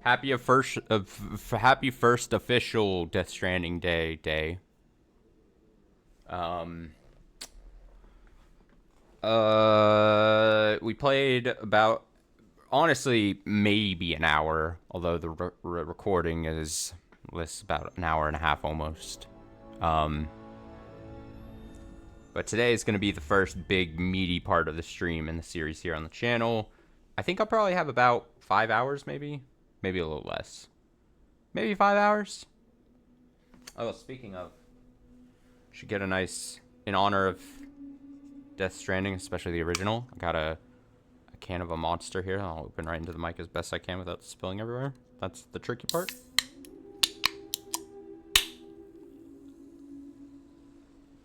Happy first official Death Stranding day. Um, we played about, honestly, maybe an hour, although the recording is lists about an hour and a half almost. Um, but today is going to be the first big meaty part of the stream in the series here on the channel. I think I'll probably have about 5 hours, maybe a little less, maybe 5 hours. Oh, speaking of, should get a nice, in honor of Death Stranding, especially the original, I got a can of a monster here. I'll open right into the mic as best I can without spilling everywhere. That's the tricky part.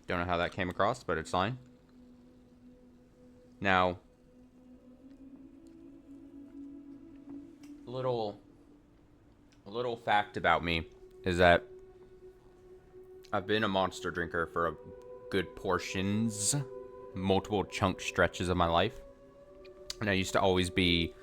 Don't know how that came across, but it's fine. Now, a little fact about me is that I've been a monster drinker for a good portions, multiple chunk stretches of my life. And I used to always be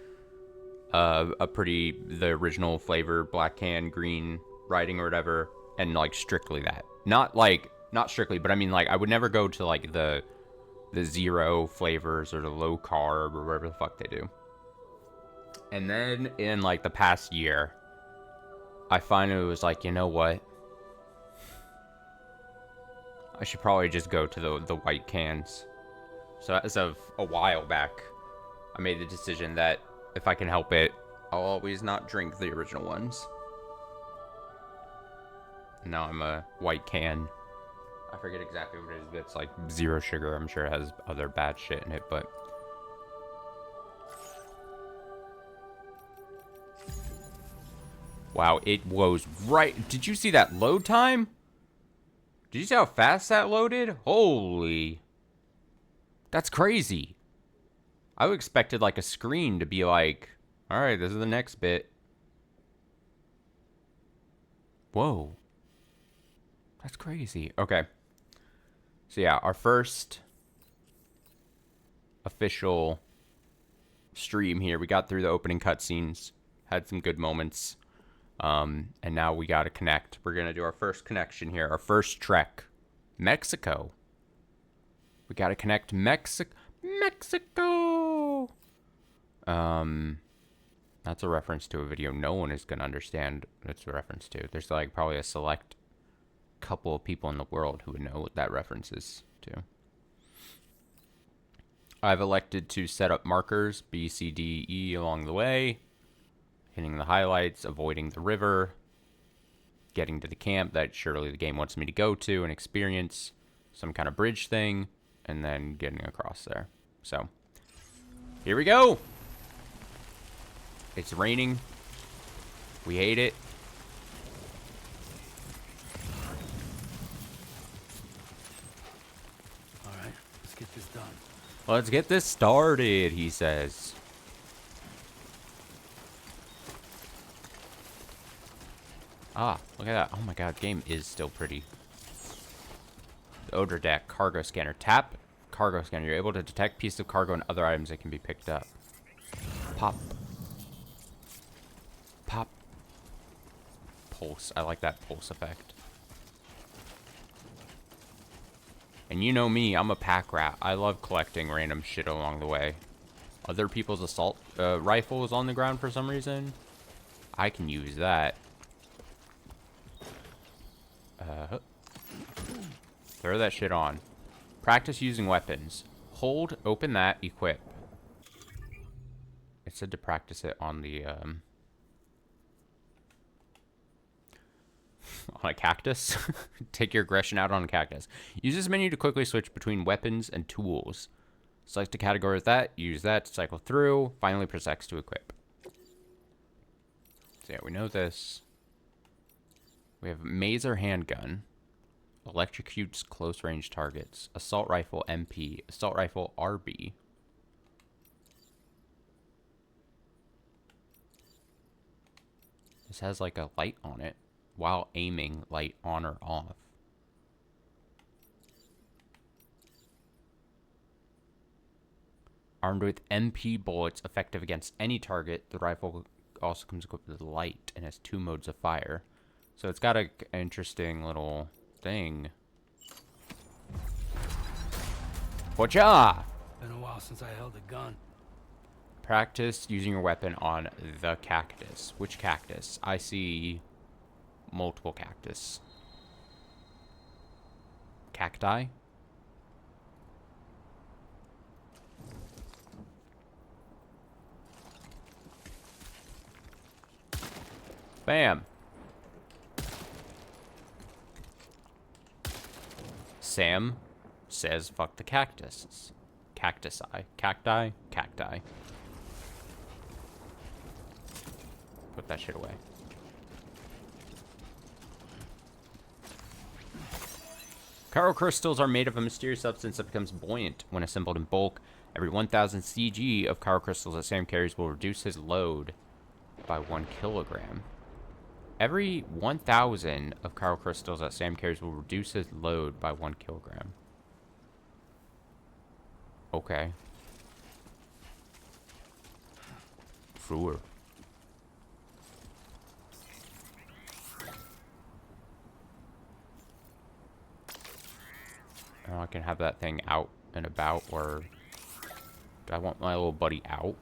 the original flavor, black can, green writing or whatever, and like strictly that. Not strictly, but I mean like I would never go to like the zero flavors or the low carb or whatever the fuck they do. And then in like the past year, I finally was like, you know what? I should probably just go to the white cans. So as of a while back, I made the decision that if I can help it, I'll always not drink the original ones. Now I'm a white can. I forget exactly what it is, but it's like zero sugar. I'm sure it has other bad shit in it, but... Wow, it was right... Did you see that load time? Did you see how fast that loaded? Holy... That's crazy. I would expected like a screen to be like, alright, this is the next bit. Whoa. That's crazy. Okay. So yeah, our first official stream here. We got through the opening cutscenes. Had some good moments. And now we gotta connect. We're gonna do our first connection here. Our first trek. Mexico. We gotta connect Mexico. That's a reference to a video no one is gonna understand what it's a reference to. There's like probably a select couple of people in the world who would know what that reference is to. I've elected to set up markers B, C, D, E along the way, hitting the highlights, avoiding the river, getting to the camp that surely the game wants me to go to and experience some kind of bridge thing, and then getting across there. So, here we go! It's raining. We hate it. Alright, let's get this done. Let's get this started, he says. Ah, look at that. Oh my god, game is still pretty. The Odor Deck cargo scanner. Tap cargo scanner. You're able to detect pieces of cargo and other items that can be picked up. Pop. Pop. Pulse. I like that pulse effect. And you know me, I'm a pack rat. I love collecting random shit along the way. Other people's assault rifles on the ground for some reason. I can use that. Throw that shit on. Practice using weapons. Hold, open that, equip. It said to practice it on the, on a cactus. Take your aggression out on a cactus. Use this menu to quickly switch between weapons and tools. Select a category with that. Use that to cycle through. Finally press X to equip. So yeah, we know this. We have Mazer handgun. Electrocutes close range targets. Assault rifle MP. Assault rifle RB. This has like a light on it. While aiming, light on or off. Armed with MP bullets effective against any target, the rifle also comes equipped with light and has 2 modes of fire. So it's got an interesting little thing. Whatcha? Been a while since I held a gun. Practice using your weapon on the cactus. Which cactus? I see multiple cactus. Cacti? Bam. Sam says fuck the cactus. Cactusi. Cacti? Cacti. Put that shit away. Chiral crystals are made of a mysterious substance that becomes buoyant when assembled in bulk. Every 1,000 cg of chiral crystals that Sam carries will reduce his load by 1 kilogram. Every 1,000 of chiral crystals that Sam carries will reduce his load by 1 kilogram. Okay. Sure. Oh, I can have that thing out and about, or do I want my little buddy out?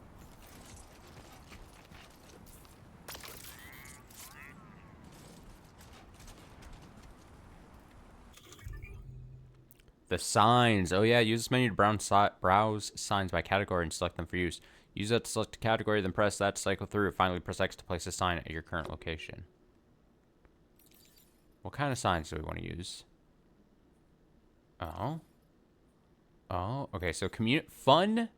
The signs. Oh yeah, use this menu to browse signs by category and select them for use. Use that to select a category, then press that to cycle through. Finally, press X to place a sign at your current location. What kind of signs do we want to use? Oh. Oh, okay, so fun.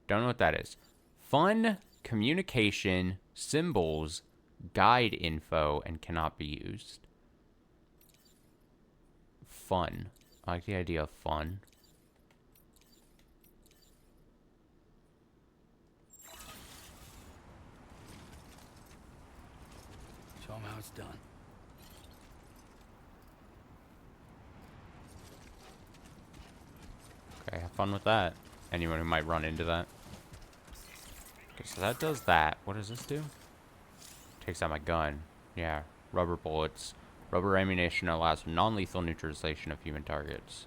Don't know what that is. Fun, communication, symbols, guide info, and cannot be used. Fun. I like the idea of fun. Show him how it's done. Okay, have fun with that. Anyone who might run into that. Okay, so that does that. What does this do? Takes out my gun. Yeah, rubber bullets. Rubber ammunition allows for non-lethal neutralization of human targets.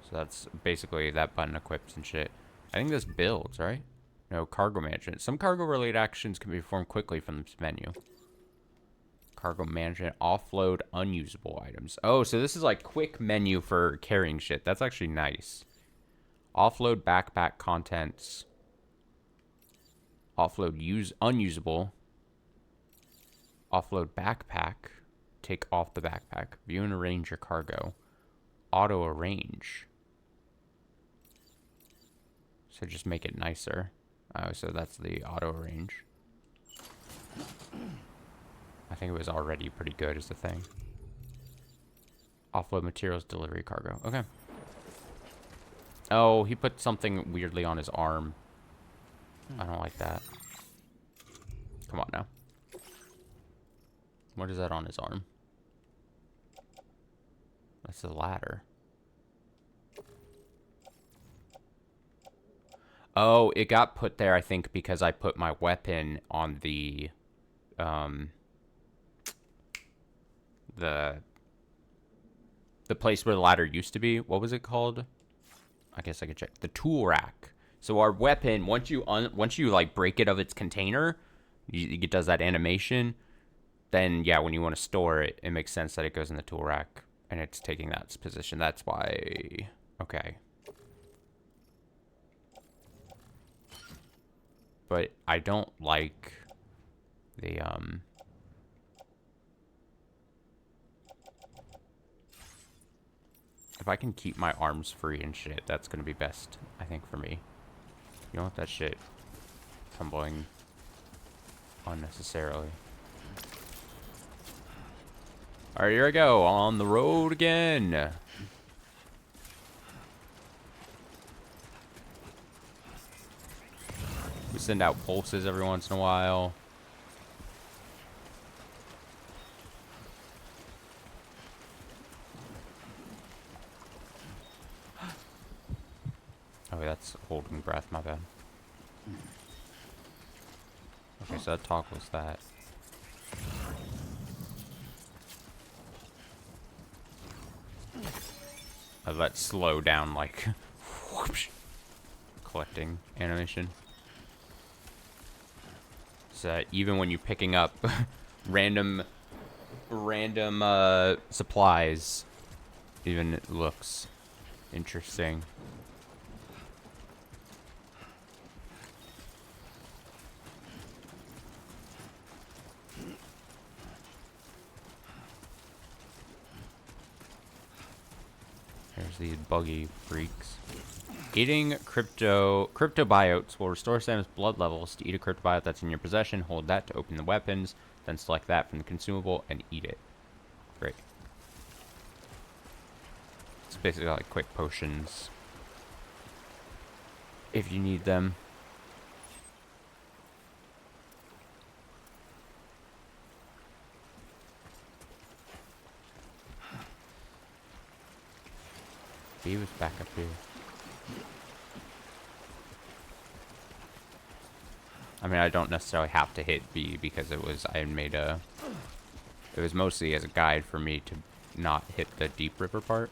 So that's basically that button equips and shit. I think this builds, right? No, cargo management. Some cargo-related actions can be performed quickly from this menu. Cargo management, offload unusable items. Oh, so this is like quick menu for carrying shit. That's actually nice. Offload backpack contents. Offload unusable. Offload backpack. Take off the backpack. View and arrange your cargo. Auto arrange. So just make it nicer. Oh, so that's the auto arrange. I think it was already pretty good as the thing. Offload materials, delivery cargo. Okay. Oh, he put something weirdly on his arm. I don't like that. Come on now. What is that on his arm? That's the ladder. Oh, it got put there, I think, because I put my weapon on the place where the ladder used to be. What was it called? I guess I could check. The tool rack. So our weapon, once you like break it of its container, it does that animation. Then yeah, when you want to store it, it makes sense that it goes in the tool rack and it's taking that position. That's why. Okay. But I don't like the if I can keep my arms free and shit, that's gonna be best, I think, for me. You don't want that shit tumbling unnecessarily. Alright, here I go. On the road again. We send out pulses every once in a while. holding breath, my bad. Okay, so that toggles that. That slow down, like, whoosh, collecting animation. So even when you're picking up random supplies, even it looks interesting. There's these buggy freaks. Eating cryptobiotes will restore Sam's blood levels. To eat a cryptobiote that's in your possession, hold that to open the weapons, then select that from the consumable and eat it. Great. It's basically like quick potions if you need them. B was back up here. I mean, I don't necessarily have to hit B because it was, it was mostly as a guide for me to not hit the deep river part.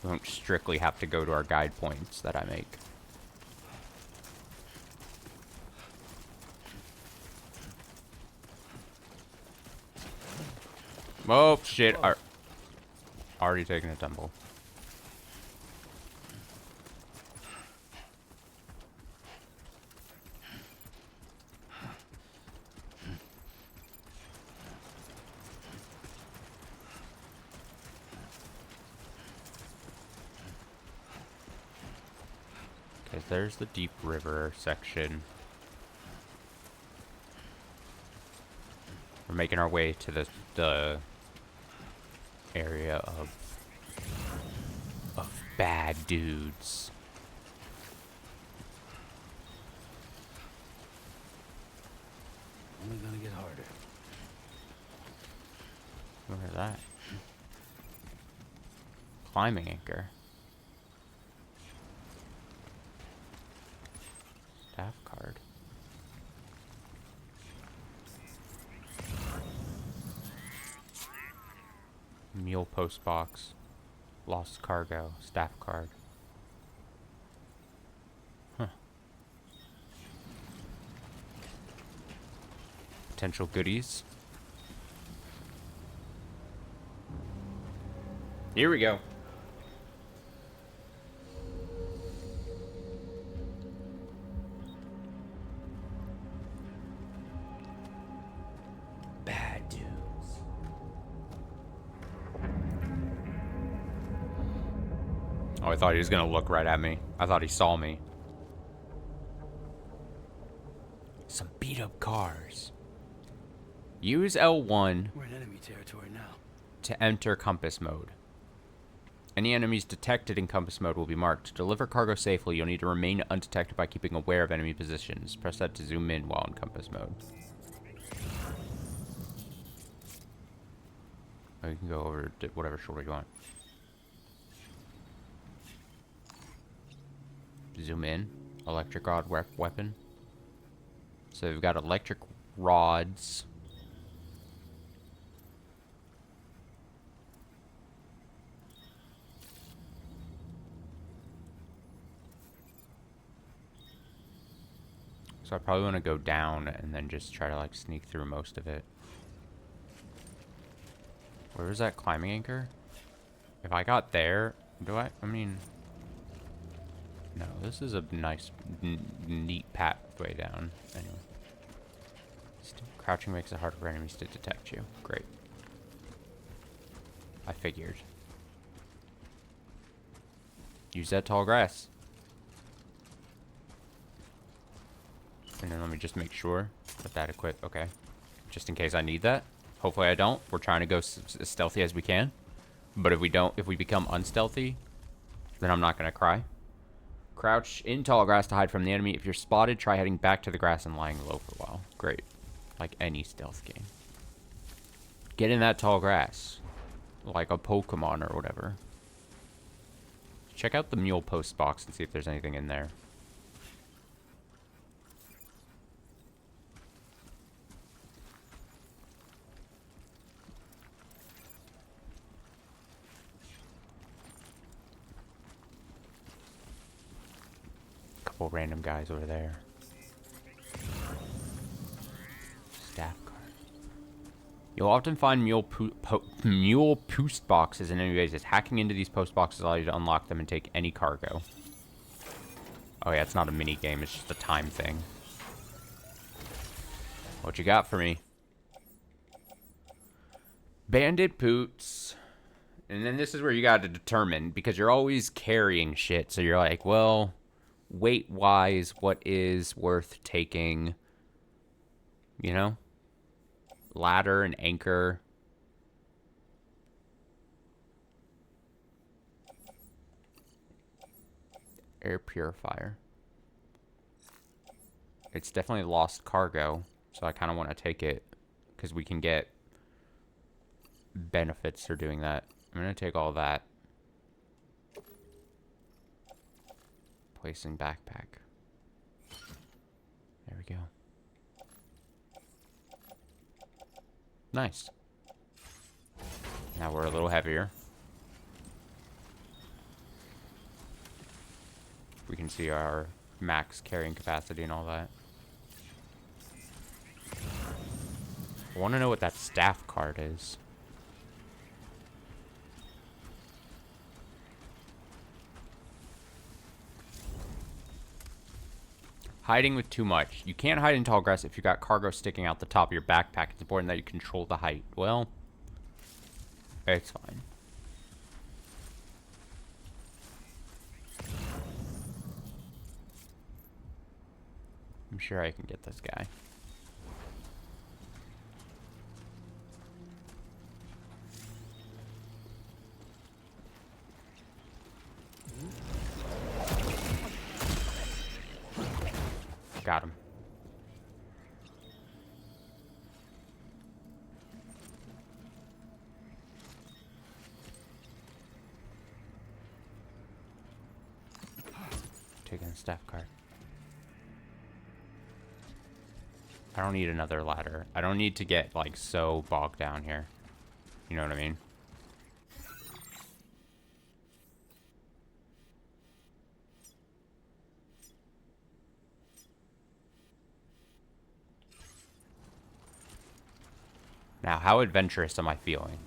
We don't strictly have to go to our guide points that I make. Oh, shit. Already taking a tumble. Okay, there's the deep river section. We're making our way to the area of bad dudes. Only gonna get harder. What is that? Climbing anchor. Staff card. Meal post box. Lost cargo. Staff card. Huh. Potential goodies. Here we go. Bad dudes. Oh, I thought he was gonna look right at me. I thought he saw me. Some beat up cars. Use L1 We're in enemy territory now. to enter compass mode. Any enemies detected in compass mode will be marked. To deliver cargo safely, you'll need to remain undetected by keeping aware of enemy positions. Press that to zoom in while in compass mode. Or you can go over to whatever shoulder you want. Zoom in. Electric rod weapon. So we've got electric rods. So I probably want to go down and then just try to like sneak through most of it. Where was that climbing anchor? If I got there, I mean... No, this is a nice, neat pathway down. Anyway. Crouching makes it harder for enemies to detect you. Great. I figured. Use that tall grass. And then let me just make sure that that equipped. Okay. Just in case I need that. Hopefully I don't. We're trying to go as stealthy as we can. But if we don't, if we become unstealthy, then I'm not going to cry. Crouch in tall grass to hide from the enemy. If you're spotted, try heading back to the grass and lying low for a while. Great. Like any stealth game. Get in that tall grass. Like a Pokemon or whatever. check out the mule post box and see if there's anything in there. Couple random guys over there. Staff card. You'll often find mule post boxes in any basis. Hacking into these post boxes allows you to unlock them and take any cargo. Oh yeah, it's not a mini game, it's just a time thing. What you got for me? Bandit boots. And then this is where you got to determine, because you're always carrying shit. So you're like, well, weight-wise, what is worth taking? You know? Ladder and anchor. Air purifier. It's definitely lost cargo, so I kind of want to take it because we can get benefits for doing that. I'm going to take all that. Place in backpack. There we go. Nice. Now we're a little heavier. We can see our max carrying capacity and all that. I want to know what that staff card is. Hiding with too much. You can't hide in tall grass if you got cargo sticking out the top of your backpack. It's important that you control the height. Well, it's fine. I'm sure I can get this guy. Got him. Taking a staff card. I don't need another ladder. I don't need to get, like, so bogged down here. You know what I mean? Now, how adventurous am I feeling?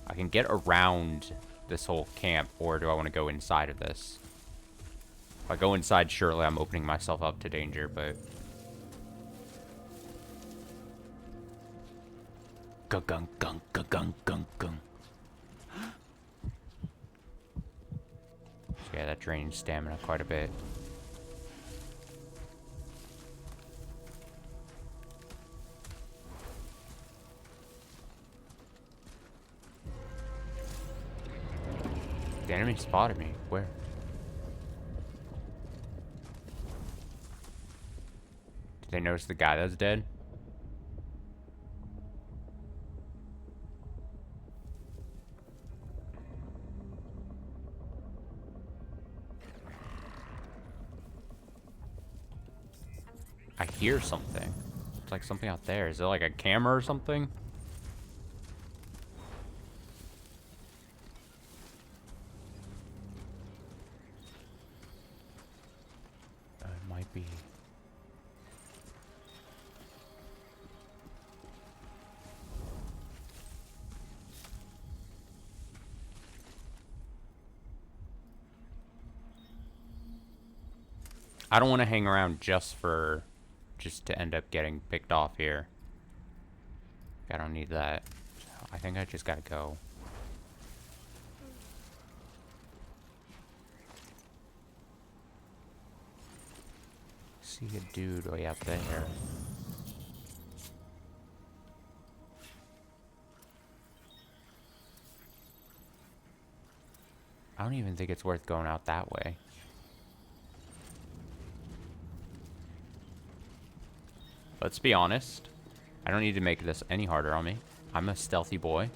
I can get around this whole camp, or do I want to go inside of this? If I go inside, surely I'm opening myself up to danger, but... Gung gung gung gung gung gung. Yeah, that drains stamina quite a bit. The enemy spotted me. Where? Did they notice the guy that's dead? I hear something. It's like something out there. Is it like a camera or something? It might be. I don't want to hang around just to end up getting picked off here. I don't need that. So I think I just gotta go. See a dude way out there. I don't even think it's worth going out that way. Let's be honest. I don't need to make this any harder on me. I'm a stealthy boy.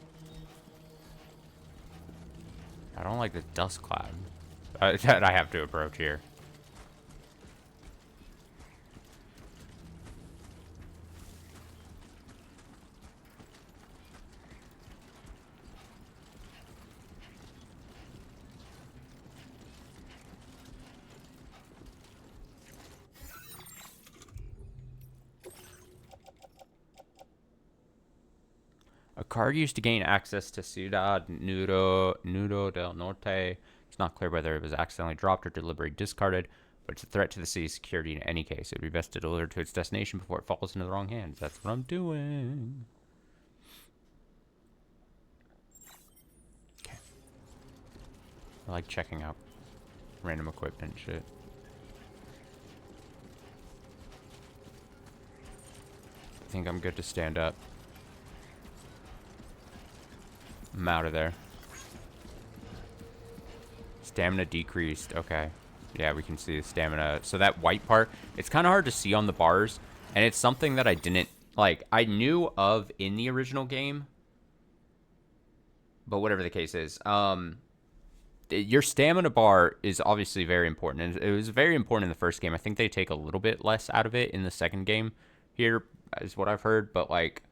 I don't like the dust cloud. that I have to approach here. A card used to gain access to Ciudad Nudo del Norte. It's not clear whether it was accidentally dropped or deliberately discarded, but it's a threat to the city's security in any case. It would be best to deliver it to its destination before it falls into the wrong hands. That's what I'm doing. Okay. I like checking out random equipment shit. I think I'm good to stand up. I'm out of there. Stamina decreased. Okay. Yeah, we can see the stamina. So that white part, it's kind of hard to see on the bars. And it's something that I didn't, like, I knew of in the original game. But whatever the case is. Your stamina bar is obviously very important. And it was very important in the first game. I think they take a little bit less out of it in the second game here, is what I've heard. But, like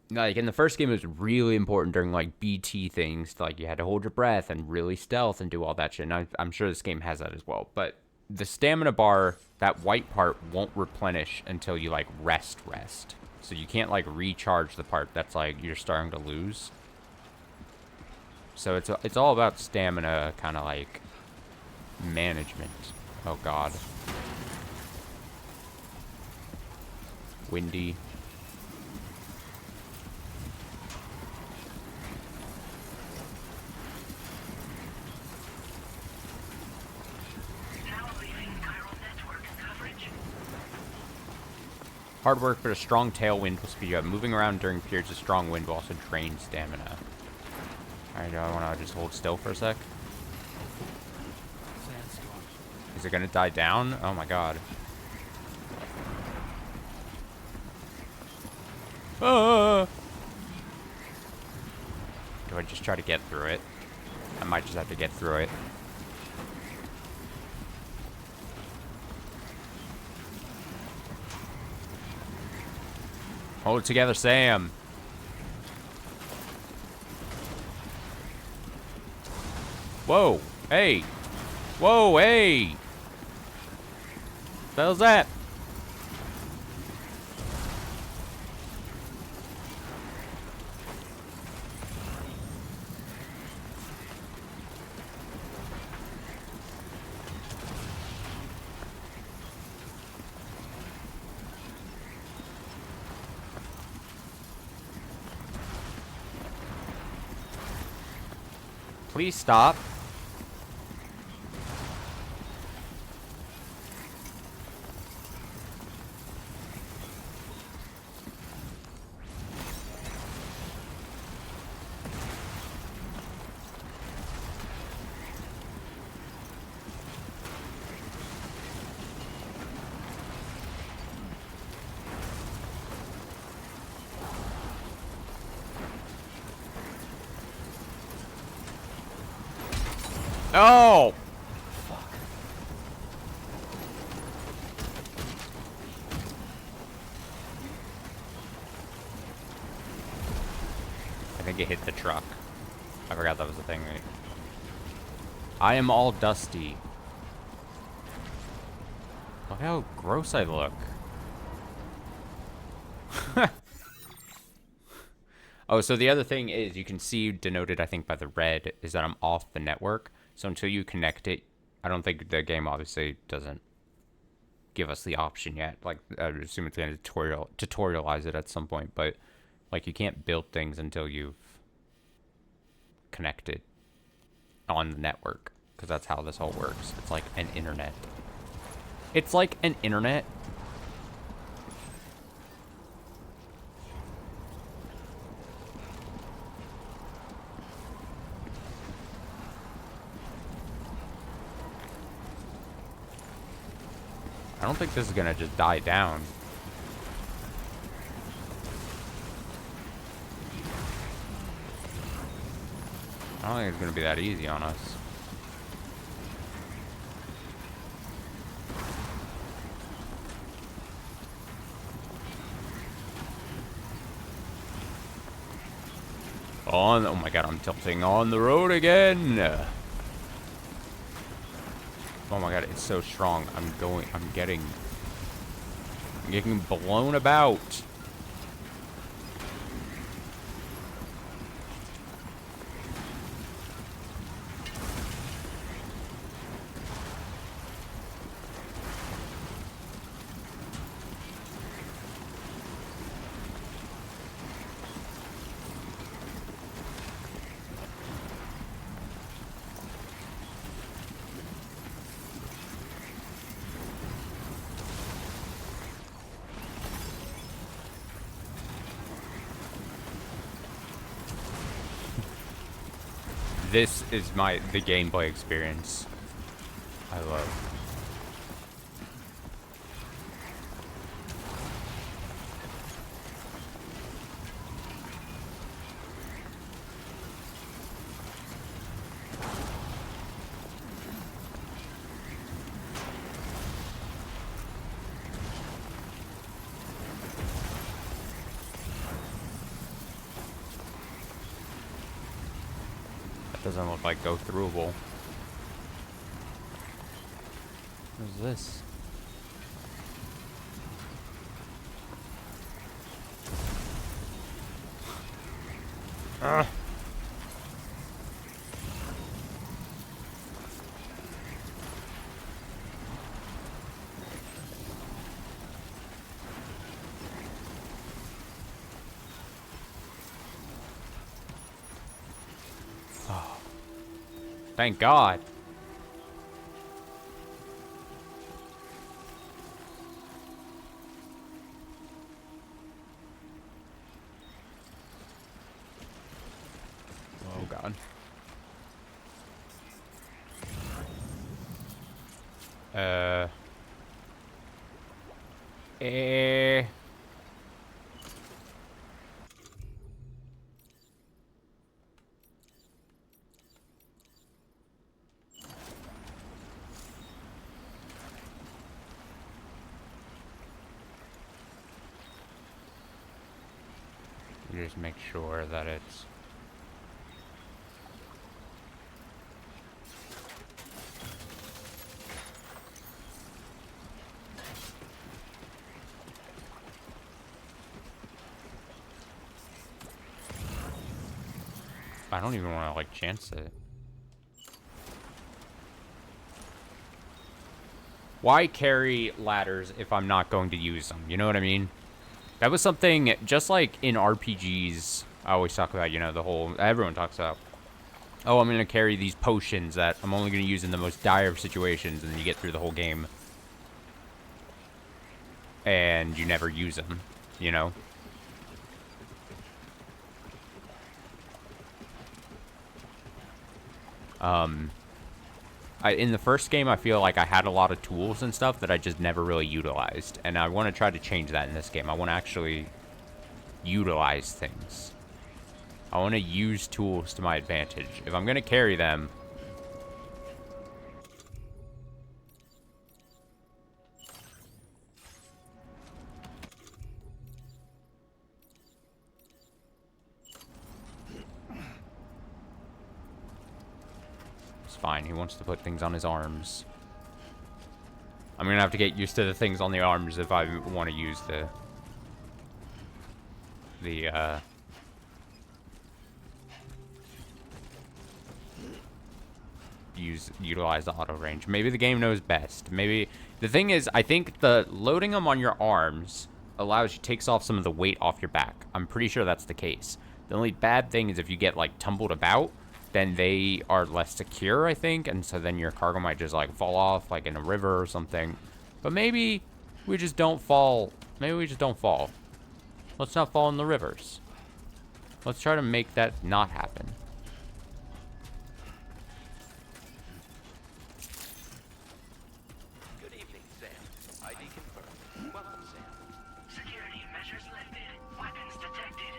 in the first game, it was really important during, like, BT things. Like, you had to hold your breath and really stealth and do all that shit. And I'm sure this game has that as well. But the stamina bar, that white part, won't replenish until you, like, rest. So you can't, like, recharge the part that's, like, you're starting to lose. So it's all about stamina, kind of, like, management. Oh, God. Windy. Hard work, but a strong tailwind will speed you up. Moving around during periods of strong wind will also drain stamina. Alright, do I want to just hold still for a sec? Sandstorm. Is it going to die down? Oh my god. Ah! Do I just try to get through it? I might just have to get through it. Hold it together, Sam. Whoa. Hey. Whoa, hey. What the hell's that? Please stop. Oh! Fuck. I think it hit the truck. I forgot that was the thing. I am all dusty. Look how gross I look. Oh, so the other thing is, you can see denoted, I think, by the red, is that I'm off the network. So until you connect it, I don't think the game obviously doesn't give us the option yet. Like, I would assume it's going to tutorialize it at some point, but like, you can't build things until you've connected on the network, because that's how this all works. It's like an internet. It's like an internet. I don't think this is gonna just die down. I don't think it's gonna be that easy on us. Oh my god, I'm tilting on the road again. Oh my god, it's so strong. I'm getting blown about. This is the gameplay experience I love. Doesn't look like go throughable. What is this? Thank God. Oh God. You just make sure that it's... I don't even want to, like, chance it. Why carry ladders if I'm not going to use them? You know what I mean? That was something, just like in RPGs, I always talk about, you know, the whole... Everyone talks about, oh, I'm going to carry these potions that I'm only going to use in the most dire of situations, and then you get through the whole game. And you never use them, you know? In the first game, I feel like I had a lot of tools and stuff that I just never really utilized. And I want to try to change that in this game. I want to actually utilize things. I want to use tools to my advantage. If I'm going to carry them... It's fine. He wants to put things on his arms. I'm going to have to get used to the things on the arms if I want to use utilize the auto range. Maybe the game knows best. Maybe the thing is, I think the loading them on your arms takes off some of the weight off your back. I'm pretty sure that's the case. The only bad thing is if you get like tumbled about, then they are less secure, I think, and so then your cargo might just like fall off like in a river or something. But maybe we just don't fall. Maybe we just don't fall. Let's not fall in the rivers. Let's try to make that not happen. Good evening, Sam. ID confirmed. Welcome, Sam. Security measures lifted. Weapons detected.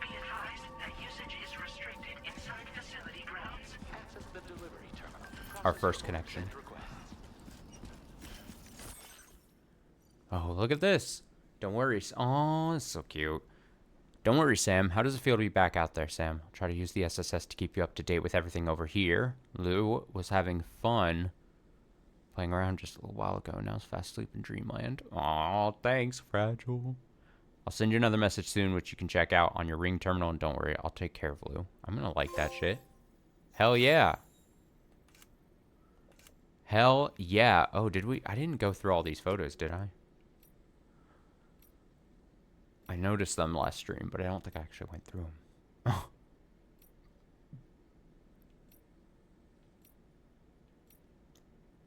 Be advised that usage is restricted inside facility grounds. Our first connection. Oh, look at this. Don't worry. Oh, it's so cute. Don't worry, Sam. How does it feel to be back out there, Sam? I'll try to use the SSS to keep you up to date with everything over here. Lou was having fun playing around just a little while ago. Now it's fast asleep in dreamland. Aw, thanks, Fragile. I'll send you another message soon, which you can check out on your Ring terminal. And don't worry, I'll take care of Lou. I'm going to like that shit. Hell yeah. Hell yeah. Oh, did we? I didn't go through all these photos, did I? I noticed them last stream, but I don't think I actually went through them.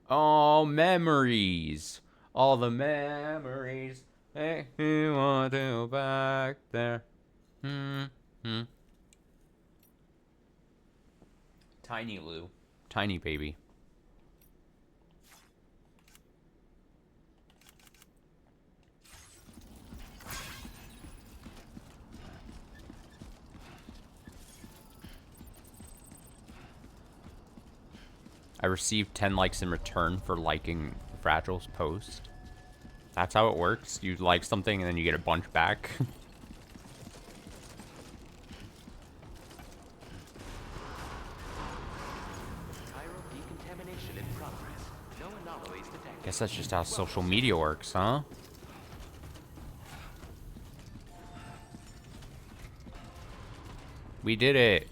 Oh, memories. All the memories. Hey, you want to go back there? Tiny Lou. Tiny baby. I received 10 likes in return for liking Fragile's post. That's how it works. You like something and then you get a bunch back. Chiral decontamination in progress. No anomalies detected. Guess that's just how social media works, huh? We did it.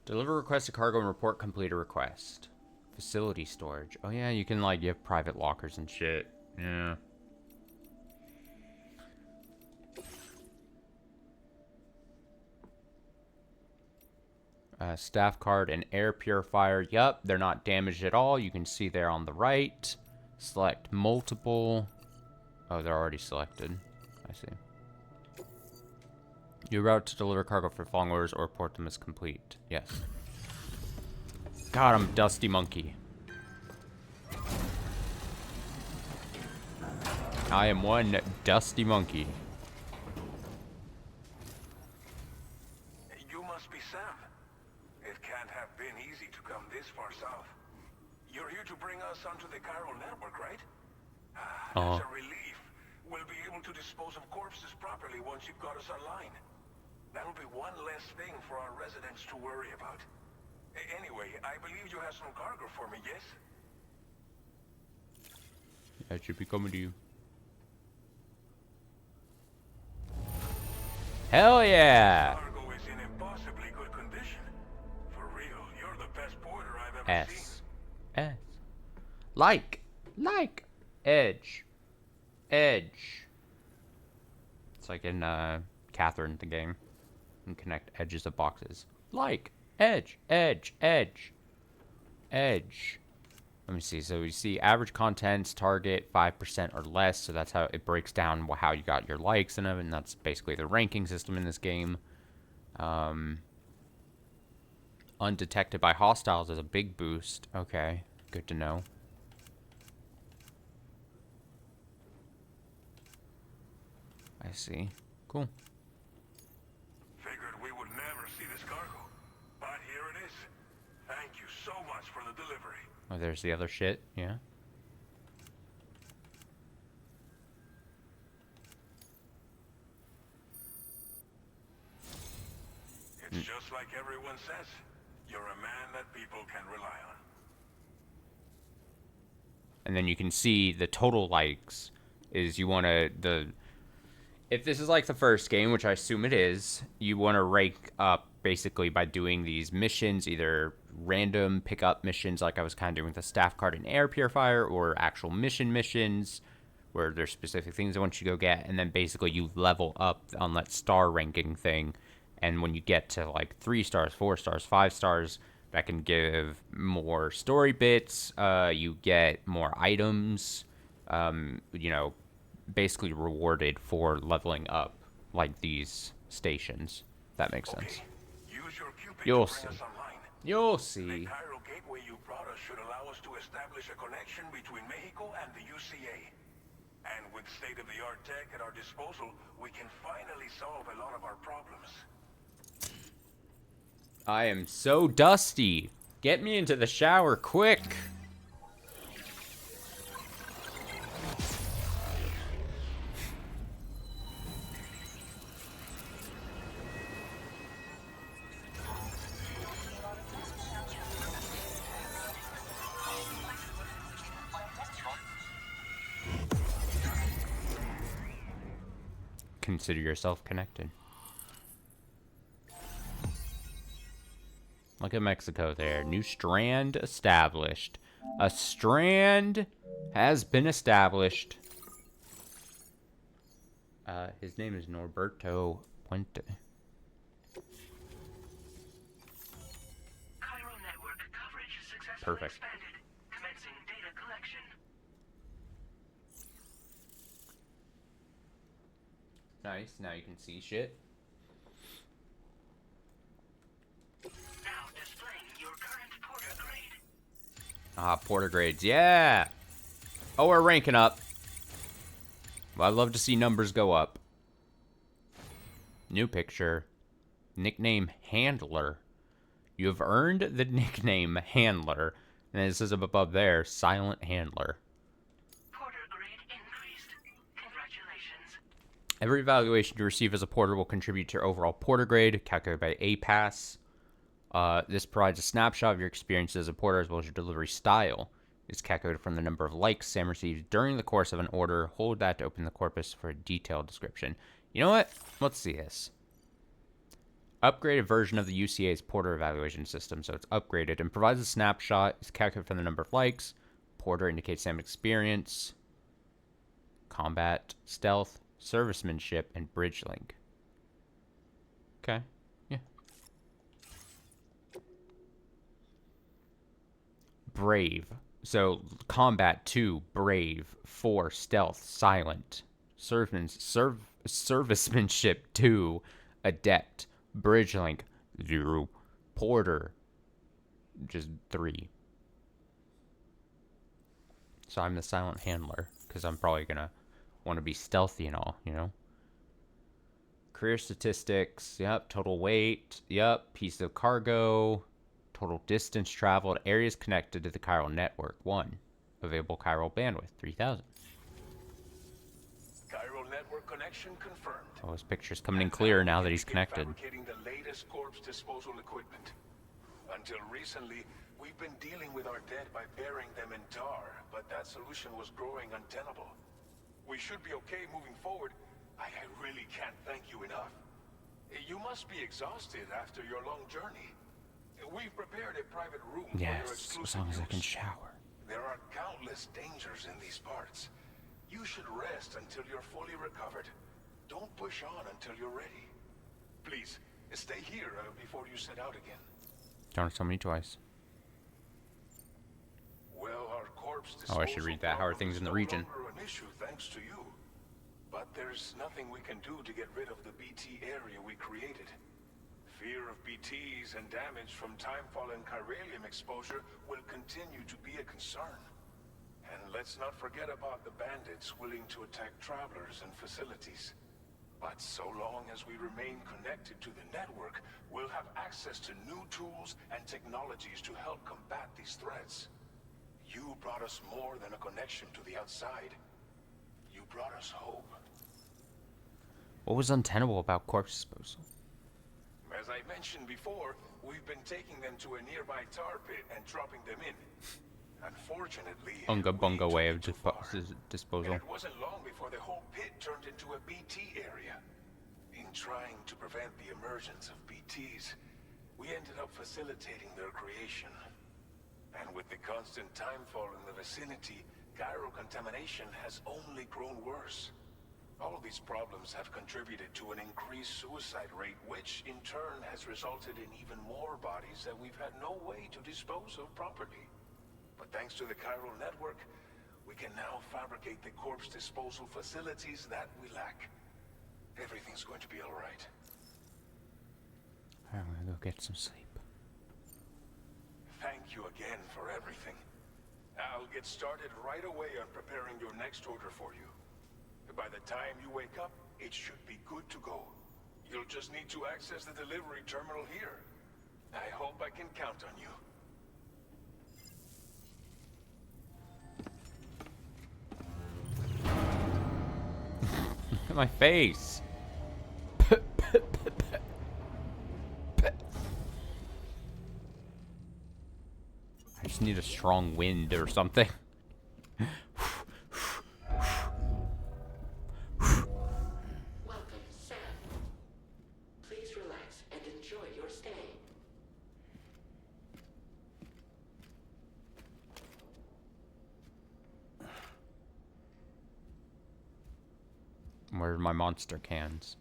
Deliver request to cargo and report completed request. Facility storage. Oh yeah, you can like give private lockers and shit. Yeah. Staff card and air purifier. Yup, they're not damaged at all. You can see there on the right. Select multiple. Oh, they're already selected. I see. You're about to deliver cargo for following orders or report them as complete. Yes. God, I'm Dusty Monkey. I am one Dusty Monkey. You must be Sam. It can't have been easy to come this far south. You're here to bring us onto the Chiral network, right? That's a relief. We'll be able to dispose of corpses properly once you've got us online. That'll be one less thing for our residents to worry about. Anyway, I believe you have some cargo for me, yes? Yeah, it should be coming to you. Hell yeah! Cargo is in impossibly good condition. For real, you're the best porter I've ever seen. S. Like. Edge. It's like in Catherine the game. And connect edges of boxes. Like. Edge. Let me see. So you see average contents, target 5% or less. So that's how it breaks down how you got your likes and everything. That's basically the ranking system in this game. Undetected by hostiles is a big boost. Okay, good to know. I see. Cool. Figured we would never see this cargo. But here it is. Thank you so much for the delivery. Oh, there's the other shit. Yeah. It's just like everyone says. You're a man that people can rely on. And then you can see the total likes is you want to if this is like the first game, which I assume it is, you want to rank up basically by doing these missions, either random pickup missions like I was kind of doing with the staff card and air purifier, or actual missions where there's specific things I want you to go get, and then basically you level up on that star ranking thing. And when you get to like 3 stars, 4 stars, 5 stars, that can give more story bits. You get more items. You know, basically rewarded for leveling up like these stations. If that makes sense. Use your Cupid You'll to bring see. us online. You'll The see. Chiral gateway you brought us should allow us to establish a connection between Mexico and the UCA. And with state-of-the-art tech at our disposal, we can finally solve a lot of our problems. I am so dusty. Get me into the shower quick. Consider yourself connected. Look at Mexico there. New strand established. A strand has been established. His name is Norberto Puente. Chiral network coverage successfully Perfect. expanded. Commencing data collection. Nice. Now you can see shit. Now displaying your current porter grade. Ah, porter grades. Yeah. Oh, we're ranking up. Well, I'd love to see numbers go up. New picture. Nickname Handler. You have earned the nickname Handler. And it says up above there, Silent Handler. Porter grade increased. Congratulations. Every evaluation you receive as a porter will contribute to your overall porter grade, calculated by APAS. This provides a snapshot of your experience as a porter as well as your delivery style. It's calculated from the number of likes Sam receives during the course of an order. Hold that to open the corpus for a detailed description. You know what? Let's see this. Upgraded version of the UCA's porter evaluation system. So it's upgraded and provides a snapshot. It's calculated from the number of likes. Porter indicates Sam experience, combat, stealth, servicemanship, and bridge link. Okay. Yeah. Brave. So combat 2, brave. 4, stealth, silent. Servicemanship 2, adept. Bridge link 0. Porter just 3. So I'm the silent handler because I'm probably gonna want to be stealthy and all, you know. Career statistics. Yep. Total weight. Yep. Piece of cargo. Total distance traveled. Areas connected to the chiral network. 1. Available chiral bandwidth. 3,000. Chiral network connection confirmed. Oh, his picture's coming in clearer now that he's connected. Fabricating the latest corpse disposal equipment. Until recently, we've been dealing with our dead by burying them in tar, but that solution was growing untenable. We should be okay moving forward. I really can't thank you enough. You must be exhausted after your long journey. We've prepared a private room for your Yes, exclusive as long as I can use. shower. There are countless dangers in these parts. You should rest until you're fully recovered. Don't push on until you're ready. Please, stay here before you set out again. Don't tell me twice. Well, our corpse Oh, I should read that. How are things in the region? No longer an issue thanks to you. But there's nothing we can do to get rid of the BT area we created. Fear of BTs and damage from timefall and chiralium exposure will continue to be a concern. And let's not forget about the bandits willing to attack travelers and facilities. But so long as we remain connected to the network, we'll have access to new tools and technologies to help combat these threats. You brought us more than a connection to the outside. You brought us hope. What was untenable about corpse disposal? As I mentioned before, we've been taking them to a nearby tar pit and dropping them in. Unfortunately, Unga bunga way of we took it too far. disposal. And it wasn't long before the whole pit turned into a BT area. In trying to prevent the emergence of BTs, we ended up facilitating their creation. And with the constant timefall in the vicinity, chiral contamination has only grown worse. All these problems have contributed to an increased suicide rate, which in turn has resulted in even more bodies that we've had no way to dispose of properly. But thanks to the chiral network, we can now fabricate the corpse disposal facilities that we lack. Everything's going to be all right. I'm gonna go get some sleep. Thank you again for everything. I'll get started right away on preparing your next order for you. By the time you wake up, it should be good to go. You'll just need to access the delivery terminal here. I hope I can count on you. Look at my face. I just need a strong wind or something. Welcome, Sam. Please relax and enjoy your stay. Where's my monster cans?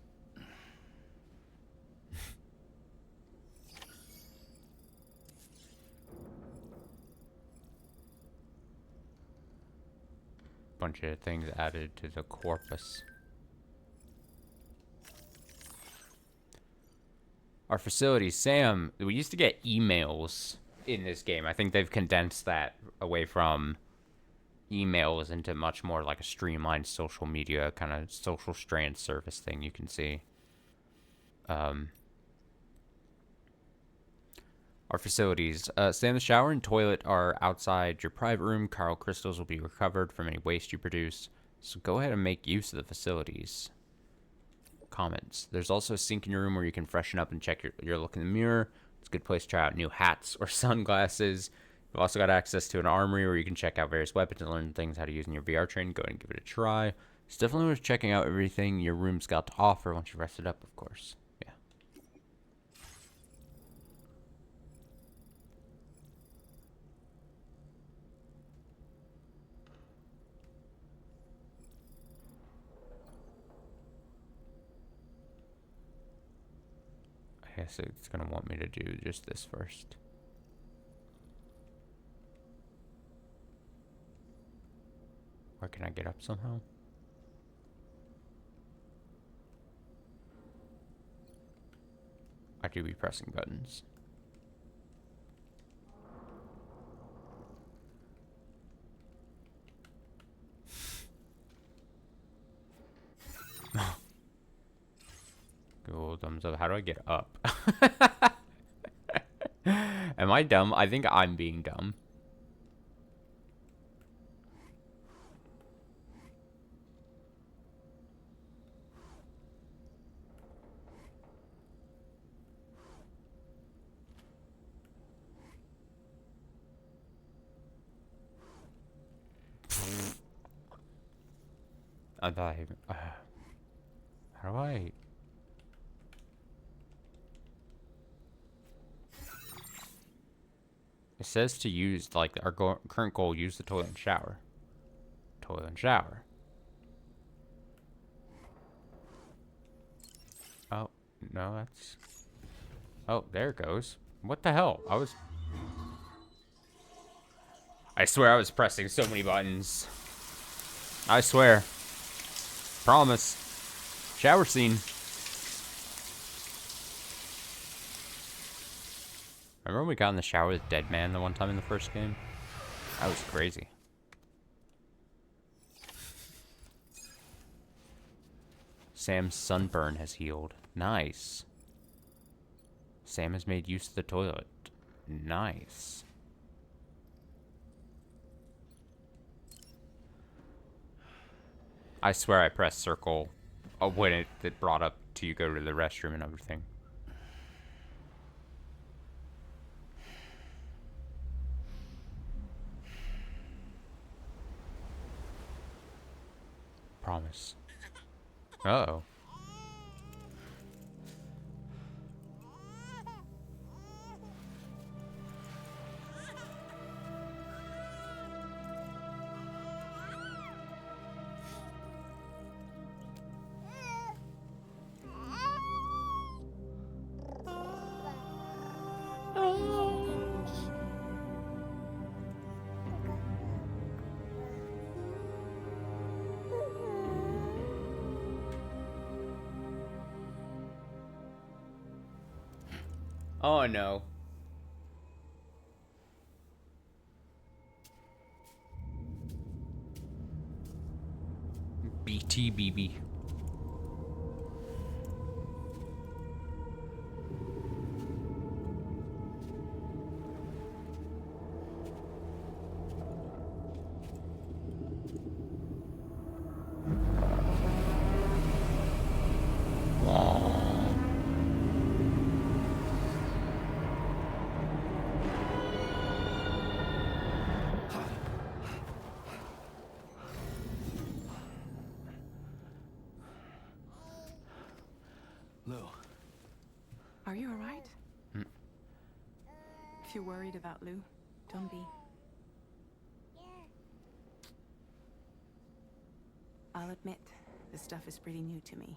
Bunch of things added to the corpus. Our facilities, Sam, we used to get emails in this game. I think they've condensed that away from emails into much more like a streamlined social media kind of social strand service thing you can see. Our facilities. Sam, the shower and toilet are outside your private room. Chiral crystals will be recovered from any waste you produce. So go ahead and make use of the facilities. Comments. There's also a sink in your room where you can freshen up and check your look in the mirror. It's a good place to try out new hats or sunglasses. You've also got access to an armory where you can check out various weapons and learn things how to use in your VR training. Go ahead and give it a try. It's definitely worth checking out everything your room's got to offer once you've rested up, of course. Yeah. I guess it's going to want me to do just this first. Or can I get up somehow? I do be pressing buttons. Cool, thumbs up. How do I get up? Am I dumb? I think I'm being dumb. I thought how do I... It says to use, like, our current goal, use the toilet and shower. Toilet and shower. Oh, no, that's... Oh, there it goes. What the hell? I swear I was pressing so many buttons. I swear. Promise. Shower scene. Remember when we got in the shower with Dead Man the one time in the first game? That was crazy. Sam's sunburn has healed. Nice. Sam has made use of the toilet. Nice. I swear I pressed circle when it brought up to you go to the restroom and everything. Promise. Uh-oh. Oh no. BTBB. If you're worried about Lou, don't be. I'll admit, the stuff is pretty new to me,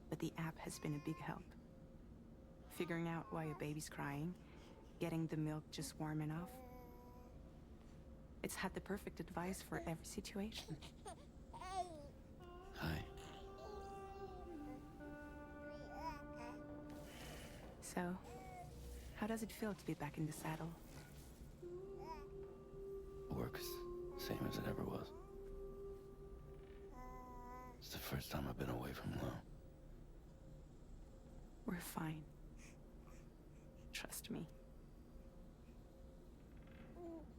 but the app has been a big help. Figuring out why a baby's crying, getting the milk just warm enough. It's had the perfect advice for every situation. Hi. So, how does it feel to be back in the saddle? Works same as it ever was. It's the first time I've been away from Lou. We're fine. Trust me.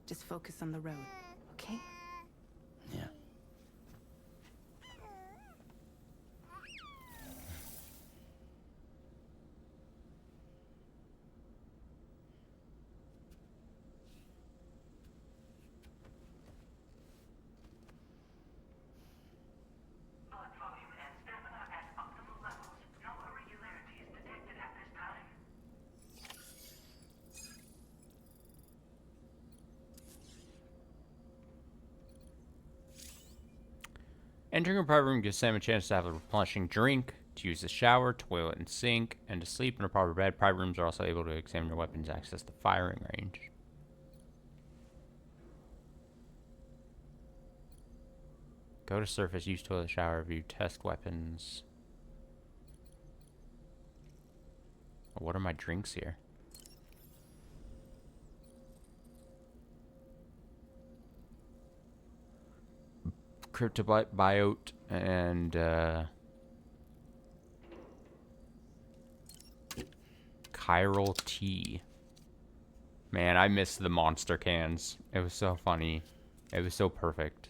Just focus on the road, okay? Yeah. Blood volume and stamina at optimal levels. No irregularities detected at this time. Entering a private room gives Sam a chance to have a replenishing drink, to use the shower, toilet, and sink, and to sleep in a proper bed. Private rooms are also able to examine your weapons and access the firing range. Go to surface, use toilet, shower, view, test weapons. What are my drinks here? Cryptobiote and Chiral Tea. Man, I miss the monster cans. It was so funny. It was so perfect.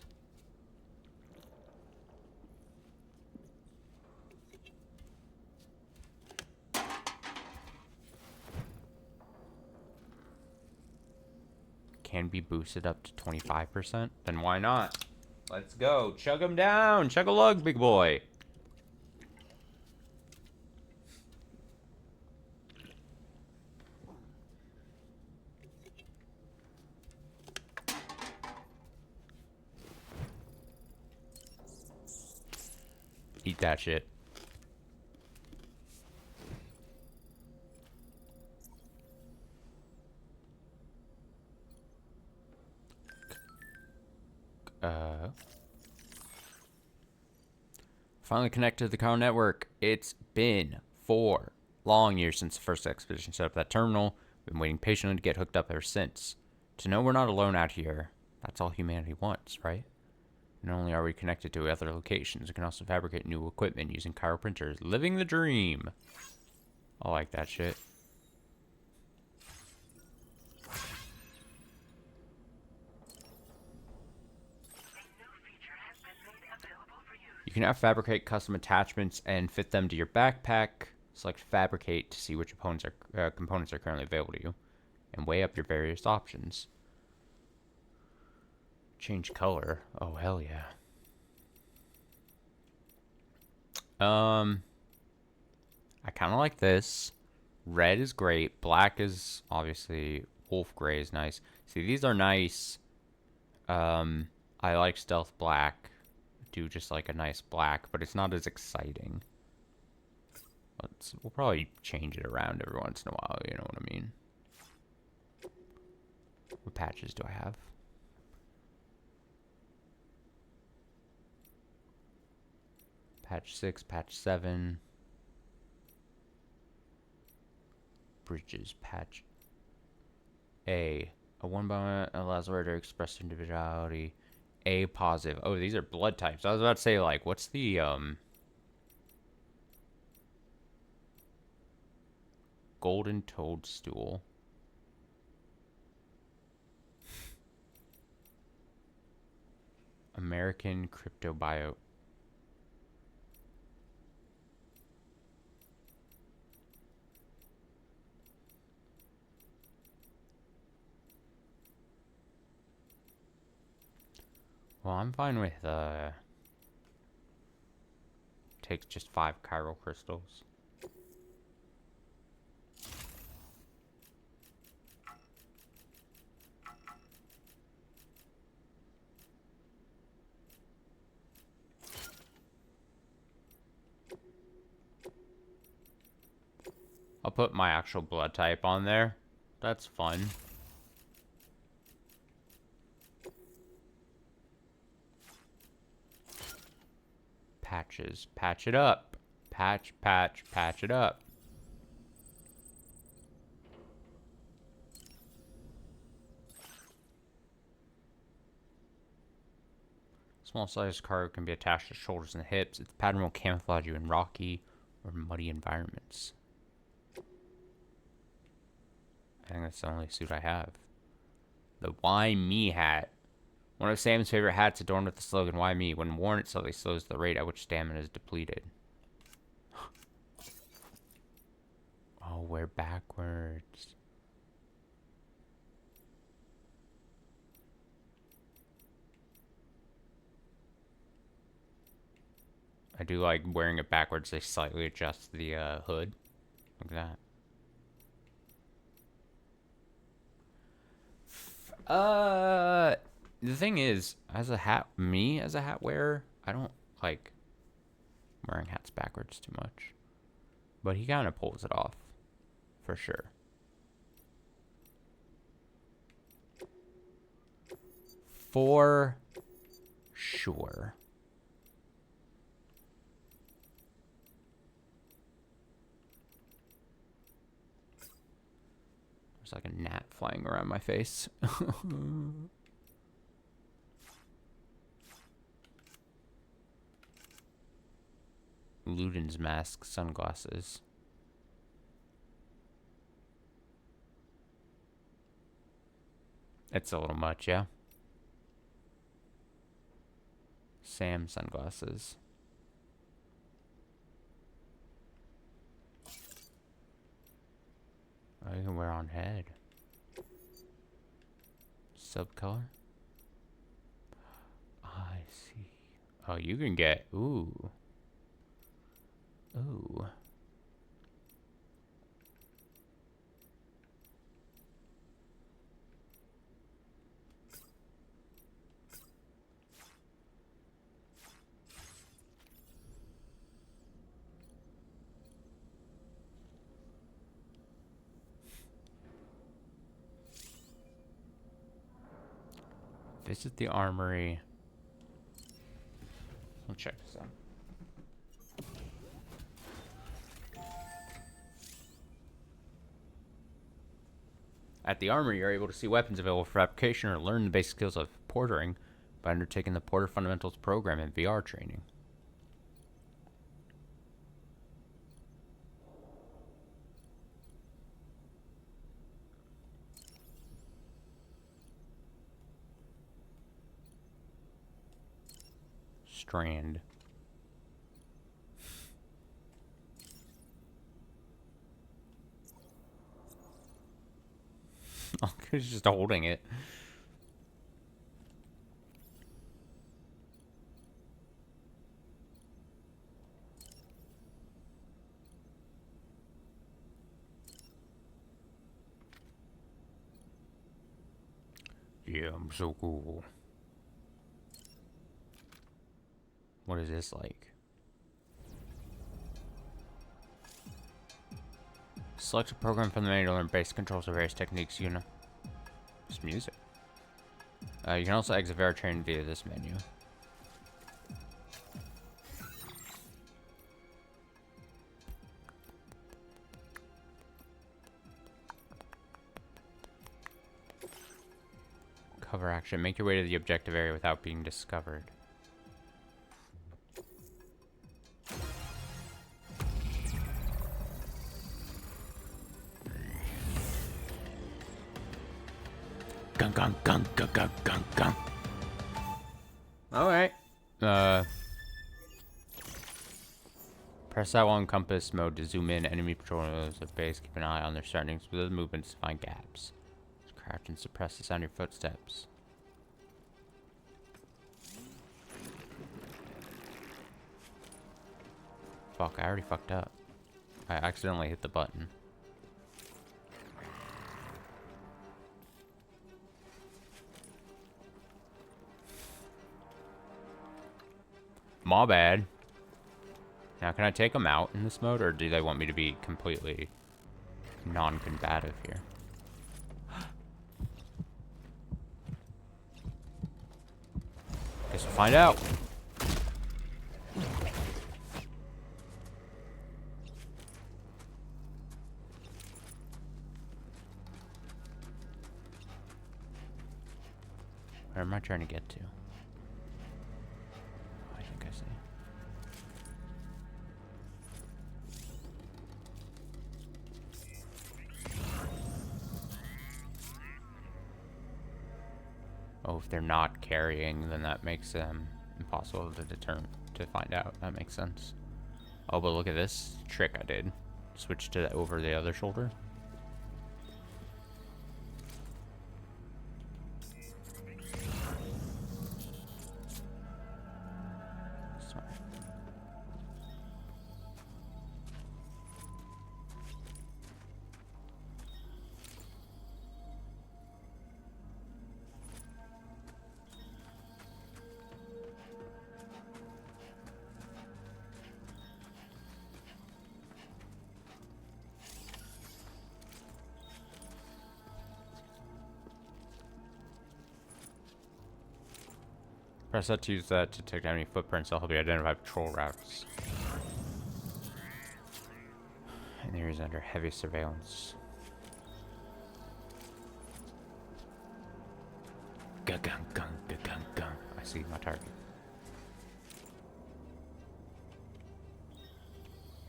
Can be boosted up to 25%. Then why not? Let's go. Chug them down. Chug a lug, big boy. Eat that shit. Finally connected to the car network. It's been 4 long years since the first expedition set up that terminal. We've been waiting patiently to get hooked up ever since. To know we're not alone out here, that's all humanity wants, right? Not only are we connected to other locations, we can also fabricate new equipment using chiral printers. Living the dream. I like that shit. You can now fabricate custom attachments and fit them to your backpack. Select fabricate to see which components are currently available to you, and weigh up your various options. Change color. Oh hell yeah. I kind of like this. Red is great. Black is obviously wolf gray is nice. See, these are nice. I like stealth black. Do just like a nice black, but it's not as exciting. We'll probably change it around every once in a while, you know what I mean? What patches do I have? Patch 6, patch 7. Bridges, patch A. A 1 allows the wearer to express individuality. A positive. Oh, these are blood types. I was about to say, like, what's the, golden toadstool? American cryptobiote. Well, I'm fine with, takes just 5 chiral crystals. put my actual blood type on there. That's fun. Patches. Patch it up. Patch it up. Small sized cargo can be attached to shoulders and hips. Its pattern will camouflage you in rocky or muddy environments. I think that's the only suit I have. The Why Me hat. One of Sam's favorite hats adorned with the slogan, Why Me? When worn, it slightly slows the rate at which stamina is depleted. Oh, we're backwards. I do like wearing it backwards. They slightly adjust the hood. Look at that. The thing is, as a hat wearer, I don't like wearing hats backwards too much. But he kind of pulls it off, for sure. For sure. There's like a gnat flying around my face. Luden's mask, sunglasses. It's a little much, yeah. Sam sunglasses. Oh, you can wear on head. Subcolor? I see. Oh, you can get... Ooh. Ooh. Visit the armory. We'll check this out. At the armory, you're able to see weapons available for application or learn the basic skills of portering by undertaking the Porter Fundamentals program and VR training. Strand. Oh, he's just holding it. Yeah, I'm so cool. What is this like? Select a program from the menu to learn basic controls of various techniques. You know, it's music. You can also exit VR training via this menu. Cover action. Make your way to the objective area without being discovered. Gung, gung, gung, gung, gung, gung, gung. Alright. Press L on compass mode to zoom in. Enemy patrollers at base. Keep an eye on their surroundings with the movements to find gaps. Just crouch and suppress the sound of your footsteps. Fuck, I already fucked up. I accidentally hit the button. My bad. Now, can I take them out in this mode, or do they want me to be completely non-combative here. Guess we'll find out. Where am I trying to get to? I think I see. Oh, if they're not carrying, then that makes them impossible to determine, to find out. That makes sense. Oh, but look at this trick I did. Switch to over the other shoulder. Smart. Press that to use that to detect enemy footprints to help you identify patrol routes. And the area is under heavy surveillance. Gung, gung, gung, gung, gung, gung. I see my target.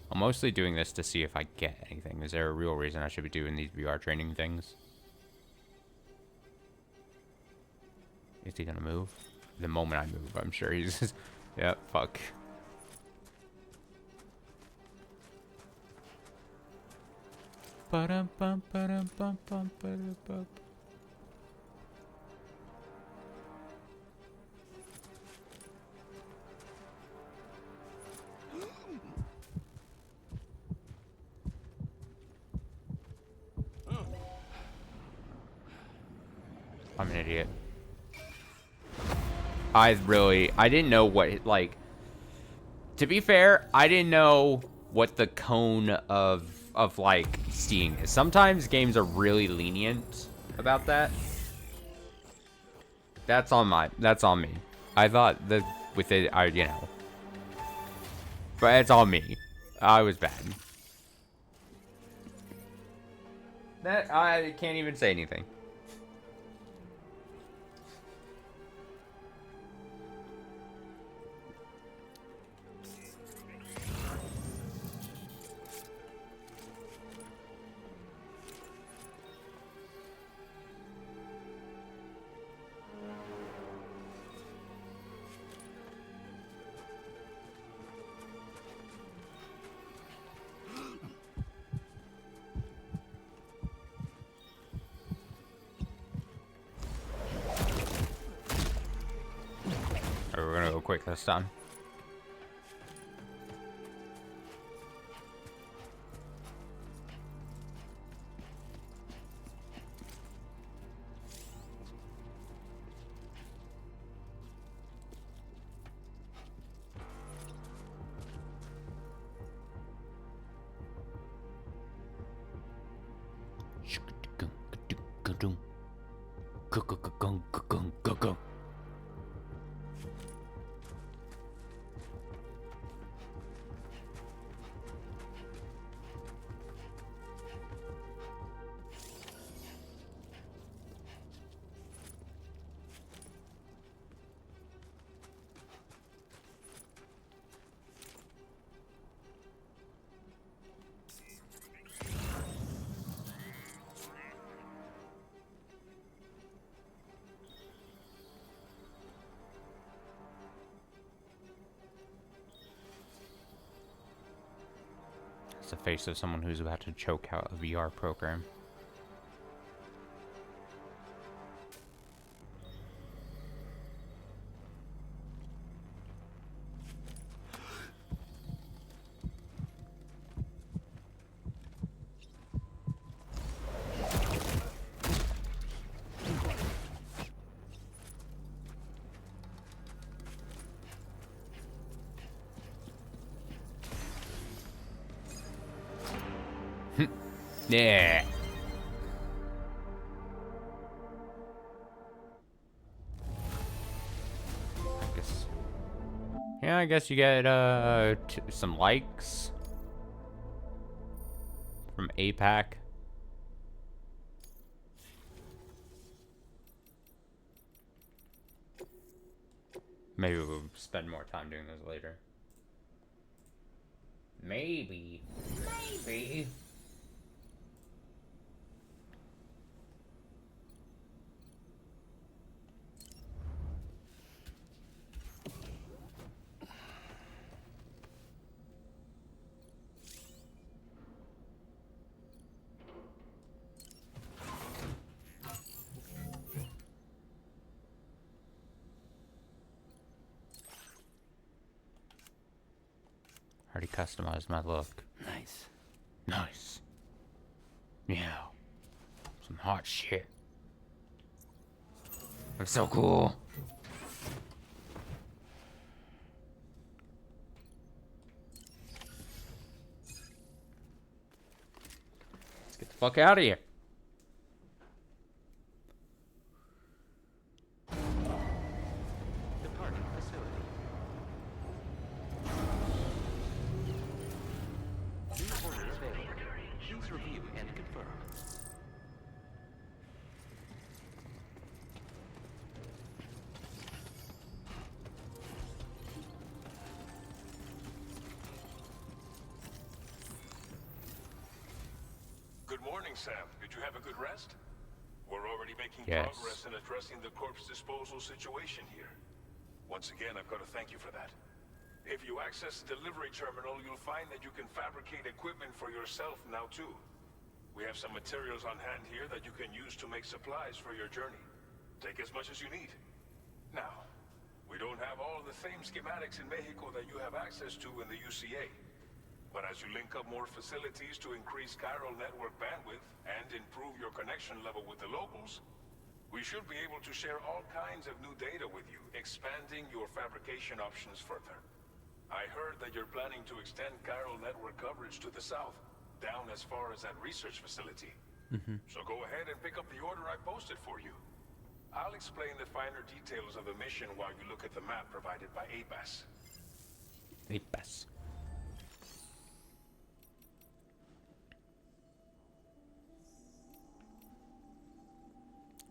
I'm mostly doing this to see if I get anything. Is there a real reason I should be doing these VR training things? Is he gonna move? The moment I move, I'm sure he's just, yeah, fuck. Ba-dum-bum, ba-dum-bum, bum, ba-dum-bum. I'm an idiot. I didn't know what, like, to be fair, I didn't know what the cone of like, seeing is. Sometimes games are really lenient about that. That's on me. I thought that with it, you know. But it's on me. I was bad. That, I can't even say anything. We're gonna go quick this time. It's the face of someone who's about to choke out a VR program. Yeah. I guess. Yeah, I guess you get some likes from APAC. Maybe we'll spend more time doing those later. Maybe. Maybe. Already customized my look. Nice. Nice. Yeah. Some hot shit. I'm so cool. Let's get the fuck out of here. Departing facility. New orders available. Please review and confirm. Good morning, Sam. Did you have a good rest? We're already making Yes. progress in addressing the corpse disposal situation here. Once again, I've got to thank you for that. If you access the delivery terminal, you'll find that you can fabricate equipment for yourself now too. We have some materials on hand here that you can use to make supplies for your journey. Take as much as you need. Now, we don't have all the same schematics in Mexico that you have access to in the UCA. But as you link up more facilities to increase chiral network bandwidth and improve your connection level with the locals, we should be able to share all kinds of new data with you, expanding your fabrication options further. I heard that you're planning to extend chiral network coverage to the south, down as far as that research facility. So go ahead and pick up the order I posted for you. I'll explain the finer details of the mission while you look at the map provided by APAS. APAS.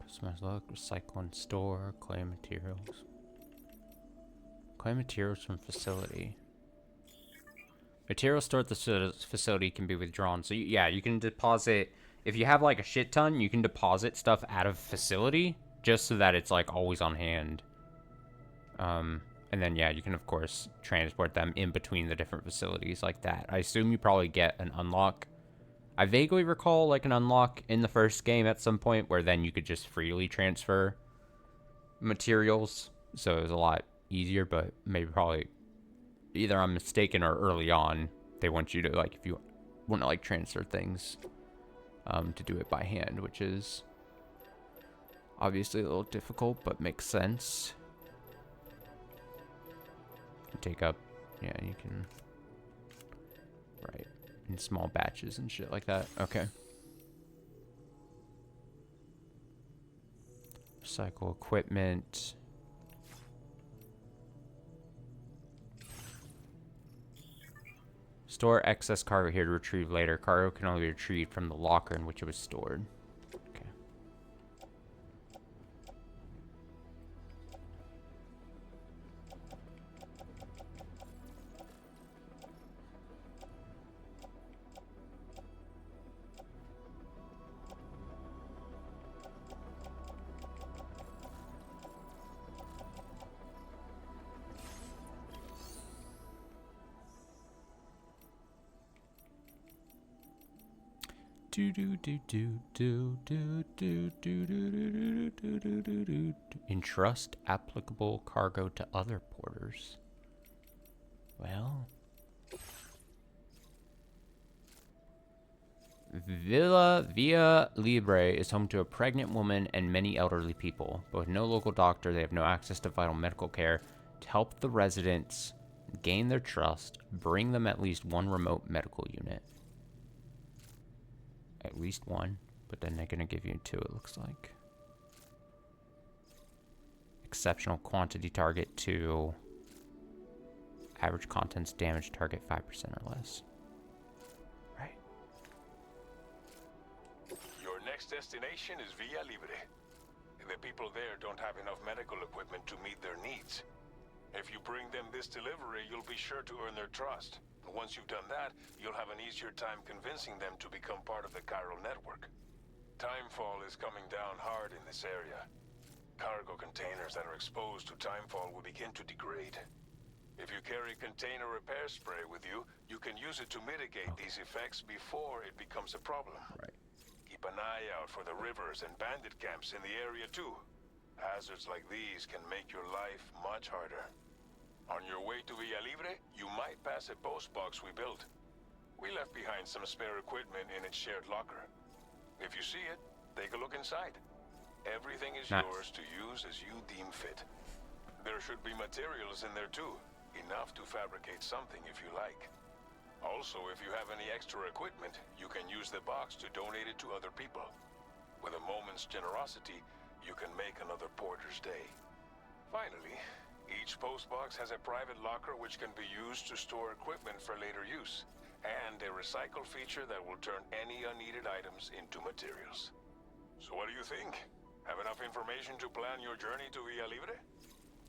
Customize look, recycle and store, claim materials. Claim materials from facility. Materials stored at the facility can be withdrawn. So yeah, you can deposit, if you have like a shit ton, you can deposit stuff out of facility just so that it's like always on hand. And then yeah, you can of course transport them in between the different facilities like that. I assume you probably get an unlock. I vaguely recall like an unlock in the first game at some point where then you could just freely transfer materials. So it was a lot easier, but maybe probably either I'm mistaken or early on they want you to like, if you want to like transfer things, to do it by hand, which is obviously a little difficult, but makes sense. You can take up, yeah, you can, right, in small batches and shit like that. Okay. Recycle equipment. Store excess cargo here to retrieve later. Cargo can only be retrieved from the locker in which it was stored. Okay. Entrust applicable cargo to other porters. Well, Villa Libre is home to a pregnant woman and many elderly people, but with no local doctor, they have no access to vital medical care. To help the residents gain their trust, bring them at least one remote medical unit. at least one, but then they're gonna give you two, it looks like. Exceptional quantity target 2. Average contents damage target 5% or less. Right. Your next destination is Villa Libre. The people there don't have enough medical equipment to meet their needs. If you bring them this delivery, you'll be sure to earn their trust. And once you've done that, you'll have an easier time convincing them to become part of the Chiral network. Timefall is coming down hard in this area. Cargo containers that are exposed to timefall will begin to degrade. If you carry container repair spray with you, you can use it to mitigate these effects before it becomes a problem. Right. Keep an eye out for the rivers and bandit camps in the area too. Hazards like these can make your life much harder. On your way to Villa Libre, you might pass a post box we built. We left behind some spare equipment in its shared locker. If you see it, take a look inside. Everything is Nice. yours to use as you deem fit. There should be materials in there too, enough to fabricate something if you like. Also, if you have any extra equipment, you can use the box to donate it to other people. With a moment's generosity, you can make another porter's day. Finally, each postbox has a private locker which can be used to store equipment for later use, and a recycle feature that will turn any unneeded items into materials. So what do you think? Have enough information to plan your journey to Villa Libre?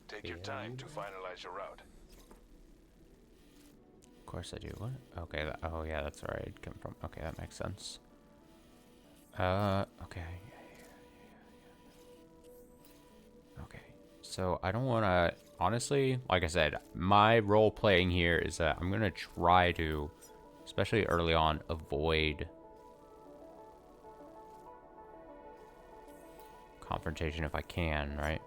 Take your time to finalize your route. Of course I do. What? Okay. Oh yeah, that's where I'd come from. Okay, that makes sense. Okay. Okay. So I don't want to. Honestly, like I said, my role playing here is that I'm gonna try to, especially early on, avoid confrontation if I can, right?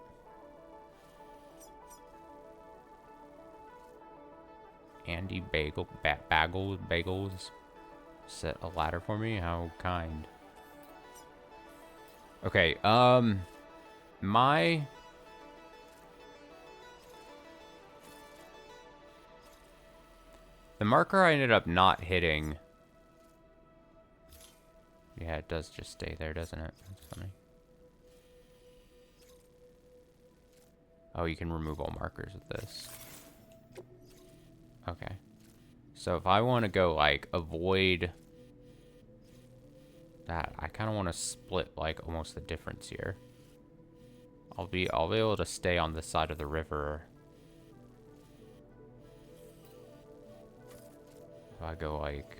Andy Bagels set a ladder for me. How kind. Okay, the marker I ended up not hitting. Yeah, it does just stay there, doesn't it? That's funny. Oh, you can remove all markers with this. Okay. So if I want to go, like, avoid that, I kind of want to split, like, almost the difference here. I'll be able to stay on this side of the river. If I go, like...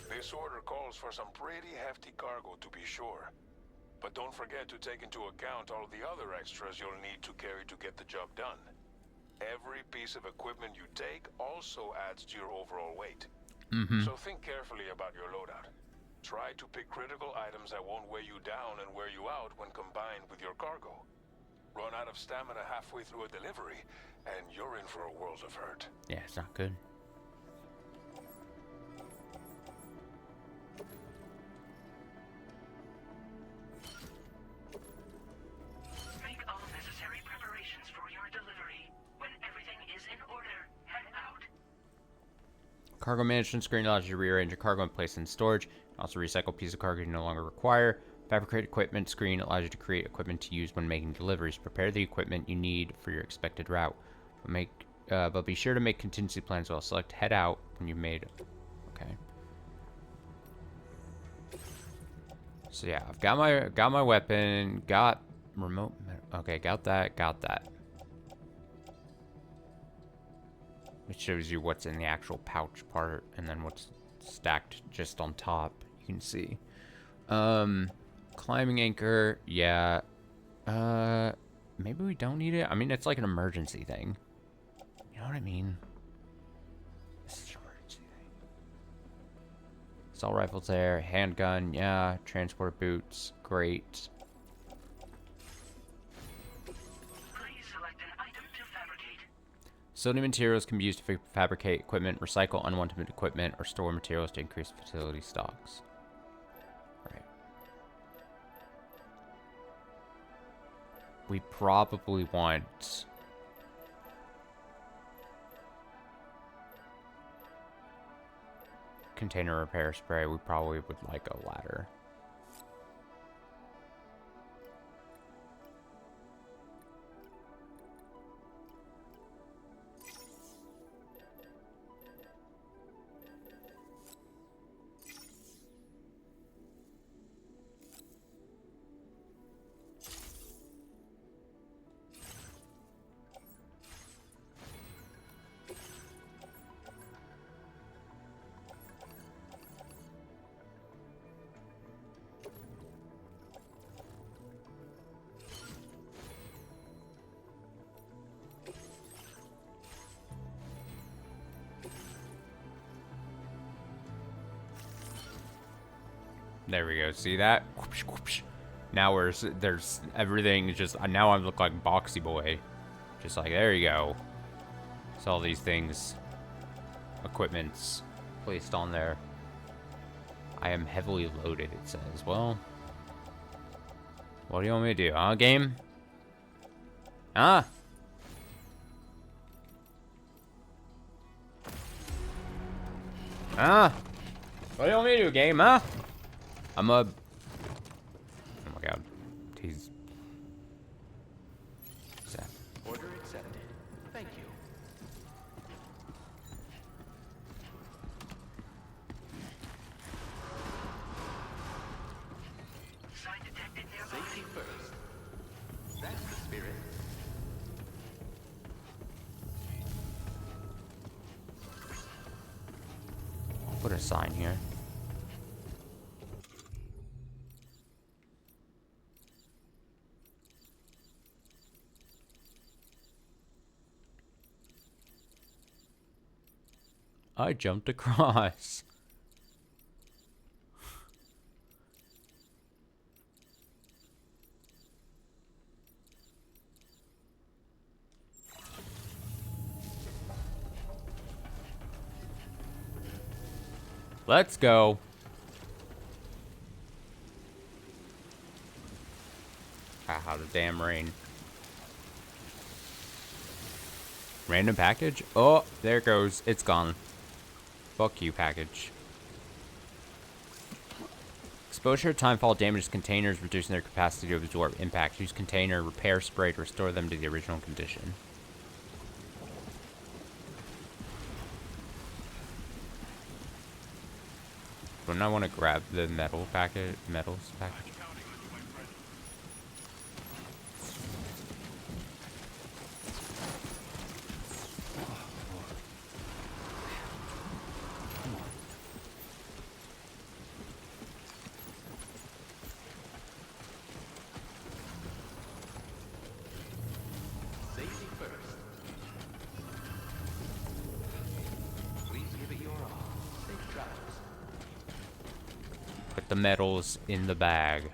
This order calls for some pretty hefty cargo to be sure. But don't forget to take into account all the other extras you'll need to carry to get the job done. Every piece of equipment you take also adds to your overall weight. So think carefully about your loadout. Try to pick critical items that won't weigh you down and wear you out when combined with your cargo. Run out of stamina halfway through a delivery, and you're in for a world of hurt. Yeah, it's not good. Make all necessary preparations for your delivery. When everything is in order, head out. Cargo management screen allows you to rearrange your cargo and place it in storage. Also recycle pieces of cargo you no longer require. Fabricate equipment screen allows you to create equipment to use when making deliveries. Prepare the equipment you need for your expected route. But be sure to make contingency plans while select head out when you've made. Okay. So yeah, I've got my weapon, got remote. Okay, got that. It shows you what's in the actual pouch part, and then what's stacked just on top. You can see. Climbing anchor, yeah. Maybe we don't need it. I mean, it's like an emergency thing. You know what I mean? This is an emergency thing. Assault rifles there, handgun, yeah. Transport boots, great. Please select an item to fabricate. Facility materials can be used to fabricate equipment, recycle unwanted equipment, or store materials to increase facility stocks. Right. We probably want... container repair spray. We probably would like a ladder. There we go. See that? Whoopsh, whoopsh. Now there's everything just... Now I look like Boxy Boy. Just like, there you go. It's all these things. Equipments placed on there. I am heavily loaded, it says. Well... What do you want me to do, huh, game? Huh? Huh? What do you want me to do, game, huh? I'm a... Oh my god. He's... Sad. Order accepted. Thank you. Sign detected nearby. Safety first. That's the spirit. I'll put a sign here. I jumped across. Let's go. Ah, the damn rain. Random package? Oh, there it goes. It's gone. Fuck you, package. Exposure to timefall damages containers, reducing their capacity to absorb impact. Use container repair spray to restore them to the original condition. Wouldn't I want to grab the metals package? Safety first. Please give it your all. Safe travels. Put the metals in the bag.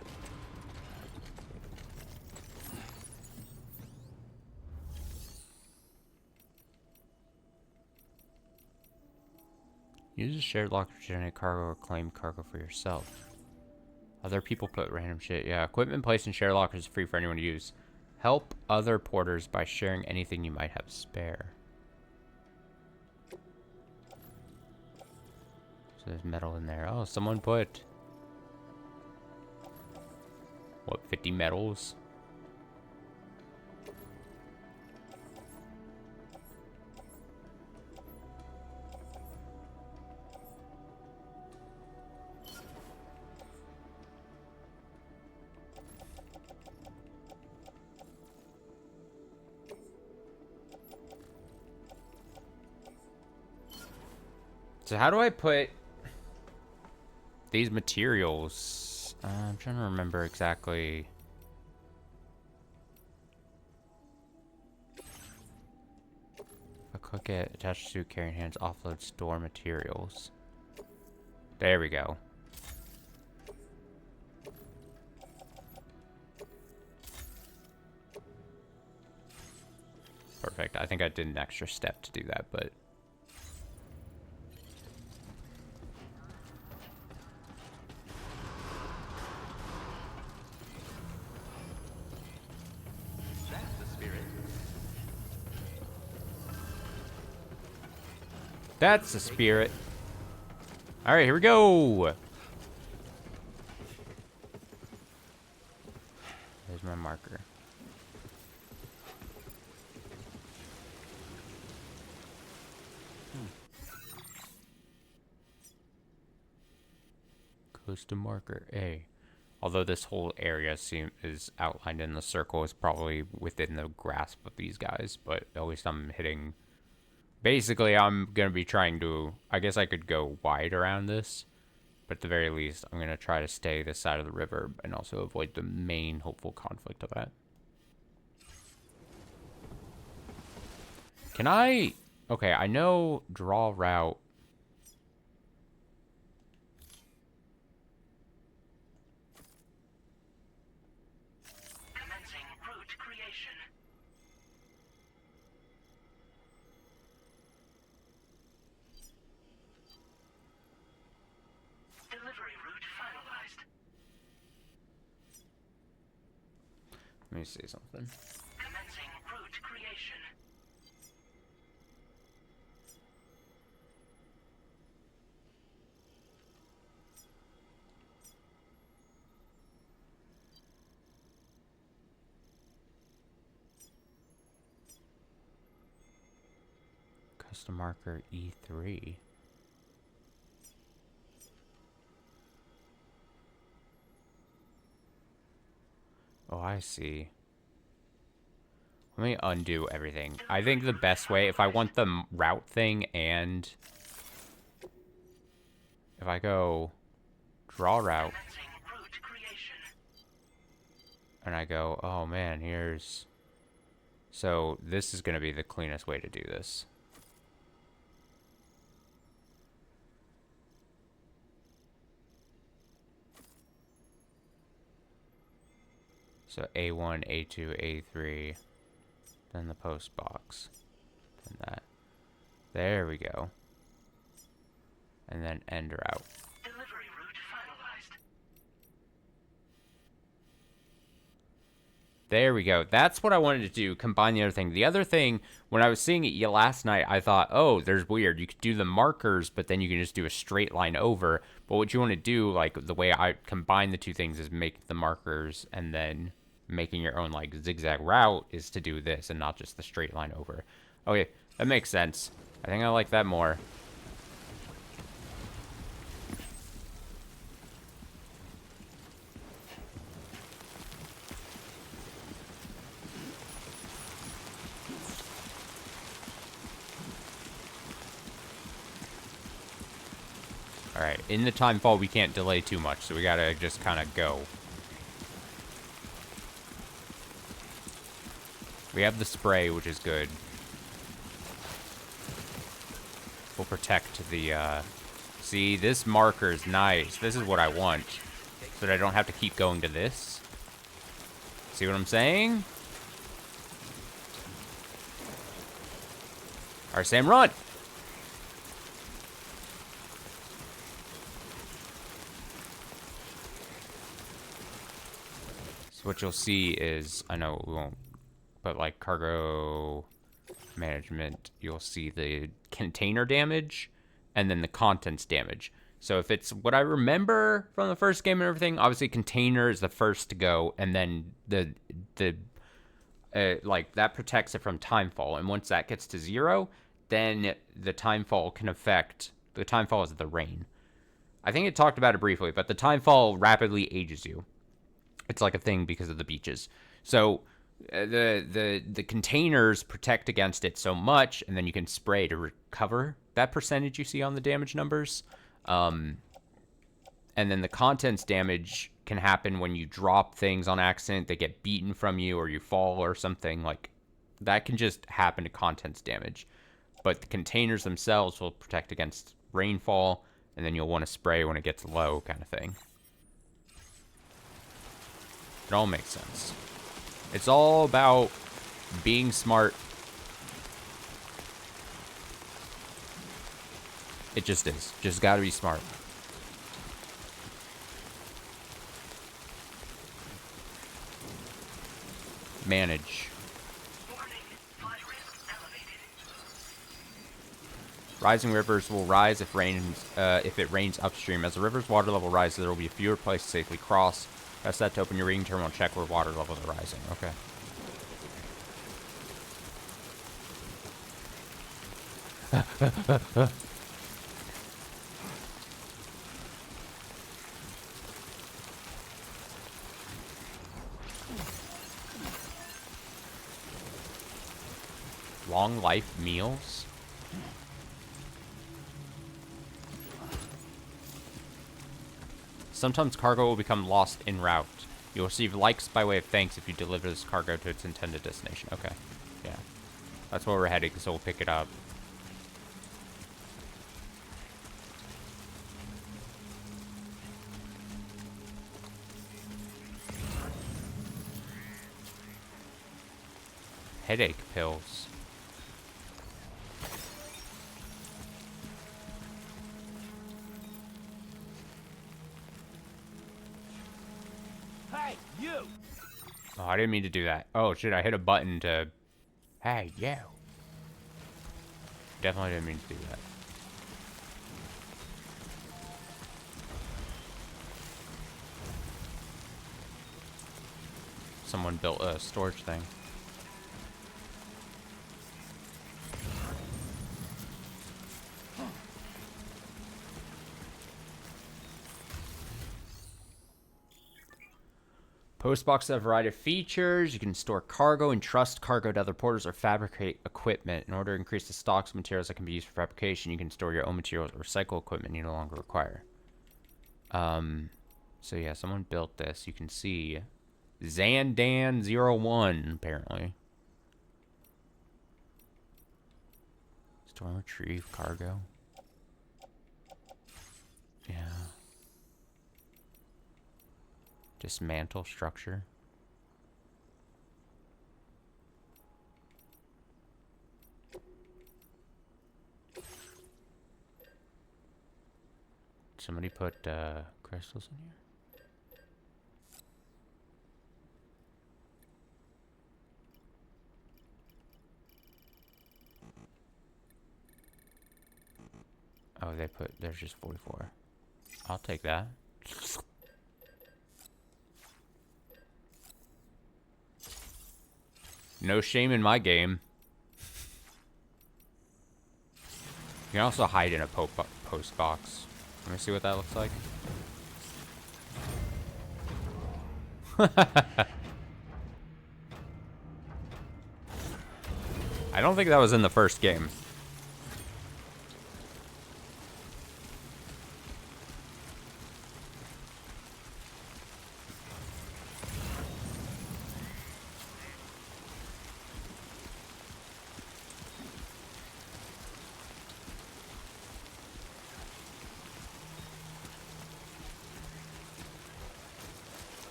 Use a shared locker to generate cargo or claim cargo for yourself. Other people put random shit. Yeah, equipment placed in shared lockers is free for anyone to use. Help other porters by sharing anything you might have spare. So there's metal in there. Oh, someone put... What, 50 metals? So how do I put these materials? I'm trying to remember exactly. If I click it, attach to carrying hands, offload, store materials. There we go. perfect. I think I did an extra step to do that, but... That's the spirit. That's the spirit. Alright, here we go! There's my marker. Goes to marker A. Although this whole area is outlined in the circle, is probably within the grasp of these guys, but at least I'm hitting... Basically, I'm going to be trying to... I guess I could go wide around this, but at the very least, I'm going to try to stay this side of the river and also avoid the main hopeful conflict of that. Can I... Okay, I know draw route... Commencing route creation. Delivery route finalized. Let me say something. Commencing route creation. Custom marker E3. Oh, I see. Let me undo everything. I think the best way, if I want the route thing and... If I go draw route, Commencing route creation. and I go, oh man, here's... So this is going to be the cleanest way to do this. So A1, A2, A3, then the post box, then that. There we go. And then end route. Delivery route finalized. There we go. That's what I wanted to do, combine the other thing. The other thing, when I was seeing it last night, I thought, oh, there's weird. You could do the markers, but then you can just do a straight line over. But what you want to do, like, the way I combine the two things is make the markers and then making your own, like, zigzag route is to do this and not just the straight line over. Okay, that makes sense. I think I like that more. Alright, in the time fall, we can't delay too much, so we gotta just kind of go. We have the spray, which is good. We'll protect the, See, this marker is nice. This is what I want. So that I don't have to keep going to this. See what I'm saying? Alright, Sam, run! So what you'll see is, I know we won't, but like cargo management, you'll see the container damage and then the contents damage. So if it's what I remember from the first game and everything, obviously container is the first to go, and then the like that protects it from timefall. And once that gets to 0, then the timefall can affect, the timefall is the rain. I think it talked about it briefly, but the timefall rapidly ages you. It's like a thing because of the beaches. So the containers protect against it so much, and then you can spray to recover that percentage you see on the damage numbers. And then the contents damage can happen when you drop things on accident, they get beaten from you, or you fall or something. Like, that can just happen to contents damage. But the containers themselves will protect against rainfall, and then you'll want to spray when it gets low, kind of thing. It all makes sense. It's all about being smart It just is. Just gotta be smart. Manage. Rising rivers will rise if it rains upstream. As the river's water level rises, there will be fewer places to safely cross. Press that to open your reading terminal and check where water levels are rising. Okay. Long life meals? Sometimes cargo will become lost en route. You'll receive likes by way of thanks if you deliver this cargo to its intended destination. Okay. Yeah. That's where we're heading, so we'll pick it up. Headache pills. Hey, you! Oh, I didn't mean to do that. Oh, shit, I hit a button to... Hey, you. Definitely didn't mean to do that. Someone built a storage thing. Postboxes have a variety of features. You can store cargo, entrust cargo to other porters, or fabricate equipment. In order to increase the stocks of materials that can be used for fabrication, you can store your own materials or recycle equipment you no longer require. So yeah, someone built this. You can see Zandan01, apparently. Store and retrieve cargo. Yeah. Dismantle structure. Somebody put crystals in here? Oh, there's just 44. I'll take that. No shame in my game. You can also hide in a post box. Let me see what that looks like. I don't think that was in the first game.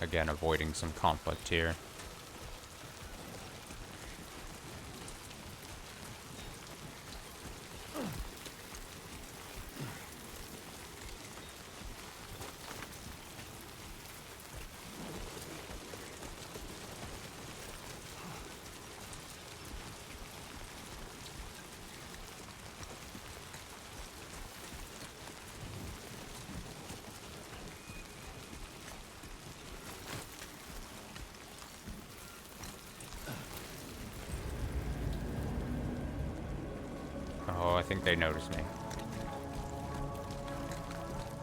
Again, avoiding some conflict here. I think they noticed me.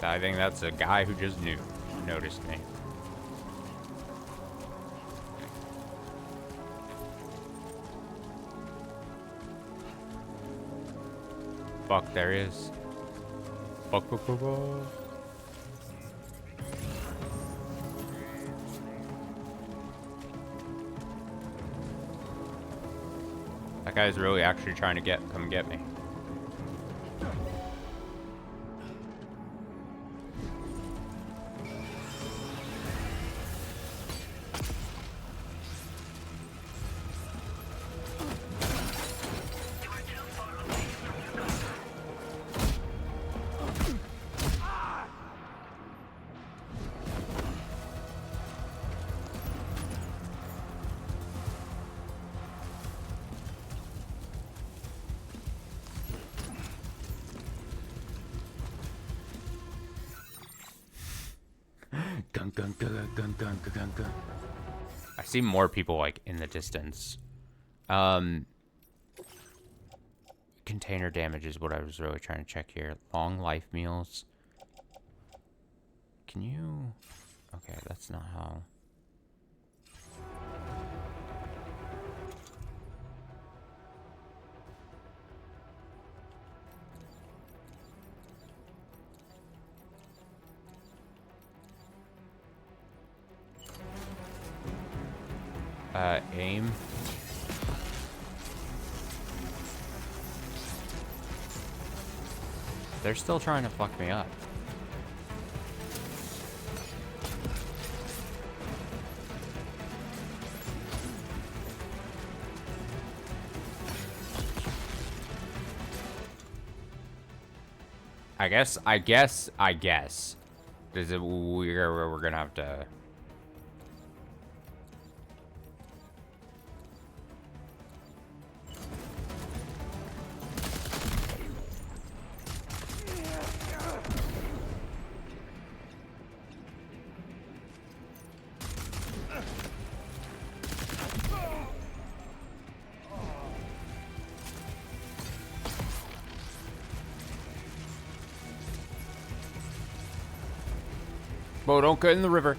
I think that's a guy who just noticed me. Fuck, there he is. Fuck, fuck, fuck, fuck. That guy's really actually trying to come get me. gun, gun, gun, gun, gun, gun, gun. I see more people like in the distance. Container damage is what I was really trying to check here. Long life meals. Can you... Okay, that's not how... Aim. They're still trying to fuck me up. I guess. Is it we're gonna have to... Bo, don't get in the river.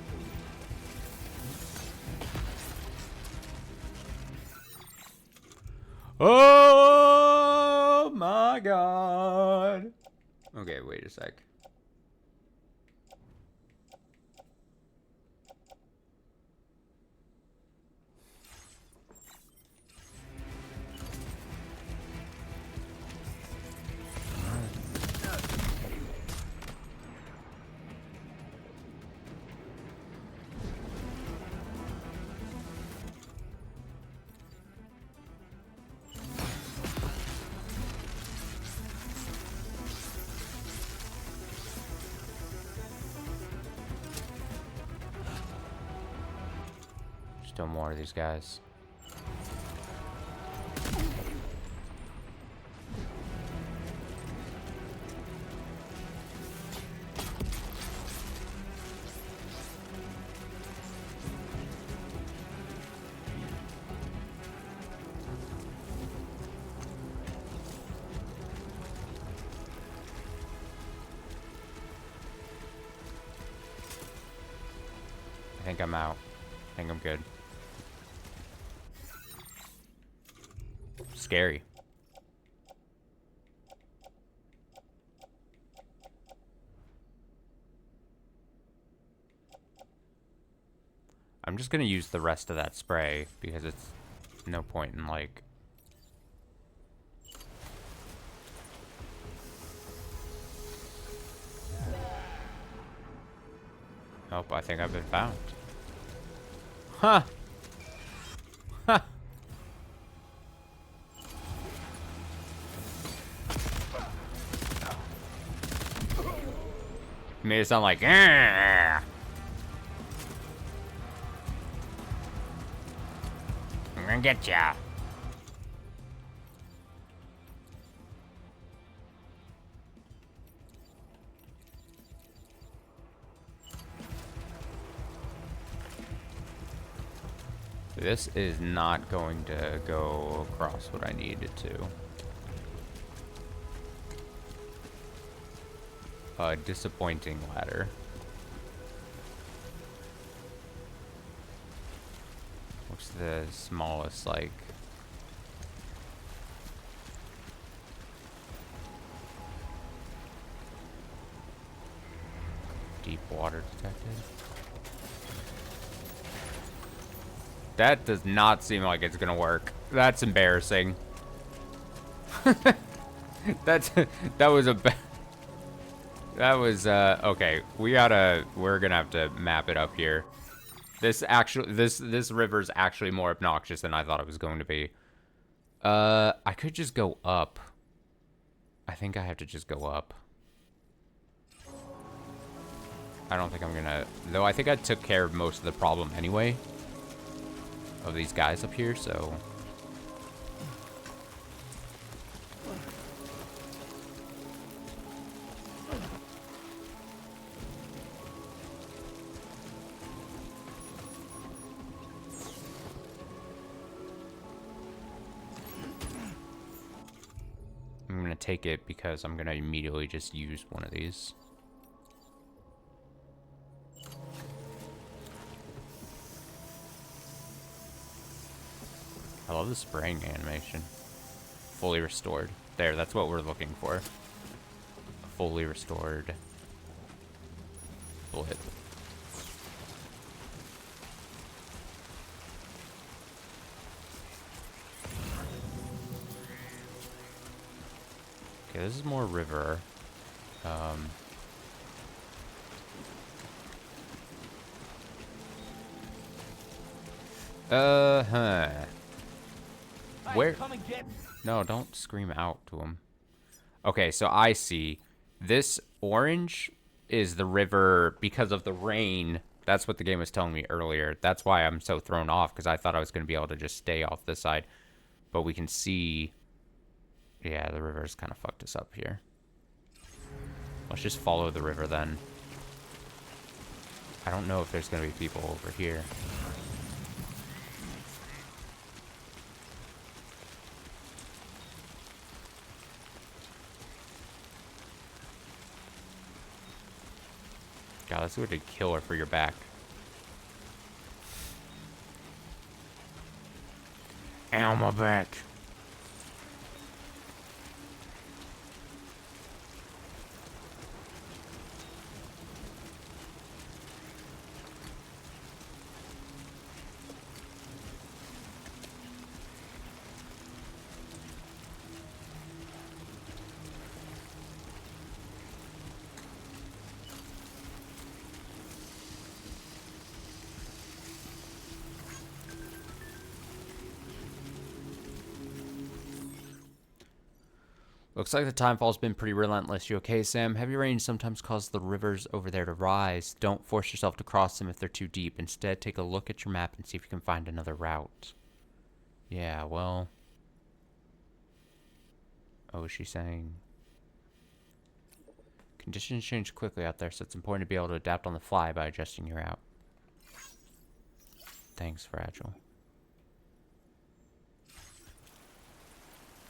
Oh my god. Okay, wait a sec. Still more of these guys. I think I'm out. I think I'm good. Scary. I'm just gonna use the rest of that spray because it's no point in like... Nope, I think I've been found. Huh. Huh. Made it sound like, "Argh." I'm gonna get ya. This is not going to go across what I need it to. A disappointing ladder. What's the smallest, like... Deep water detected? That does not seem like it's gonna work. That's embarrassing. That was a bad... That was, okay. We're gonna have to map it up here. This river's actually more obnoxious than I thought it was going to be. I could just go up. I think I have to just go up. I don't think I'm gonna, though I think I took care of most of the problem anyway. Of these guys up here, so. take it because I'm gonna immediately just use one of these. I love the spraying animation. Fully restored. There, that's what we're looking for. A fully restored bullet. Okay, this is more river. Where? Come and get. No, don't scream out to him. Okay, so I see. This orange is the river because of the rain. That's what the game was telling me earlier. That's why I'm so thrown off, because I thought I was going to be able to just stay off this side. But we can see... Yeah, the river's kind of fucked us up here. Let's just follow the river then. I don't know if there's going to be people over here. God, that's a good killer for your back. Ow, my back. Looks like the timefall's been pretty relentless. You okay, Sam? Heavy rain sometimes causes the rivers over there to rise. Don't force yourself to cross them if they're too deep. Instead, take a look at your map and see if you can find another route. Yeah, well... Oh, is she saying... Conditions change quickly out there, so it's important to be able to adapt on the fly by adjusting your route. Thanks, Fragile.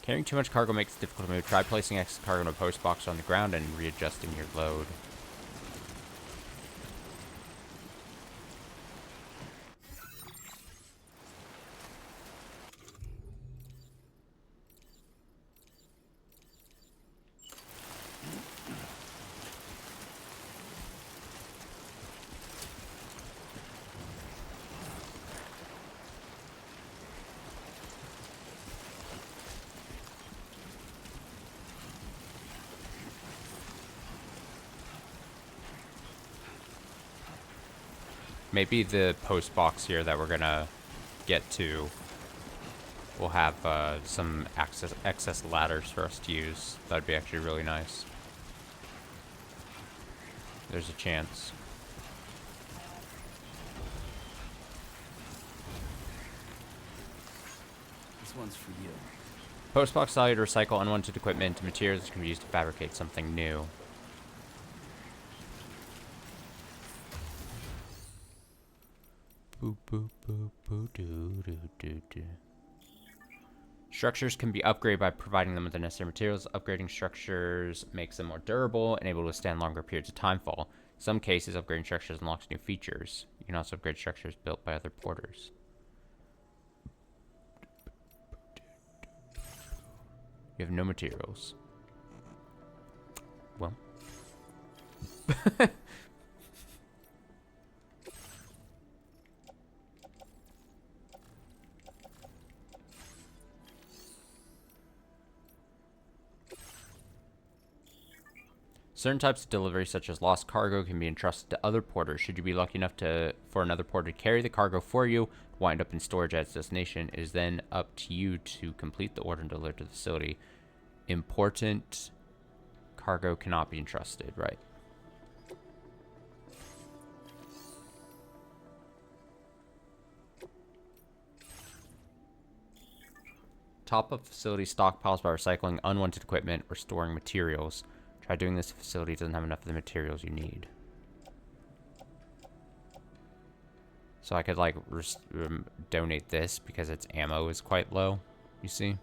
Carrying too much cargo makes it difficult to move. Try placing excess cargo in a post box on the ground and readjusting your load. Maybe the post box here that we're gonna get to will have some excess ladders for us to use. That'd be actually really nice. There's a chance. This one's for you. Post box allow you to recycle unwanted equipment and materials that can be used to fabricate something new. Boop, boop, boop, boop, doo, doo, doo, doo. Structures can be upgraded by providing them with the necessary materials. Upgrading structures makes them more durable and able to withstand longer periods of timefall. In some cases, upgrading structures unlocks new features. You can also upgrade structures built by other porters. You have no materials. Well. Certain types of delivery, such as lost cargo, can be entrusted to other porters. Should you be lucky enough for another porter to carry the cargo for you, wind up in storage at its destination, it is then up to you to complete the order and deliver to the facility. Important cargo cannot be entrusted, right? Top up facility stockpiles by recycling unwanted equipment or storing materials. Try doing this if the facility doesn't have enough of the materials you need. So I could like donate this because its ammo is quite low, you see?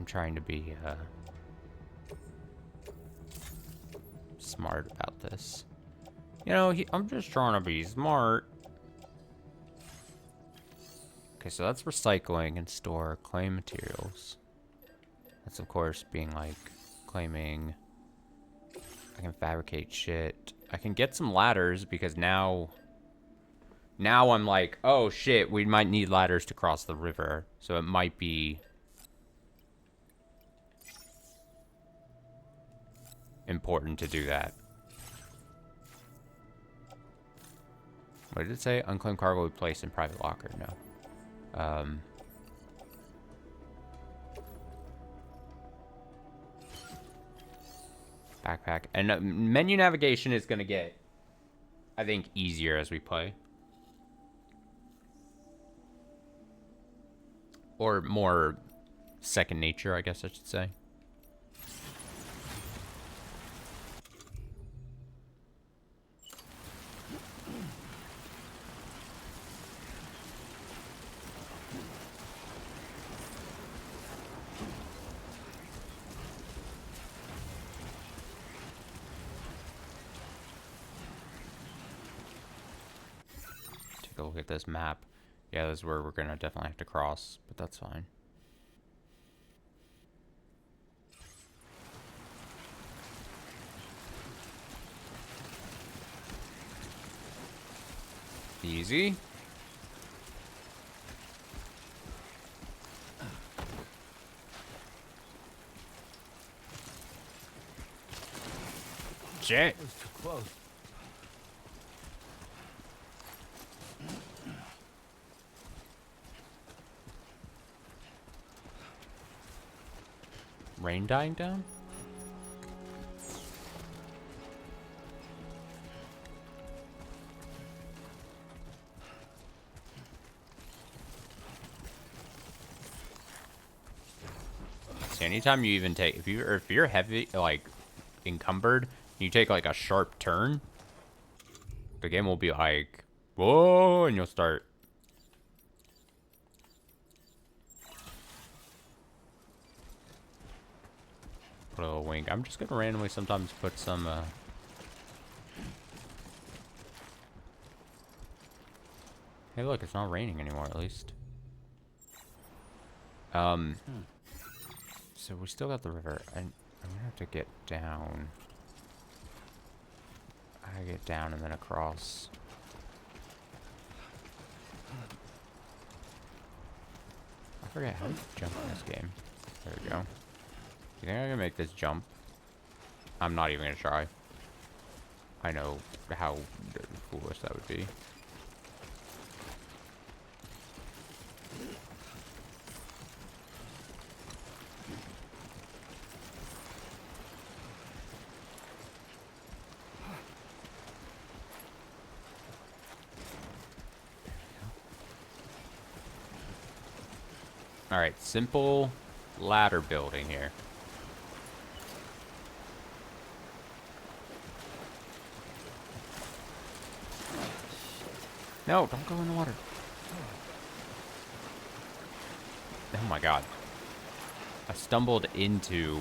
I'm trying to be smart about this. You know, I'm just trying to be smart. Okay, so that's recycling and store, claim materials. That's of course being like claiming. I can fabricate shit. I can get some ladders because now I'm like, oh shit, we might need ladders to cross the river. So it might be important to do that. What did it say? Unclaimed cargo will be placed in private locker. No. Backpack. And menu navigation is going to get, I think, easier as we play. Or more second nature, I guess I should say. Take a look at this map. Yeah, this is where we're going to definitely have to cross, but that's fine. Easy. Shit. That was too close. Rain dying down? See, anytime you even take, if you're heavy, like encumbered, you take like a sharp turn, the game will be like, whoa, and you'll start. Put a little wink. I'm just gonna randomly sometimes put some. Hey, look, it's not raining anymore. At least. So we still got the river. I'm gonna have to get down. I get down and then across. I forget how to jump in this game. There we go. You think I can make this jump? I'm not even gonna try. I know how foolish that would be. All right, simple ladder building here. No, don't go in the water. Oh my god. I stumbled into...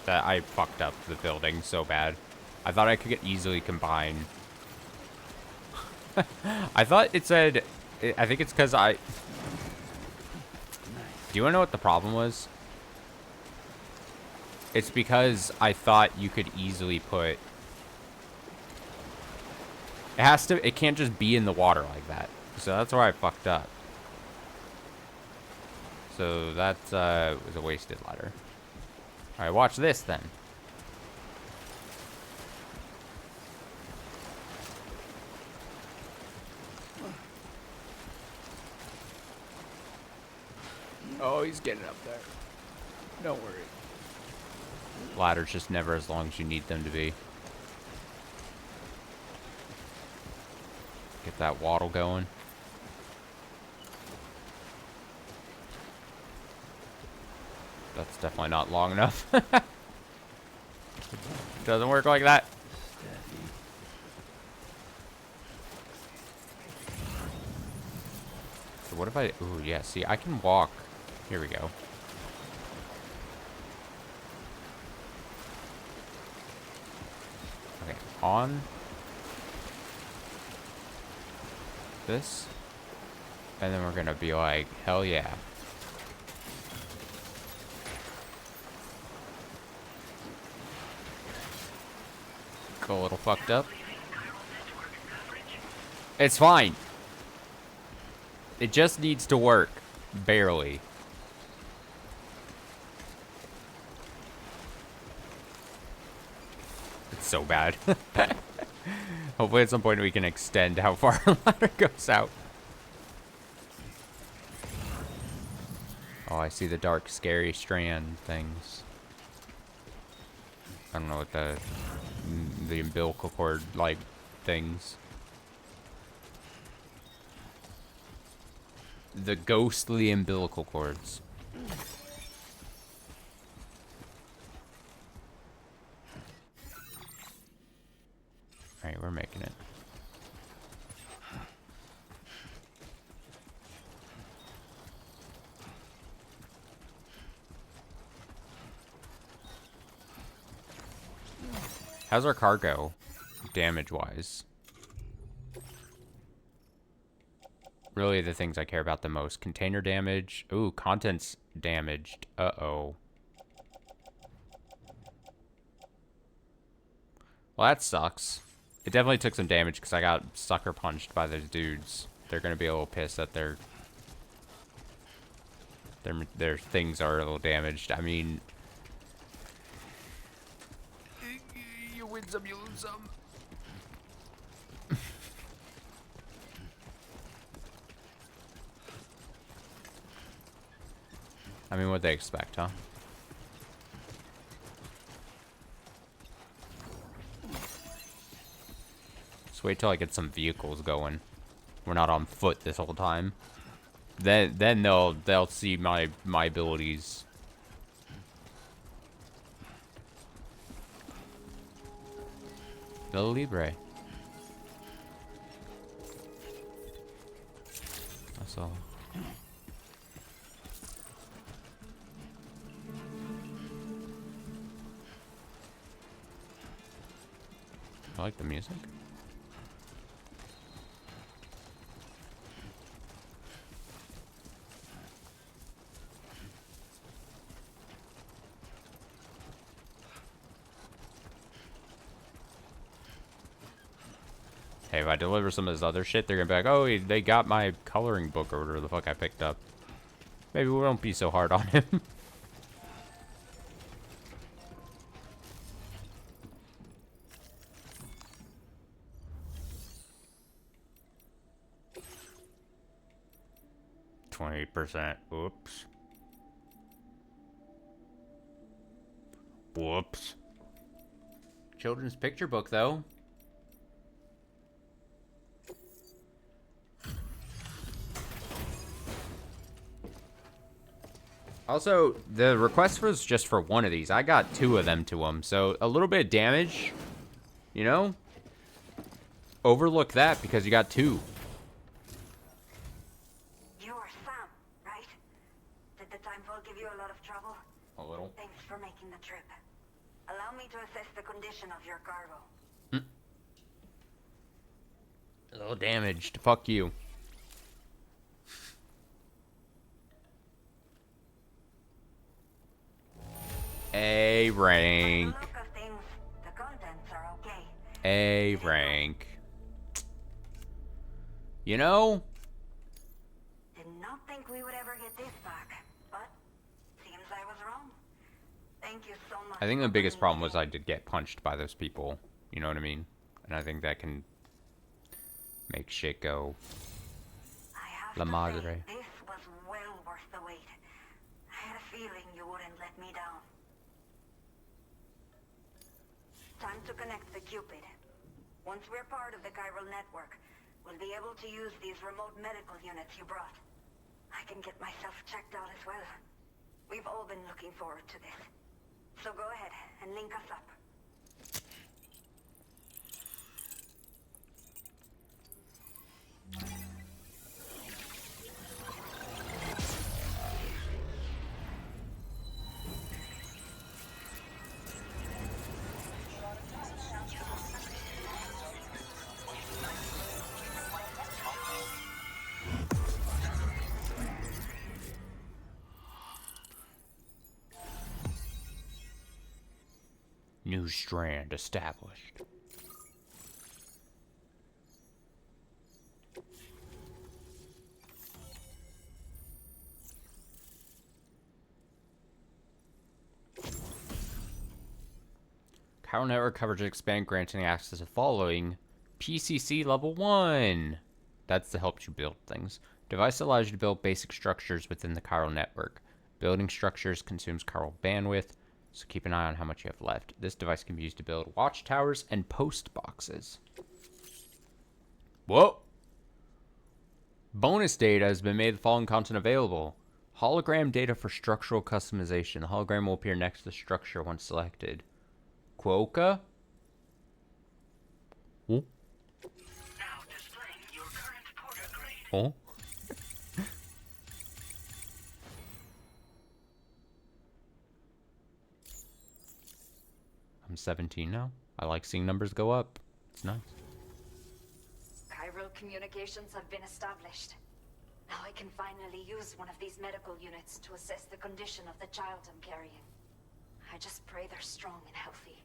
that I fucked up the building so bad. I thought I could easily combine. I thought it said... I think it's because I... Do you want to know what the problem was? It's because I thought you could easily put... It has to... It can't just be in the water like that. So that's where I fucked up. So that was a wasted ladder. Alright, watch this then. Oh, he's getting up there. Don't worry. Ladders just never as long as you need them to be. Get that waddle going. That's definitely not long enough. Doesn't work like that. So what if I... Ooh, yeah, see, I can walk. Here we go. Okay, on this. And then we're gonna be like, hell yeah. Go a little fucked up. It's fine. It just needs to work. Barely. It's so bad. Hopefully at some point we can extend how far a ladder goes out. Oh, I see the dark, scary strand things. I don't know what the umbilical cord like things. The ghostly umbilical cords. Alright, we're making it. How's our cargo, damage-wise? Really the things I care about the most. Container damage. Ooh, contents damaged. Uh-oh. Well, that sucks. It definitely took some damage because I got sucker punched by those dudes. They're going to be a little pissed that their things are a little damaged. I mean... You win some, you lose some. I mean, what'd they expect, huh? Just wait till I get some vehicles going. We're not on foot this whole time. Then they'll see my abilities. Villa Libre. That's all. I like the music. Hey, if I deliver some of this other shit, they're gonna be like, oh, they got my coloring book or whatever the fuck I picked up. Maybe we won't be so hard on him. %. Oops. Whoops. Children's picture book, though. Also, the request was just for one of these. I got 2 of them to them, so a little bit of damage, you know? Overlook that because you got 2. You are Sam, right? Did the time fall give you a lot of trouble? A little. Thanks for making the trip. Allow me to assess the condition of your cargo. A little damaged. Fuck you. A rank. By the look of things, the contents are okay. A rank. You know? Did not think we would ever get this back, but seems I was wrong. Thank you so much. I think the for biggest bringing problem it was I did get punched by those people. You know what I mean? And I think that can make shit go. I have La to madre. say, this was well worth the wait. I had a feeling you wouldn't let me down. Time to connect the Cupid. Once we're part of the chiral network, will be able to use these remote medical units you brought. I can get myself checked out as well. We've all been looking forward to this. So go ahead and link us up. New strand established. Chiral Network coverage expand, granting access to the following. PCC level 1. That's to help you build things. Device allows you to build basic structures within the Chiral Network. Building structures consumes chiral bandwidth, so keep an eye on how much you have left. This device can be used to build watchtowers and post boxes. Whoa! Bonus data has been made the following content available. Hologram data for structural customization. The hologram will appear next to the structure once selected. Quokka? Oh? Now displaying your current porter grade. Oh? I'm 17 now. I like seeing numbers go up. It's nice. Chiral communications have been established. Now I can finally use one of these medical units to assess the condition of the child I'm carrying. I just pray they're strong and healthy.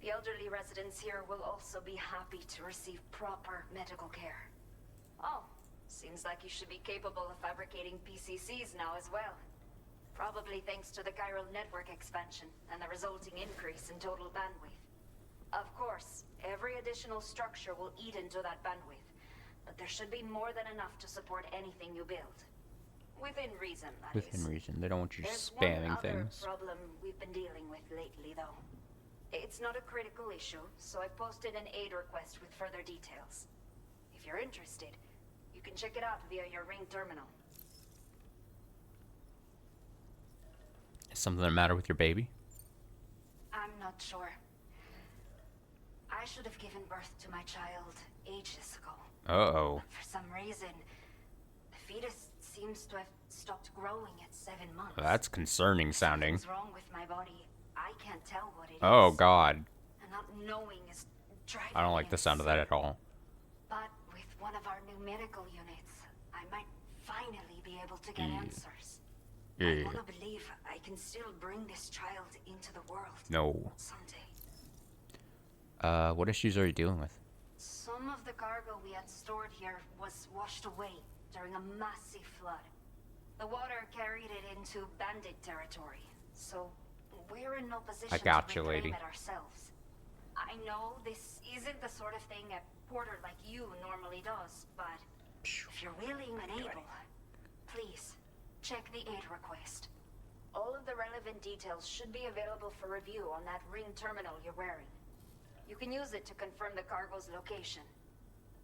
The elderly residents here will also be happy to receive proper medical care. Oh, seems like you should be capable of fabricating PCCs now as well. Probably thanks to the chiral network expansion and the resulting increase in total bandwidth. Of course, every additional structure will eat into that bandwidth, but there should be more than enough to support anything you build. Within reason, that is. Within reason. They don't want you There's spamming one other things. problem we've been dealing with lately, though. It's not a critical issue, so I've posted an aid request with further details. If you're interested, you can check it out via your Ring terminal. Is something the matter with your baby? I'm not sure. I should have given birth to my child ages ago. Uh-oh. For some reason, the fetus seems to have stopped growing at 7 months. That's concerning sounding. Something's wrong with my body. I can't tell what it is. Oh, God. And not knowing is driving I don't me like the sound of that at all. But with one of our new medical units, I might finally be able to get answers. I Yeah. want to believe I can still bring this child into the world. No. Someday. What issues are you dealing with? Some of the cargo we had stored here was washed away during a massive flood. The water carried it into bandit territory, so we're in no position got to you, reclaim lady. it ourselves. I know this isn't the sort of thing a porter like you normally does, but if you're willing and able, please check the aid request. All of the relevant details should be available for review on that Ring terminal you're wearing. You can use it to confirm the cargo's location.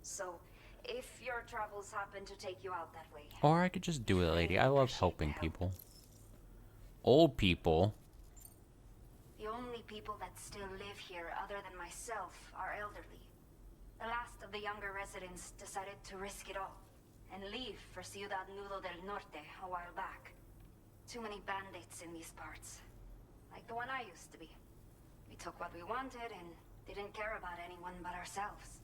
So, if your travels happen to take you out that way. Or I could just do it, lady. I love helping people. Old people. The only people that still live here other than myself are elderly. The last of the younger residents decided to risk it all and leave for Ciudad Nudo del Norte a while back. Too many bandits in these parts. Like the one I used to be. We took what we wanted and didn't care about anyone but ourselves.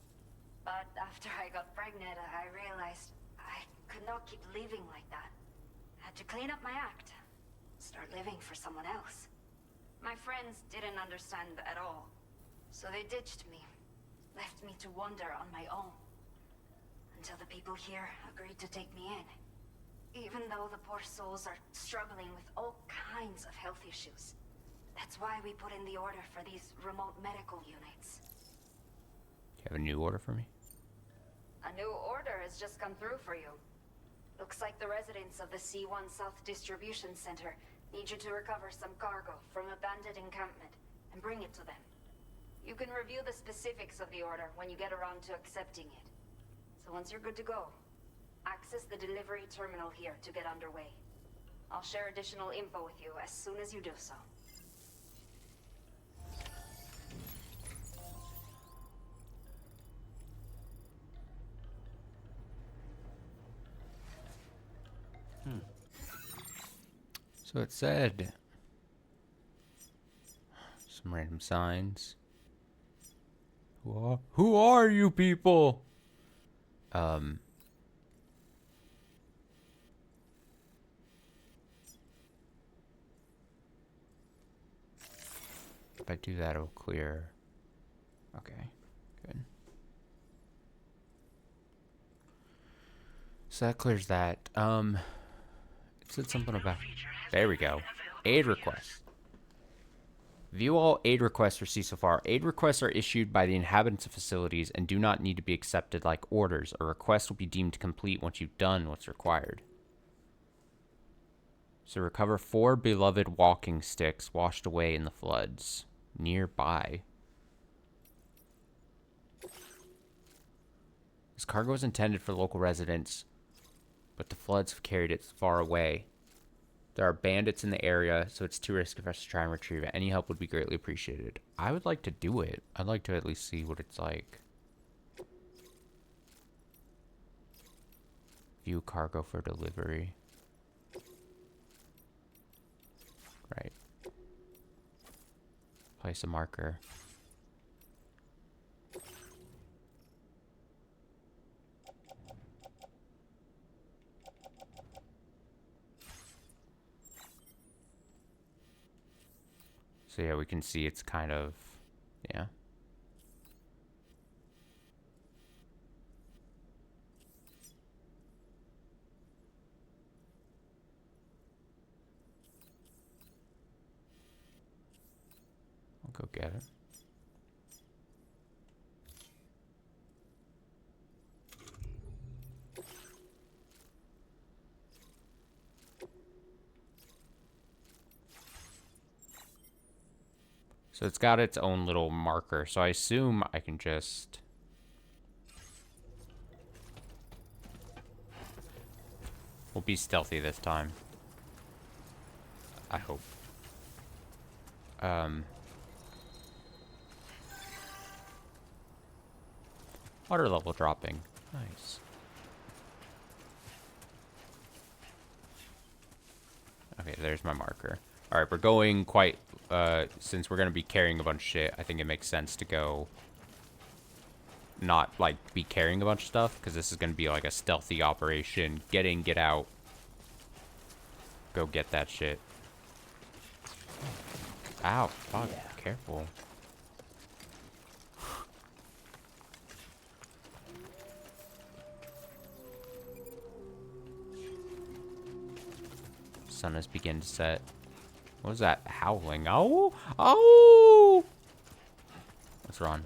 But after I got pregnant, I realized I could not keep living like that. I had to clean up my act. Start living for someone else. My friends didn't understand at all. So they ditched me. Left me to wander on my own. Until the people here agreed to take me in. Even though the poor souls are struggling with all kinds of health issues. That's why we put in the order for these remote medical units. Do you have a new order for me? A new order has just come through for you. Looks like the residents of the C1 South Distribution Center need you to recover some cargo from a bandit encampment and bring it to them. You can review the specifics of the order when you get around to accepting it. So once you're good to go, access the delivery terminal here to get underway. I'll share additional info with you as soon as you do so. So it said some random signs. Who are you people? If I do that, it'll clear. Okay, good. So that clears that. It said something about. There we go. Aid requests. View all aid requests received so far. Aid requests are issued by the inhabitants of facilities and do not need to be accepted like orders. A request will be deemed complete once you've done what's required. So recover 4 beloved walking sticks washed away in the floods nearby. This cargo is intended for local residents, but the floods have carried it far away. There are bandits in the area, so it's too risky for us to try and retrieve it. Any help would be greatly appreciated. I would like to do it. I'd like to at least see what it's like. View cargo for delivery. Right. Place a marker. So yeah, we can see it's kind of, yeah. I'll go get it. So it's got its own little marker. So I assume I can just... We'll be stealthy this time. I hope. Water level dropping. Nice. Okay, there's my marker. Alright, we're going quite... since we're going to be carrying a bunch of shit, I think it makes sense to go... not, like, be carrying a bunch of stuff, because this is going to be, like, a stealthy operation. Get in, get out. Go get that shit. Ow, fuck, careful. Sun has begun to set. What was that howling? Oh! Oh! What's wrong?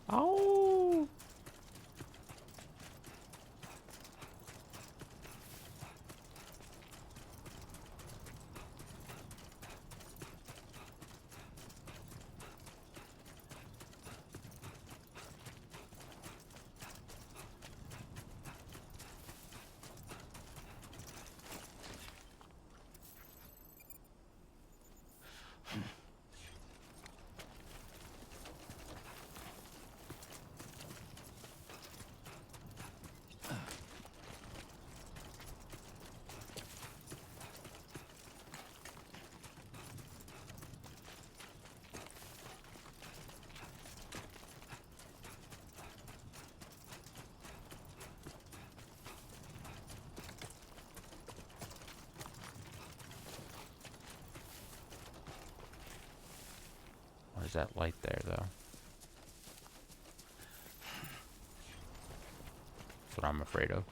Oh! What is that light there, though? That's what I'm afraid of.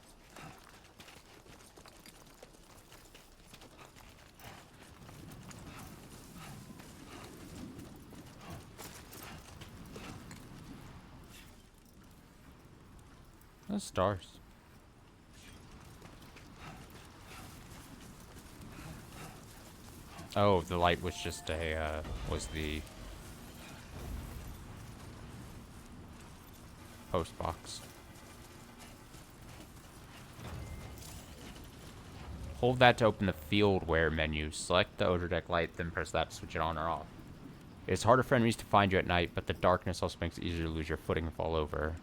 Those stars. Oh, the light was just a, was the post box. Hold that to open the fieldware menu. Select the odor deck light, then press that to switch it on or off. It's harder for enemies to find you at night, but the darkness also makes it easier to lose your footing and fall over.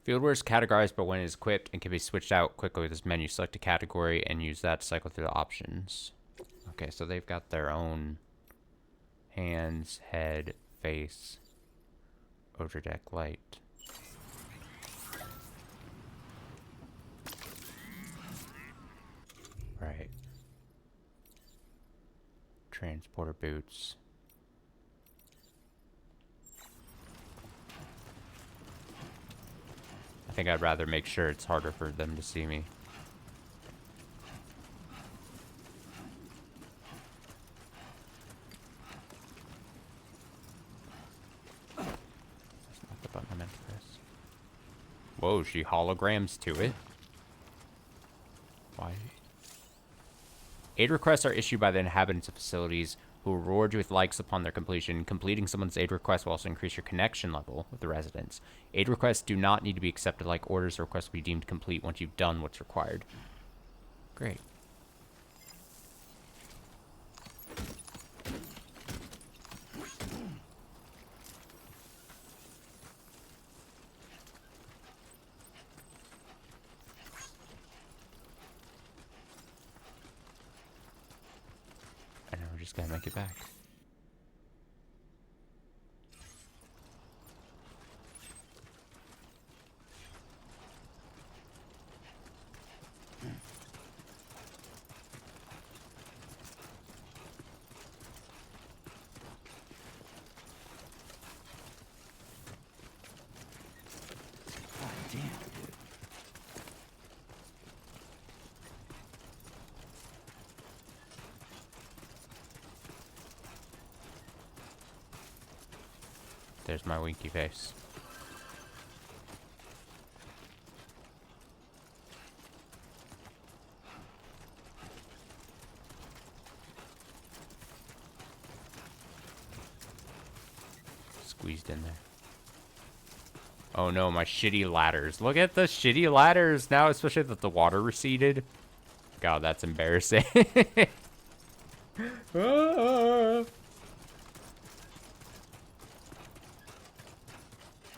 Fieldware is categorized by when it is equipped and can be switched out quickly with this menu. Select a category and use that to cycle through the options. Okay, so they've got their own hands, head, face, odor deck light. Right. Transporter boots. I think I'd rather make sure it's harder for them to see me. That's not the button I meant to press. Whoa, she holograms to it. Why? Aid requests are issued by the inhabitants of facilities who will reward you with likes upon their completion. Completing someone's aid request will also increase your connection level with the residents. Aid requests do not need to be accepted like orders. Requests will be deemed complete once you've done what's required. Great. And now we're just gonna make it back. God damn, dude. There's my winky face. Squeezed in there. Oh no, my shitty ladders. Look at the shitty ladders now, especially that the water receded. God, that's embarrassing. Ah.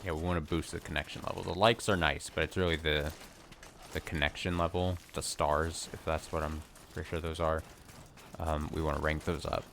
Yeah, we want to boost the connection level. The likes are nice, but it's really the connection level, the stars, if that's what I'm pretty sure those are. We want to rank those up.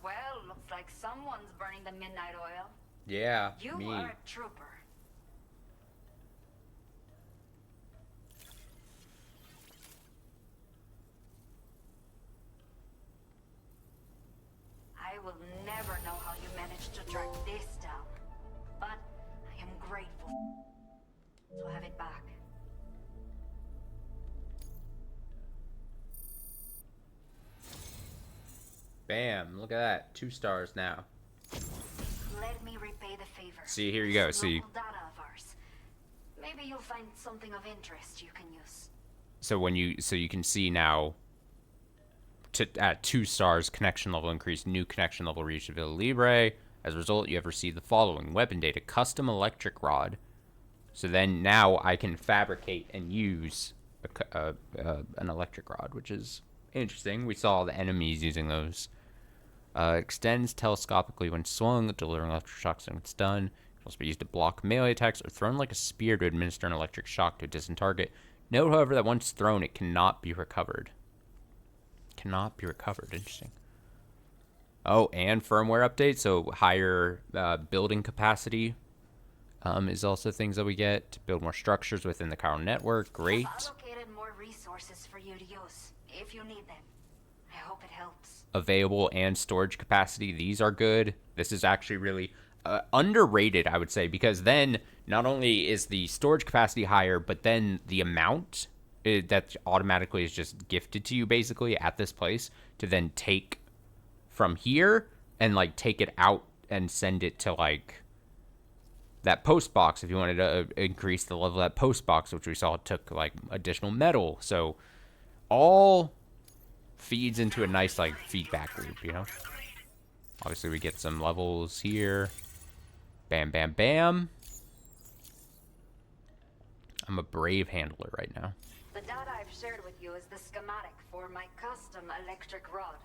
Well, looks like someone's burning the midnight oil. Yeah, You me. are a trooper. I will never know how you managed to track this down, but I am Bam. Look at that. 2 stars now. Let me repay the favor. See, here you go. This See. local data of ours. Maybe you'll find something of interest you can use. So you can see now at 2 stars, connection level increased, new connection level reached Villa Libre. As a result, you have received the following: weapon data, custom electric rod. So then now I can fabricate and use an electric rod, which is interesting. We saw the enemies using those. Extends telescopically when swung, delivering electric shocks when it's done. Can also be used to block melee attacks or thrown like a spear to administer an electric shock to a distant target. Note, however, that once thrown, it cannot be recovered. Cannot be recovered. Interesting. Oh, and firmware update, so higher building capacity is also things that we get to build more structures within the Chiral network. Great. I've allocated more resources for you to use if you need them. I hope it helps. Available and storage capacity, these are good. This is actually really underrated, I would say, because then not only is the storage capacity higher, but then the amount that automatically is just gifted to you basically at this place to then take from here and like take it out and send it to like that post box if you wanted to increase the level of that post box, which we saw took like additional metal. So all feeds into a nice like feedback loop, you know. Obviously we get some levels here. Bam, bam, bam. I'm a brave handler right now. The data I've shared with you is the schematic for my custom electric rod.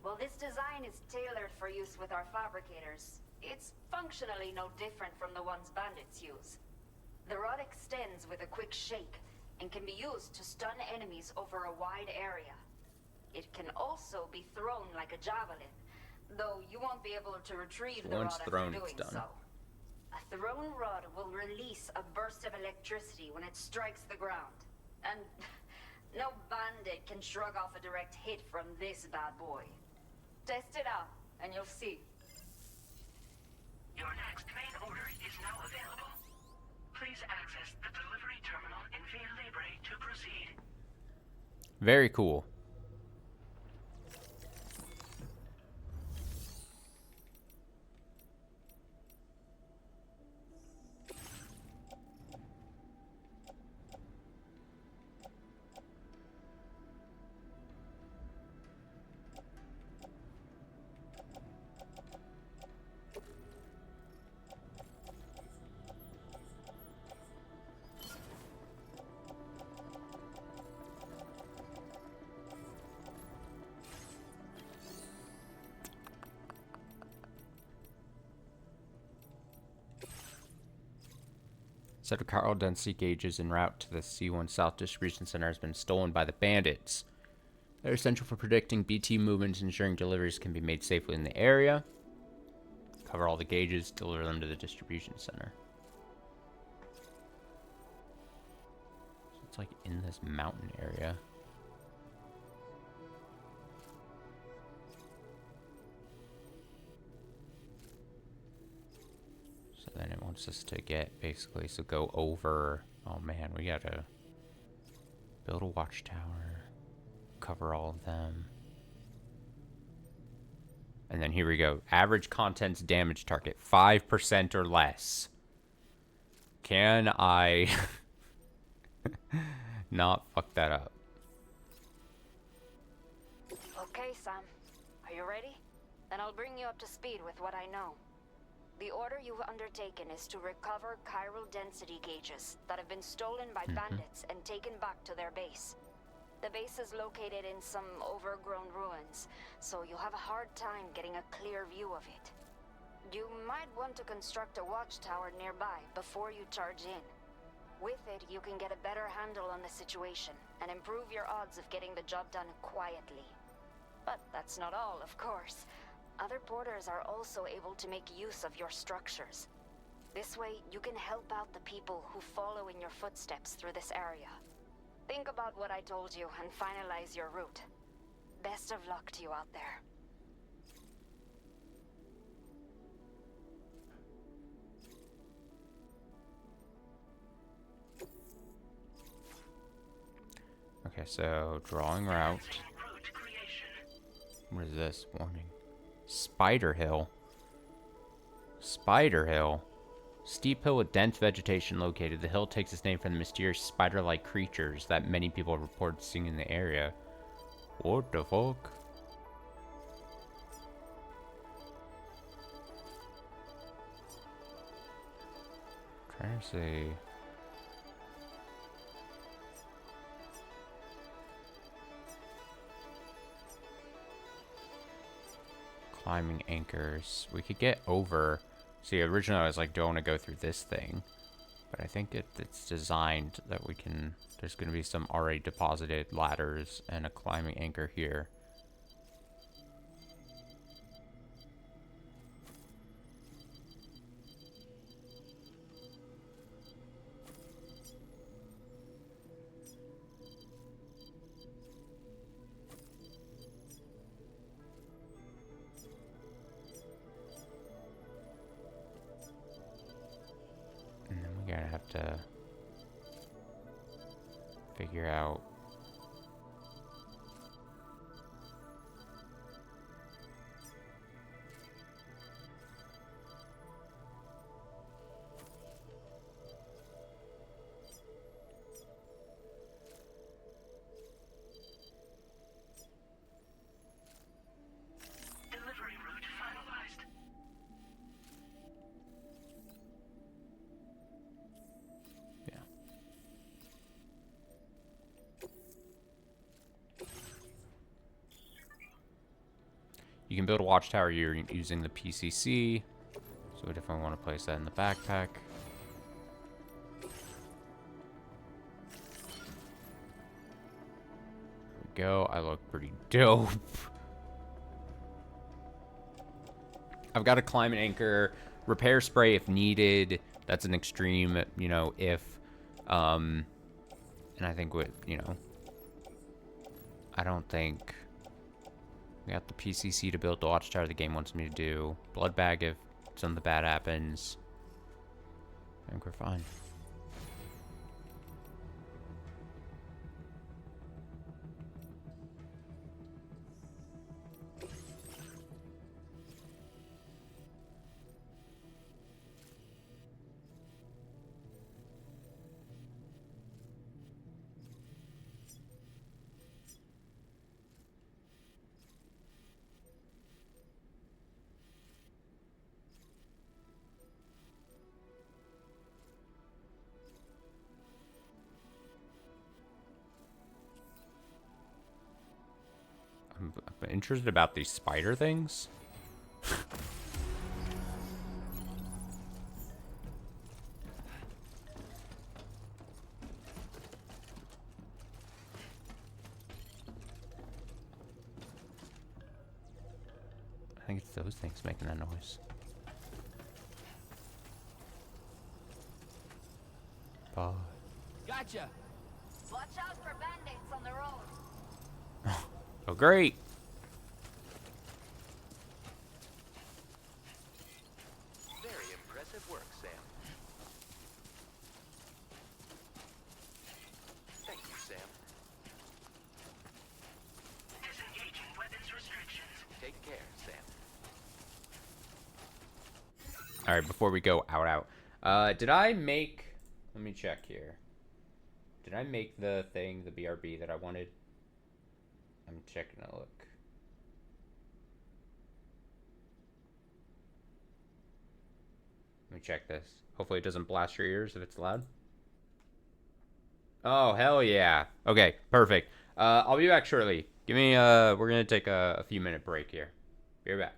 While this design is tailored for use with our fabricators, it's functionally no different from the ones bandits use. The rod extends with a quick shake and can be used to stun enemies over a wide area. It can also be thrown like a javelin, though you won't be able to retrieve the rod after doing so. A thrown rod will release a burst of electricity when it strikes the ground. And no bandit can shrug off a direct hit from this bad boy. Test it out, and you'll see. Your next main order is now available. Please access the delivery terminal in Villa Libre to proceed. Very cool. Set of Chiral density gauges en route to the C1 South Distribution Center has been stolen by the bandits. They're essential for predicting BT movements and ensuring deliveries can be made safely in the area. Cover all the gauges, deliver them to the distribution center. So it's like in this mountain area. Then it wants us to get basically, so go over. Oh man, we gotta build a watchtower, cover all of them, and then here we go. Average contents damage target 5% or less. Can I not fuck that up? Okay, Sam. Are you ready? Then I'll bring you up to speed with what I know. The order you've undertaken is to recover chiral density gauges that have been stolen by bandits and taken back to their base. The base is located in some overgrown ruins, so you'll have a hard time getting a clear view of it. You might want to construct a watchtower nearby before you charge in. With it, you can get a better handle on the situation and improve your odds of getting the job done quietly. But that's not all, of course. Other porters are also able to make use of your structures. This way, you can help out the people who follow in your footsteps through this area. Think about what I told you and finalize your route. Best of luck to you out there. Okay, so drawing route. What is this? Warning. Spider Hill. Spider Hill. Steep hill with dense vegetation located. The hill takes its name from the mysterious spider-like creatures that many people report seeing in the area. What the fuck? Trying to see. Climbing anchors. We could get over. See, originally I was like, don't want to go through this thing. But I think it's designed that we can... There's going to be some already deposited ladders and a climbing anchor here. And then we're gonna have to figure out Delivery route finalized. yeah. You can build a watchtower here using the PCC, so we definitely want to place that in the backpack. There we go. I look pretty dope. I've got a climate anchor, repair spray if needed. That's an extreme, you know, if, and I think with, you know, I don't think we got the PCC to build the watchtower the game wants me to do. Blood bag if something bad happens. I think we're fine. I'm interested about these spider things. I think it's those things making that noise. Bye. Gotcha. Watch out for bandits on the road. Oh, great. Very impressive work, Sam. Thank you, Sam. Disengaging weapons restrictions. Take care, Sam. All right, before we go out. Did I make... Let me check here. Did I make the thing, the BRB that I wanted? I'm checking a look. Let me check this. Hopefully it doesn't blast your ears if it's loud. Oh, hell yeah. Okay, perfect. I'll be back shortly. Give me, we're gonna take a few minute break here. Be right back.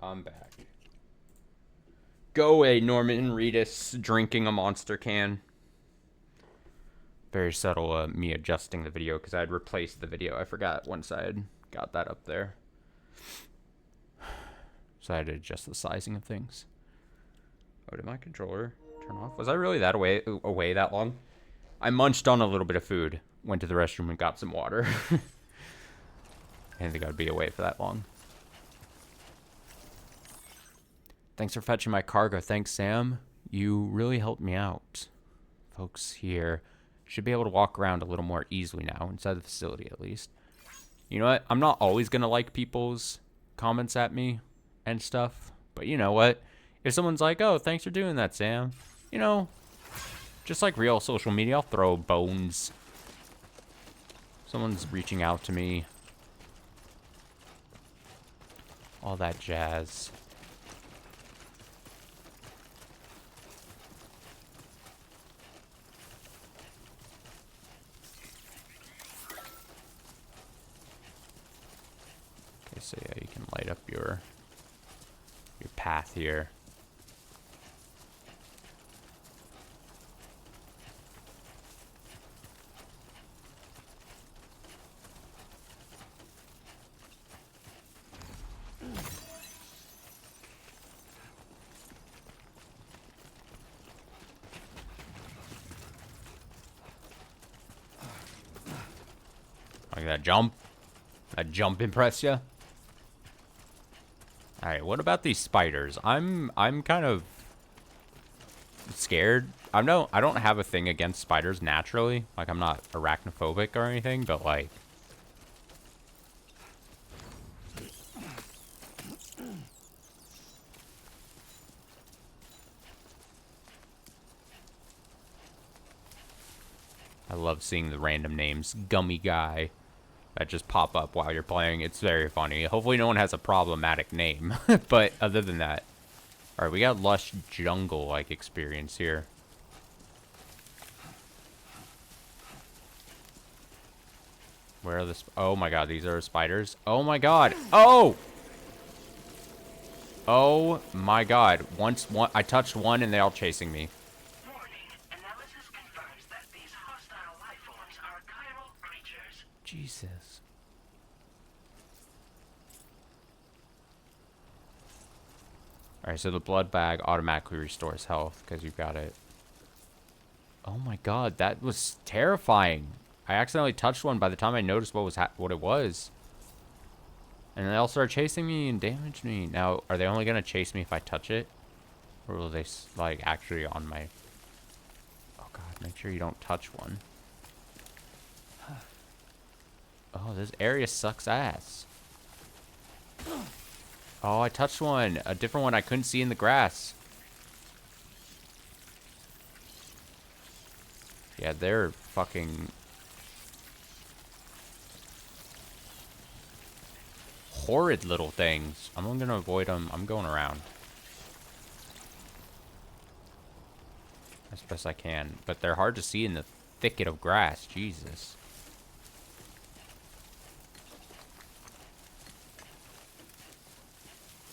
I'm back. Go away, Norman Reedus, drinking a Monster can. Very subtle me adjusting the video because I had replaced the video. I forgot once I had got that up there. So I had to adjust the sizing of things. Oh, did my controller turn off? Was I really that away that long? I munched on a little bit of food, went to the restroom and got some water. I didn't think I'd be away for that long. Thanks for fetching my cargo. Thanks, Sam. You really helped me out. Folks here should be able to walk around a little more easily now, inside the facility at least. You know what? I'm not always going to like people's comments at me and stuff. But you know what? If someone's like, oh, thanks for doing that, Sam. You know, just like real social media, I'll throw bones. Someone's reaching out to me. All that jazz. Okay, so yeah, you can light up your path here. Like that jump? That jump impress ya? Alright, what about these spiders? I'm kind of scared. I don't have a thing against spiders naturally. Like, I'm not arachnophobic or anything, but like... I love seeing the random names. Gummy Guy. That just pop up while you're playing. It's very funny. Hopefully no one has a problematic name. But other than that... Alright, we got lush jungle-like experience here. Where are the... Oh my god, these are spiders. Oh my god. Oh! Oh my god. I touched one and they're all chasing me. Warning. Analysis confirms that these hostile life forms are chiral creatures. Jesus. Alright, so the blood bag automatically restores health because you've got it. Oh my god, that was terrifying. I accidentally touched one by the time I noticed what it was. And they all started chasing me and damaged me. Now, are they only going to chase me if I touch it? Or will they, like, actually on my... Oh god, make sure you don't touch one. Oh, this area sucks ass. Oh, I touched one. A different one I couldn't see in the grass. Yeah, they're fucking... horrid little things. I'm gonna avoid them. I'm going around. As best I can. But they're hard to see in the thicket of grass. Jesus.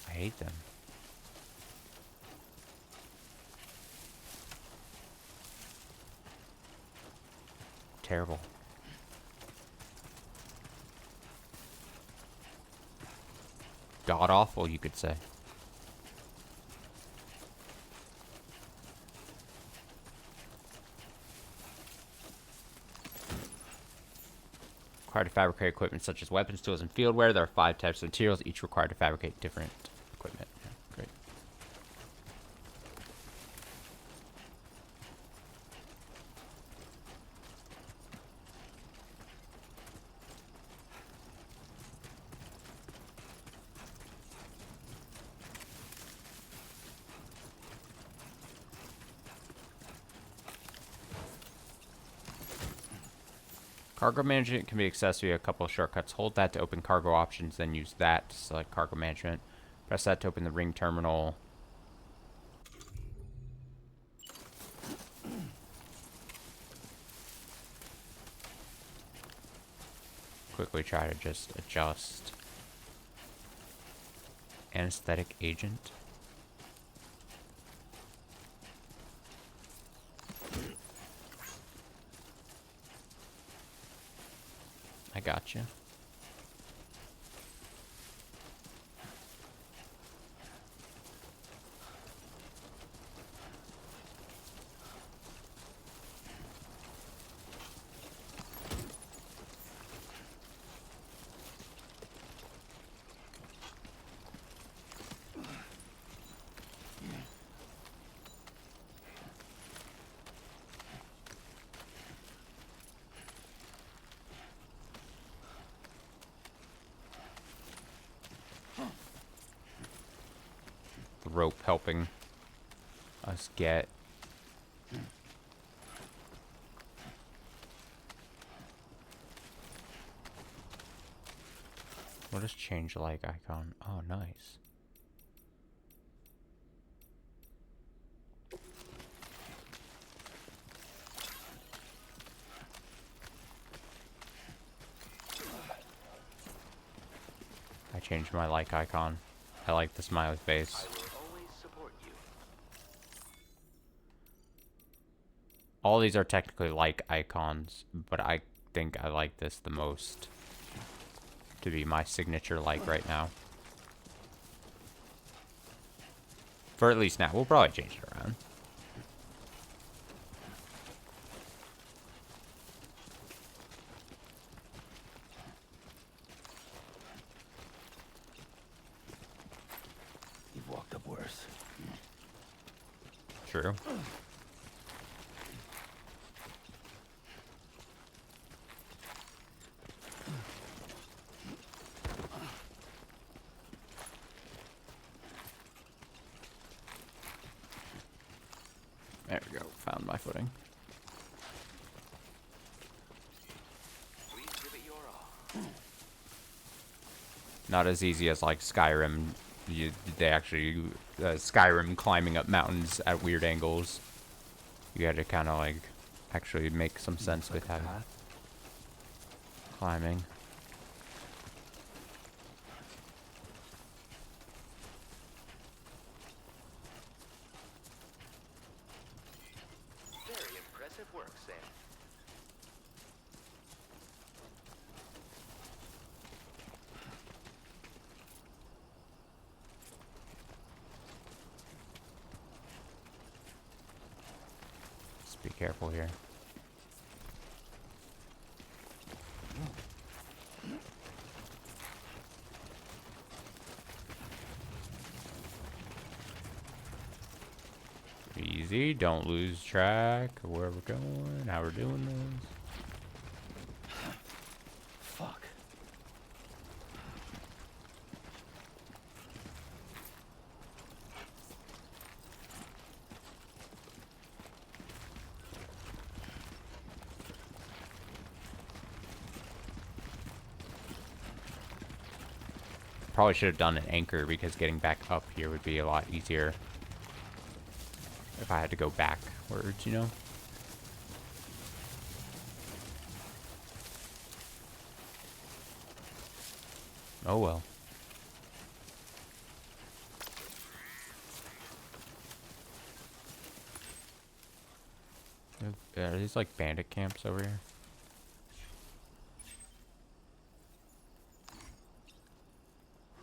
I hate them. Terrible. God awful, you could say. Required to fabricate equipment such as weapons, tools, and field wear. There are 5 types of materials, each required to fabricate different equipment. Yeah, great. Cargo management can be accessed via a couple of shortcuts. Hold that to open cargo options, then use that to select cargo management. Press that to open the ring terminal. Quickly try to just adjust Anesthetic agent. I gotcha. The rope helping us get. What does change like icon? Oh, nice. I changed my like icon. I like the smiley face. I will always support you. All these are technically like icons, but I think I like this the most to be my signature like right now. For at least now. We'll probably change it around. You've walked up worse. True. There we go. Found my footing. Please give it your all. Not as easy as like Skyrim. They actually Skyrim climbing up mountains at weird angles. You had to kind of like actually make some sense with how climbing. Very impressive work, Sam. Just be careful here. Easy, don't lose track of where we're going, how we're doing this. Fuck. Probably should have done an anchor because getting back up here would be a lot easier if I had to go backwards, you know? Oh well. Are these like bandit camps over here?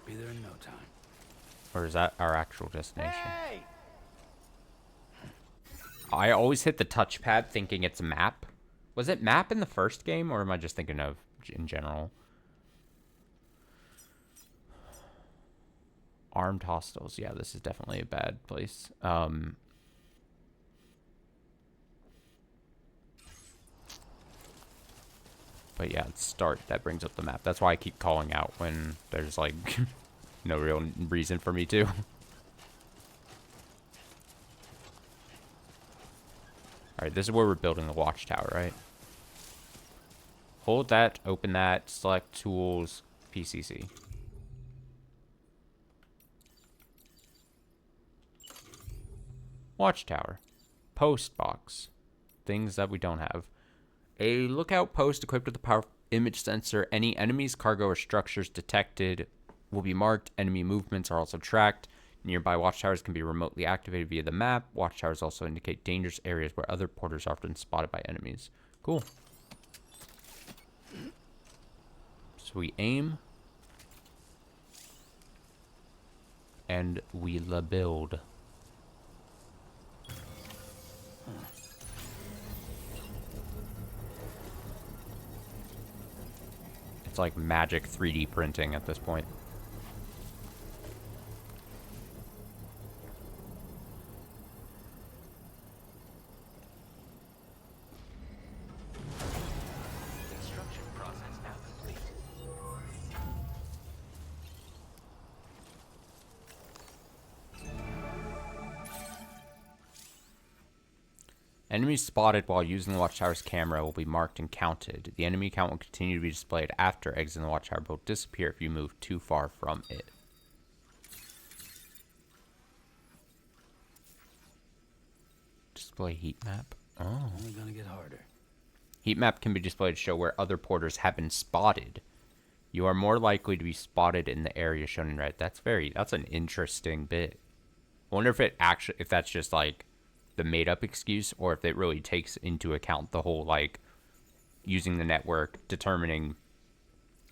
Be there in no time. Or is that our actual destination? Hey! I always hit the touchpad thinking it's map. Was it map in the first game, or am I just thinking of in general? Armed hostiles. Yeah, this is definitely a bad place. But yeah, it's start. That brings up the map. That's why I keep calling out when there's like no real reason for me to. Alright, this is where we're building the watchtower, right? Hold that, open that, select tools, PCC. Watchtower. Post box. Things that we don't have. A lookout post equipped with a powerful image sensor. Any enemies, cargo, or structures detected will be marked. Enemy movements are also tracked. Nearby watchtowers can be remotely activated via the map. Watchtowers also indicate dangerous areas where other porters are often spotted by enemies. Cool. So we aim. And we la build. It's like magic 3D printing at this point. Construction process now complete. Enemies spotted while using the watchtower's camera will be marked and counted. The enemy count will continue to be displayed after exiting the watchtower, but will disappear if you move too far from it. Display heat map. Oh. Only gonna get harder. Heat map can be displayed to show where other porters have been spotted. You are more likely to be spotted in the area shown in red. That's an interesting bit. I wonder if that's just like the made up excuse, or if it really takes into account the whole like using the network determining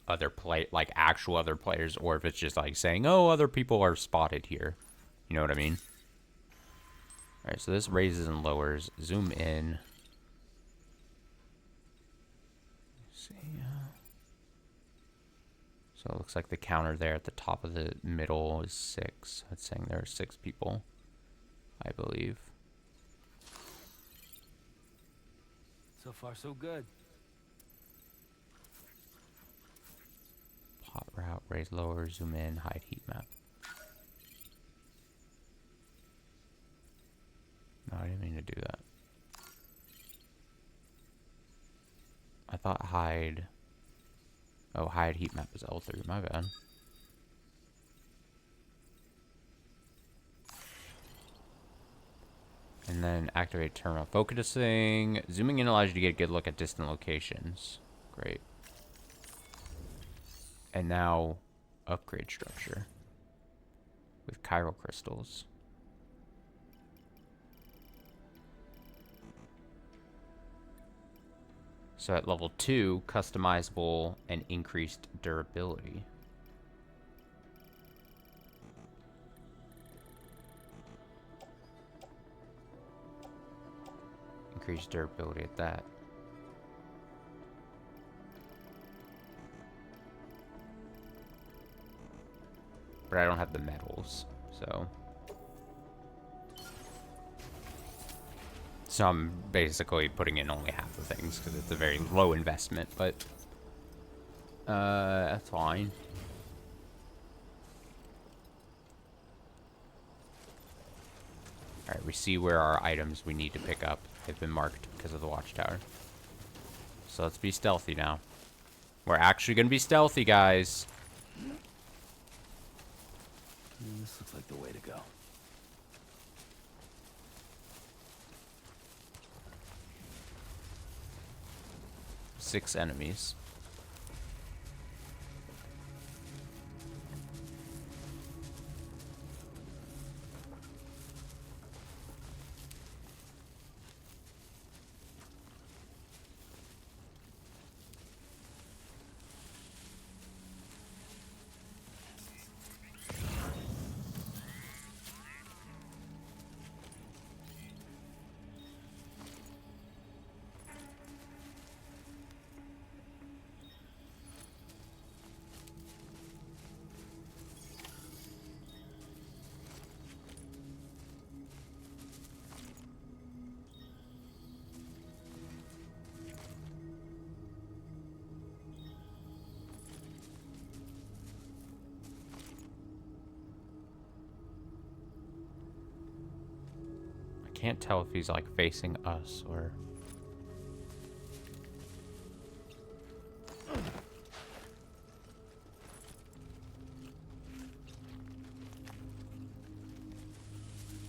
actual other players, or if it's just like saying, oh, other people are spotted here. You know what I mean? All right, so this raises and lowers. Zoom in. Let's see. So it looks like the counter there at the top of the middle is 6. That's saying there are 6 people, I believe. So far, so good. Plot route, raise, lower, zoom in, hide heat map. No, I didn't mean to do that. I thought hide. Oh, hide heat map is L3. My bad. And then activate terminal focusing. Zooming in allows you to get a good look at distant locations. Great. And now upgrade structure with chiral crystals. So at level 2, customizable and increased durability. Increased durability at that. But I don't have the metals, so. So I'm basically putting in only half the things because it's a very low investment, but that's fine. Alright, we see where our items we need to pick up have been marked because of the watchtower. So let's be stealthy now. We're actually going to be stealthy, guys. This looks like the way to go. Six enemies. Can't tell if he's like facing us or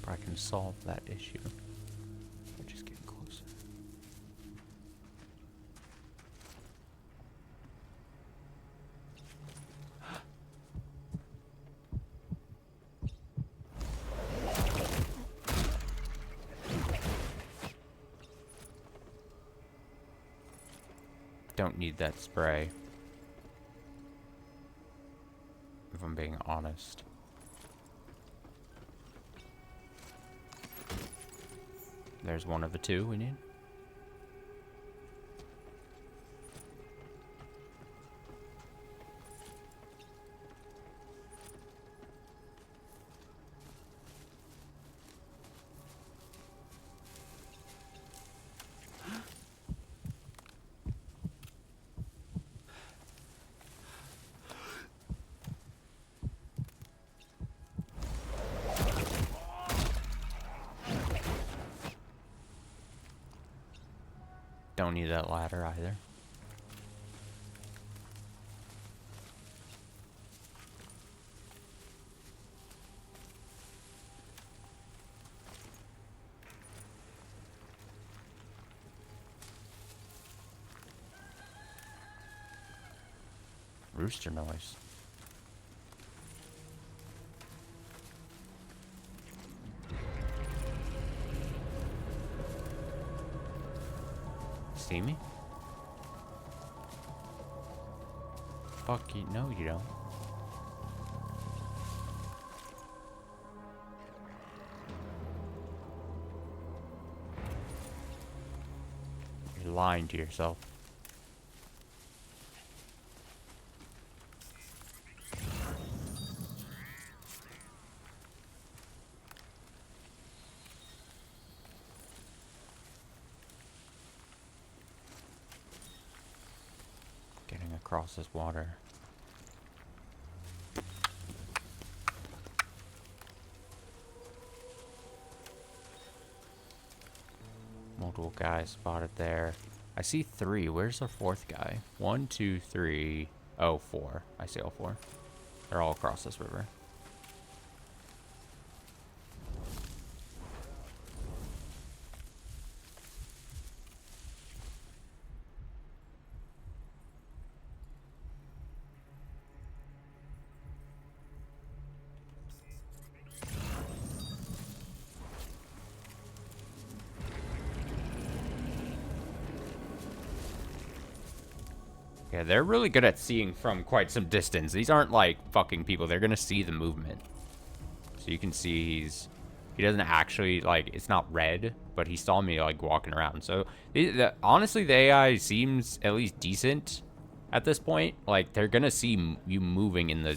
but I can solve that issue. We're just getting closer. Don't need that spray. If I'm being honest. There's one of the two we need. Don't need that ladder either. Rooster noise. See me? Fuck you. No, you don't. You're lying to yourself. Across this water. Multiple guys spotted there. I see 3. Where's the 4th guy? 1, 2, 3. Oh, 4. I see all 4. They're all across this river. Yeah, they're really good at seeing from quite some distance. These aren't like fucking people. They're gonna see the movement. So you can see he doesn't actually, like, it's not red, but he saw me like walking around. So honestly, the AI seems at least decent at this point. Like, they're gonna see you moving in the...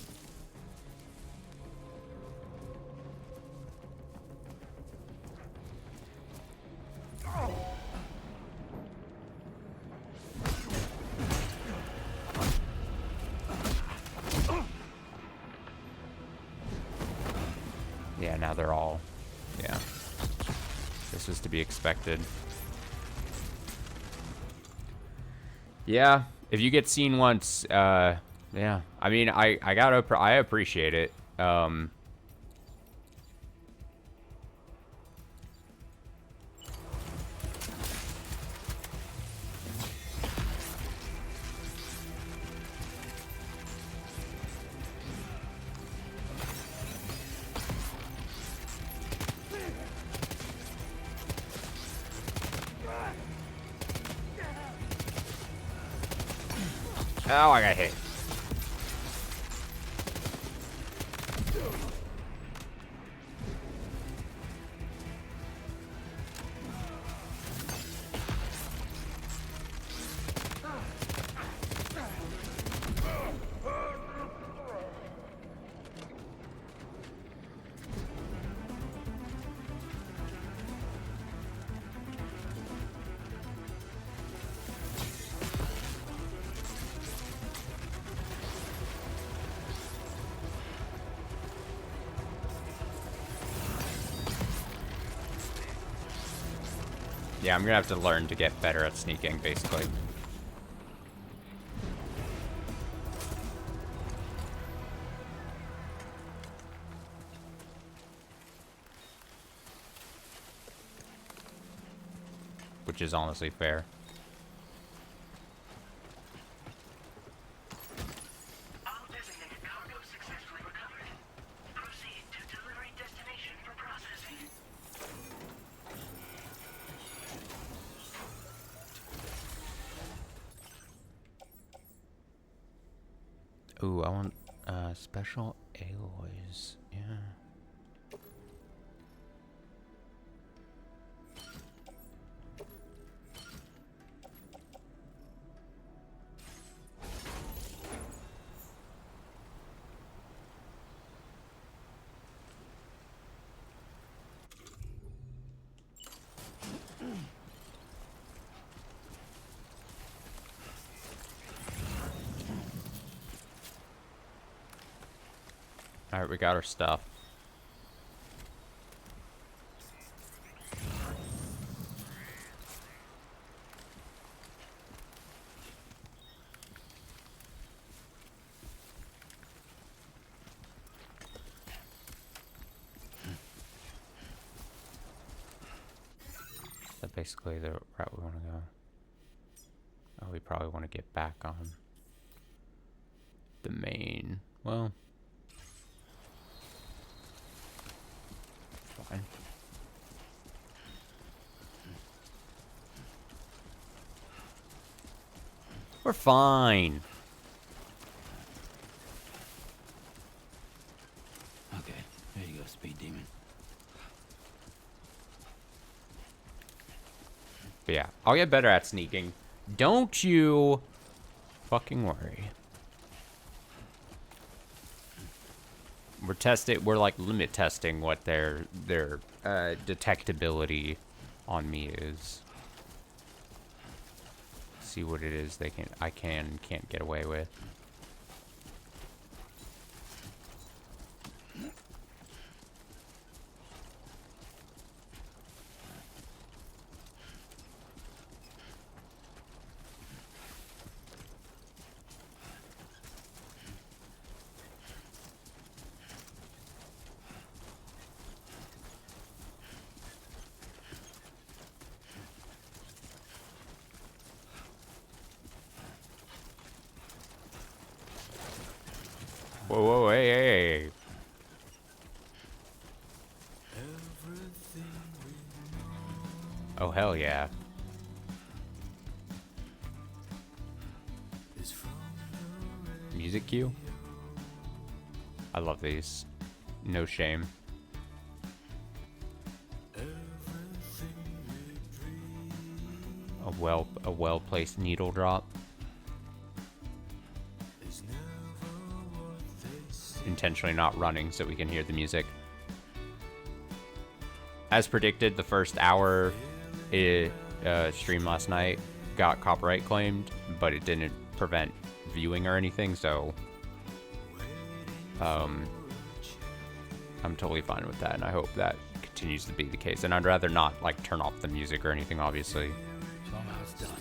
Yeah, now they're all... Yeah. This is to be expected. Yeah, if you get seen once, yeah. I mean, I appreciate it. Oh, I got hit. Yeah, I'm gonna have to learn to get better at sneaking, basically. Which is honestly fair. All designated cargo successfully recovered. Proceed to delivery destination for processing. Ooh, I want special alloys. Yeah. Alright, we got our stuff. Is that basically the route we want to go? Oh, we probably want to get back on the main. Well, fine. We're fine. Okay, there you go, speed demon. But yeah, I'll get better at sneaking. Don't you fucking worry. We're like limit testing what their detectability on me is. See what it is I can't get away with. Whoa, whoa, hey, hey, hey. Oh, hell yeah. Music cue? I love these. No shame. A well-placed needle drop. Intentionally not running so we can hear the music. As predicted, the first hour stream last night got copyright claimed, but it didn't prevent viewing or anything, so I'm totally fine with that, and I hope that continues to be the case. And I'd rather not like turn off the music or anything, obviously. So now it's done.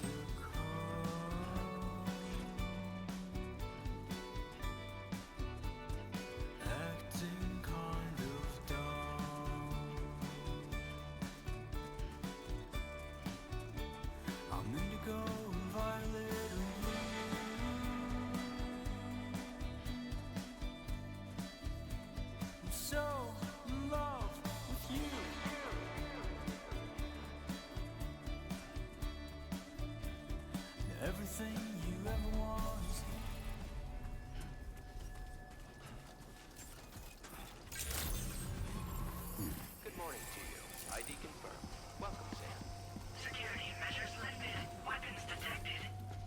Good morning to you. ID confirmed. Welcome, Sam. Security measures lifted. Weapons detected.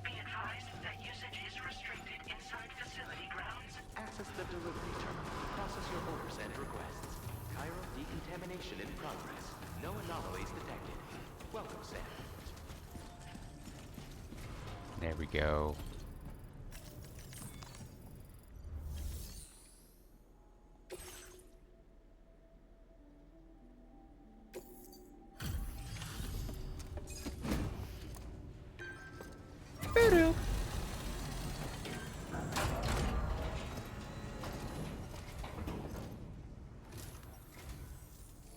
Be advised that usage is restricted inside facility grounds. Access the delivery terminal. Process your orders and requests. Chiral decontamination in progress. No anomalies detected. Welcome, Sam. There we go.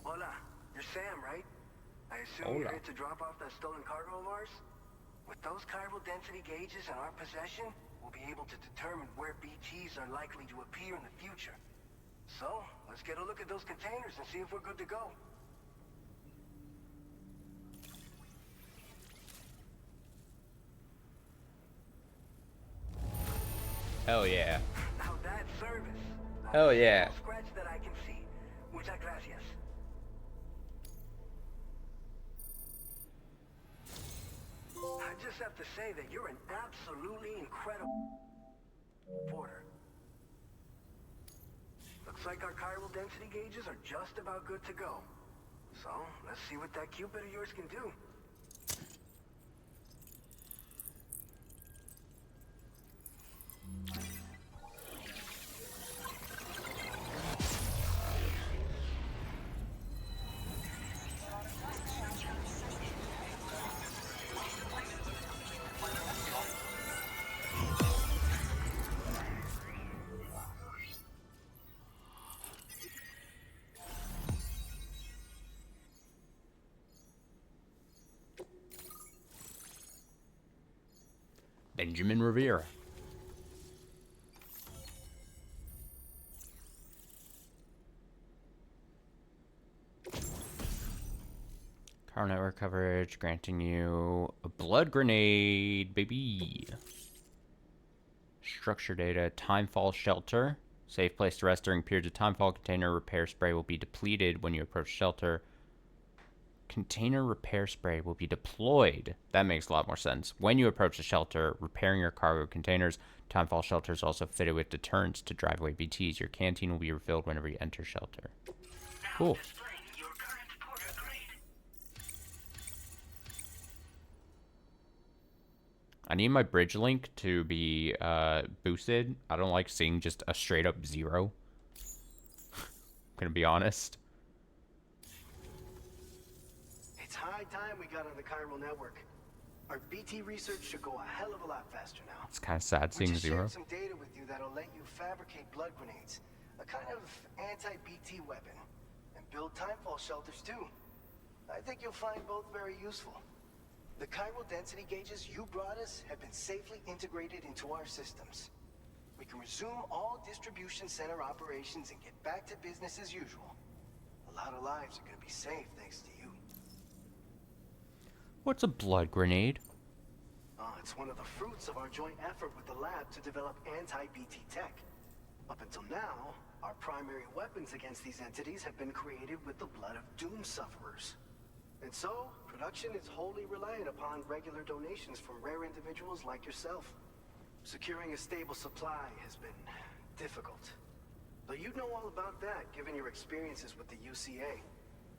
Hola, you're Sam, right? I assume you're here to drop off that stolen cargo of ours? With those chiral density gauges in our possession, we'll be able to determine where BTs are likely to appear in the future. So, let's get a look at those containers and see if we're good to go. Hell yeah. Now that service. Hell yeah. No scratch that I can see. Muchas gracias. I just have to say that you're an absolutely incredible porter. Looks like our chiral density gauges are just about good to go. So, let's see what that Cupid of yours can do. Benjamin Rivera. Car network coverage granting you a blood grenade, baby. Structure data, timefall shelter. Safe place to rest during periods of timefall. Container repair spray will be depleted when you approach shelter. Container repair spray will be deployed. That makes a lot more sense. When you approach the shelter, repairing your cargo containers. Timefall shelter is also fitted with deterrents to drive away BTs. Your canteen will be refilled whenever you enter shelter. Cool. Your current porter grade. I need my bridge link to be boosted. I don't like seeing just a straight up 0. I'm gonna be honest. It's high time we got on the chiral network. Our BT research should go a hell of a lot faster now. It's kind of sad We seeing just 0. shared some data with you that'll let you fabricate blood grenades, a kind of anti-BT weapon, and build timefall shelters too. I think you'll find both very useful. The chiral density gauges you brought us have been safely integrated into our systems. We can resume all distribution center operations and get back to business as usual. A lot of lives are going to be saved thanks to you. What's a blood grenade? It's one of the fruits of our joint effort with the lab to develop anti-BT tech. Up until now, our primary weapons against these entities have been created with the blood of doom sufferers. And so, production is wholly reliant upon regular donations from rare individuals like yourself. Securing a stable supply has been difficult. Though you'd know all about that, given your experiences with the UCA.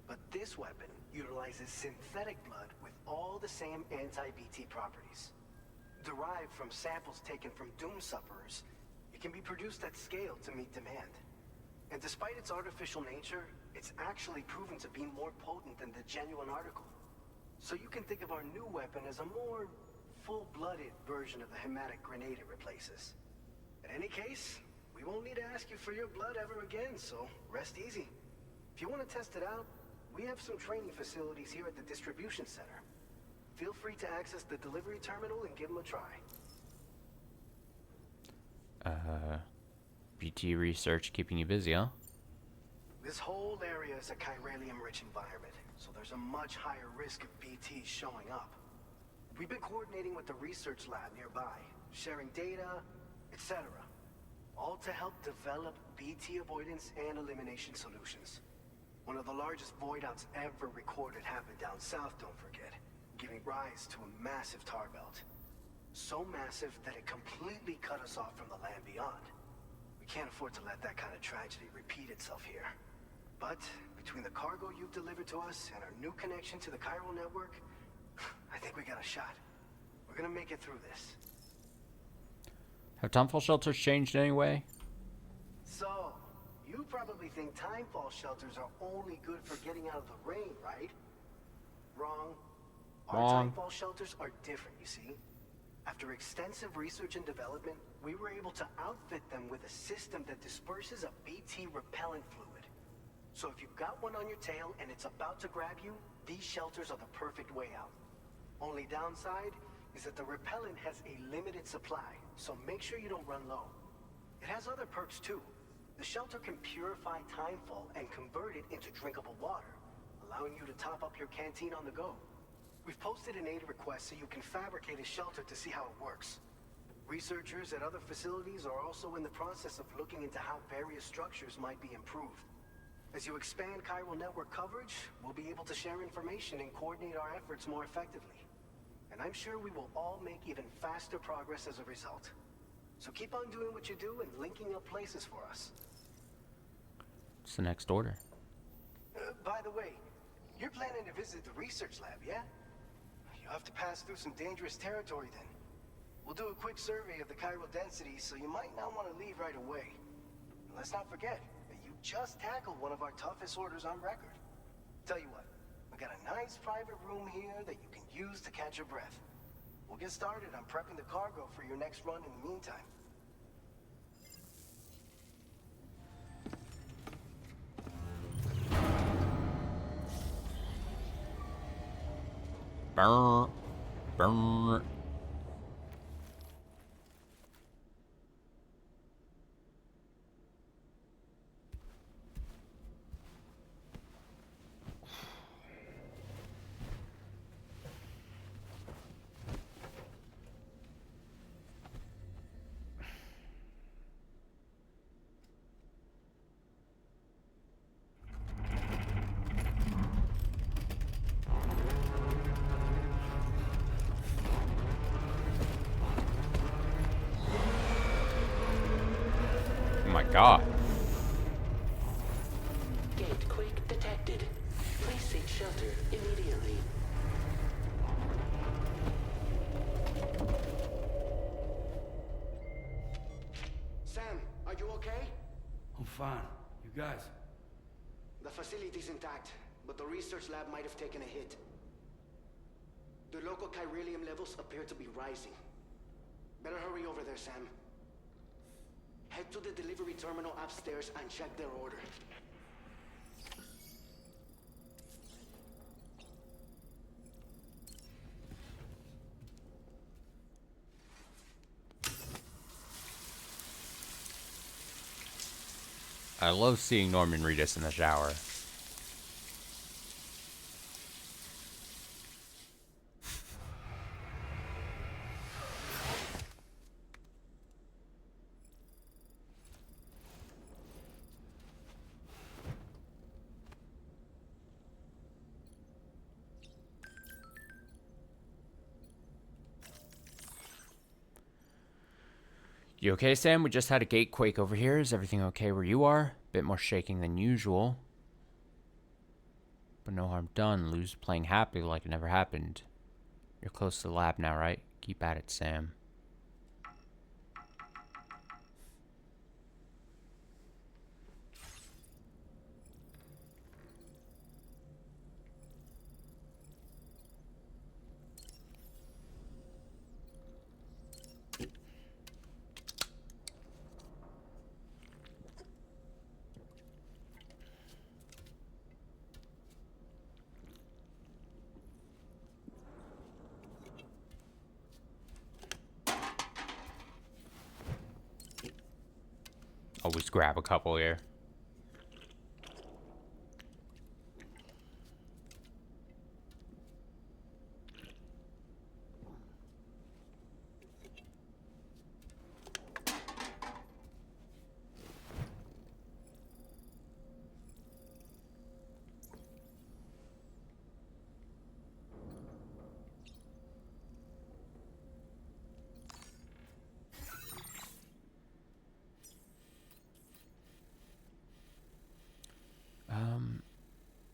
But this weapon utilizes synthetic blood with all the same anti-BT properties. Derived from samples taken from doom sufferers, it can be produced at scale to meet demand. And despite its artificial nature, it's actually proven to be more potent than the genuine article. So you can think of our new weapon as a more full-blooded version of the hematic grenade it replaces. In any case, we won't need to ask you for your blood ever again, so rest easy. If you want to test it out, we have some training facilities here at the distribution center. Feel free to access the delivery terminal and give them a try. BT research keeping you busy, huh? This whole area is a chiralium-rich environment, so there's a much higher risk of BTs showing up. We've been coordinating with the research lab nearby, sharing data, etc. All to help develop BT avoidance and elimination solutions. One of the largest void outs ever recorded happened down south, don't forget, giving rise to a massive tar belt. So massive that it completely cut us off from the land beyond. We can't afford to let that kind of tragedy repeat itself here. But between the cargo you've delivered to us and our new connection to the chiral network, I think we got a shot. We're gonna make it through this. Have timefall shelters changed anyway? So, you probably think timefall shelters are only good for getting out of the rain, right? Wrong. Our Wrong. timefall shelters are different, you see. After extensive research and development, we were able to outfit them with a system that disperses a BT repellent fluid. So if you've got one on your tail and it's about to grab you, these shelters are the perfect way out. Only downside is that the repellent has a limited supply, so make sure you don't run low. It has other perks too. The shelter can purify timefall and convert it into drinkable water, allowing you to top up your canteen on the go. We've posted an aid request so you can fabricate a shelter to see how it works. Researchers at other facilities are also in the process of looking into how various structures might be improved. As you expand chiral network coverage, we'll be able to share information and coordinate our efforts more effectively. And I'm sure we will all make even faster progress as a result. So keep on doing what you do and linking up places for us. What's the next order? By the way, you're planning to visit the research lab, yeah? You'll have to pass through some dangerous territory then. We'll do a quick survey of the chiral density, so you might not want to leave right away. And let's not forget that you just tackled one of our toughest orders on record. Tell you what, we got a nice private room here that you can use to catch your breath. We'll get started on prepping the cargo for your next run in the meantime. Brr, brr. Oh my god. Gate quake detected. Please seek shelter immediately. Sam, are you okay? I'm fine. You guys? The facility's intact, but the research lab might have taken a hit. The local chiralium levels appear to be rising. Better hurry over there, Sam. Head to the delivery terminal upstairs and check their order. I love seeing Norman Reedus in the shower. You okay, Sam? We just had a gate quake over here. Is everything okay where you are? Bit more shaking than usual. But no harm done. Lou's playing happy like it never happened. You're close to the lab now, right? Keep at it, Sam. Always grab a couple here.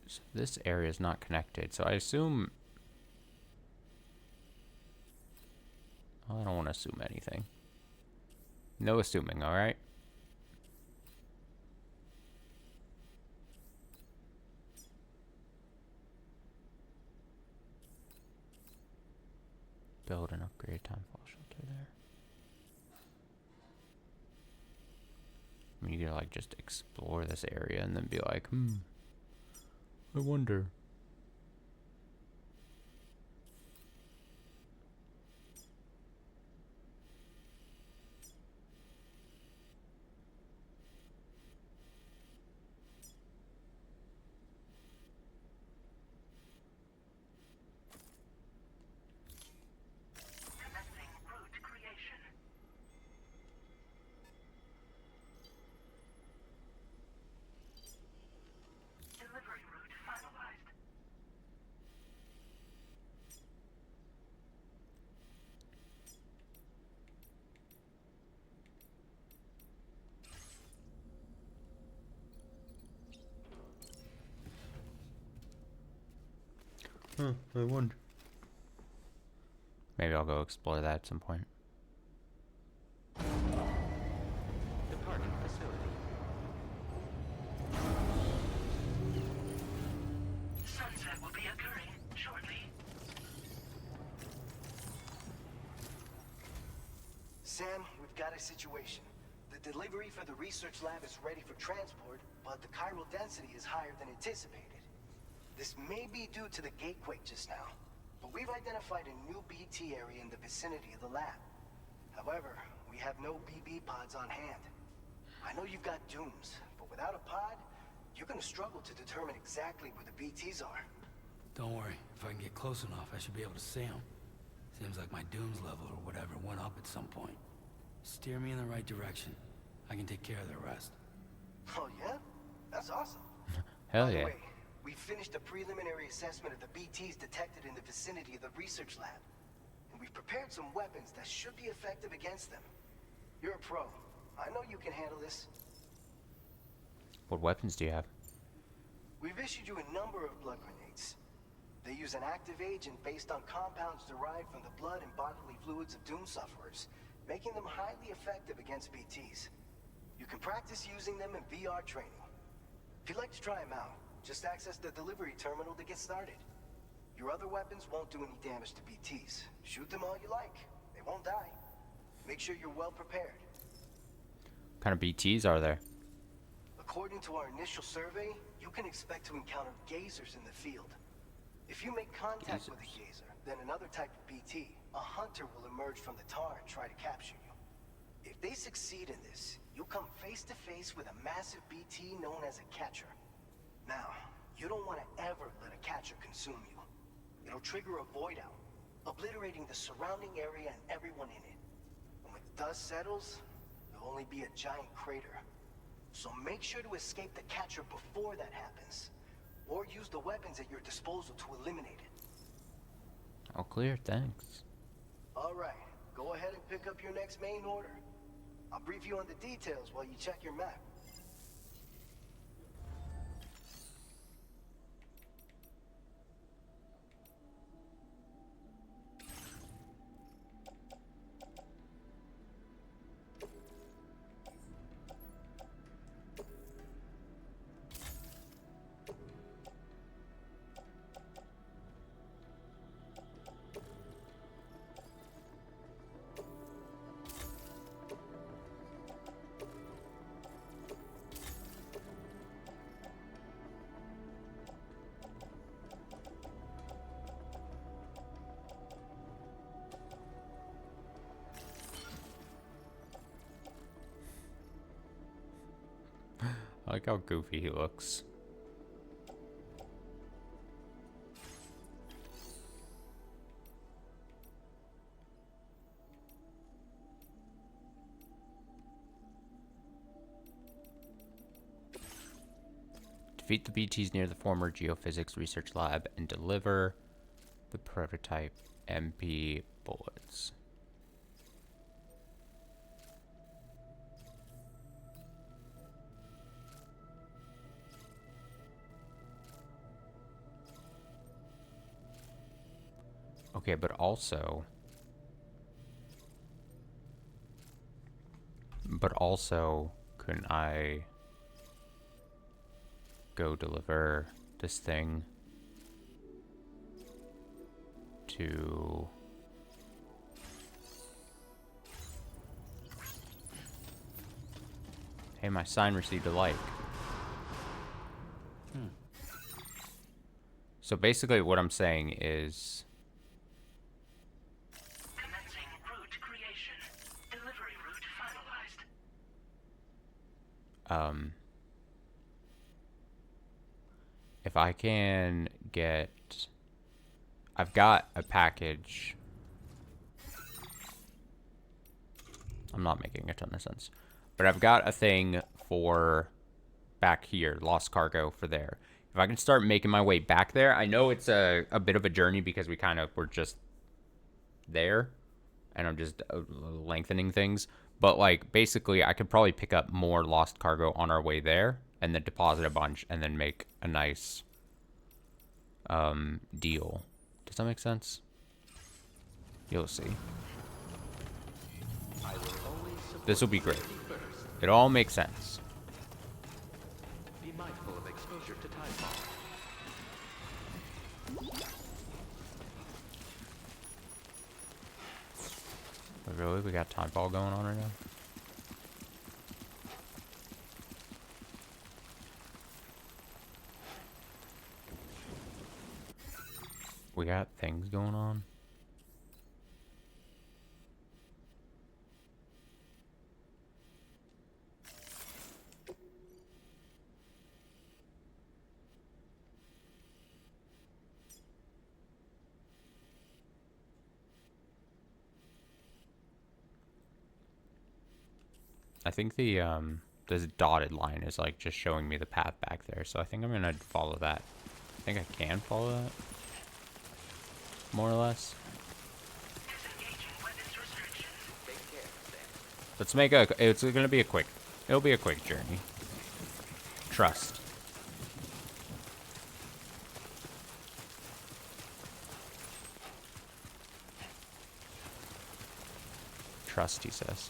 So this area is not connected, so I assume... Well, I don't want to assume anything. No assuming, alright? Build and upgrade time fall shelter there. I mean, you could like just explore this area and then be like, I wonder. Commencing route creation. I wonder. Maybe I'll go explore that at some point. Departing facility. Sunset will be occurring shortly. Sam, we've got a situation. The delivery for the research lab is ready for transport, but the chiral density is higher than anticipated. This may be due to the gatequake just now, but we've identified a new BT area in the vicinity of the lab. However, we have no BB pods on hand. I know you've got dooms, but without a pod, you're gonna struggle to determine exactly where the BTs are. Don't worry. If I can get close enough, I should be able to see them. Seems like my dooms level or whatever went up at some point. Steer me in the right direction. I can take care of the rest. Oh yeah? That's awesome. Hell By the yeah. way, we finished a preliminary assessment of the BTs detected in the vicinity of the research lab. And we've prepared some weapons that should be effective against them. You're a pro. I know you can handle this. What weapons do you have? We've issued you a number of blood grenades. They use an active agent based on compounds derived from the blood and bodily fluids of doom sufferers, making them highly effective against BTs. You can practice using them in VR training. If you'd like to try them out, just access the delivery terminal to get started. Your other weapons won't do any damage to BTs. Shoot them all you like. They won't die. Make sure you're well prepared. What kind of BTs are there? According to our initial survey, you can expect to encounter gazers in the field. If you make contact with a gazer, then another type of BT, a hunter will emerge from the tar and try to capture you. If they succeed in this, you'll come face to face with a massive BT known as a catcher. Now, you don't want to ever let a catcher consume you. It'll trigger a void out, obliterating the surrounding area and everyone in it. And when the dust settles, there'll only be a giant crater. So make sure to escape the catcher before that happens, or use the weapons at your disposal to eliminate it. All clear, thanks. All right, go ahead and pick up your next main order. I'll brief you on the details while you check your map. I like how goofy he looks. Defeat the BTs near the former geophysics research lab and deliver the prototype MP bullets. Okay, but also couldn't I go deliver this thing to hey, my sign received a like. So basically what I'm saying is Commencing route creation. Delivery route finalized. if I can get, I've got a package. I'm not making a ton of sense, but I've got a thing for back here, lost cargo for there. If I can start making my way back there, I know it's a bit of a journey because we kind of were just there and I'm just lengthening things. But like basically I could probably pick up more lost cargo on our way there and then deposit a bunch and then make a nice deal Does that make sense? You'll see. This will be great. It all makes sense. Be mindful of exposure to time bomb. But really, we got time ball going on right now. We got things going on. I think this dotted line is like just showing me the path back there, so I think I'm gonna follow that. I think I can follow that, more or less. Let's make it's gonna be it'll be a quick journey. Trust. Trust, he says.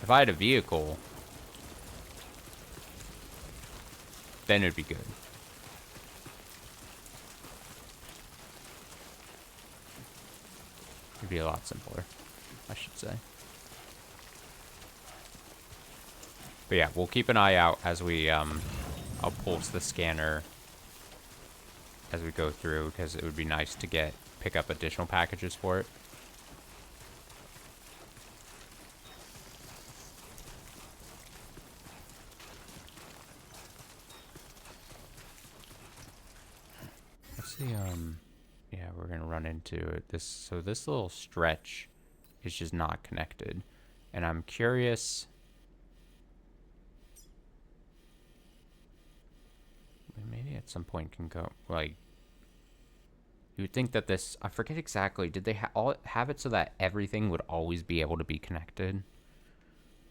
If I had a vehicle, then it'd be good. It'd be a lot simpler, I should say. But yeah, we'll keep an eye out as we, I'll pulse the scanner as we go through, because it would be nice to pick up additional packages for it. Yeah, we're gonna run into this. So this little stretch is just not connected, and I'm curious. Maybe at some point can go like. You would think that this. I forget exactly. Did they all have it so that everything would always be able to be connected? I'm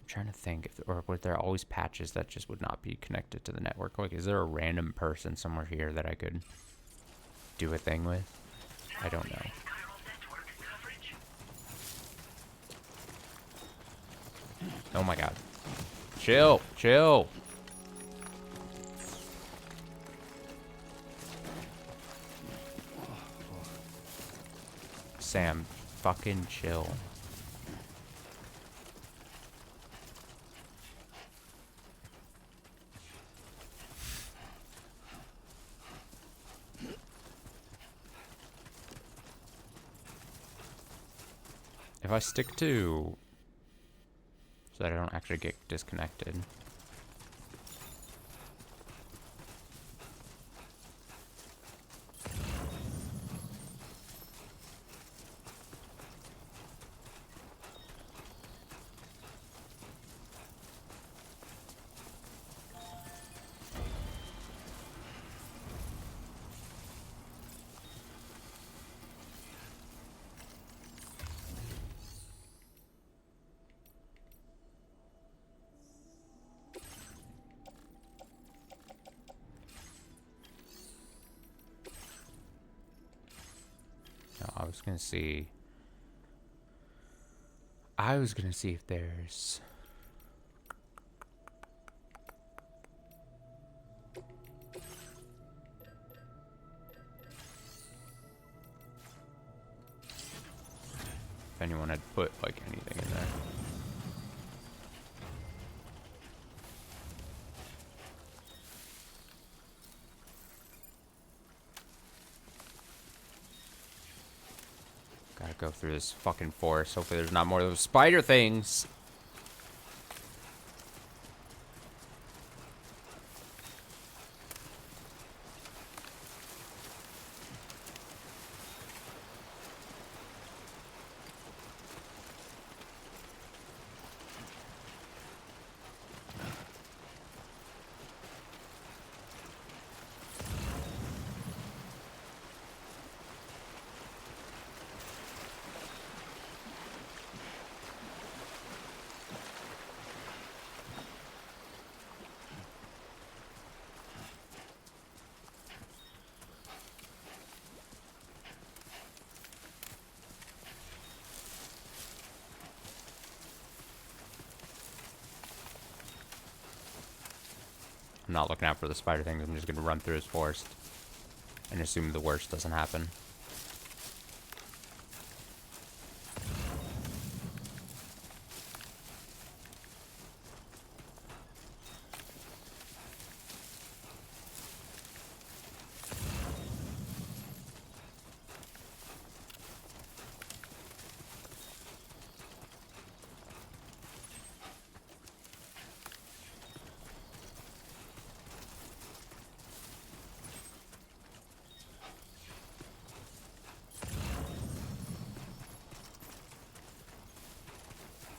trying to think, or were there always patches that just would not be connected to the network? Like, is there a random person somewhere here that I could do a thing with? I don't know. Oh my god. Chill, chill. Sam, fucking chill. If I stick to so that I don't actually get disconnected. I was gonna see if there's if anyone had put like anything in there. Gotta go through this fucking forest. Hopefully there's not more of those spider things. I'm not looking out for the spider things. I'm just gonna run through his forest and assume the worst doesn't happen.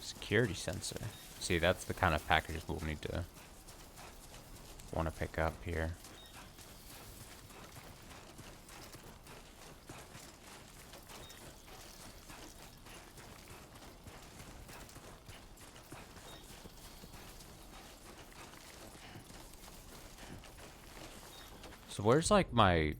Security sensor. See, that's the kind of package we'll need to want to pick up here. So where's like my...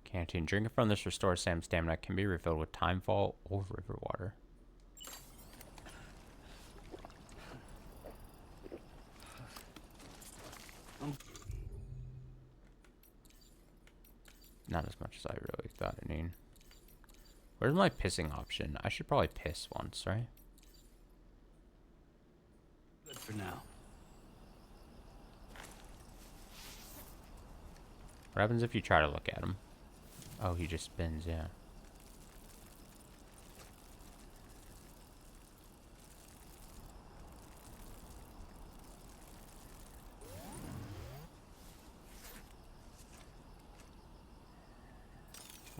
Canteen. Drinking from this restores Sam's stamina. Can be refilled with timefall or river water. Not as much as I really thought I need. Where's my pissing option? I should probably piss once, right? Good for now. What happens if you try to look at him? Oh, he just spins, yeah.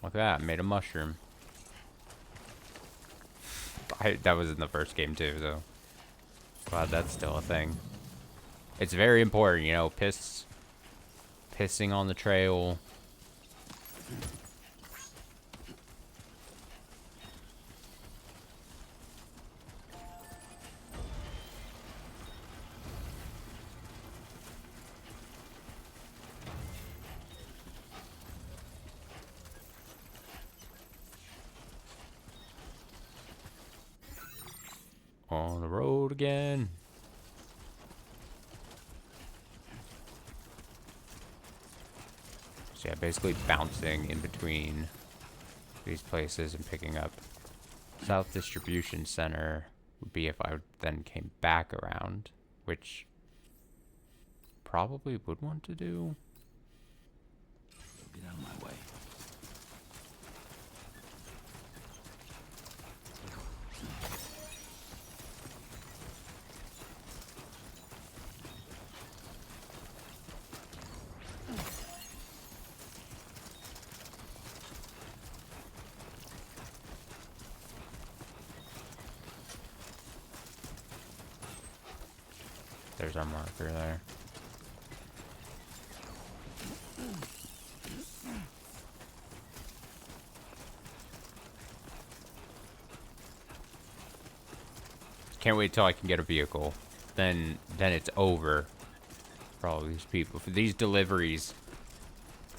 Look at that, made a mushroom. That was in the first game too, so glad that's still a thing. It's very important, you know, pissing on the trail. On the road again. So yeah, basically bouncing in between these places and picking up. South Distribution Center would be if I then came back around, which probably would want to do. Get out of my way. There's our marker there. Can't wait till I can get a vehicle. Then it's over for all these people. For these deliveries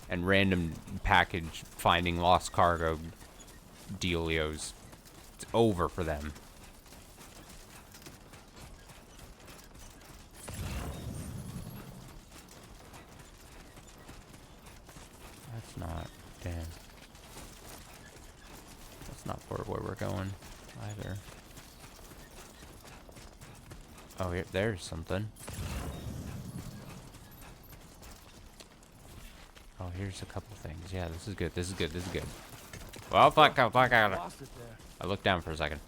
and random package finding lost cargo dealios. It's over for them. That's not, damn. That's not for where we're going either. Oh, here, there's something. Oh, here's a couple things. Yeah, this is good. This is good. This is good. Well, fuck out. Lost it there. I looked down for a second.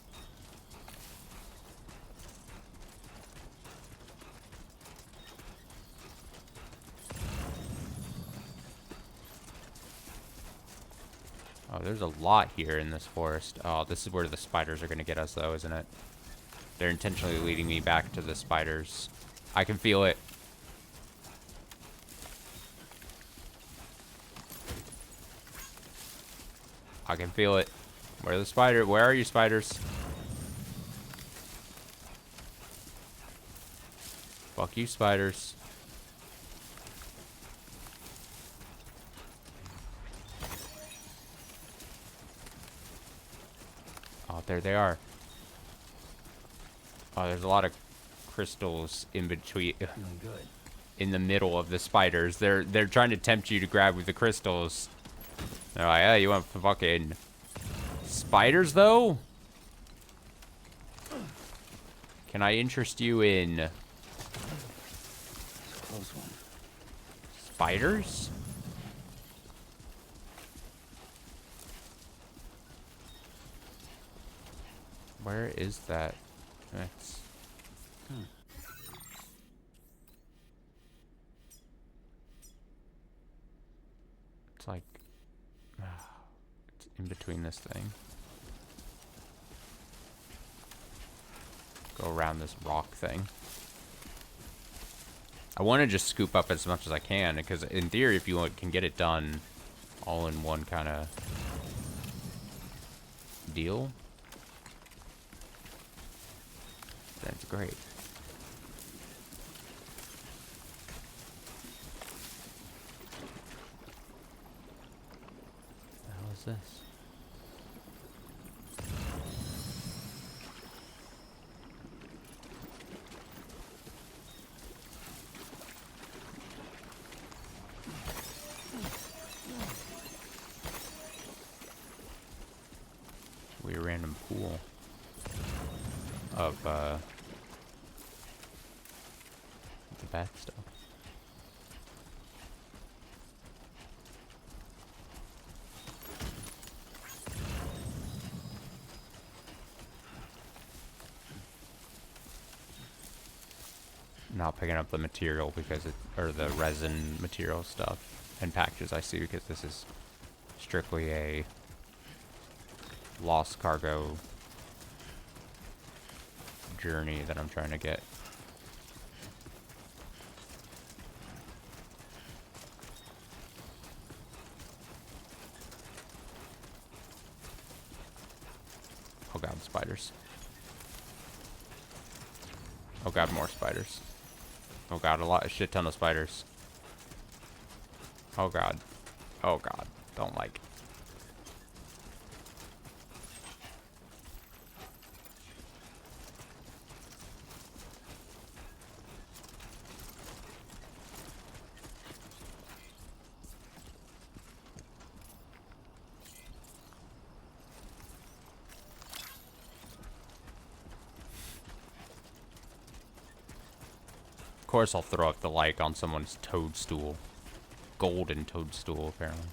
Oh, there's a lot here in this forest. Oh, this is where the spiders are going to get us, though, isn't it? They're intentionally leading me back to the spiders. I can feel it. I can feel it. Where are the spiders? Where are you, spiders? Fuck you, spiders. Oh, there they are. Oh, there's a lot of crystals in between, Feeling good. in the middle of the spiders. They're trying to tempt you to grab with the crystals. They're like, hey, you want fucking spiders though? Can I interest you in Close one. spiders? Where is that? That's... It's like... it's in between this thing. Go around this rock thing. I want to just scoop up as much as I can, because in theory, if you can get it done all in one kind of deal, that's great. What the hell is this? Weird random pool of the bad stuff. Not picking up the material because or the resin material stuff and packages I see, because this is strictly a lost cargo journey that I'm trying to get. Oh god, spiders. Oh god, more spiders. Oh god, a shit ton of spiders. Oh god. Oh god, don't like. Of course I'll throw up the like on someone's toadstool. Golden toadstool, apparently.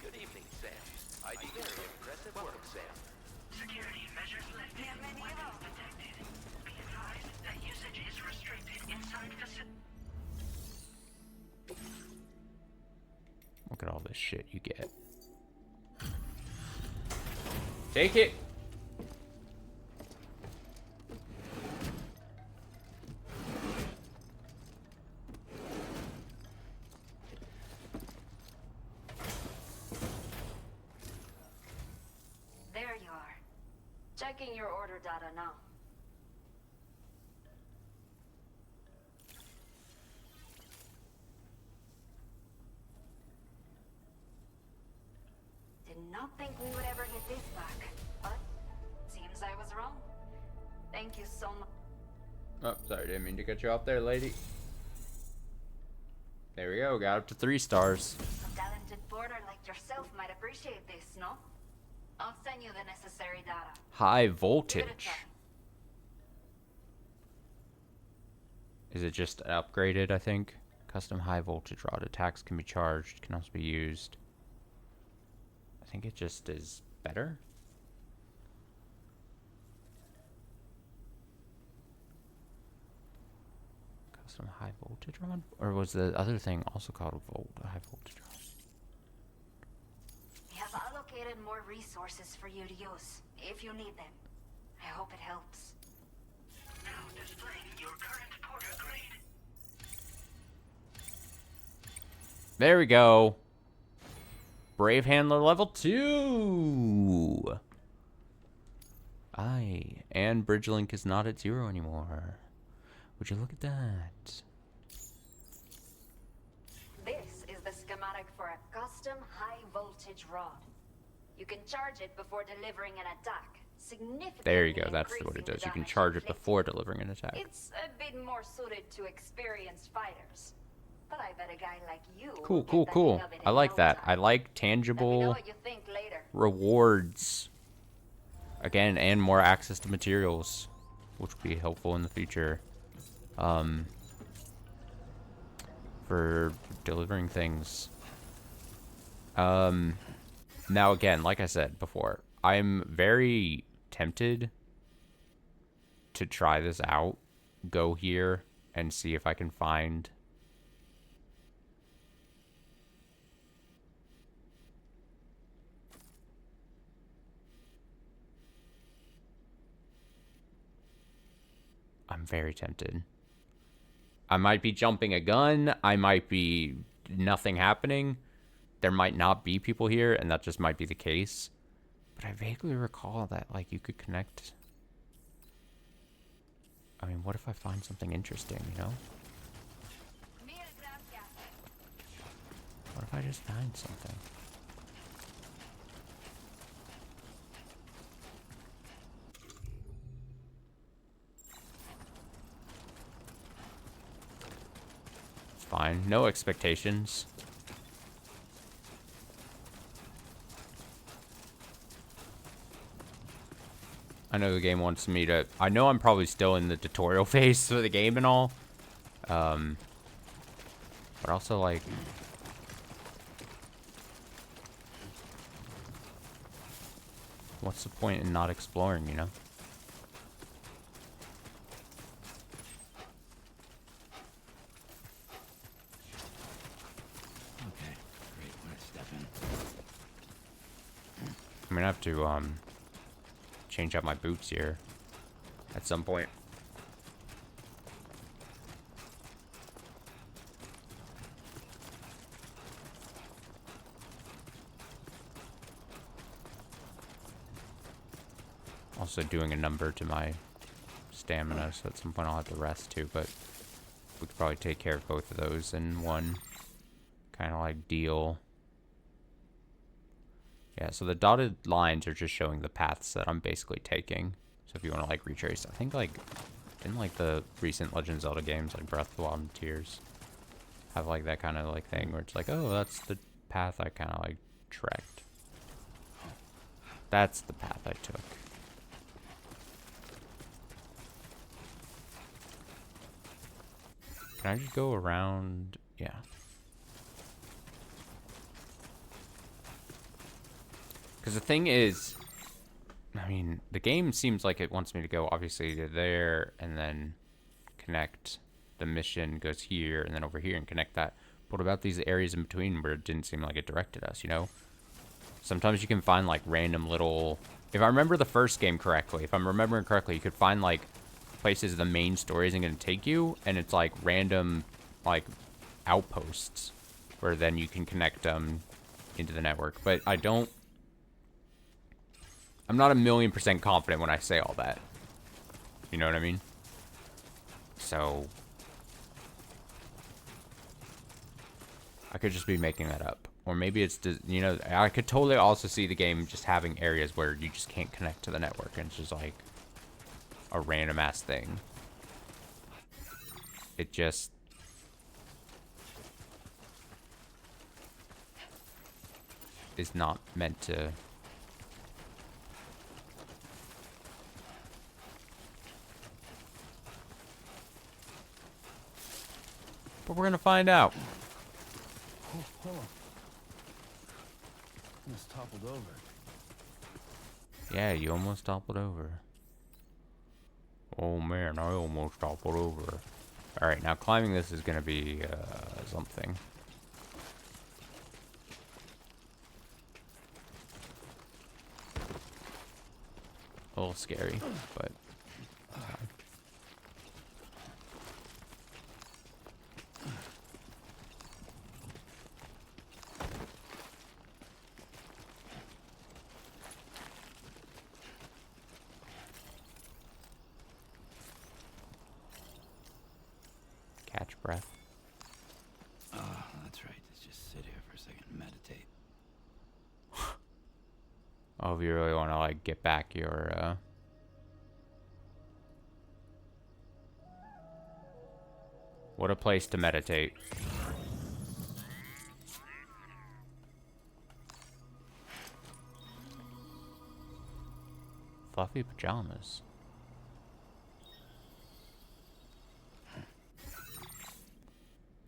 Good evening, Sam. I do very impressive work, Sam. Security measures lifted. Weapons detected. Be advised that usage is restricted inside facility. Look at all this shit you get. Take it! There you are. Checking your order data now. Did not think we would ever get this back, but seems I was wrong. Thank you so much. Oh, sorry, didn't mean to cut you off there, lady. There we go, got up to 3 stars. A talented porter like yourself might appreciate this, no? I'll send you the necessary data. High Give it a voltage. try. Is it just upgraded, I think? Custom high voltage rod. Attacks can be charged, can also be used. I think it just is better. Custom high voltage rod? Or was the other thing also called a high voltage rod? We have allocated more resources for you to use, if you need them. I hope it helps. Now displaying your current porter grade. There we go. Brave Handler level 2. Aye, and Bridge Link is not at 0 anymore. Would you look at that? This is the schematic for a custom high-voltage rod. You can charge it before delivering an attack, significantly There you go, that's what it increasing does. the You can damage charge it inflicted. before delivering an attack. It's a bit more suited to experienced fighters. But I bet a guy like you Cool, will get cool, the cool. hang of it I in like no that. I time. like Let me know tangible what you think later. rewards. Again, and more access to materials, which will be helpful in the future. For delivering things. Now again, like I said before, I'm very tempted to try this out. Go here and see if I can find I'm very tempted. I might be jumping a gun. I might be nothing happening. There might not be people here, and that just might be the case. But I vaguely recall that, like, you could connect. I mean, what if I find something interesting, you know? What if I just find something? It's fine. No expectations. I know the game wants me to... I know I'm probably still in the tutorial phase for the game and all. But also, like... What's the point in not exploring, you know? Okay, great. Let's step in. I'm gonna have to, change out my boots here at some point. Also doing a number to my stamina, so at some point I'll have to rest too, but we could probably take care of both of those in one kind of like deal. Yeah, so the dotted lines are just showing the paths that I'm basically taking. So if you want to like retrace, I think like in like the recent Legend of Zelda games, like Breath of the Wild and Tears, have like that kind of like thing where it's like, oh, that's the path I kind of like trekked. That's the path I took. Can I just go around? Yeah. Because the thing is, I mean, the game seems like it wants me to go, obviously, to there, and then connect. The mission goes here, and then over here, and connect that. But what about these areas in between where it didn't seem like it directed us, you know? Sometimes you can find, like, random little... If I remember the first game correctly, if I'm remembering correctly, you could find, like, places the main story isn't going to take you, and it's, like, random, like, outposts where then you can connect them into the network. But I don't... I'm not 1,000,000% confident when I say all that. You know what I mean? So... I could just be making that up. Or maybe it's, you know, I could totally also see the game just having areas where you just can't connect to the network. And it's just like a random ass thing. It just... is not meant to... But we're gonna find out. Oh, hold on. Almost toppled over. Yeah, you almost toppled over. Oh man, I almost toppled over. Alright, now climbing this is gonna be something. A little scary, but catch breath. Oh, that's right. Let's just sit here for a second and meditate. Oh, if you really want to like get back your what a place to meditate. Fluffy pajamas.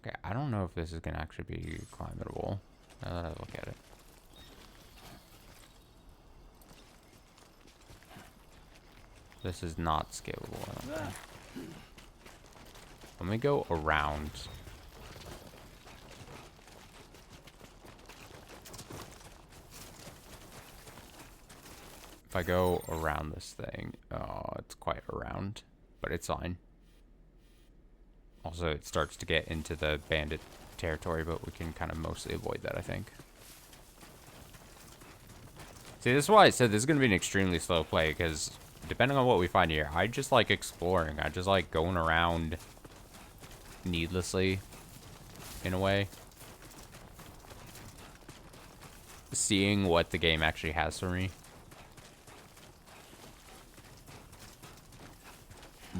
Okay, I don't know if this is gonna actually be climbable. Now that I look at it. This is not scalable, I don't think. Let me go around. If I go around this thing, oh, it's quite around, but it's fine. Also, it starts to get into the bandit territory, but we can kind of mostly avoid that, I think. See, this is why I said this is going to be an extremely slow play, because depending on what we find here, I just like exploring. I just like going around needlessly, in a way. Seeing what the game actually has for me.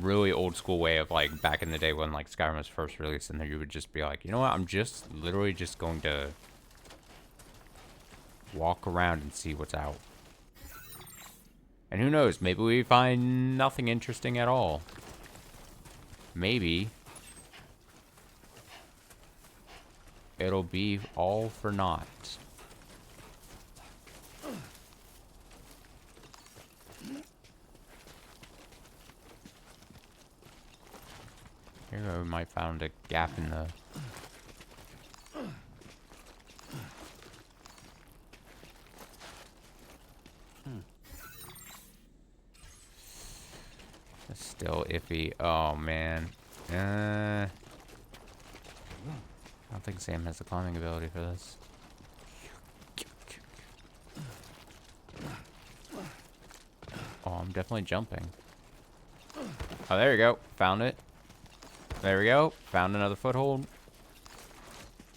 Really old school way of like back in the day when like Skyrim was first released, and then you would just be like, you know what, I'm just literally just going to walk around and see what's out. And who knows, maybe we find nothing interesting at all. Maybe it'll be all for naught. Here we might find a gap in the... It's still iffy. Oh, man. I don't think Sam has the climbing ability for this. Oh, I'm definitely jumping. Oh, there you go. Found it. There we go. Found another foothold.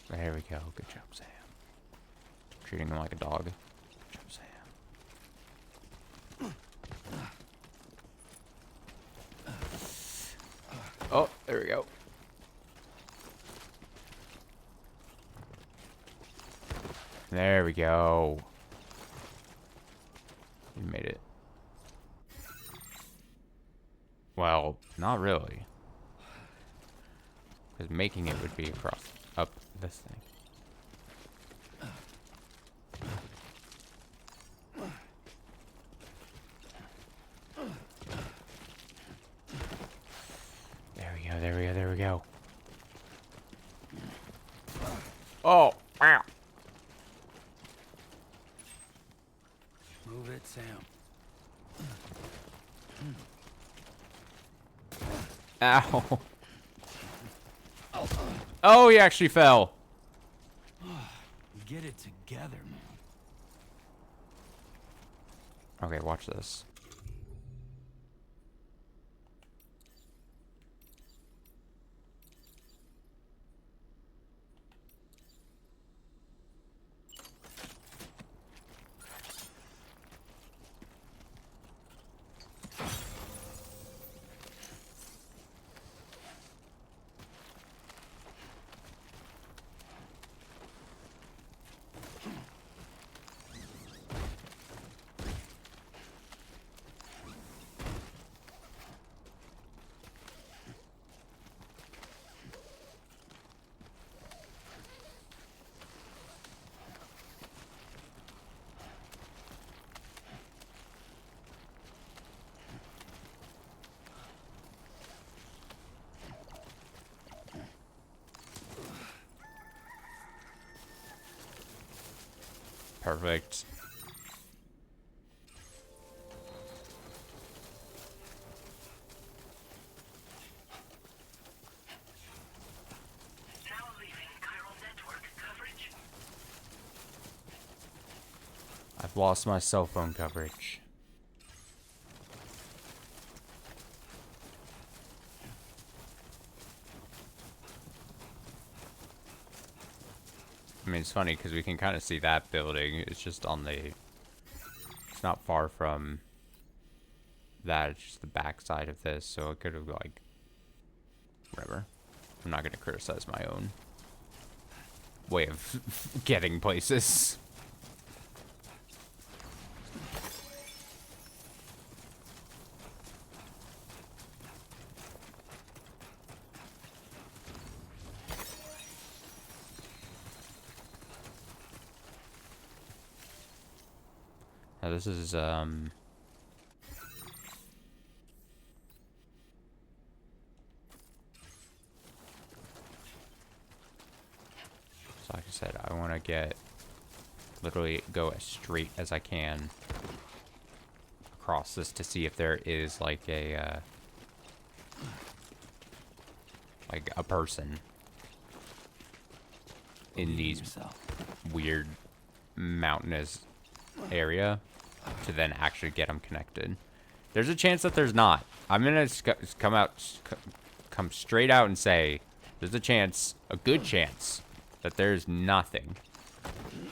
There we go. Good job, Sam. Treating him like a dog. Good job, Sam. Oh, there we go. There we go. You made it. Well, not really. Because making it would be across up this thing. There we go, there we go, there we go. Oh, wow. Move it, Sam. Ow. Oh, he actually fell. Get it together, man. Okay, watch this. Perfect. Now leaving chiral network coverage. I've lost my cell phone coverage. I mean, it's funny because we can kind of see that building. It's just on the... It's not far from that. It's just the back side of this. So it could have, like... Whatever. I'm not going to criticize my own way of getting places. Now this is, So like I said, I want to literally go as straight as I can across this to see if there is like a person in these weird mountainous area to then actually get them connected. There's a chance that there's not. I'm gonna come straight out and say there's a chance, a good chance, that there's nothing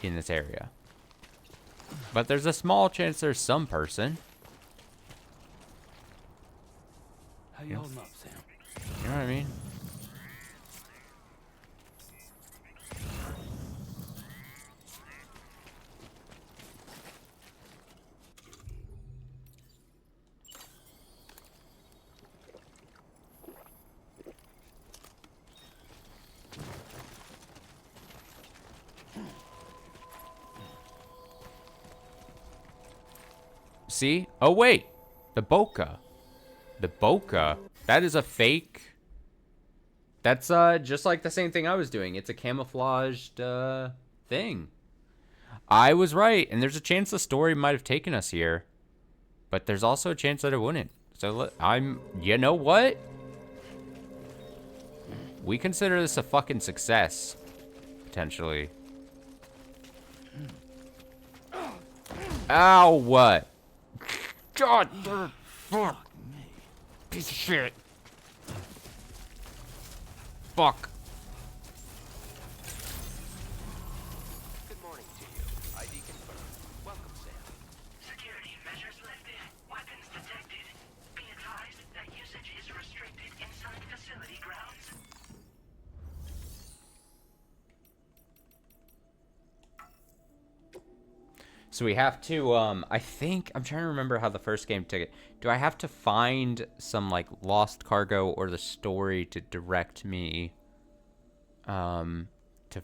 in this area. But there's a small chance there's some person. How you holding up, Sam? You know what I mean? See? Oh, wait. The bokeh. The bokeh. That is a fake. That's just like the same thing I was doing. It's a camouflaged thing. I was right, and there's a chance the story might have taken us here. But there's also a chance that it wouldn't. So you know what? We consider this a fucking success. Potentially. Ow, what? God, fuck me. Piece of shit. Fuck. Good morning to you. ID confirmed. Welcome, Sam. Security measures lifted. Weapons detected. Be advised that usage is restricted inside facility grounds. So we have to, I think, I'm trying to remember how the first game took it. Do I have to find some, like, lost cargo or the story to direct me, to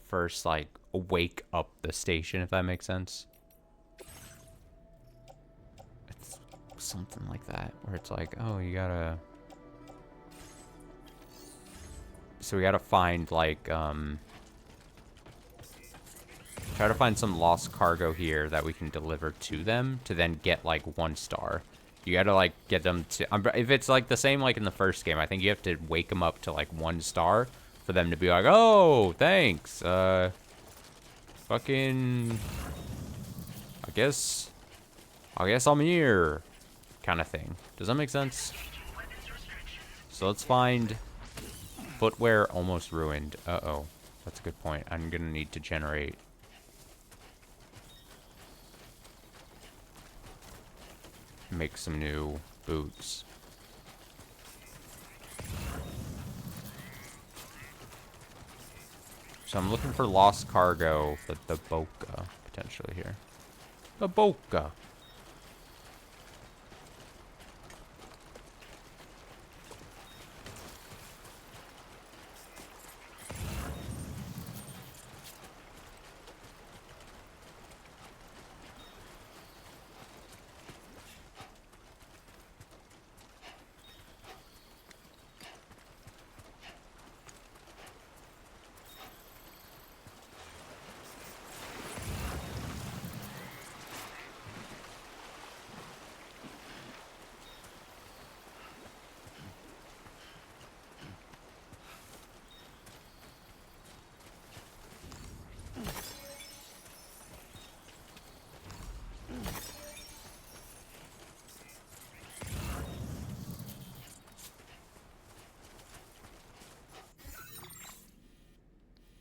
first, like, wake up the station, if that makes sense? It's something like that, where it's like, oh, you gotta... So we gotta find, like, try to find some lost cargo here that we can deliver to them to then get, like, 1 star. You gotta, like, get them to... if it's, like, the same, like, in the first game, I think you have to wake them up to, like, 1 star for them to be like, oh, thanks. Fucking... I guess I'm here. Kind of thing. Does that make sense? So let's find... Footwear almost ruined. Uh-oh. That's a good point. I'm gonna need to generate... Make some new boots. So I'm looking for lost cargo, the bokeh, potentially here. The bokeh.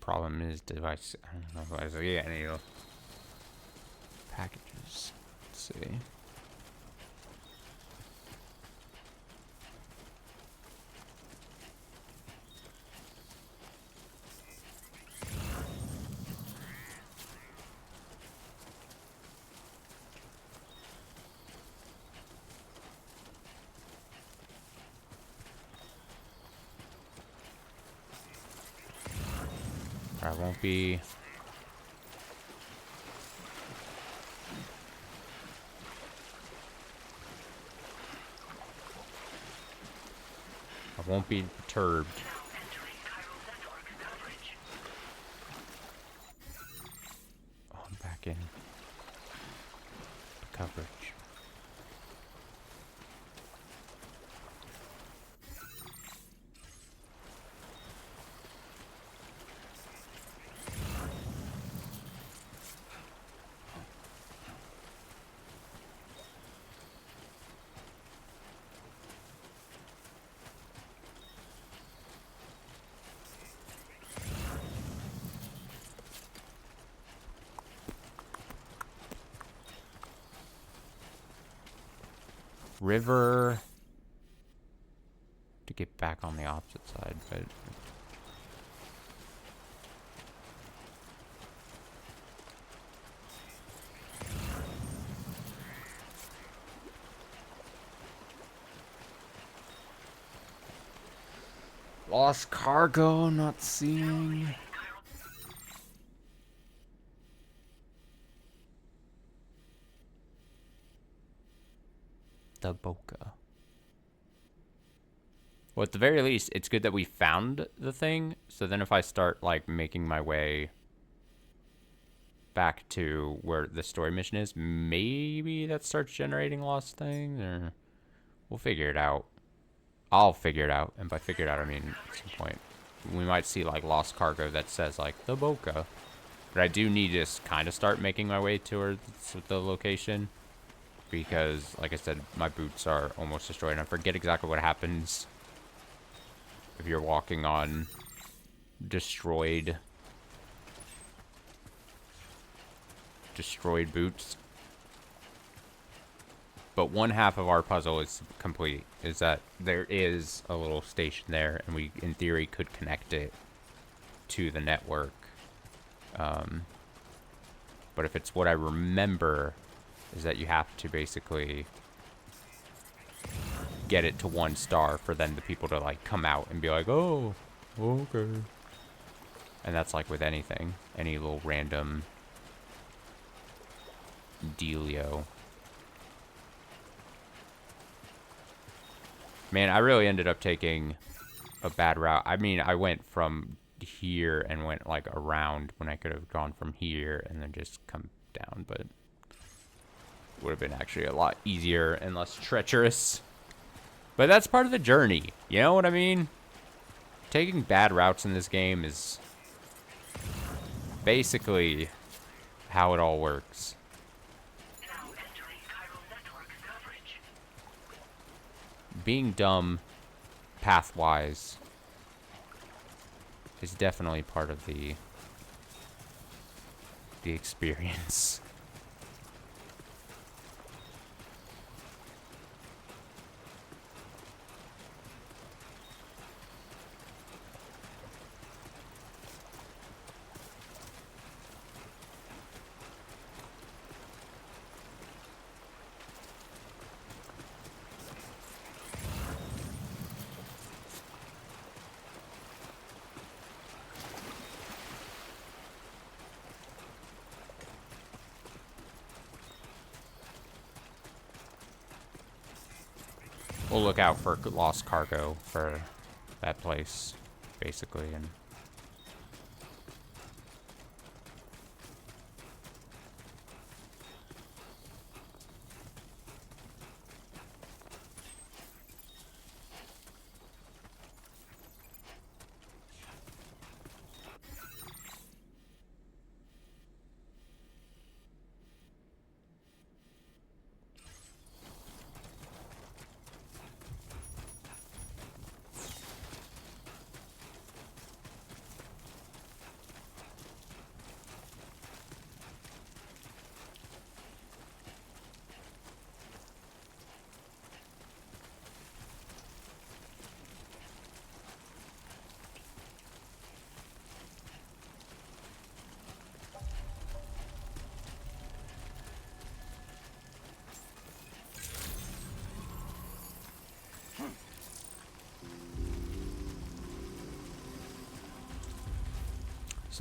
Problem is, device. I don't know if I see any packages. Let's see. I won't be. I won't be perturbed. Oh, I'm back in coverage. River to get back on the opposite side, but lost cargo, not seeing. The Boca. Well, at the very least, it's good that we found the thing. So then if I start, like, making my way back to where the story mission is, maybe that starts generating lost things, or we'll figure it out. I'll figure it out. And by figure it out, I mean at some point we might see, like, lost cargo that says, like, the Boca. But I do need to kind of start making my way towards the location. Because, like I said, my boots are almost destroyed. And I forget exactly what happens if you're walking on destroyed boots. But one half of our puzzle is complete. Is that there is a little station there. And we, in theory, could connect it to the network. But if it's what I remember, is that you have to basically get it to 1 star for then the people to, like, come out and be like, oh, okay. And that's like with anything. Any little random dealio. Man, I really ended up taking a bad route. I mean, I went from here and went, like, around when I could have gone from here and then just come down, but would have been actually a lot easier and less treacherous. But that's part of the journey. You know what I mean? Taking bad routes in this game is basically how it all works. Being dumb path-wise is definitely part of the experience. We'll look out for lost cargo for that place, basically, and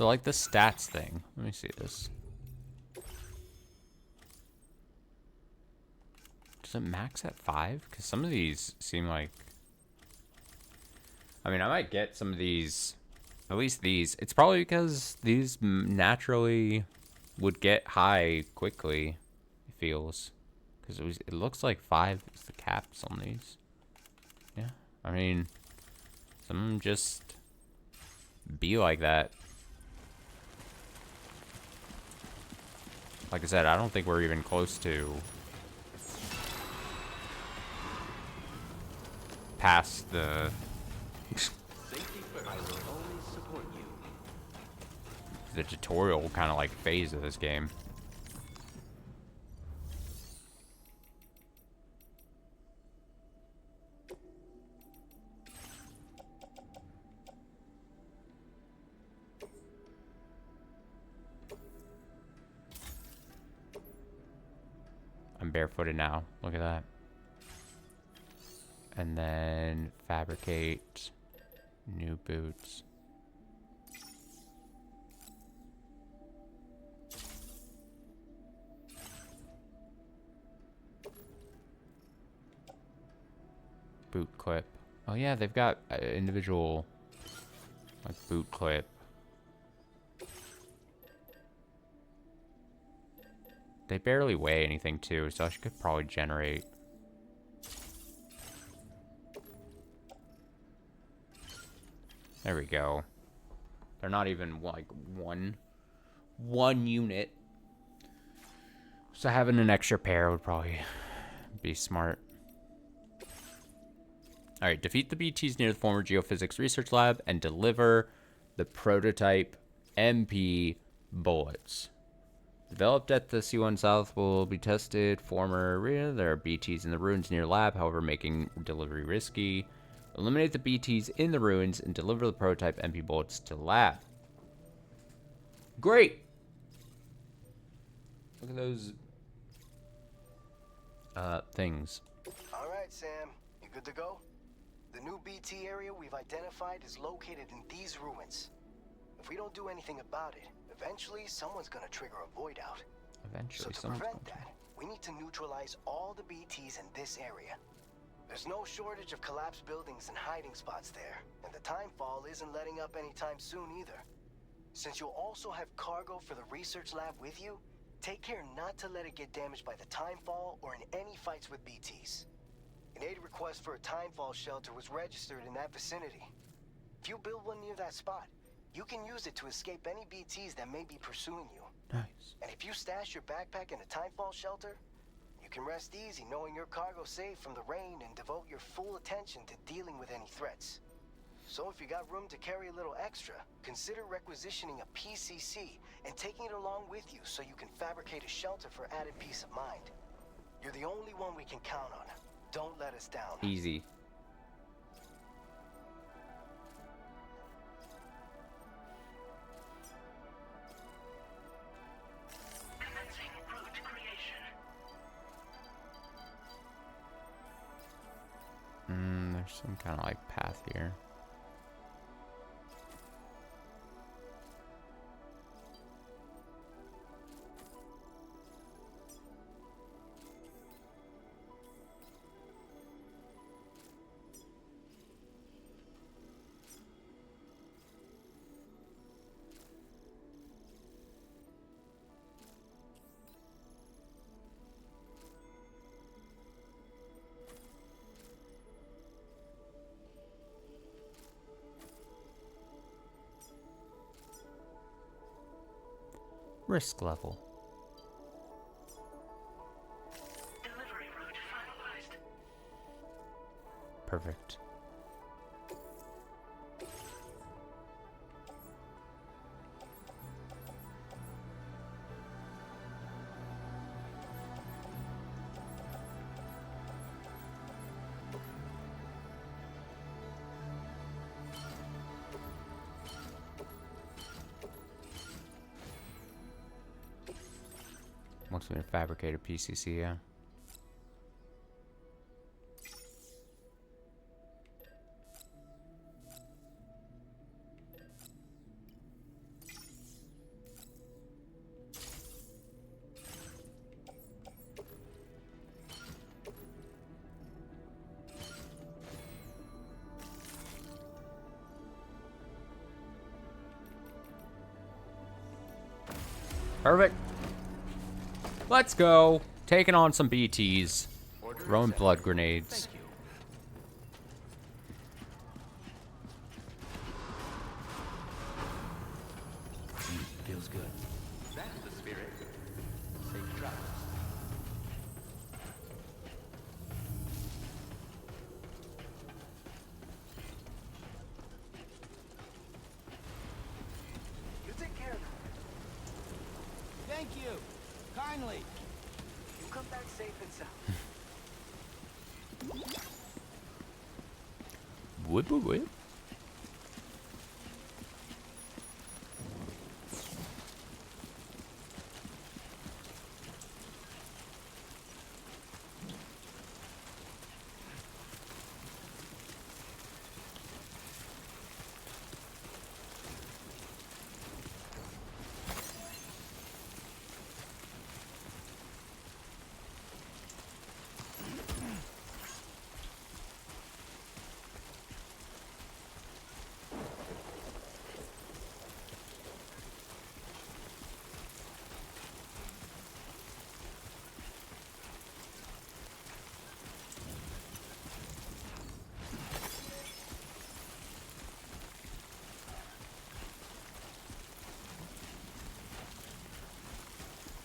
So like the stats thing. Let me see this. Does it max at 5? Because some of these seem like... I mean, I might get some of these, at least these. It's probably because these naturally would get high quickly, it feels. Because it looks like 5 is the caps on these. Yeah, I mean, some of them just be like that. Like I said, I don't think we're even close to past the the tutorial kind of like phase of this game. I'm barefooted now. Look at that. And then fabricate new boots. Boot clip. Oh yeah, they've got individual like boot clip. They barely weigh anything too, so I could probably generate. There we go. They're not even like one unit. So having an extra pair would probably be smart. Alright, defeat the BTs near the former geophysics research lab and deliver the prototype MP bullets. Developed at the C1 South will be tested. Former area. There are BTs in the ruins near lab, however, making delivery risky. Eliminate the BTs in the ruins and deliver the prototype MP bullets to lab. Great! Look at those things. Alright, Sam. You good to go? The new BT area we've identified is located in these ruins. If we don't do anything about it, eventually someone's gonna trigger a void out. Eventually, so to prevent that, we need to neutralize all the BTs in this area. There's no shortage of collapsed buildings and hiding spots there, and the timefall isn't letting up anytime soon either. Since you'll also have cargo for the research lab with you, take care not to let it get damaged by the timefall or in any fights with BTs. An aid request for a timefall shelter was registered in that vicinity. If you build one near that spot, you can use it to escape any BTs that may be pursuing you. Nice. And if you stash your backpack in a timefall shelter, you can rest easy knowing your cargo's safe from the rain and devote your full attention to dealing with any threats. So if you got room to carry a little extra, consider requisitioning a PCC and taking it along with you so you can fabricate a shelter for added peace of mind. You're the only one we can count on. Don't let us down. Easy. Commencing route creation. There's some kind of like path here. Risk level. Delivery route finalized. Perfect. Wants me to fabricate a PCC, yeah. Perfect. Let's go. Taking on some BTs. Throwing blood grenades. Thank you. Feels good. That's the spirit. Safe travels. You take care of them. Thank you. Kindly. You come back safe and sound. Whip, whip, whip.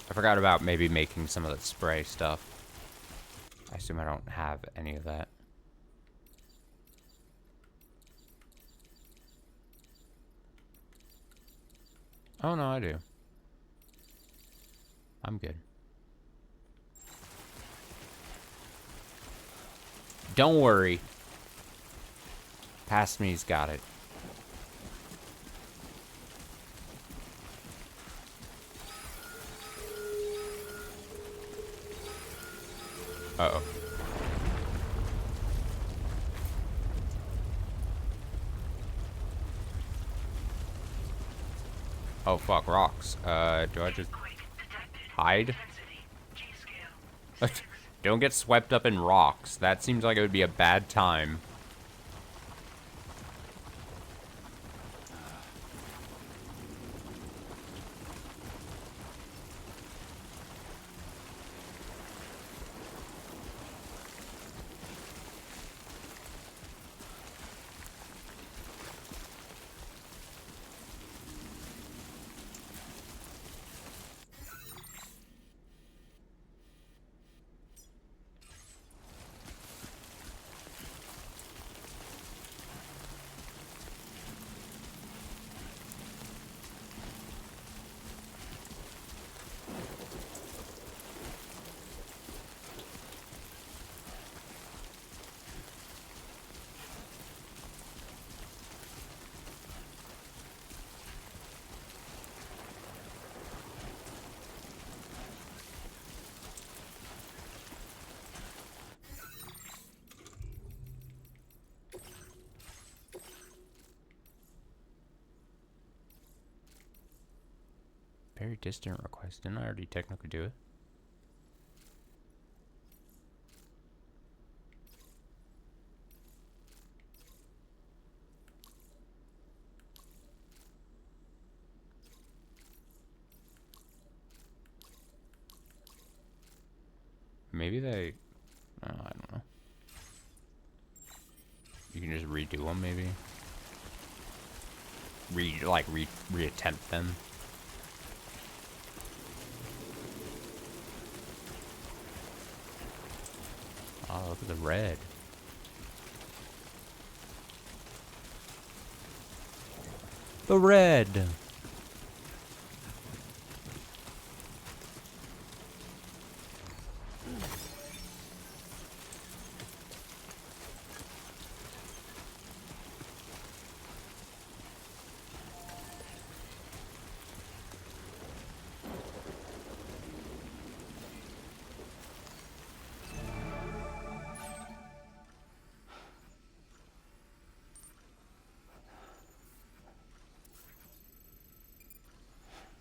I forgot about maybe making some of the spray stuff. I assume I don't have any of that. Oh no, I do. I'm good. Don't worry. Past me's got it. Uh-oh. Oh, fuck, rocks. Do I just hide? Don't get swept up in rocks. That seems like it would be a bad time. Very distant request. Didn't I already technically do it? Maybe they... I don't know. You can just redo them, maybe? Reattempt them. Oh, look at the red. The red!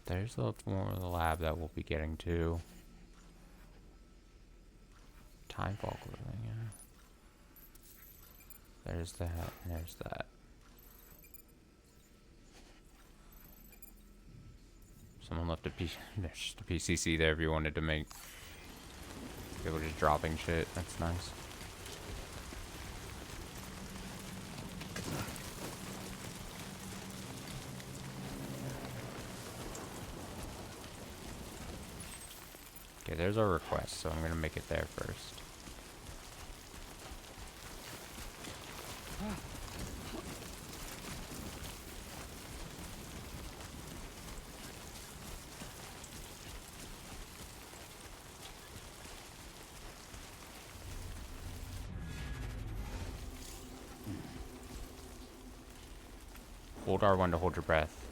There's lots more of the lab that we'll be getting to. Time vault thing, yeah. There's that, and there's that. Someone left a there's just a PCC there if you wanted to make people just dropping shit. That's nice. Okay, there's our request, so I'm gonna make it there first. Hold R1 to hold your breath.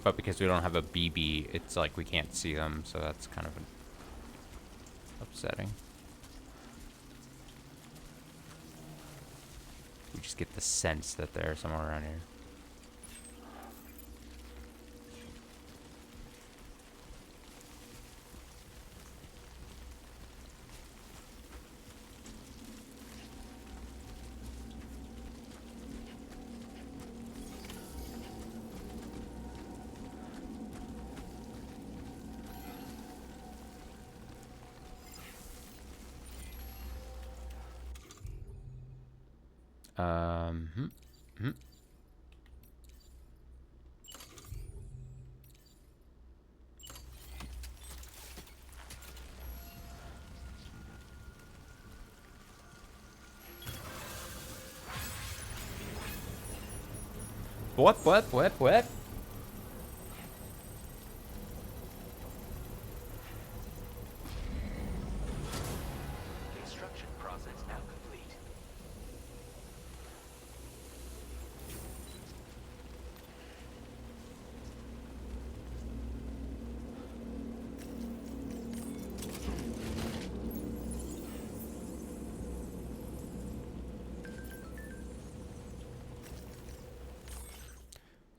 But because we don't have a BB, it's like we can't see them, so that's kind of upsetting. We just get the sense that they're somewhere around here. What? Construction process now complete.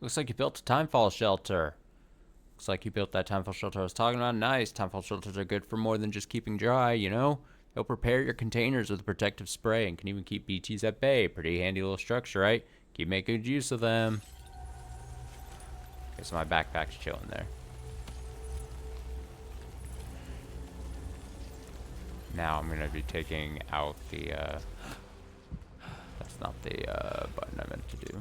Looks like you built a timefall shelter. Looks like you built that timefall shelter I was talking about. Nice. Timefall shelters are good for more than just keeping dry, you know? They'll prepare your containers with protective spray and can even keep BTs at bay. Pretty handy little structure, right? Keep making good use of them. Okay, so my backpack's chilling there. Now I'm going to be taking out the, that's not the button I meant to do.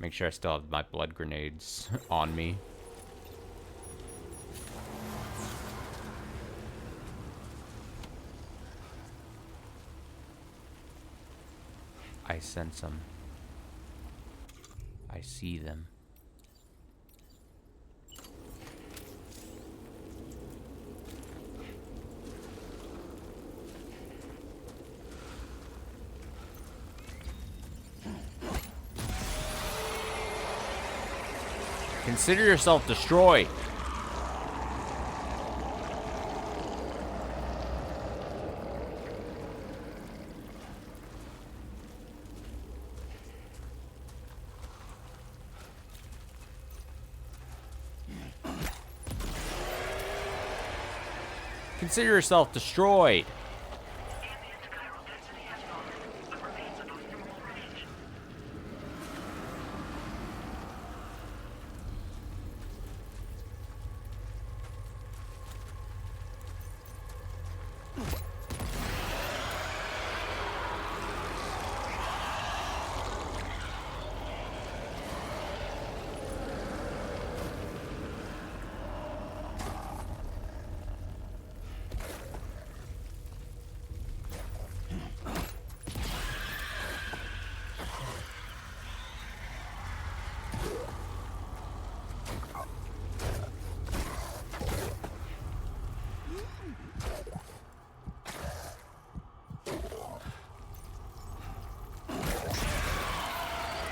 Make sure I still have my blood grenades on me. I sense them. I see them. Consider yourself destroyed. Consider yourself destroyed. Ambient chiral density has fallen, but remains above normal range.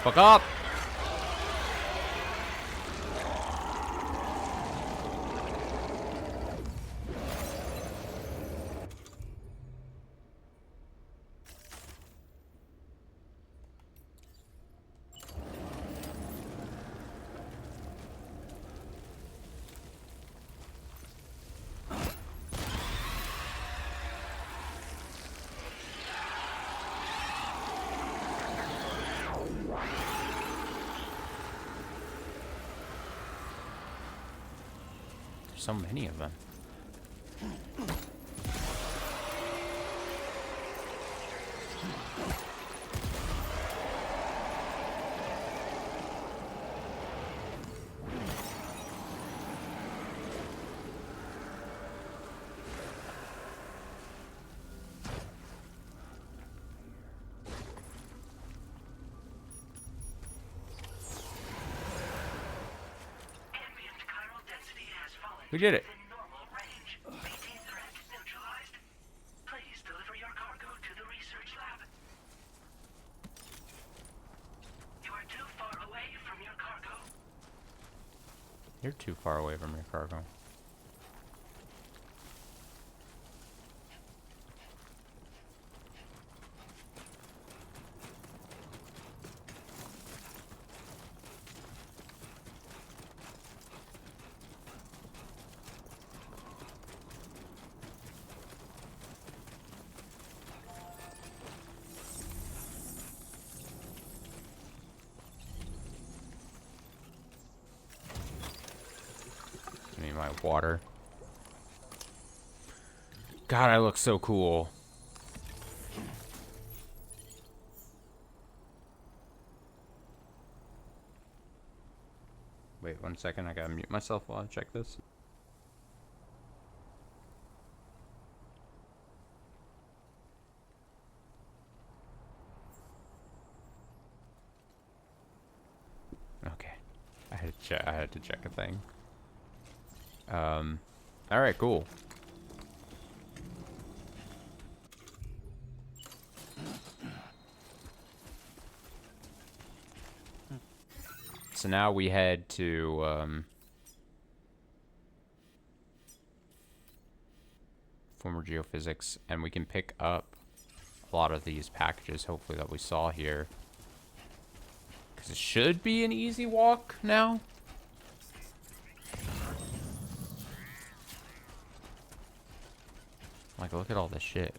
Fuck up. There's so many of them. Ambient chiral density has fallen We did it. within normal range. BT threat neutralized. Please deliver your cargo to the research lab. You are too far away from your cargo. You're too far away from your cargo. Give me my water. God, I look so cool. Wait 1 second, I gotta mute myself while I check this. Okay. I had to check a thing. Alright, cool. So now we head to, former geophysics, and we can pick up a lot of these packages, hopefully, that we saw here. Because it should be an easy walk now. Like, look at all this shit.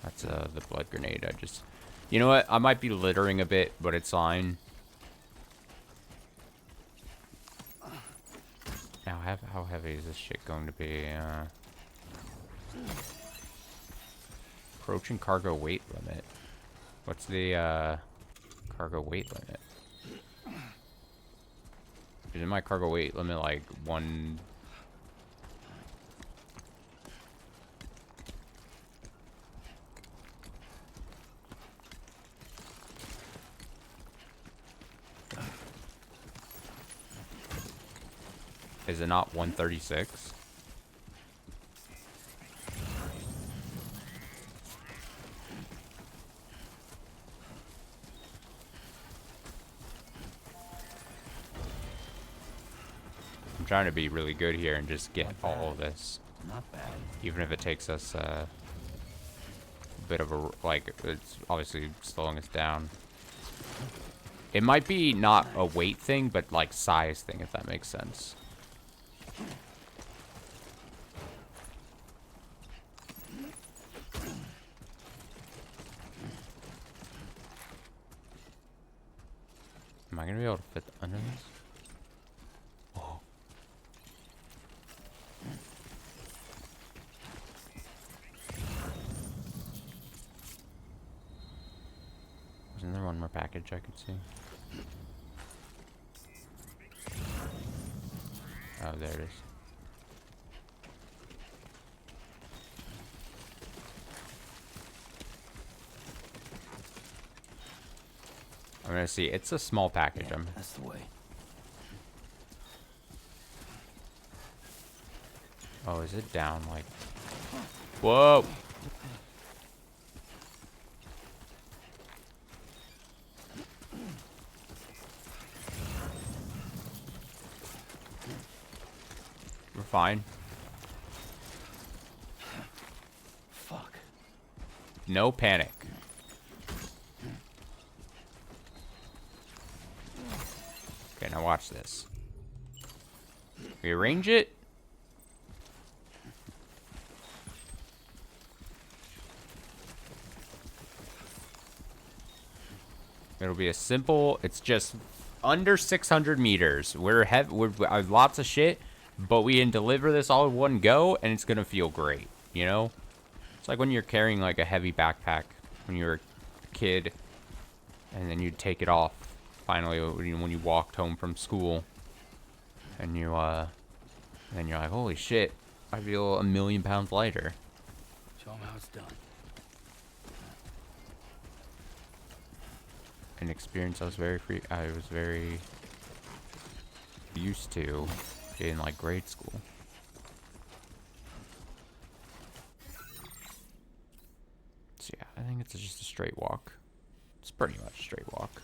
That's, the blood grenade. I just... You know what? I might be littering a bit, but it's fine. Now, how heavy is this shit going to be? Approaching cargo weight limit. What's the, cargo weight limit? Isn't my cargo weight limit, like, 1... Is it not 136? I'm trying to be really good here and just get all of this. Not bad. Even if it takes us a bit of a, like, it's obviously slowing us down. It might be not a weight thing, but like size thing, if that makes sense. Am I gonna be able to fit under this? Oh. Wasn't there one more package I could see? Oh, there it is. I'm gonna see. It's a small package. Yeah, that's the way. Oh, is it down like? Whoa! We're fine. Fuck. No panic. Okay, now watch this. We arrange it. It'll be a simple, it's just under 600 meters. We're lots of shit, but we can deliver this all in one go, and it's gonna feel great, you know? It's like when you're carrying like a heavy backpack when you're a kid, and then you take it off finally when you walked home from school, and you're like, holy shit, I feel 1,000,000 pounds lighter. Show them how it's done. An experience I was very used to in like grade school. So yeah, I think it's just a straight walk. It's pretty much a straight walk.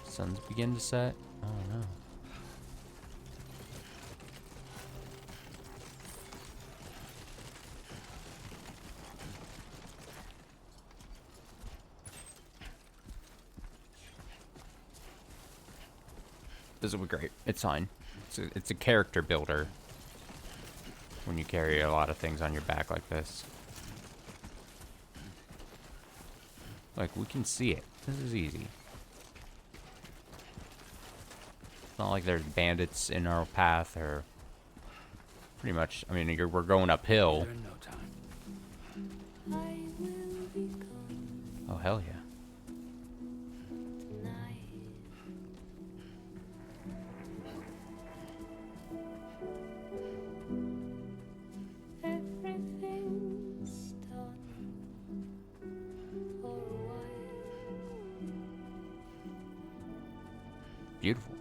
Sun's begin to set. Oh no. This will be great. It's fine. It's a character builder when you carry a lot of things on your back like this. Like, we can see it. This is easy. It's not like there's bandits in our path or... Pretty much, I mean, we're going uphill. There in no time. Oh, hell yeah. Beautiful.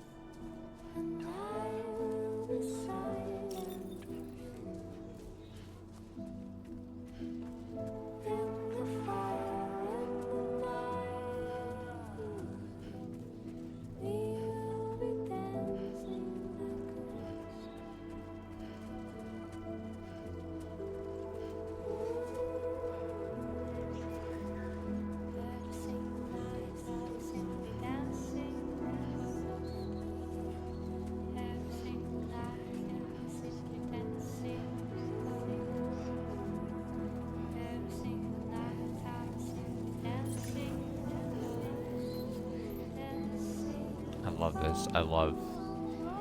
I love this. I love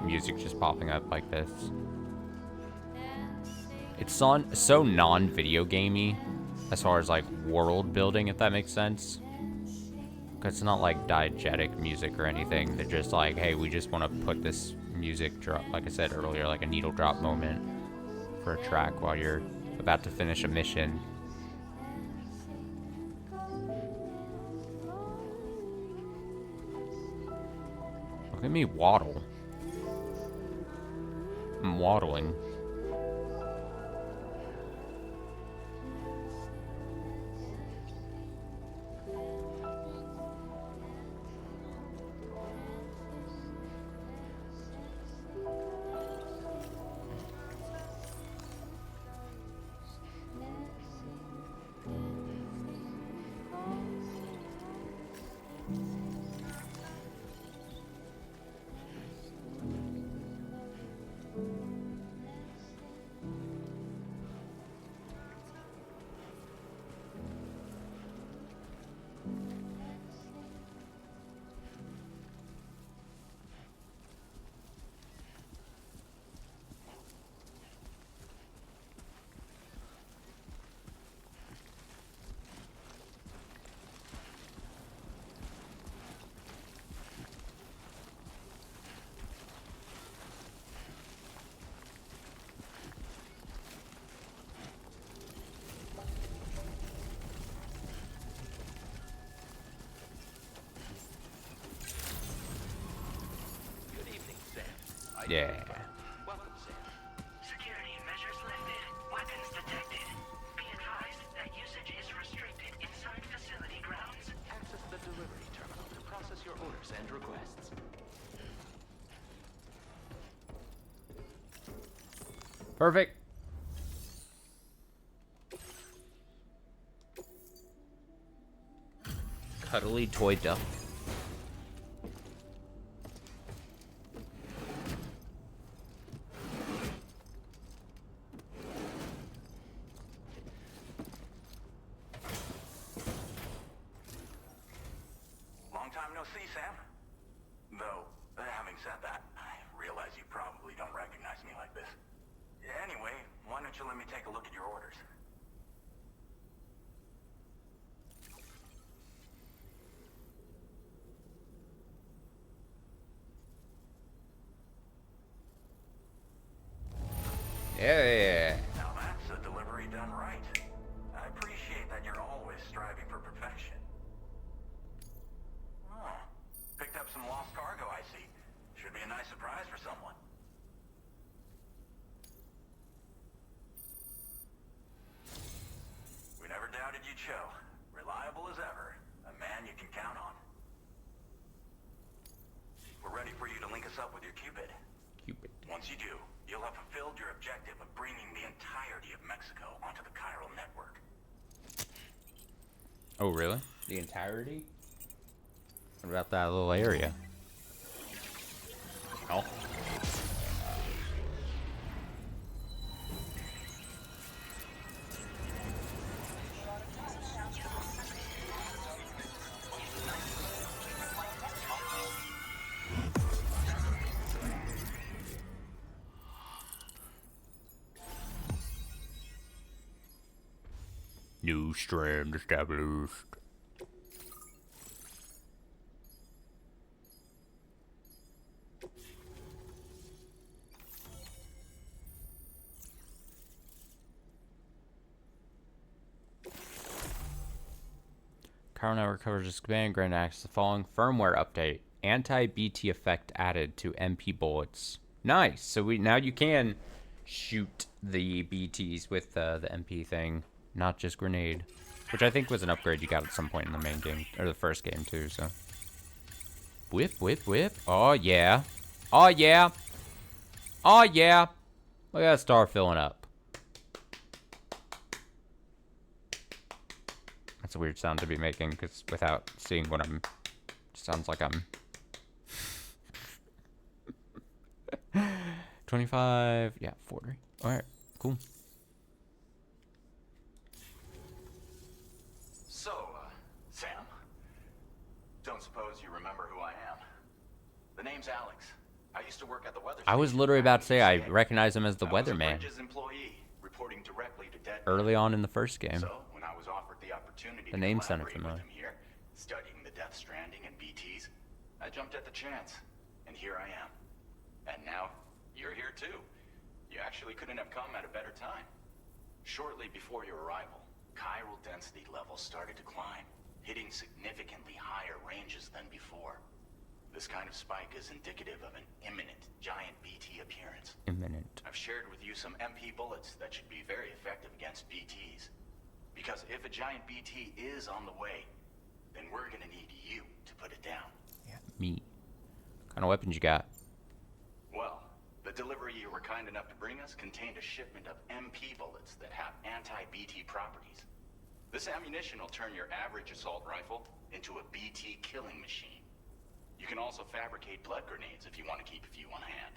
music just popping up like this. It's so non-video gamey as far as like world building, if that makes sense. Because it's not like diegetic music or anything. They're just like, hey, we just want to put this music drop, like I said earlier, like a needle drop moment for a track while you're about to finish a mission. Look at me waddle. I'm waddling. Yeah. Welcome, Sam. Security measures lifted. Weapons detected. Be advised that usage is restricted inside facility grounds. Access the delivery terminal to process your orders and requests. Perfect. Cuddly toy duck. Anyway, why don't you let me take a look at your orders? Yeah. Now that's a delivery done right. I appreciate that you're always striving for perfection. Oh, picked up some lost cargo, I see. Should be a nice surprise for someone. We never doubted you'd show. Reliable as ever. A man you can count on. We're ready for you to link us up with your Cupid. Cupid. Once you do, you'll have fulfilled your objective of bringing the entirety of Mexico onto the chiral network. Oh, really? The entirety? What about that little area? Oh. New strand established. Chiral Network covers expanded grand access. The following firmware update: anti-BT effect added to MP bullets. Nice. So now you can shoot the BTs with the MP thing. Not just grenade, which I think was an upgrade you got at some point in the main game, or the first game too, so. Whip, whip, whip. Oh, yeah. Oh, yeah. Oh, yeah. Look at that star filling up. That's a weird sound to be making, because without seeing what I'm... sounds like I'm... 25... yeah, 40. Alright, cool. So, Sam, don't suppose you remember who I am? The name's Alex. I used to work at the weather I was station literally back about to say in I the recognize him as the I was a weatherman Bridges employee, reporting directly to Dead early on in the first game. So, when I was offered the opportunity The to name sounded collaborate with familiar. him here, studying the Death Stranding and BTs, I jumped at the chance, and here I am. And now, you're here too. You actually couldn't have come at a better time. Shortly before your arrival, chiral density levels started to climb, hitting significantly higher ranges than before. This kind of spike is indicative of an imminent giant BT appearance. Imminent. I've shared with you some MP bullets that should be very effective against BTs. Because if a giant BT is on the way, then we're gonna need you to put it down. Yeah, me. What kind of weapons you got? Well, the delivery you were kind enough to bring us contained a shipment of MP bullets that have anti-BT properties. This ammunition will turn your average assault rifle into a BT killing machine. You can also fabricate blood grenades if you want to keep a few on hand.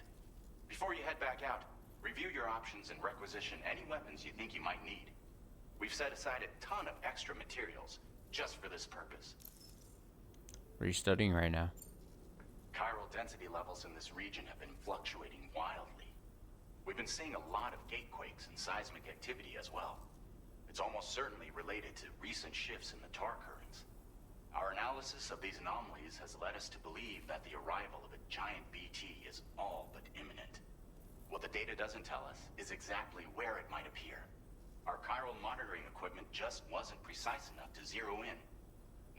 Before you head back out, review your options and requisition any weapons you think you might need. We've set aside a ton of extra materials just for this purpose. What are you studying right now? Chiral density levels in this region have been fluctuating wildly. We've been seeing a lot of gatequakes and seismic activity as well. It's almost certainly related to recent shifts in the tar currents. Our analysis of these anomalies has led us to believe that the arrival of a giant BT is all but imminent. What the data doesn't tell us is exactly where it might appear. Our chiral monitoring equipment just wasn't precise enough to zero in.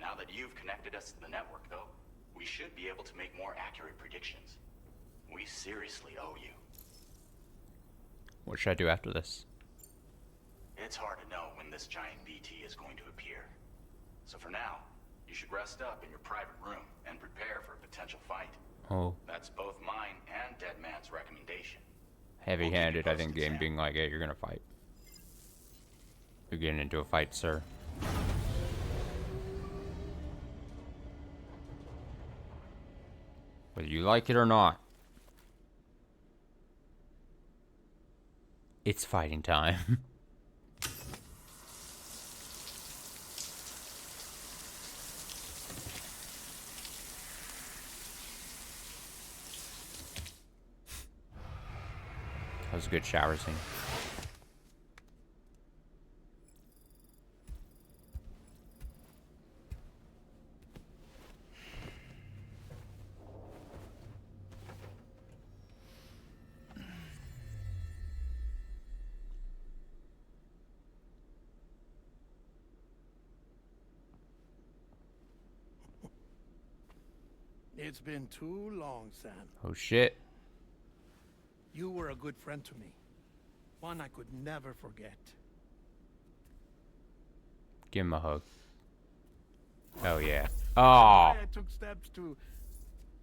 Now that you've connected us to the network, though, we should be able to make more accurate predictions. We seriously owe you. What should I do after this? It's hard to know when this giant BT is going to appear. So for now, you should rest up in your private room and prepare for a potential fight. Oh. That's both mine and Deadman's recommendation. Heavy-handed, I think, game being like, hey, you're gonna fight. You're getting into a fight, sir. Whether you like it or not. It's fighting time. That was a good shower scene. It's been too long, Sam. Oh shit. You were a good friend to me. One I could never forget. Give him a hug. Oh yeah. Oh. I took steps to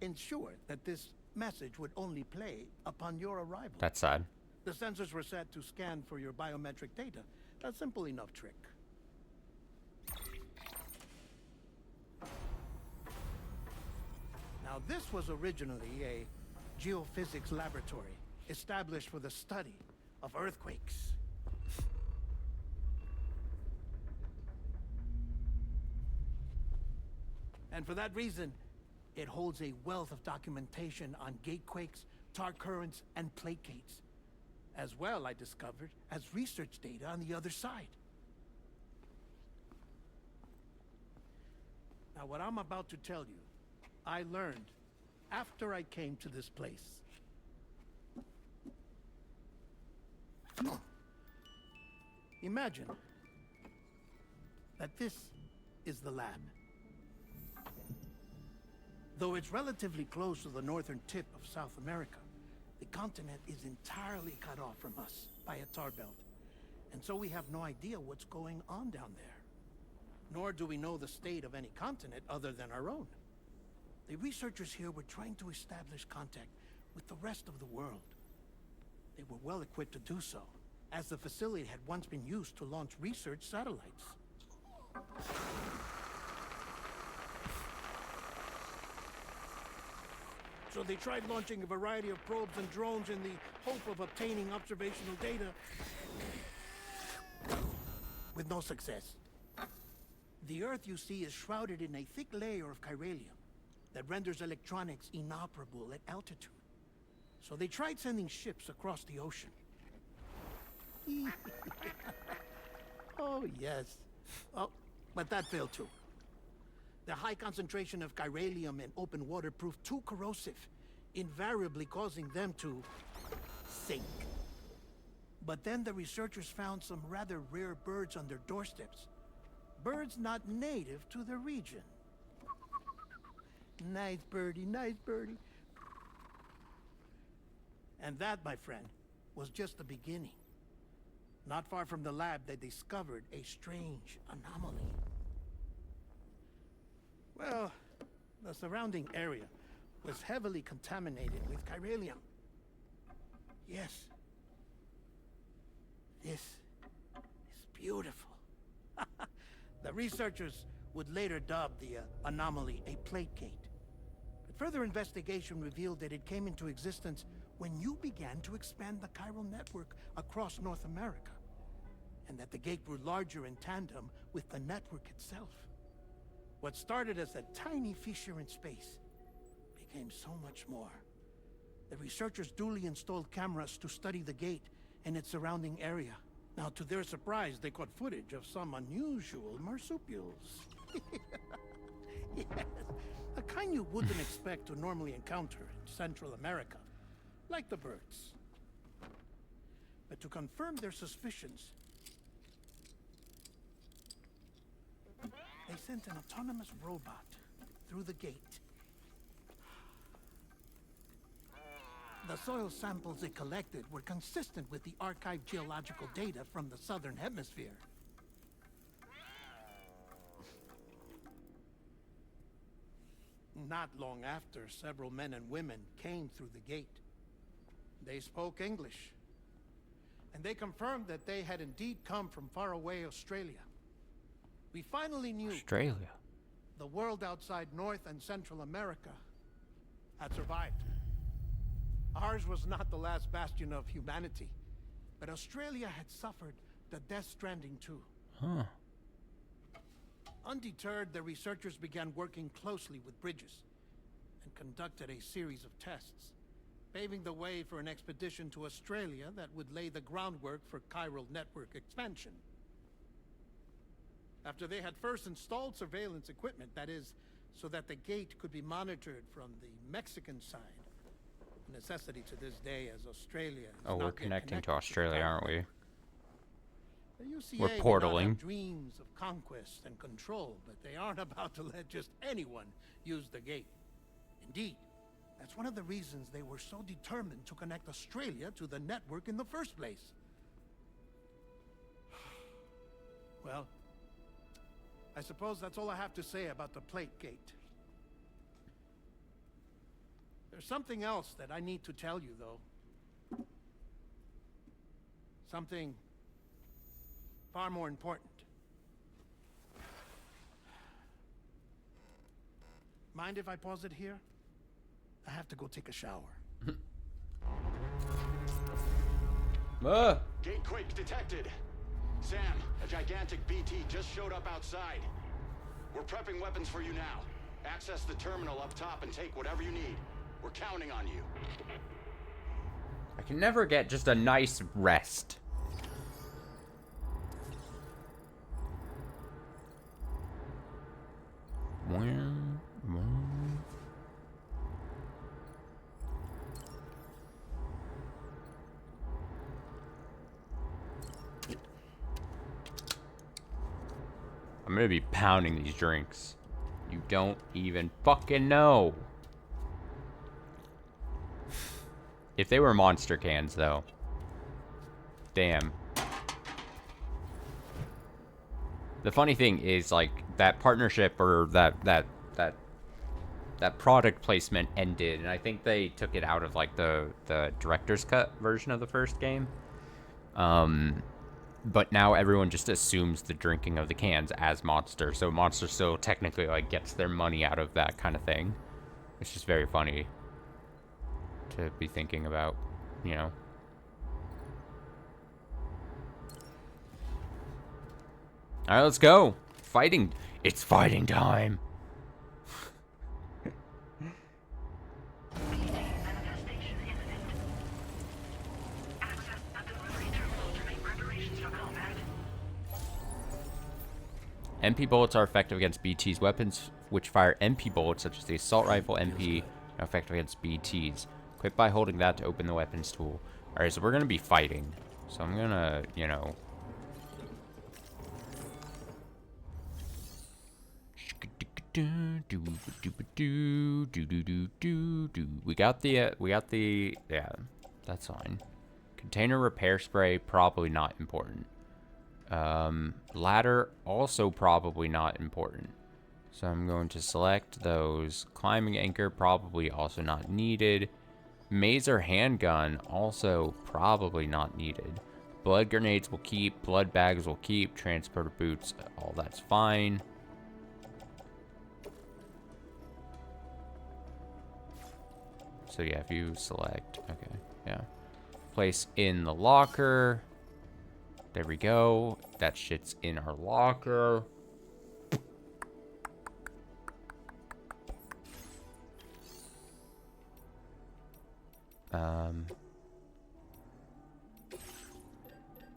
ensure that this message would only play upon your arrival. That's sad. The sensors were set to scan for your biometric data. A simple enough trick. Now, this was originally a geophysics laboratory established for the study of earthquakes. And for that reason, it holds a wealth of documentation on gatequakes, tar currents, and placates. As well, I discovered, as research data on the other side. Now, what I'm about to tell you, I learned after I came to this place. Imagine that this is the lab. Though it's relatively close to the northern tip of South America, the continent is entirely cut off from us by a tar belt. And so we have no idea what's going on down there. Nor do we know the state of any continent other than our own. The researchers here were trying to establish contact with the rest of the world. They were well equipped to do so, as the facility had once been used to launch research satellites. So they tried launching a variety of probes and drones in the hope of obtaining observational data, with no success. The Earth, you see, is shrouded in a thick layer of chiralium that renders electronics inoperable at altitude. So they tried sending ships across the ocean. Oh, yes. Oh, but that failed too. The high concentration of chiralium in open water proved too corrosive, invariably causing them to sink. But then the researchers found some rather rare birds on their doorsteps. Birds not native to the region. Nice birdie, nice birdie. And that, my friend, was just the beginning. Not far from the lab, they discovered a strange anomaly. Well, the surrounding area was heavily contaminated with chiralium. Yes. This is beautiful. The researchers would later dub the anomaly a plate gate. But further investigation revealed that it came into existence when you began to expand the chiral network across North America, and that the gate grew larger in tandem with the network itself. What started as a tiny fissure in space became so much more. The researchers duly installed cameras to study the gate and its surrounding area. Now, to their surprise, they caught footage of some unusual marsupials. Yes, a kind you wouldn't expect to normally encounter in Central America, like the birds. But to confirm their suspicions, they sent an autonomous robot through the gate. The soil samples it collected were consistent with the archived geological data from the southern hemisphere. Not long after, several men and women came through the gate. They spoke English, and they confirmed that they had indeed come from faraway Australia. We finally knew Australia. the world outside North and Central America had survived. Ours was not the last bastion of humanity, but Australia had suffered the Death Stranding too. Huh. Undeterred, the researchers began working closely with Bridges and conducted a series of tests. paving the way for an expedition to Australia that would lay the groundwork for chiral network expansion. After they had first installed surveillance equipment, that is, so that the gate could be monitored from the Mexican side, a necessity to this day as Australia is Oh, not we're yet connecting connected to Australia, the aren't we? The UCA We're may not portaling. have dreams of conquest and control, but they aren't about to let just anyone use the gate. Indeed, that's one of the reasons they were so determined to connect Australia to the network in the first place. Well, I suppose that's all I have to say about the plate gate. There's something else that I need to tell you, though. Something far more important. Mind if I pause it here? I have to go take a shower. Gatequake detected. Sam, a gigantic BT just showed up outside. We're prepping weapons for you now. Access the terminal up top and take whatever you need. We're counting on you. I can never get just a nice rest. I'm gonna be pounding these drinks. You don't even fucking know. If they were monster cans, though. Damn. The funny thing is, like, that partnership or that product placement ended, and I think they took it out of, like, the director's cut version of the first game. But now everyone just assumes the drinking of the cans as Monster, so Monster still technically, like, gets their money out of that kind of thing. It's just very funny to be thinking about, you know. Alright, let's go. Fighting. It's fighting time. Manifestation imminent. Access the delivery terminal to make preparations for combat. MP bullets are effective against BTs. Weapons which fire MP bullets, such as the assault rifle MP, are effective against BTs. Equip by holding that to open the weapons tool. Alright, so we're going to be fighting. So I'm going to, you know... We got the, yeah, that's fine. Container repair spray, probably not important. Ladder, also probably not important. So I'm going to select those. Climbing anchor, probably also not needed. Mazer handgun, also probably not needed. Blood grenades will keep. Blood bags will keep. Transporter boots, all that's fine. So yeah, if you select, okay, yeah. Place in the locker. There we go. That shit's in our locker.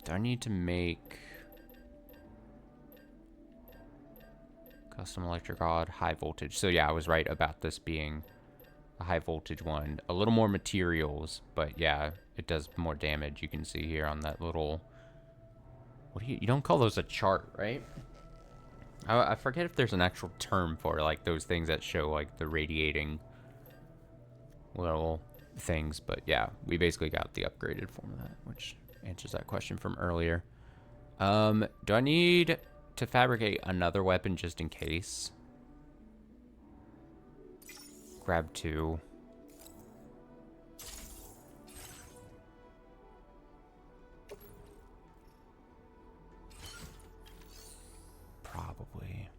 Do I need to make custom electric rod, high voltage? So yeah, I was right about this being a high voltage one. A little more materials, but yeah, it does more damage. You can see here on that little, what do you don't call those a chart, right? I forget if there's an actual term for like those things that show like the radiating little things, but yeah, we basically got the upgraded form of that, which answers that question from earlier. Do I need to fabricate another weapon just in case? Grab 2. Probably.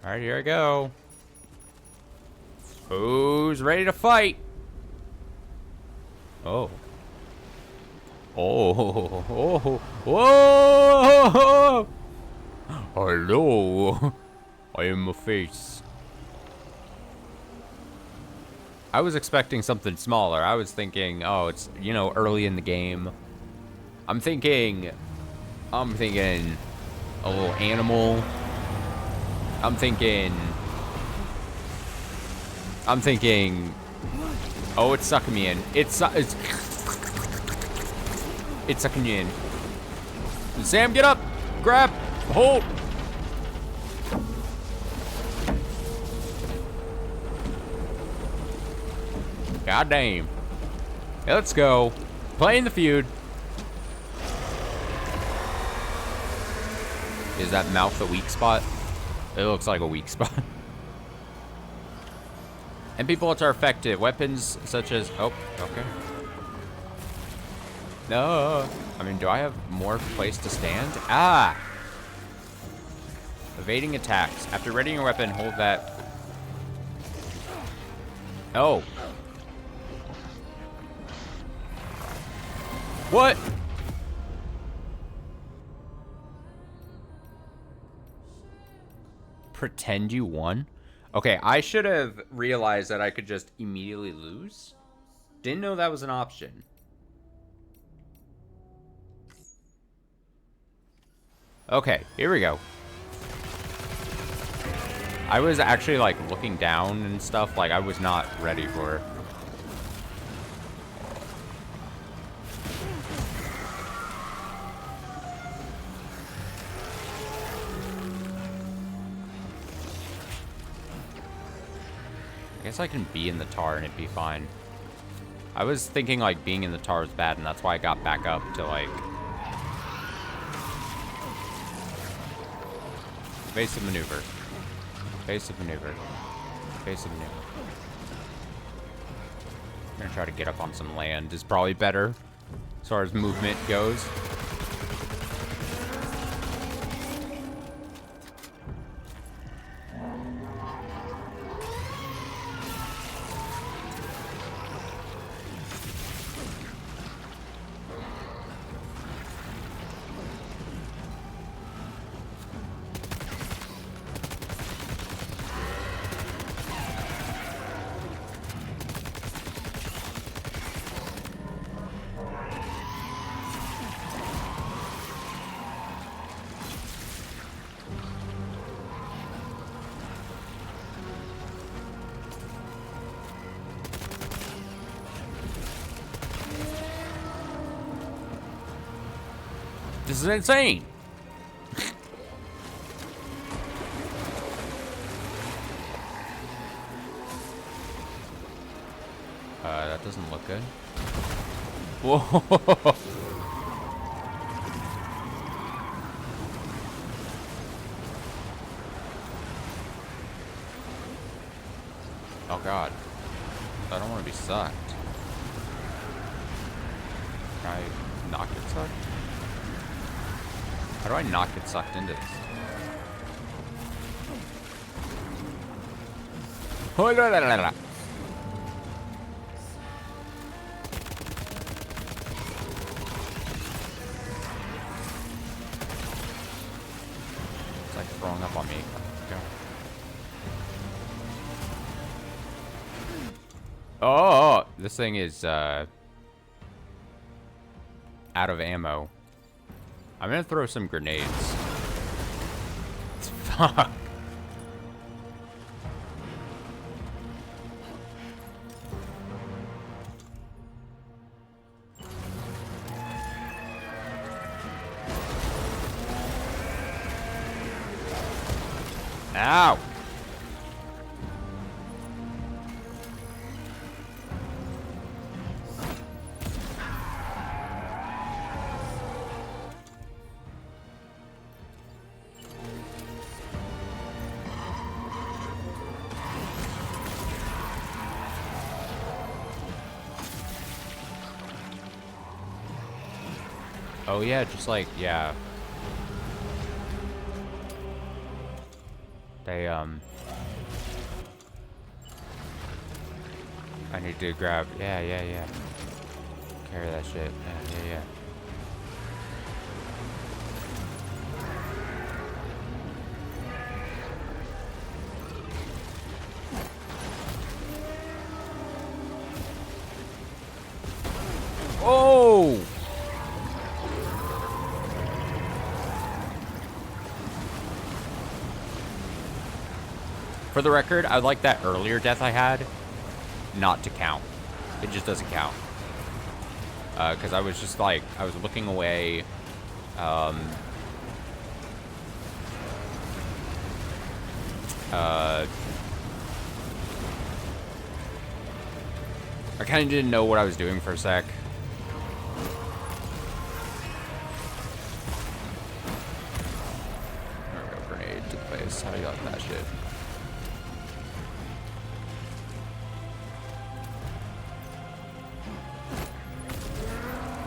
Alright, here I go. Who's ready to fight? Oh. Oh. Oh. Whoa! Hello. I am a face. I was expecting something smaller. I was thinking, oh, it's, you know, early in the game. I'm thinking a little animal. I'm thinking, oh, it's sucking me in. It's sucking me in. Sam, get up! Grab! Hold! God damn. Hey, let's go. Playing the feud. Is that mouth a weak spot? It looks like a weak spot. MP bullets are effective. Weapons such as... Oh, okay. No. I mean, do I have more place to stand? Ah! Evading attacks. After readying your weapon, hold that... Oh. What? Pretend you won? Okay, I should have realized that I could just immediately lose. Didn't know that was an option. Okay, here we go. I was actually like looking down and stuff, like I was not ready for it. I guess I can be in the tar and it'd be fine. I was thinking like being in the tar was bad, and that's why I got back up to like evasive maneuver. Evasive maneuver. Evasive maneuver. I'm gonna try to get up on some land is probably better as far as movement goes. This is insane. That doesn't look good. Whoa. Oh god. I don't want to be sucked. Can I not get sucked? How do I not get sucked into this? Oh, la, la, la, la. It's like throwing up on me. Go. Oh, this thing is out of ammo. I'm gonna throw some grenades. Fuck. Ow. Oh yeah, just like, yeah. They, I need to grab, yeah. Carry that shit, yeah. Oh! For the record, I'd like that earlier death I had not to count. It just doesn't count. Because I was just like, I was looking away. I kind of didn't know what I was doing for a sec. There we go, grenade to the face. How do you like that shit?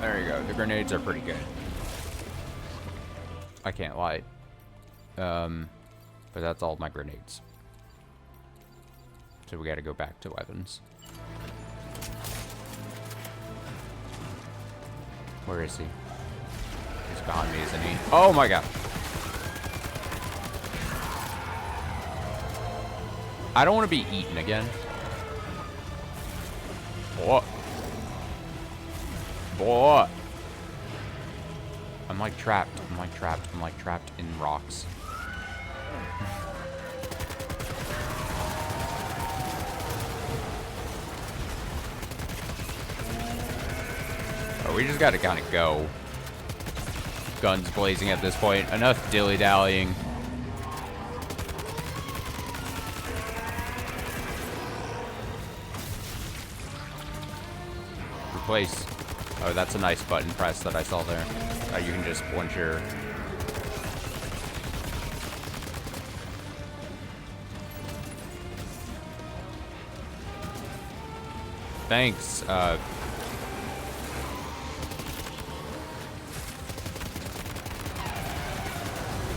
There you go. The grenades are pretty good. I can't lie. But that's all my grenades. So we gotta go back to weapons. Where is he? He's behind me, isn't he? Oh my god. I don't want to be eaten again. What? Boy. I'm like trapped. I'm like trapped in rocks. Oh, we just gotta kind of go. Guns blazing at this point. Enough dilly-dallying. Replace. Oh, that's a nice button press that I saw there. You can just once you're... Thanks,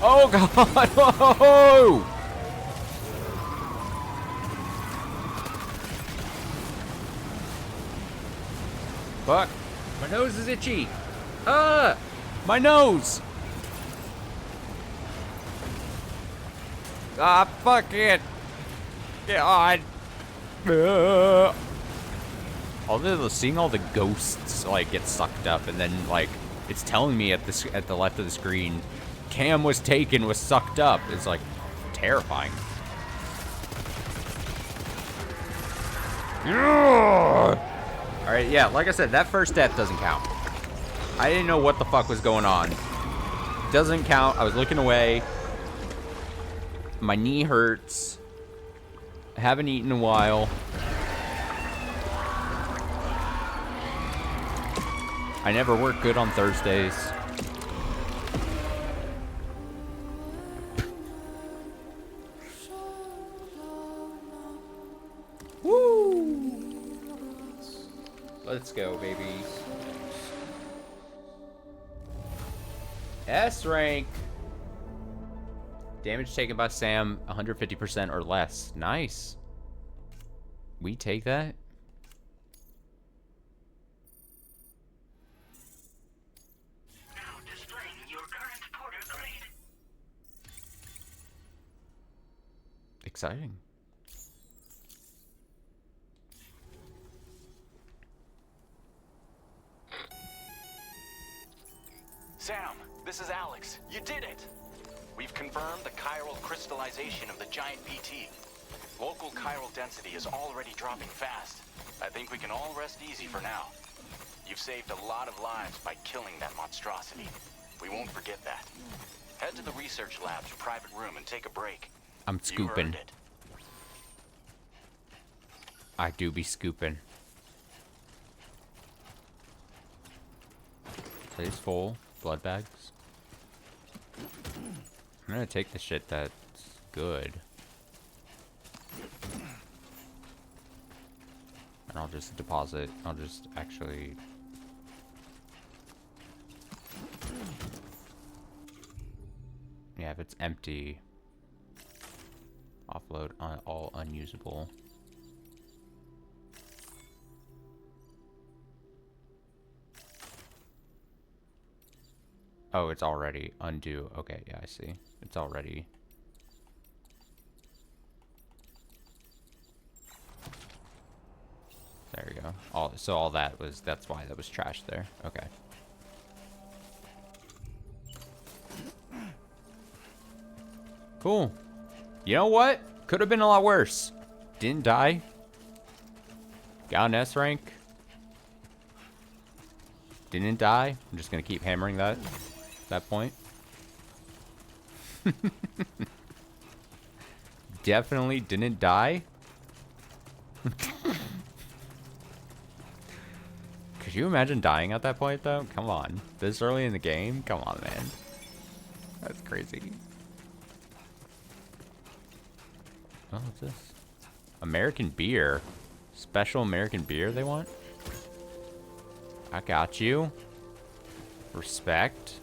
Oh god! Whoa! Fuck. My nose is itchy. My nose! Ah, fuck it. God. Seeing all the ghosts, like, get sucked up, and then, like, it's telling me at the left of the screen, Cam was taken, was sucked up. It's, like, terrifying. Alright, yeah, like I said, that first death doesn't count. I didn't know what the fuck was going on. Doesn't count. I was looking away. My knee hurts. I haven't eaten in a while. I never work good on Thursdays. Woo! Let's go, baby. S rank. Damage taken by Sam, 150% or less. Nice. We take that. Now displaying your current porter grade. Exciting. Sam, this is Alex. You did it! We've confirmed the chiral crystallization of the giant BT. Local chiral density is already dropping fast. I think we can all rest easy for now. You've saved a lot of lives by killing that monstrosity. We won't forget that. Head to the research lab's private room and take a break. I'm scooping. You earned it. I do be scooping. Today's full. Blood bags. I'm gonna take the shit that's good. And I'll just deposit. I'll just actually... Yeah, if it's empty... explode. All unusable. Oh, it's already undo. Okay, yeah, I see. It's already. There you go. So all that was, that's why that was trashed there. Okay. Cool. You know what? Could have been a lot worse. Didn't die. Got an S rank. Didn't die. I'm just gonna keep hammering that point. Definitely didn't die. Could you imagine dying at that point though? Come on. This early in the game? Come on, man. That's crazy. Oh, what's this? American beer. Special American beer they want? I got you. Respect.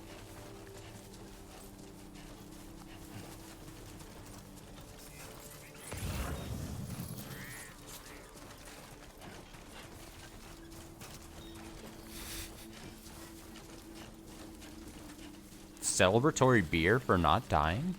Celebratory beer for not dying?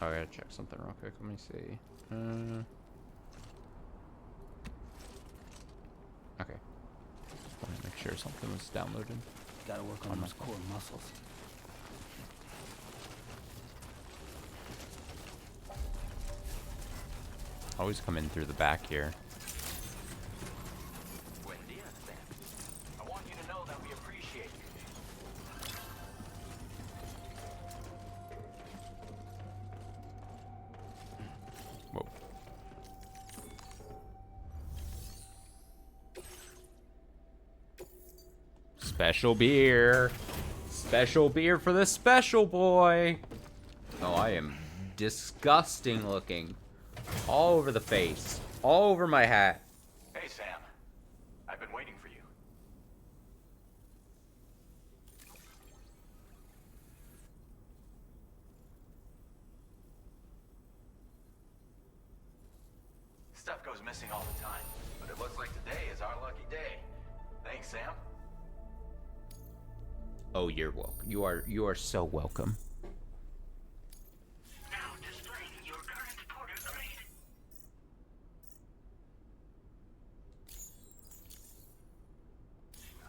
Oh, I gotta check something real quick. Let me see. Okay. Want to make sure something was downloaded. Gotta work on those core muscles. Always come in through the back here. I want you to know that we appreciate you. Whoa. Special beer. Special beer for the special boy. Oh, I am disgusting looking. All over the face. All over my hat. Hey, Sam. I've been waiting for you. Stuff goes missing all the time, but it looks like today is our lucky day. Thanks, Sam. Oh, you're welcome. You are so welcome. Now displaying your current porter grade.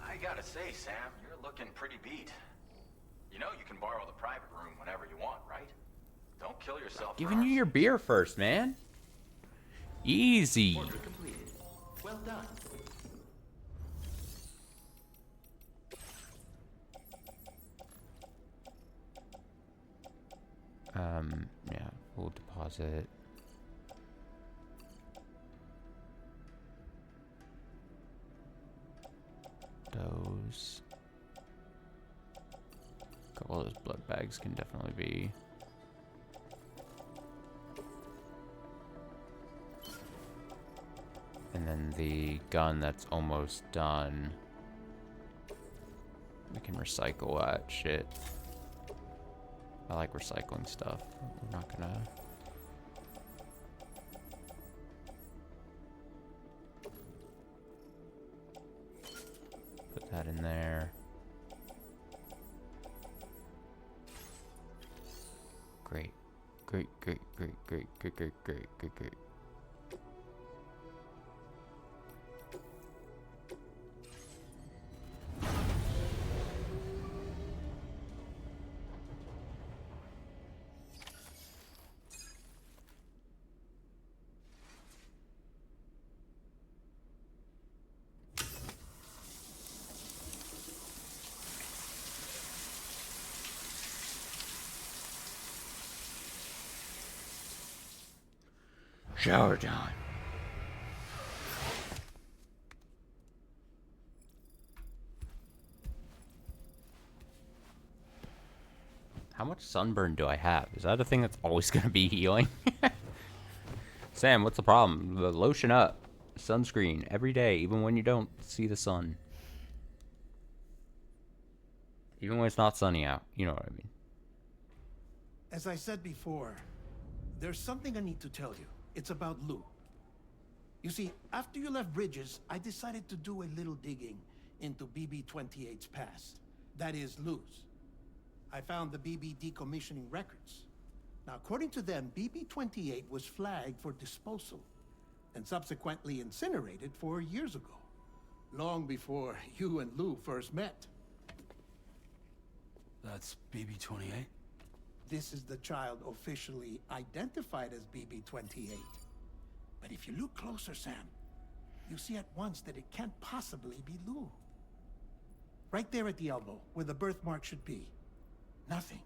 I gotta say, Sam, you're looking pretty beat. You know you can borrow the private room whenever you want, right? Don't kill yourself. Giving you your beer first, man. Easy. Order completed. Well done. Yeah, we'll deposit. Those. A couple of those blood bags can definitely be. And then the gun that's almost done. We can recycle that shit. I like recycling stuff. We're not gonna. Put that in there. Great. Great, great, great, great, great, great, great, great, great. Shower time. How much sunburn do I have? Is that a thing that's always going to be healing? Sam, what's the problem? Lotion up. Sunscreen every day, even when you don't see the sun. Even when it's not sunny out. You know what I mean. As I said before, there's something I need to tell you. It's about Lou. You see, after you left Bridges, I decided to do a little digging into BB-28's past. That is, Lou's. I found the BB decommissioning records. Now, according to them, BB-28 was flagged for disposal and subsequently incinerated 4 years ago, long before you and Lou first met. That's BB-28? This is the child officially identified as BB-28. But if you look closer, Sam, you see at once that it can't possibly be Lou. Right there at the elbow, where the birthmark should be. Nothing.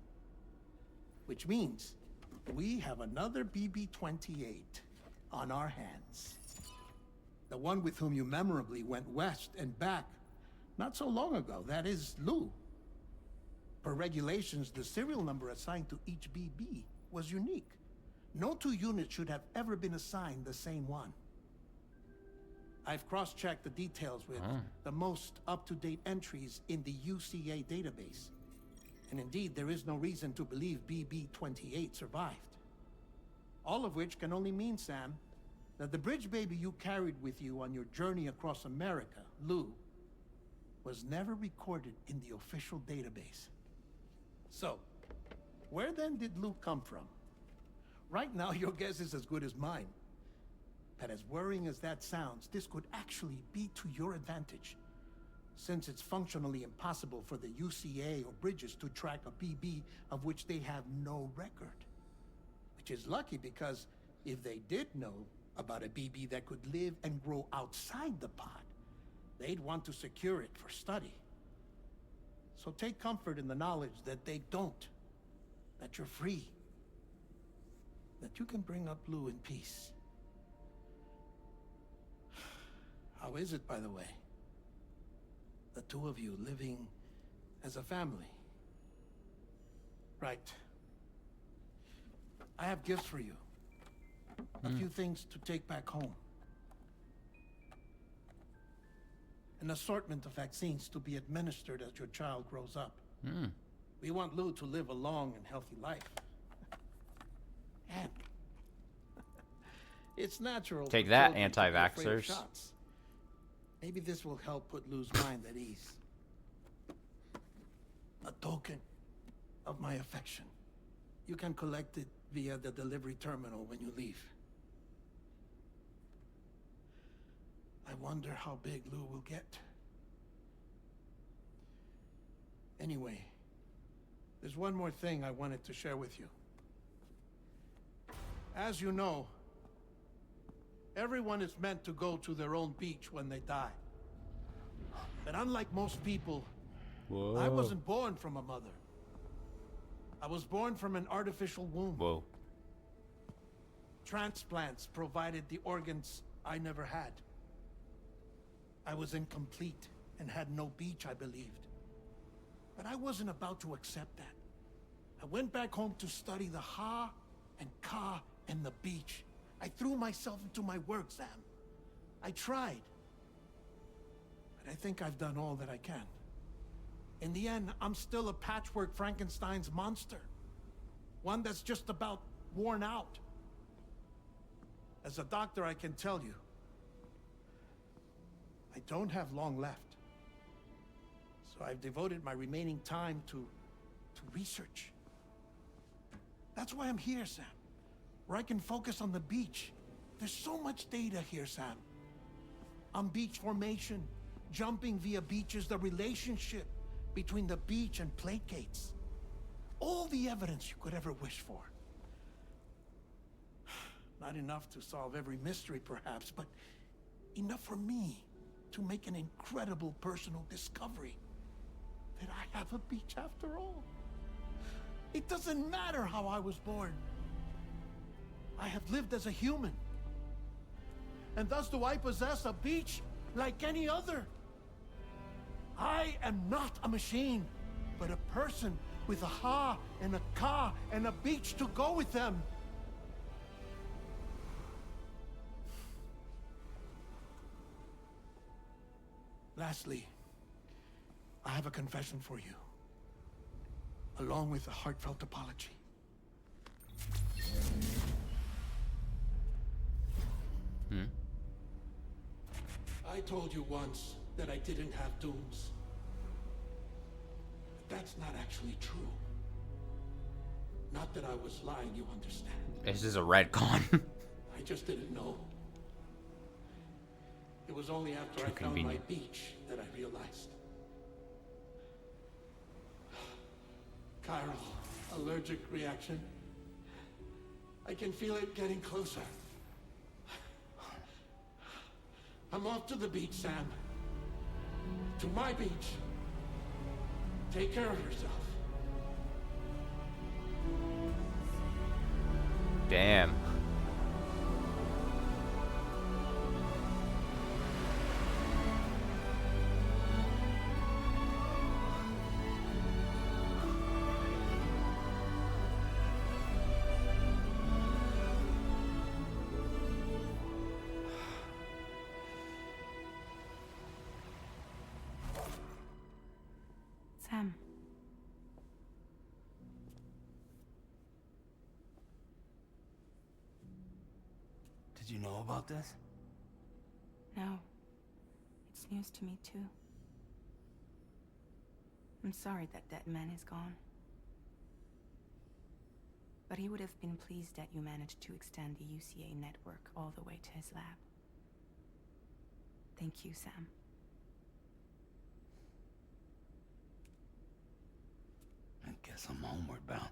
Which means we have another BB-28 on our hands. The one with whom you memorably went west and back not so long ago. That is Lou. Per regulations, the serial number assigned to each BB was unique. No two units should have ever been assigned the same one. I've cross-checked the details with the most up-to-date entries in the UCA database. And indeed, there is no reason to believe BB-28 survived. All of which can only mean, Sam, that the bridge baby you carried with you on your journey across America, Lou, was never recorded in the official database. So, where then did Lou come from? Right now, your guess is as good as mine. But as worrying as that sounds, this could actually be to your advantage, since it's functionally impossible for the UCA or Bridges to track a BB of which they have no record. Which is lucky, because if they did know about a BB that could live and grow outside the pod, they'd want to secure it for study. So take comfort in the knowledge that they don't, that you're free, that you can bring up Lou in peace. How is it, by the way? The two of you living as a family. Right. I have gifts for you. A few things to take back home. An assortment of vaccines to be administered as your child grows up. We want Lou to live a long and healthy life. And it's natural. Take that, anti-vaxxers. Maybe this will help put Lou's mind at ease. A token of my affection. You can collect it via the delivery terminal when you leave. I wonder how big Lou will get. Anyway, there's one more thing I wanted to share with you. As you know, everyone is meant to go to their own beach when they die. But unlike most people, I wasn't born from a mother. I was born from an artificial womb. Transplants provided the organs I never had. I was incomplete and had no beach, I believed. But I wasn't about to accept that. I went back home to study the Ha and Ka and the beach. I threw myself into my work, Sam. I tried. But I think I've done all that I can. In the end, I'm still a patchwork Frankenstein's monster. One that's just about worn out. As a doctor, I can tell you, I don't have long left. So I've devoted my remaining time to research. That's why I'm here, Sam. Where I can focus on the beach. There's so much data here, Sam. On beach formation, jumping via beaches, the relationship between the beach and placates. All the evidence you could ever wish for. Not enough to solve every mystery, perhaps, but enough for me to make an incredible personal discovery. That I have a beach after all. It doesn't matter how I was born. I have lived as a human. And thus do I possess a beach like any other. I am not a machine, but a person with a ha and a ka and a beach to go with them. Lastly, I have a confession for you, along with a heartfelt apology. I told you once that I didn't have dooms. But that's not actually true. Not that I was lying, you understand. This is a retcon. I just didn't know. It was only after I found my beach that I realized. Chiral, allergic reaction. I can feel it getting closer. I'm off to the beach, Sam. To my beach. Take care of yourself. Damn. Sam. Did you know about this? No. It's news to me, too. I'm sorry that man is gone. But he would have been pleased that you managed to extend the UCA network all the way to his lab. Thank you, Sam. I guess I'm homeward bound.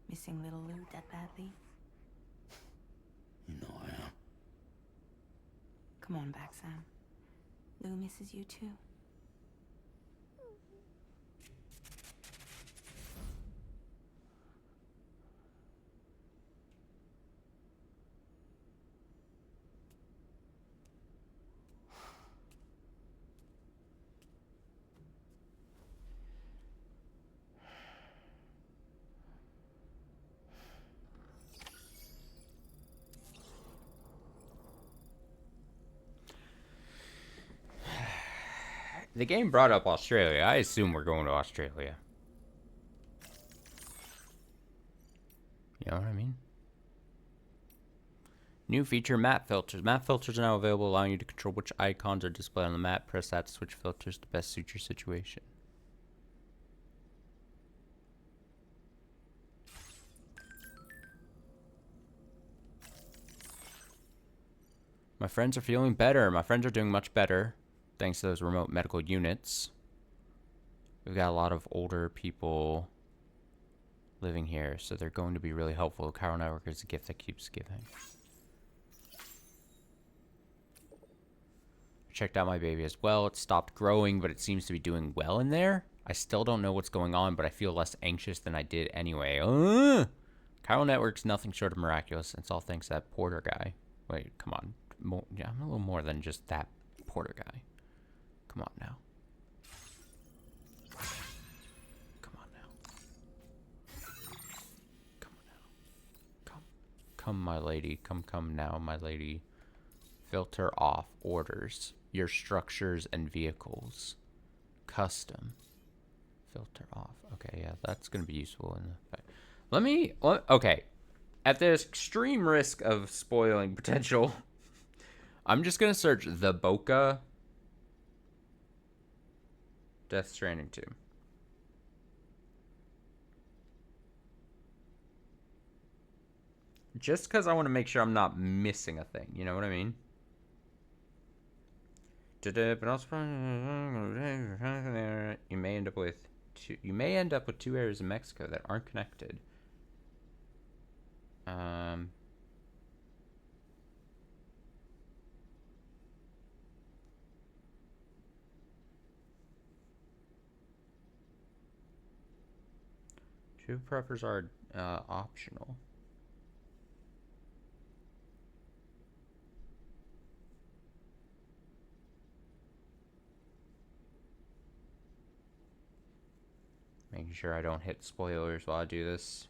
Missing little Lou that badly? You know I am. Come on back, Sam. Lou misses you too. The game brought up Australia. I assume we're going to Australia. You know what I mean? New feature, map filters. Map filters are now available, allowing you to control which icons are displayed on the map. Press that to switch filters to best suit your situation. My friends are feeling better. My friends are doing much better, thanks to those remote medical units. We've got a lot of older people living here, so they're going to be really helpful. The Chiral Network is a gift that keeps giving. Checked out my baby as well. It stopped growing, but it seems to be doing well in there. I still don't know what's going on, but I feel less anxious than I did anyway. Chiral Network's nothing short of miraculous. It's all thanks to that Porter guy. Wait, come on. Yeah, I'm a little more than just that Porter guy. Come on now. Come on now. Come on now. Come, my lady. Come now, my lady. Filter off orders. Your structures and vehicles. Custom. Filter off. Okay, yeah, that's going to be useful. Okay. At the extreme risk of spoiling potential, I'm just going to search the Boca Death Stranding 2. Just because I want to make sure I'm not missing a thing. You know what I mean? But also, you may end up with two areas in Mexico that aren't connected. Two preppers are optional. Making Making sure I don't hit spoilers while I do this.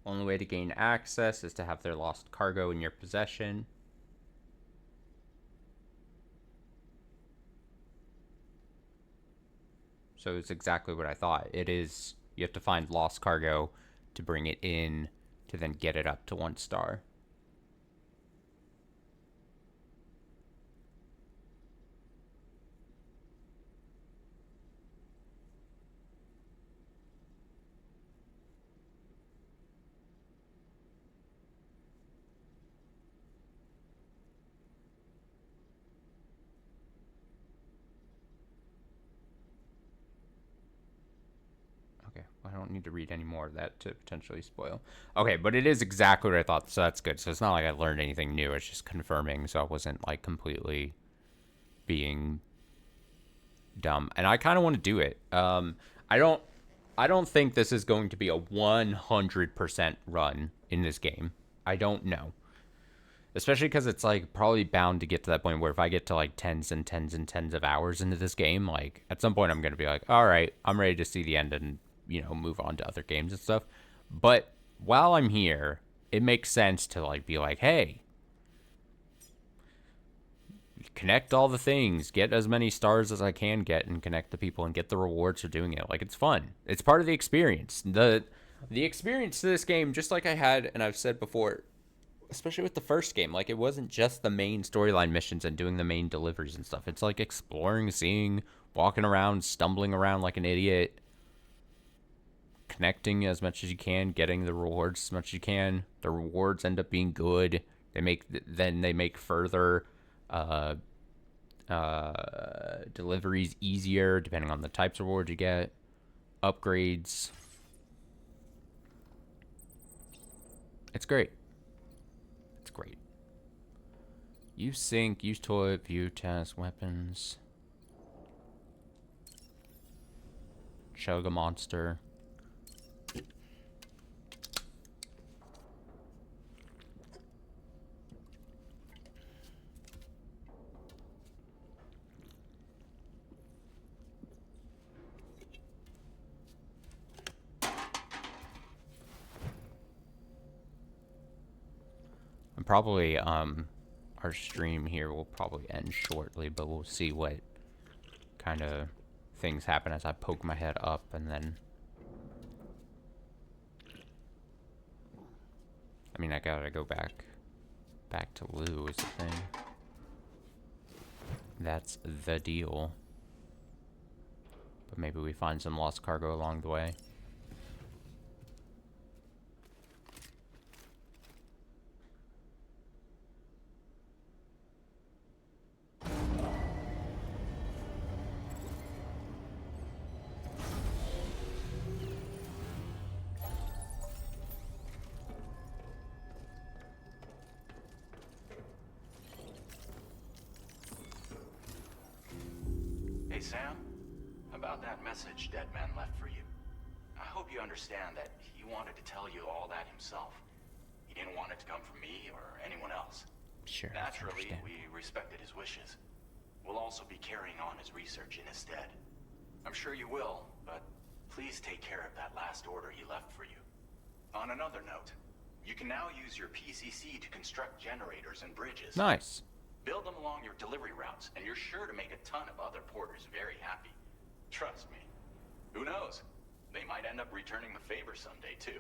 Only way to gain access is to have their lost cargo in your possession. So it's exactly what I thought. It is, you have to find lost cargo to bring it in to then get it up to 1 star. Okay, well, I don't need to read any more of that to potentially spoil. Okay, but it is exactly what I thought, so that's good. So it's not like I learned anything new. It's just confirming, so I wasn't like completely being dumb. And I kind of want to do it. I don't think this is going to be a 100% run in this game. I don't know. Especially because it's like probably bound to get to that point where if I get to like tens and tens and tens of hours into this game, like at some point I'm going to be like, all right, I'm ready to see the end and, you know, move on to other games and stuff. But while I'm here, it makes sense to like be like, hey, connect all the things, get as many stars as I can get and connect the people and get the rewards for doing it. Like, it's fun. It's part of the experience. The experience to this game, just like I had, and I've said before, especially with the first game, like, it wasn't just the main storyline missions and doing the main deliveries and stuff. It's like exploring, seeing, walking around, stumbling around like an idiot, connecting as much as you can, getting the rewards as much as you can. The rewards end up being good. They make further deliveries easier depending on the types of rewards you get. Upgrades. It's great. It's great. Use sync, use toilet, view, test, weapons. Chug a monster. And probably our stream here will probably end shortly, but we'll see what kind of things happen as I poke my head up, and then I mean, I gotta go back to Lou is the thing. That's the deal. But maybe we find some lost cargo along the way. Hey, Sam. About that message Deadman left for you. I hope you understand that he wanted to tell you all that himself. He didn't want it to come from me or anyone else. Sure. Naturally, we respected his wishes. We'll also be carrying on his research in his stead. I'm sure you will, but please take care of that last order he left for you. On another note, you can now use your PCC to construct generators and bridges. Nice. Build them along your delivery routes, and you're sure to make a ton of other porters very happy. Trust me. Who knows? They might end up returning the favor someday, too.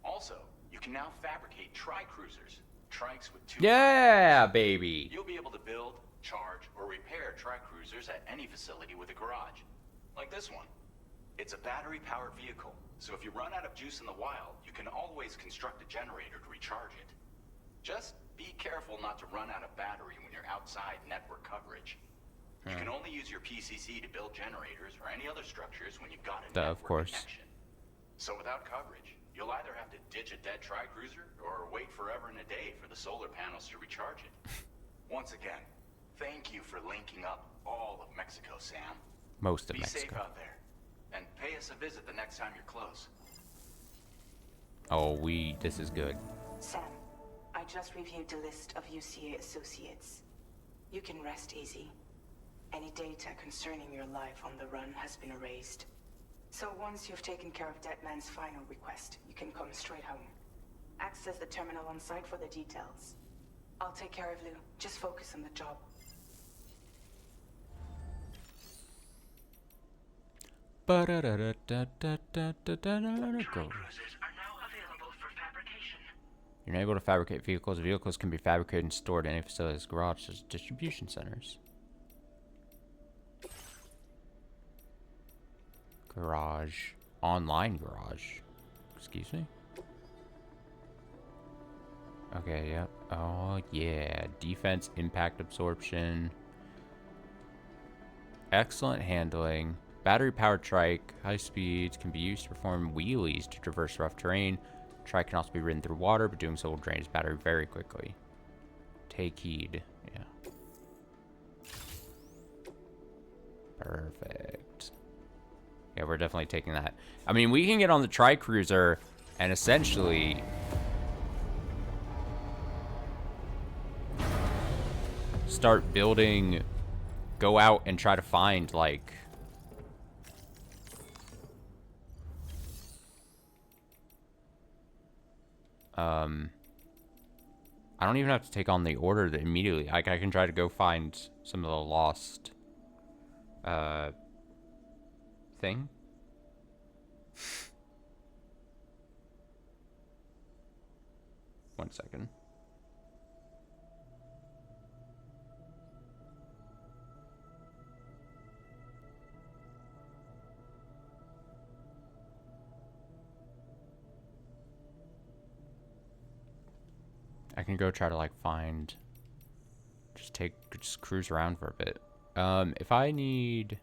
Also, you can now fabricate tri-cruisers. Trikes with 2... Yeah, baby! You'll be able to build, charge, or repair tri-cruisers at any facility with a garage. Like this one. It's a battery-powered vehicle, so if you run out of juice in the wild, you can always construct a generator to recharge it. Just be careful not to run out of battery when you're outside network coverage. You can only use your PCC to build generators or any other structures when you've got a network connection. So without coverage, you'll either have to ditch a dead tri-cruiser or wait forever and a day for the solar panels to recharge it. Once again, thank you for linking up all of Mexico, Sam. Most of Be Mexico. safe out there. And pay us a visit the next time you're close. Oh, this is good. Sam, I just reviewed the list of UCA associates. You can rest easy. Any data concerning your life on the run has been erased. So once you've taken care of that man's final request, you can come straight home. Access the terminal on site for the details. I'll take care of Lou. Just focus on the job. Go. Cruisers are now available for fabrication. You're able to fabricate vehicles. Vehicles can be fabricated and stored in any facilities, garages, distribution centers. Garage. Online garage. Excuse me? Okay, yep. Oh, yeah. Defense, impact absorption. Excellent handling. Battery-powered trike. High speeds. Can be used to perform wheelies to traverse rough terrain. Trike can also be ridden through water, but doing so will drain its battery very quickly. Take heed. Yeah. Perfect. Yeah, we're definitely taking that. I mean, we can get on the tri-cruiser and essentially start building, go out and try to find, like, I don't even have to take on the order immediately. I can try to go find some of the lost thing. One second. I can go try to, like, find, just cruise around for a bit. If I need,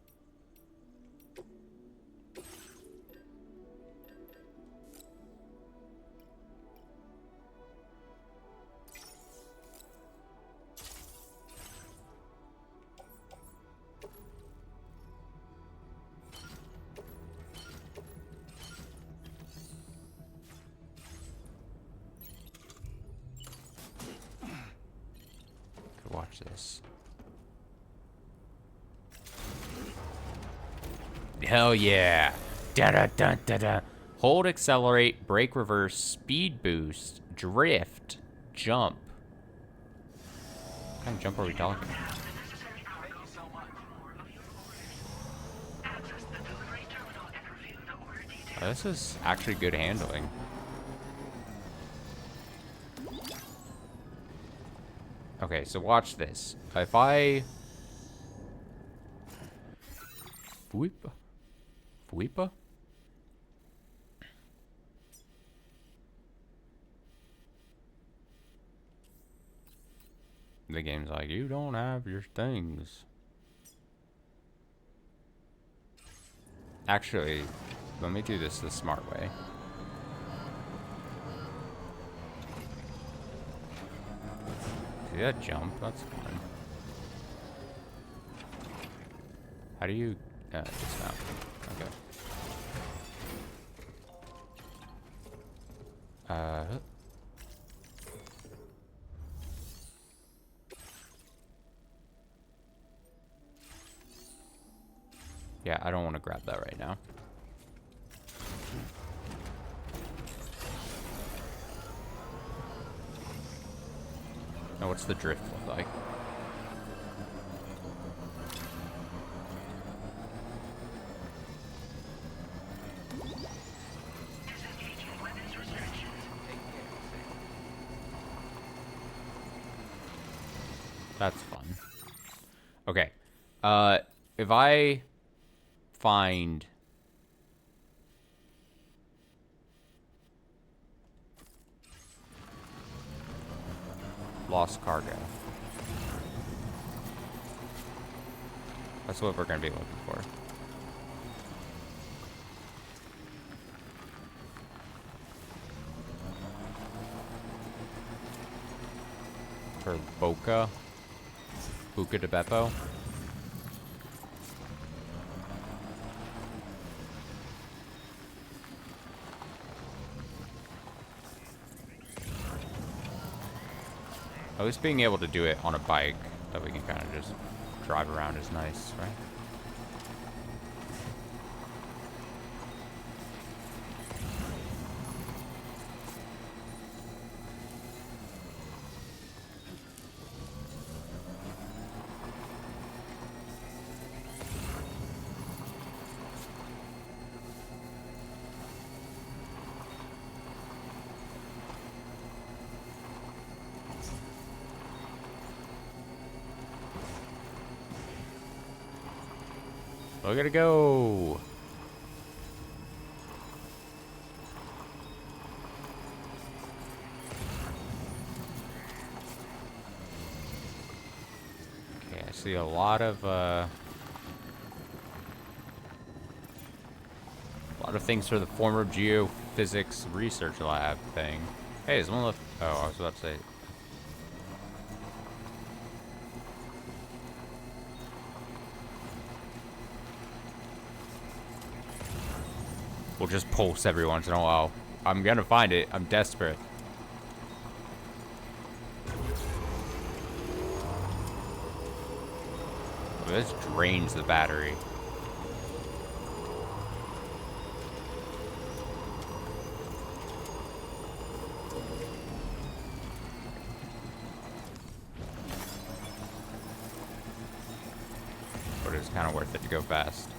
watch this. Hell yeah. Da da da da da. Hold, accelerate, brake, reverse, speed boost, drift, jump. What kind of jump are we talking? Oh, this is actually good handling. Okay, so watch this. If I... Fweepa? Fweepa? The game's like, you don't have your things. Actually, let me do this the smart way. See that jump? That's fun. How do you dismount? Okay. Yeah, I don't want to grab that right now. Now, what's the drift look like? That's fun. Okay. If I find lost cargo. That's what we're going to be looking for. For Boca de Beppo. At least being able to do it on a bike that we can kind of just drive around is nice, right? Look at it go! Okay, I see a lot of things for the former geophysics research lab thing. Hey, is one of the... Oh, I was about to say... We'll just pulse every once in a while. I'm gonna find it. I'm desperate. Oh, this drains the battery. But it's kind of worth it to go fast.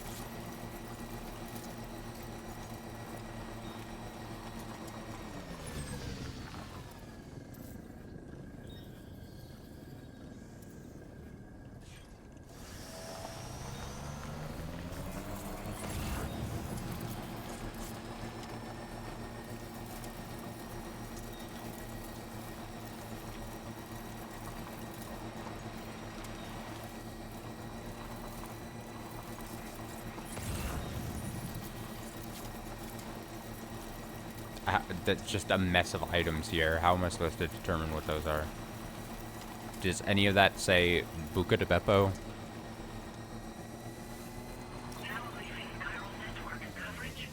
That's just a mess of items here. How am I supposed to determine what those are? Does any of that say Buca de Beppo? Now leaving chiral network coverage.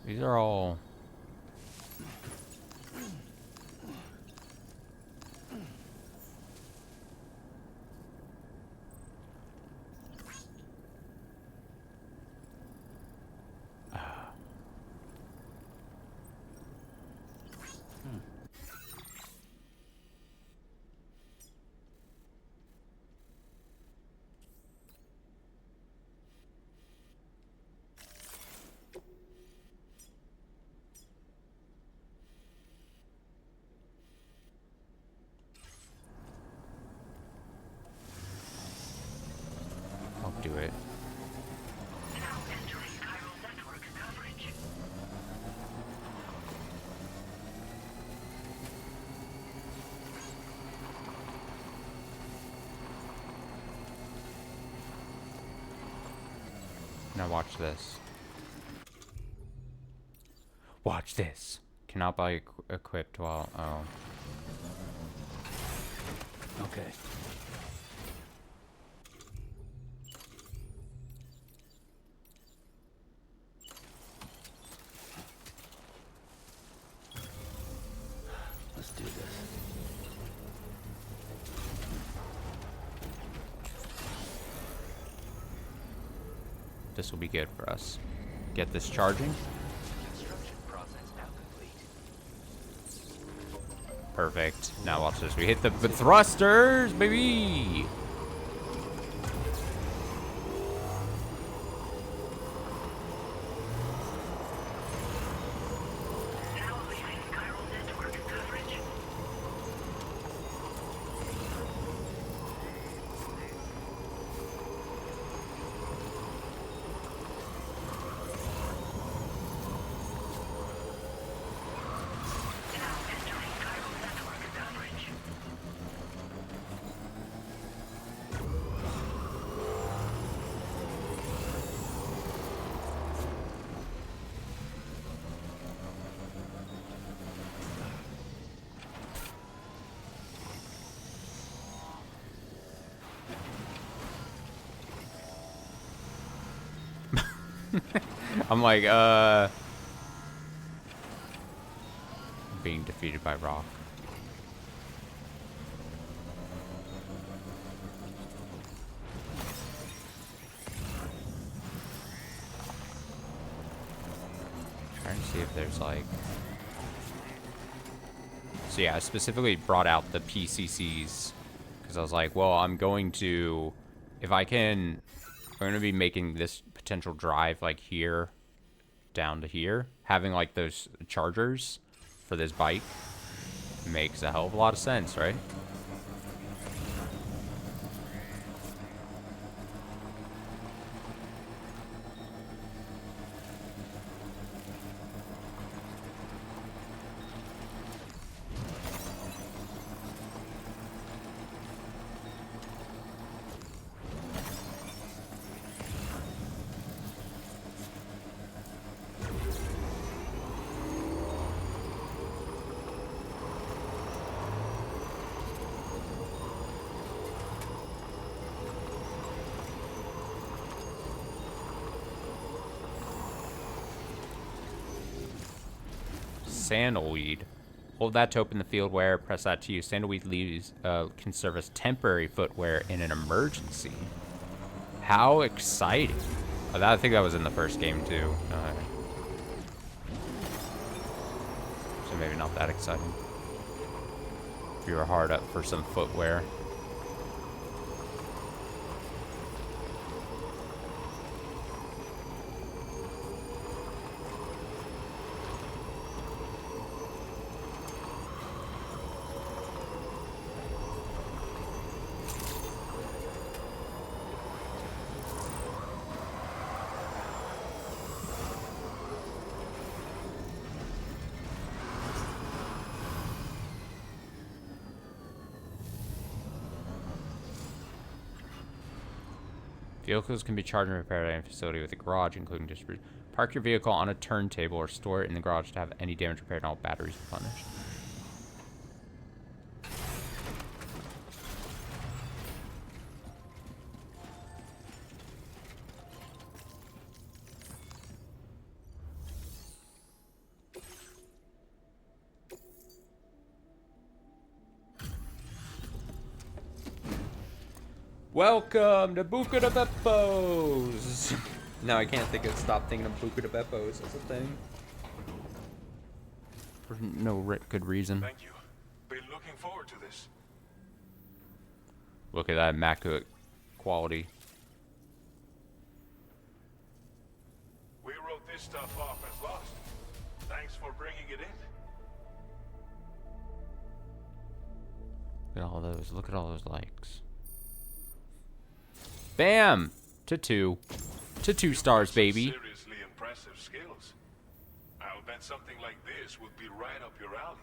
These are all... do it. Now entering chiral network coverage. Now watch this. Watch this. Cannot be equipped while... Oh. Okay. Let's do this. This will be good for us. Get this charging. Construction process now complete. Perfect. Now watch this. We hit the thrusters, baby! Now leaving chiral network coverage. Now entering chiral network coverage. I'm like, being defeated by rock. Trying to see if there's like... So yeah, I specifically brought out the PCCs because I was like, well, I'm going to... If I can... I'm going to be making this potential drive like here down to here. Having like those chargers for this bike makes a hell of a lot of sense, right? Sandalweed. Hold that to open the field wear. Press that to use. Sandalweed leaves can serve as temporary footwear in an emergency. How exciting! Oh, I think that was in the first game too. So maybe not that exciting. If you were hard up for some footwear. Vehicles can be charged and repaired at any facility with a garage, including distribution. Park your vehicle on a turntable or store it in the garage to have any damage repaired and all batteries replenished. Welcome to Buca de Beppo's. Now I can't stop thinking of Buca de Beppo's as a thing. For no good reason. Thank you. Been looking forward to this. Look at that immaculate quality. We wrote this stuff off as lost. Thanks for bringing it in. Look at all those. Look at all those likes. Bam! To 2. To 2 stars, baby. Seriously impressive skills. I'll bet something like this would be right up your alley.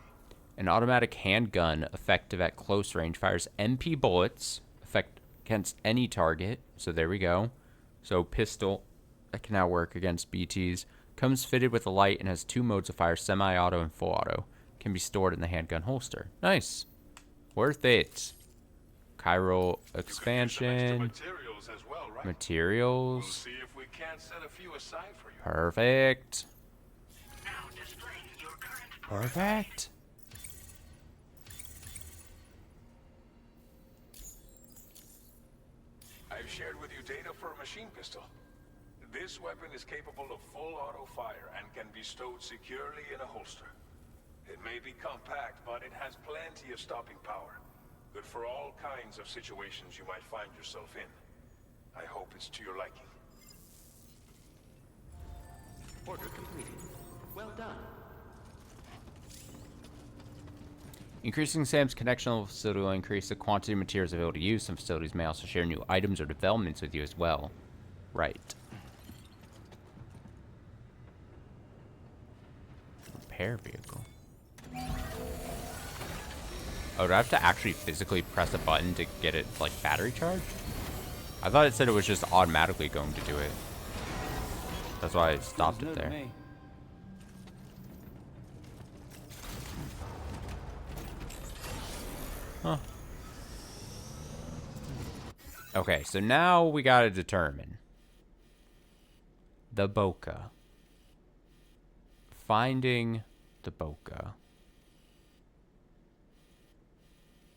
An automatic handgun, effective at close range, fires MP bullets, effect against any target. So there we go. So pistol, that can now work against BTs. Comes fitted with a light and has 2 modes of fire, semi-auto and full auto. Can be stored in the handgun holster. Nice. Worth it. Chiral expansion. Materials as well, right? Materials. We'll see if we can't set a few aside for you. Perfect. Now displaying your current Perfect. I've shared with you data for a machine pistol. This weapon is capable of full auto fire and can be stowed securely in a holster. It may be compact, but it has plenty of stopping power. Good for all kinds of situations you might find yourself in. I hope it's to your liking. Order completed. Well done. Increasing Sam's connection level facility will increase the quantity of materials available to use. Some facilities may also share new items or developments with you as well. Right. Repair vehicle. Oh, do I have to actually physically press a button to get it, like, battery charged? I thought it said it was just automatically going to do it. That's why I stopped it there. Huh. Okay, so now we gotta determine the bokeh. finding the Boca.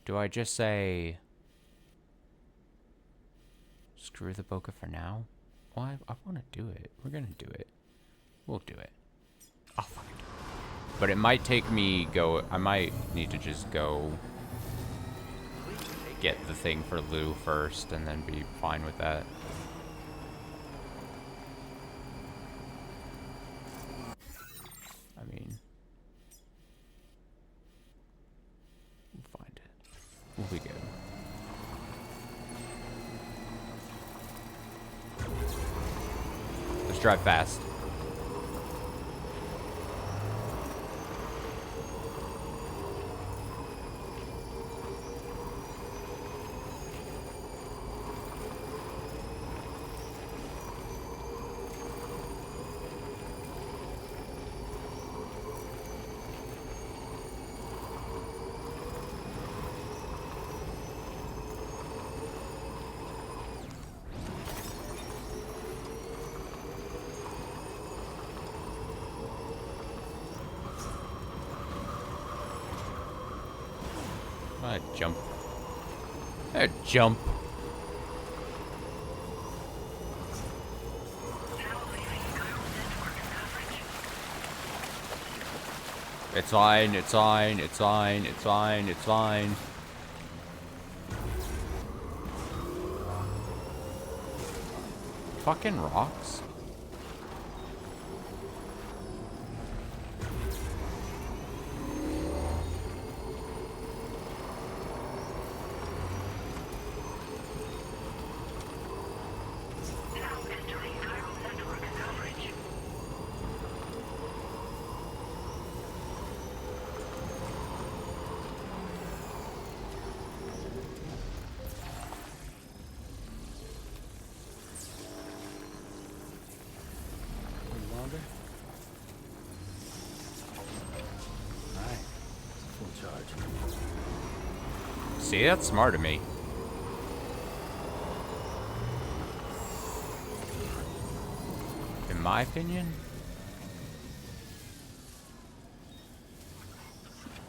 Do I just say, screw the Boca for now? Well, I want to do it. We're going to do it. We'll do it. I'll fucking do it. But it might take me I might need to just go get the thing for Lou first and then be fine with that. I mean, we'll find it. We'll be good. Let's drive fast. Jump. Jump. It's fine, it's fine, it's fine, it's fine, it's fine. Fucking rocks. See, that's smart of me. In my opinion.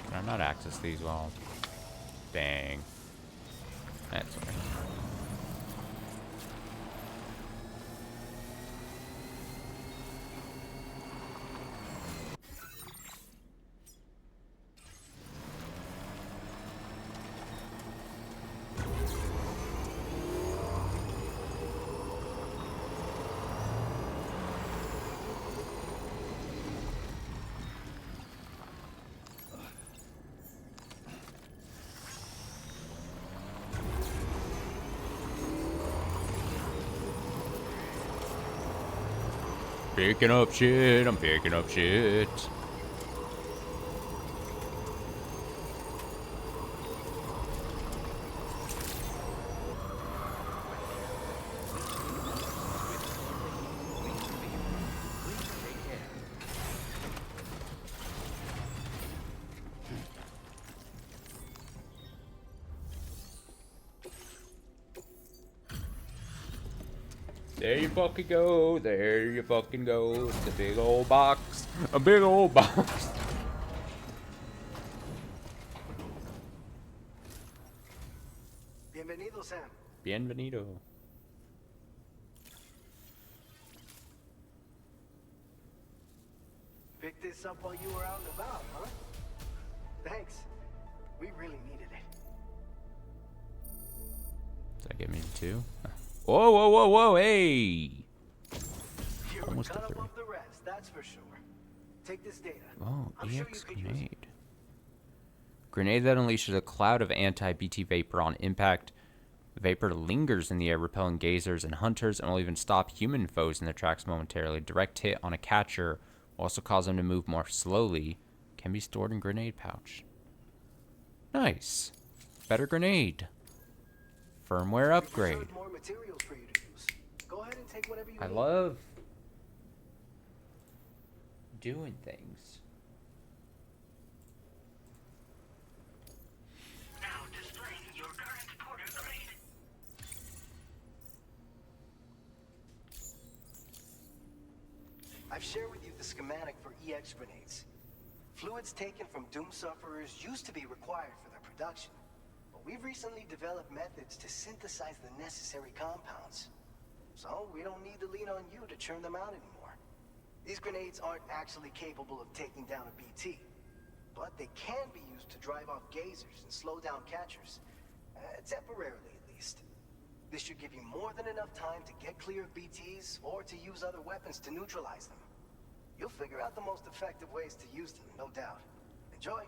Can I not access these well? Dang. That's okay. Picking up shit, I'm picking up shit. There you fucking go, there you fucking go. It's a big old box, a big old box. Bienvenido, Sam. Bienvenido. Picked this up while you were out and about, huh? Thanks. We really needed it. Does that get me to 2? Whoa, whoa, whoa, whoa, hey! You're Almost cut a 3. above the rest, that's for sure. Take this data. Oh, I'm sure EX you could use it. grenade. Grenade that unleashes a cloud of anti-BT vapor on impact. The vapor lingers in the air, repelling gazers and hunters, and will even stop human foes in their tracks momentarily. Direct hit on a catcher will also cause them to move more slowly. Can be stored in grenade pouch. Nice. Better grenade. Firmware upgrade. More materials for you to use. Go ahead and take whatever you I need. love doing things. Now displaying your current porter grade. I've shared with you the schematic for EX grenades. Fluids taken from Doom sufferers used to be required for their production, but we've recently developed methods to synthesize the necessary compounds. So we don't need to lean on you to churn them out anymore. These grenades aren't actually capable of taking down a BT, but they can be used to drive off gazers and slow down catchers, temporarily at least. This should give you more than enough time to get clear of BTs or to use other weapons to neutralize them. You'll figure out the most effective ways to use them, no doubt. Enjoy.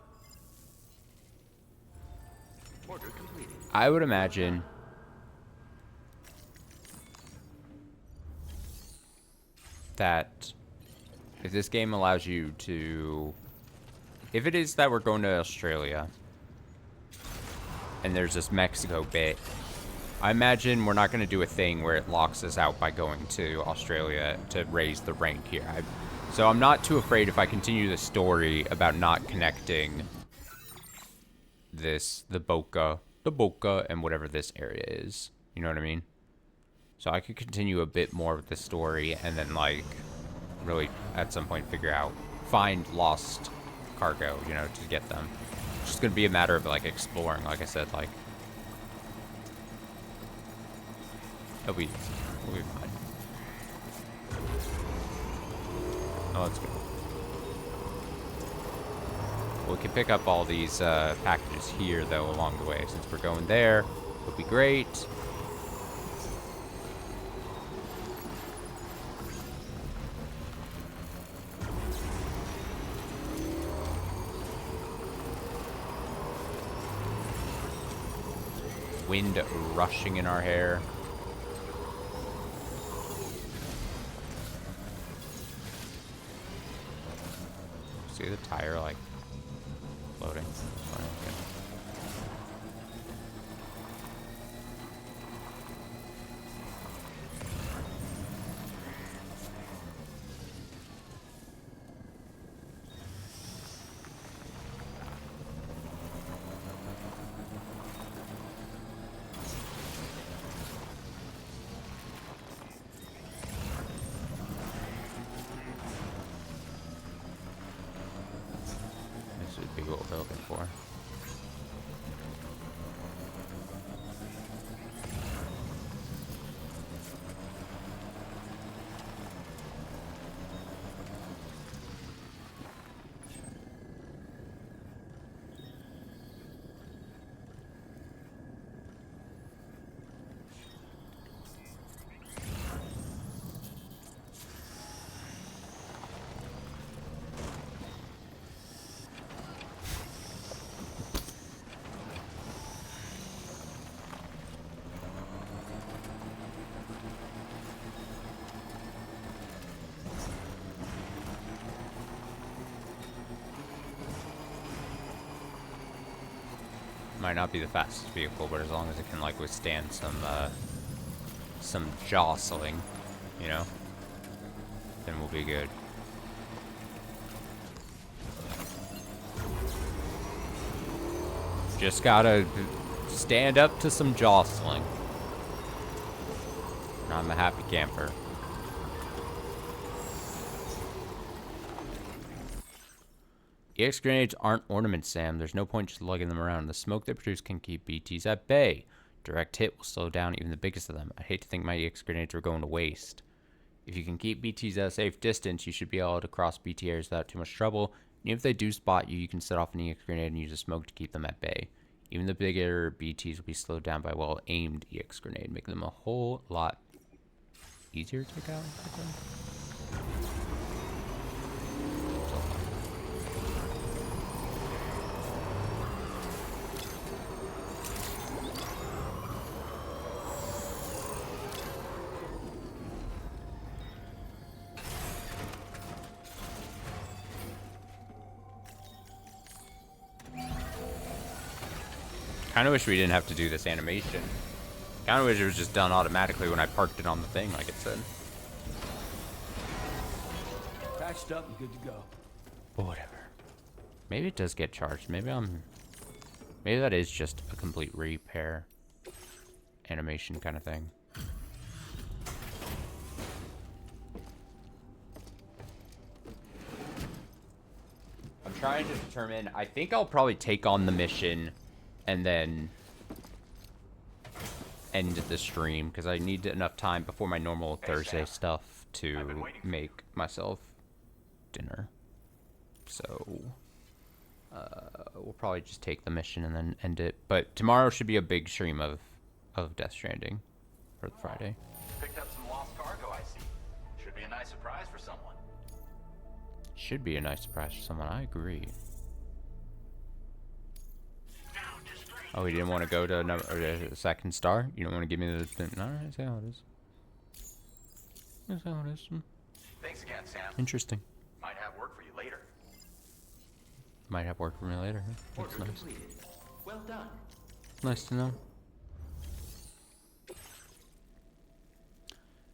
Order completed. I would imagine that if this game allows you to, if it is that we're going to Australia and there's this Mexico bit, I imagine we're not going to do a thing where it locks us out by going to Australia to raise the rank here. So I'm not too afraid if I continue the story about not connecting the Boca, and whatever this area is. You know what I mean? So I could continue a bit more of the story and then, like, really at some point find lost cargo, you know, to get them. It's just going to be a matter of, like, exploring, like I said, like. We'll be fine. Oh, let's go. We can pick up all these packages here, though, along the way. Since we're going there, it'll be great. Wind rushing in our hair. See the tire, like, floating. Okay. What we're looking for. Might not be the fastest vehicle, but as long as it can, like, withstand some jostling, you know, then we'll be good. Just gotta stand up to some jostling. I'm a happy camper. EX grenades aren't ornaments, Sam. There's no point just lugging them around. The smoke they produce can keep BTs at bay. Direct hit will slow down even the biggest of them. I hate to think my EX grenades are going to waste. If you can keep BTs at a safe distance, you should be able to cross BT areas without too much trouble. And if they do spot you, you can set off an EX grenade and use a smoke to keep them at bay. Even the bigger BTs will be slowed down by a well-aimed EX grenade, making them a whole lot easier to take out, I think. Kind of wish we didn't have to do this animation. Kind of wish it was just done automatically when I parked it on the thing, like it said. Patched up and good to go. But whatever. Maybe it does get charged. Maybe that is just a complete repair animation kind of thing. trying to determine. I think I'll probably take on the mission and then end the stream because I need enough time before my normal Thursday stuff to make myself dinner. So we'll probably just take the mission and then end it. But tomorrow should be a big stream of Death Stranding for the Friday. Picked up some lost cargo, I see. Should be a nice surprise for someone. Should be a nice surprise for someone. I agree. Oh, he didn't want to go to the second star? You don't want to give me the thing? No, that's how it is. That's how it is. Thanks again, Sam. Interesting. Might have work for you later. Might have work for me later. That's Order nice. completed. Well done. Nice to know.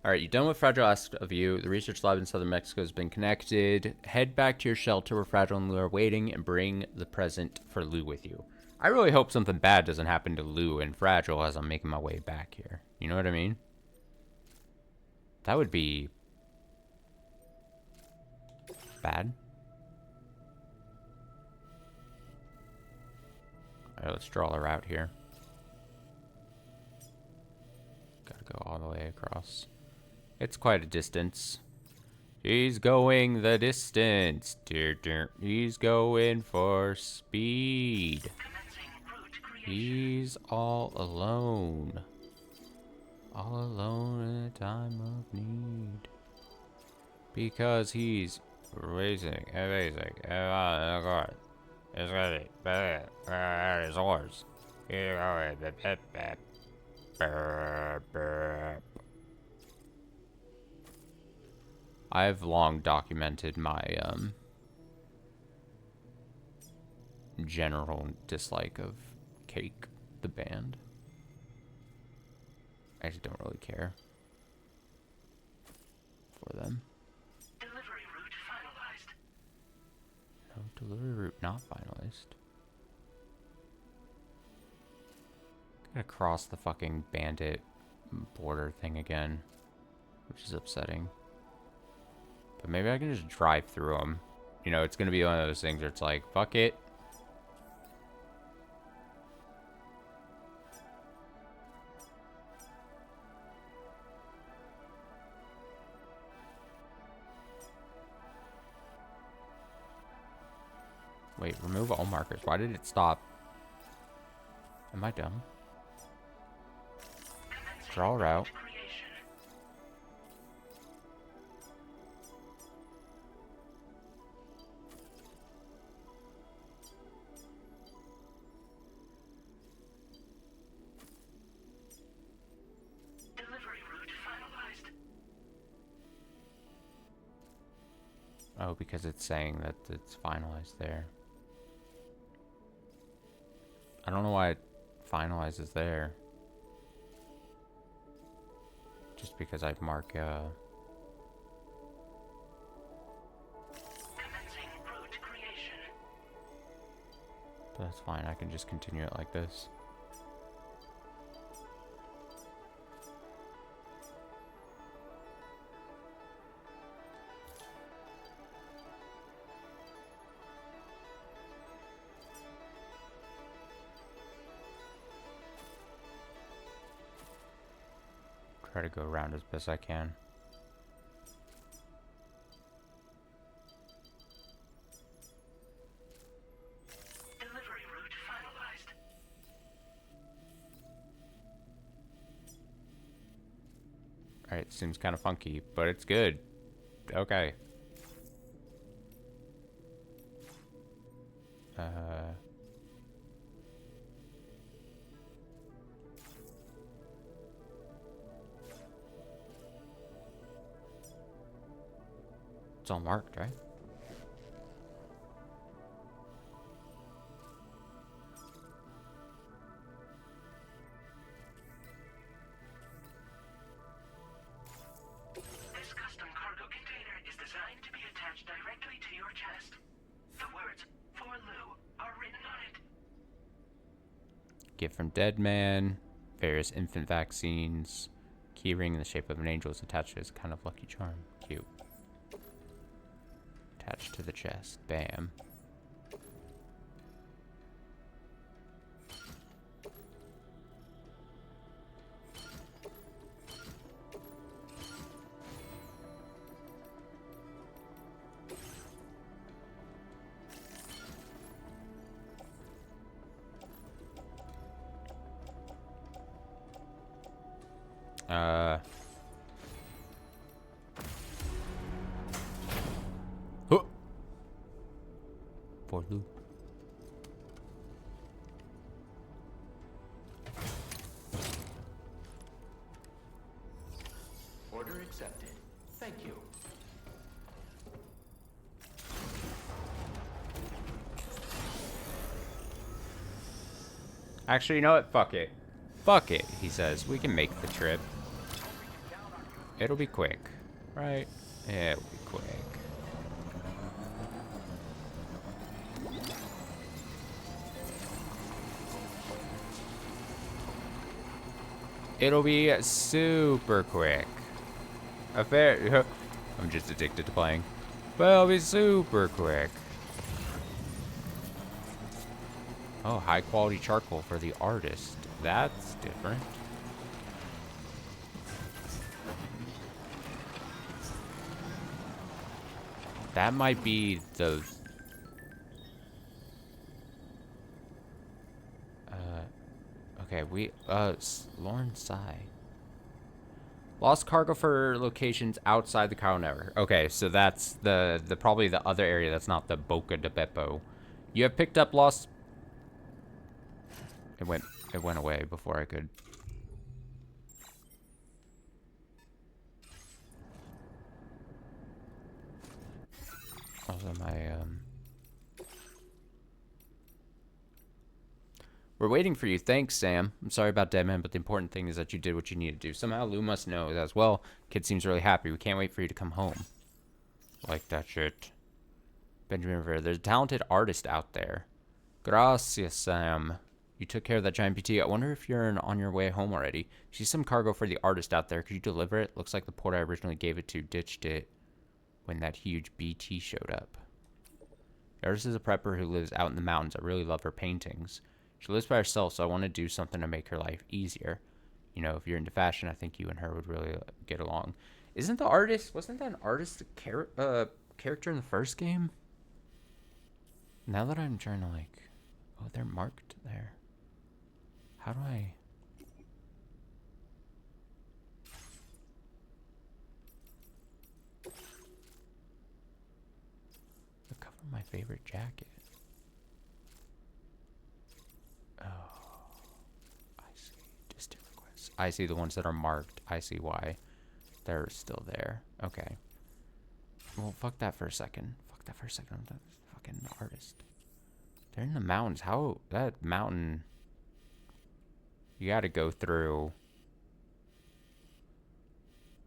Alright, you done with Fragile asked of you. The research lab in southern Mexico has been connected. Head back to your shelter where Fragile and Lou are waiting and bring the present for Lou with you. I really hope something bad doesn't happen to Lou and Fragile as I'm making my way back here. You know what I mean? That would be bad. Alright, let's draw a route here. Gotta go all the way across. It's quite a distance. He's going the distance. He's going for speed. He's all alone. All alone in a time of need. Because he's racing, amazing, it's ready, his horse. I've long documented my general dislike of Cake, the band. I just don't really care for them. Delivery route finalized. No, delivery route not finalized. Gotta cross the fucking bandit border thing again, which is upsetting. But maybe I can just drive through them. You know, it's gonna be one of those things where it's like, fuck it. Wait, remove all markers. Why did it stop? Am I dumb? Draw a route. Delivery route finalized. Oh, because it's saying that it's finalized there. I don't know why it finalizes there. Just because I mark, Commencing route creation. but that's fine. I can just continue it like this. Try to go around as best I can. Delivery route finalized. Alright, seems kind of funky, but it's good. Okay. It's all marked, right? This custom cargo container is designed to be attached directly to your chest. The words, "For Lou," are written on it. Gift from Dead Man. Various infant vaccines. Keyring in the shape of an angel is attached as a kind of lucky charm. Cute. Attached to the chest. Bam. Huh. For loop. Order accepted. Thank you. Actually, you know what? Fuck it. Fuck it, he says. We can make the trip. It'll be quick. Right? It'll be quick. It'll be super quick. I'm just addicted to playing. But it'll be super quick. Oh, high quality charcoal for the artist. That's different. That might be the... Okay, Lauren Sai. Lost cargo for locations outside the Chiral network. Okay, so that's the probably the other area that's not the Boca de Beppo. You have picked up lost... It went away before I could... Also, We're waiting for you. Thanks, Sam. I'm sorry about Deadman, but the important thing is that you did what you needed to do. Somehow Lou must know as well. Kid seems really happy. We can't wait for you to come home. Like that shit. Benjamin Rivera. There's a talented artist out there. Gracias, Sam. You took care of that giant PT. I wonder if you're on your way home already. See some cargo for the artist out there. Could you deliver it? Looks like the port I originally gave it to ditched it when that huge BT showed up. The artist is a prepper who lives out in the mountains. I really love her paintings. She lives by herself, so I want to do something to make her life easier. You know, if you're into fashion, I think you and her would really get along. Wasn't that an artist character in the first game? Now that I'm trying to oh, they're marked there. How do I... The cover of my favorite jacket. Oh, I see. Distant requests. I see the ones that are marked. I see why they're still there. Okay. Well, fuck that for a second. Fuck that for a second. I'm the fucking artist. They're in the mountains. How... That mountain... You gotta go through...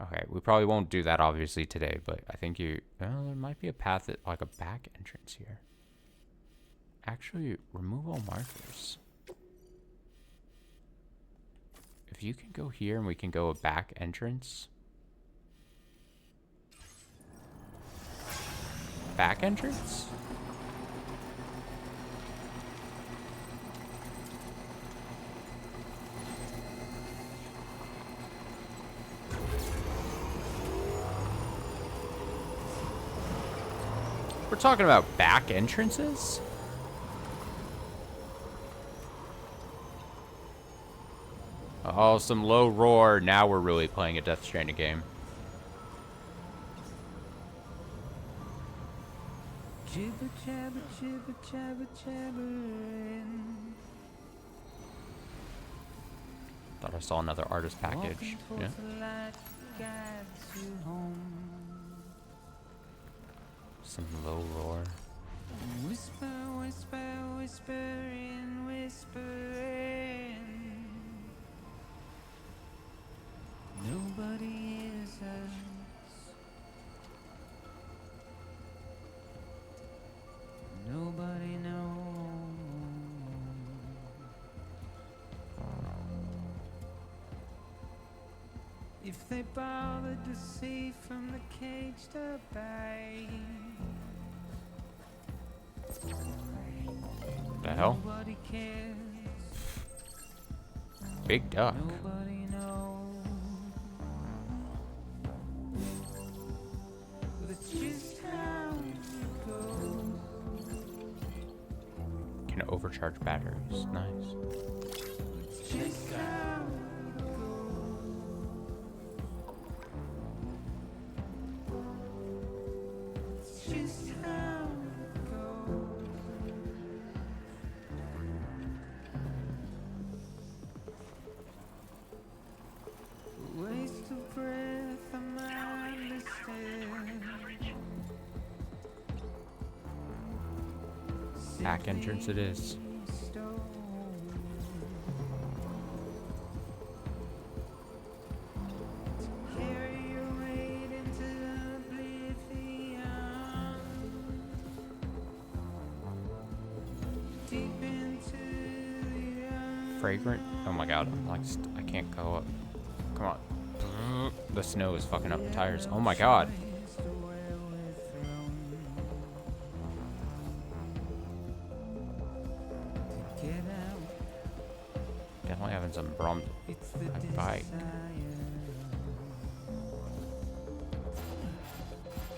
Okay, we probably won't do that obviously today, but I think you... Well, there might be a path that... Like a back entrance here. Actually, remove all markers. If you can go here and we can go a back entrance. Back entrance? We're talking about back entrances? Oh, some low roar. Now we're really playing a Death Stranding game. Jibber jabber jibber jabber jabbering. Thought I saw another artist package. Yeah. Some low roar. Whisper, whisper, whispering, whispering. Nobody is us. Nobody knows. If they bothered to see from the cage to bay. The hell? Nobody cares. Big duck. Nobody knows. But it's just how it goes. Can overcharge batteries. Nice. It's just how it goes. Hack entrance it is. Fragrant. Oh my god, I'm like, I can't go up. Come on. The snow is fucking up the tires. Oh my god. Definitely having some problems with my bike.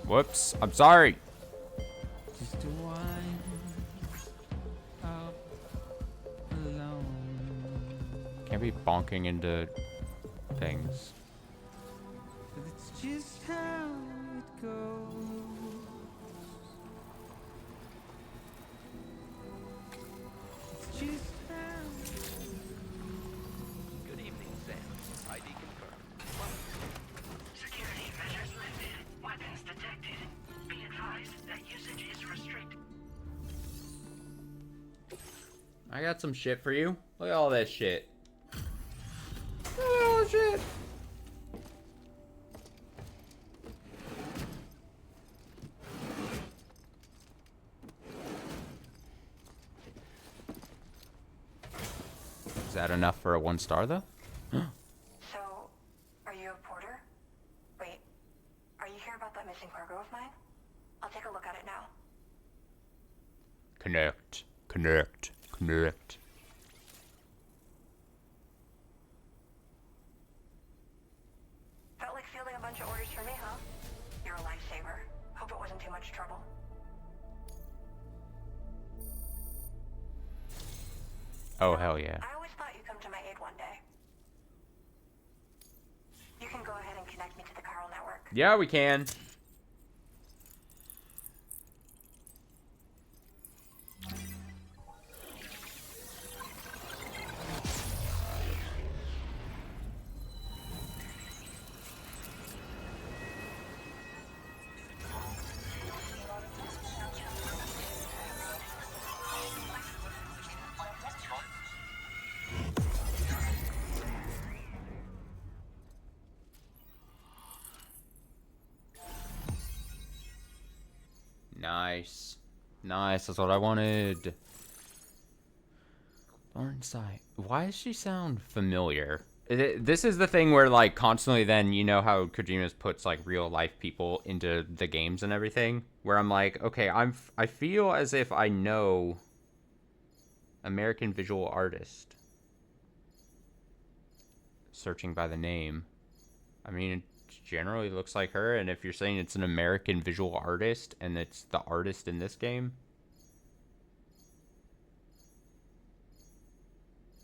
Whoops, I'm sorry. Can't be bonking into things. It's just how it goes. It's just how. Good evening, Sam. ID confirmed. Security measures lifted. Weapons detected. Be advised that usage is restricted. I got some shit for you. Look at all that shit. Look at all that shit. Is that enough for a 1 star though? So, are you a porter? Wait, are you here about that missing cargo of mine? I'll take a look at it now. Connect. Connect. Connect. Felt like fielding a bunch of orders for me, huh? You're a lifesaver. Hope it wasn't too much trouble. Oh, hell yeah. I always thought you'd come to my aid one day. You can go ahead and connect me to the Chiral network. Yeah, we can. Nice. Nice, that's what I wanted. Lauren Sai. Why does she sound familiar? This is the thing where, like, constantly then, you know how Kojima puts, like, real life people into the games and everything? Where I'm like, okay, I feel as if I know American visual artist. Searching by the name. I mean, it generally looks like her, and if you're saying it's an American visual artist, and it's the artist in this game...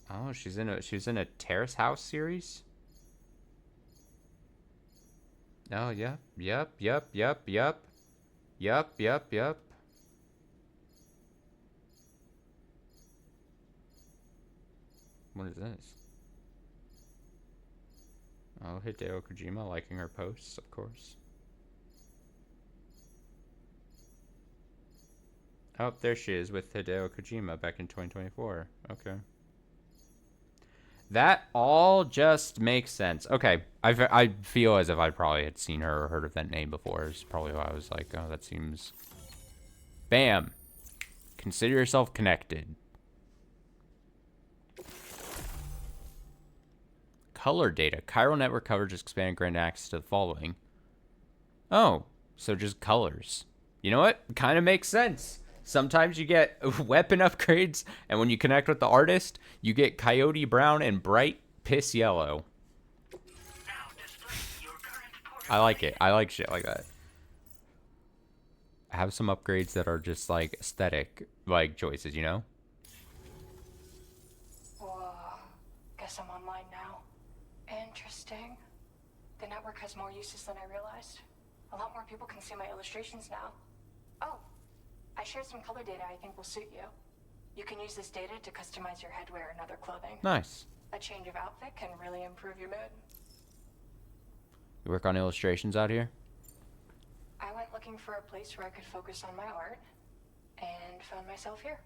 Oh, she was in a Terrace House series? Oh, yep. What is this? Oh, Hideo Kojima liking her posts, of course. Oh, there she is with Hideo Kojima back in 2024. Okay. That all just makes sense. Okay, I feel as if I probably had seen her or heard of that name before. It's probably why I was like, oh, that seems... Bam! Consider yourself connected. Color data. Chiral network coverage expanded granted access to the following. Oh, so just colors. You know what? Kind of makes sense. Sometimes you get weapon upgrades, and when you connect with the artist, you get coyote brown and bright piss yellow. I like it. I like shit like that. I have some upgrades that are just like aesthetic, like choices, you know? Whoa. Guess I'm online now. Interesting. The network has more uses than I realized. A lot more people can see my illustrations now. Oh. I shared some color data I think will suit you. You can use this data to customize your headwear and other clothing. Nice. A change of outfit can really improve your mood. You work on illustrations out here? I went looking for a place where I could focus on my art, and found myself here.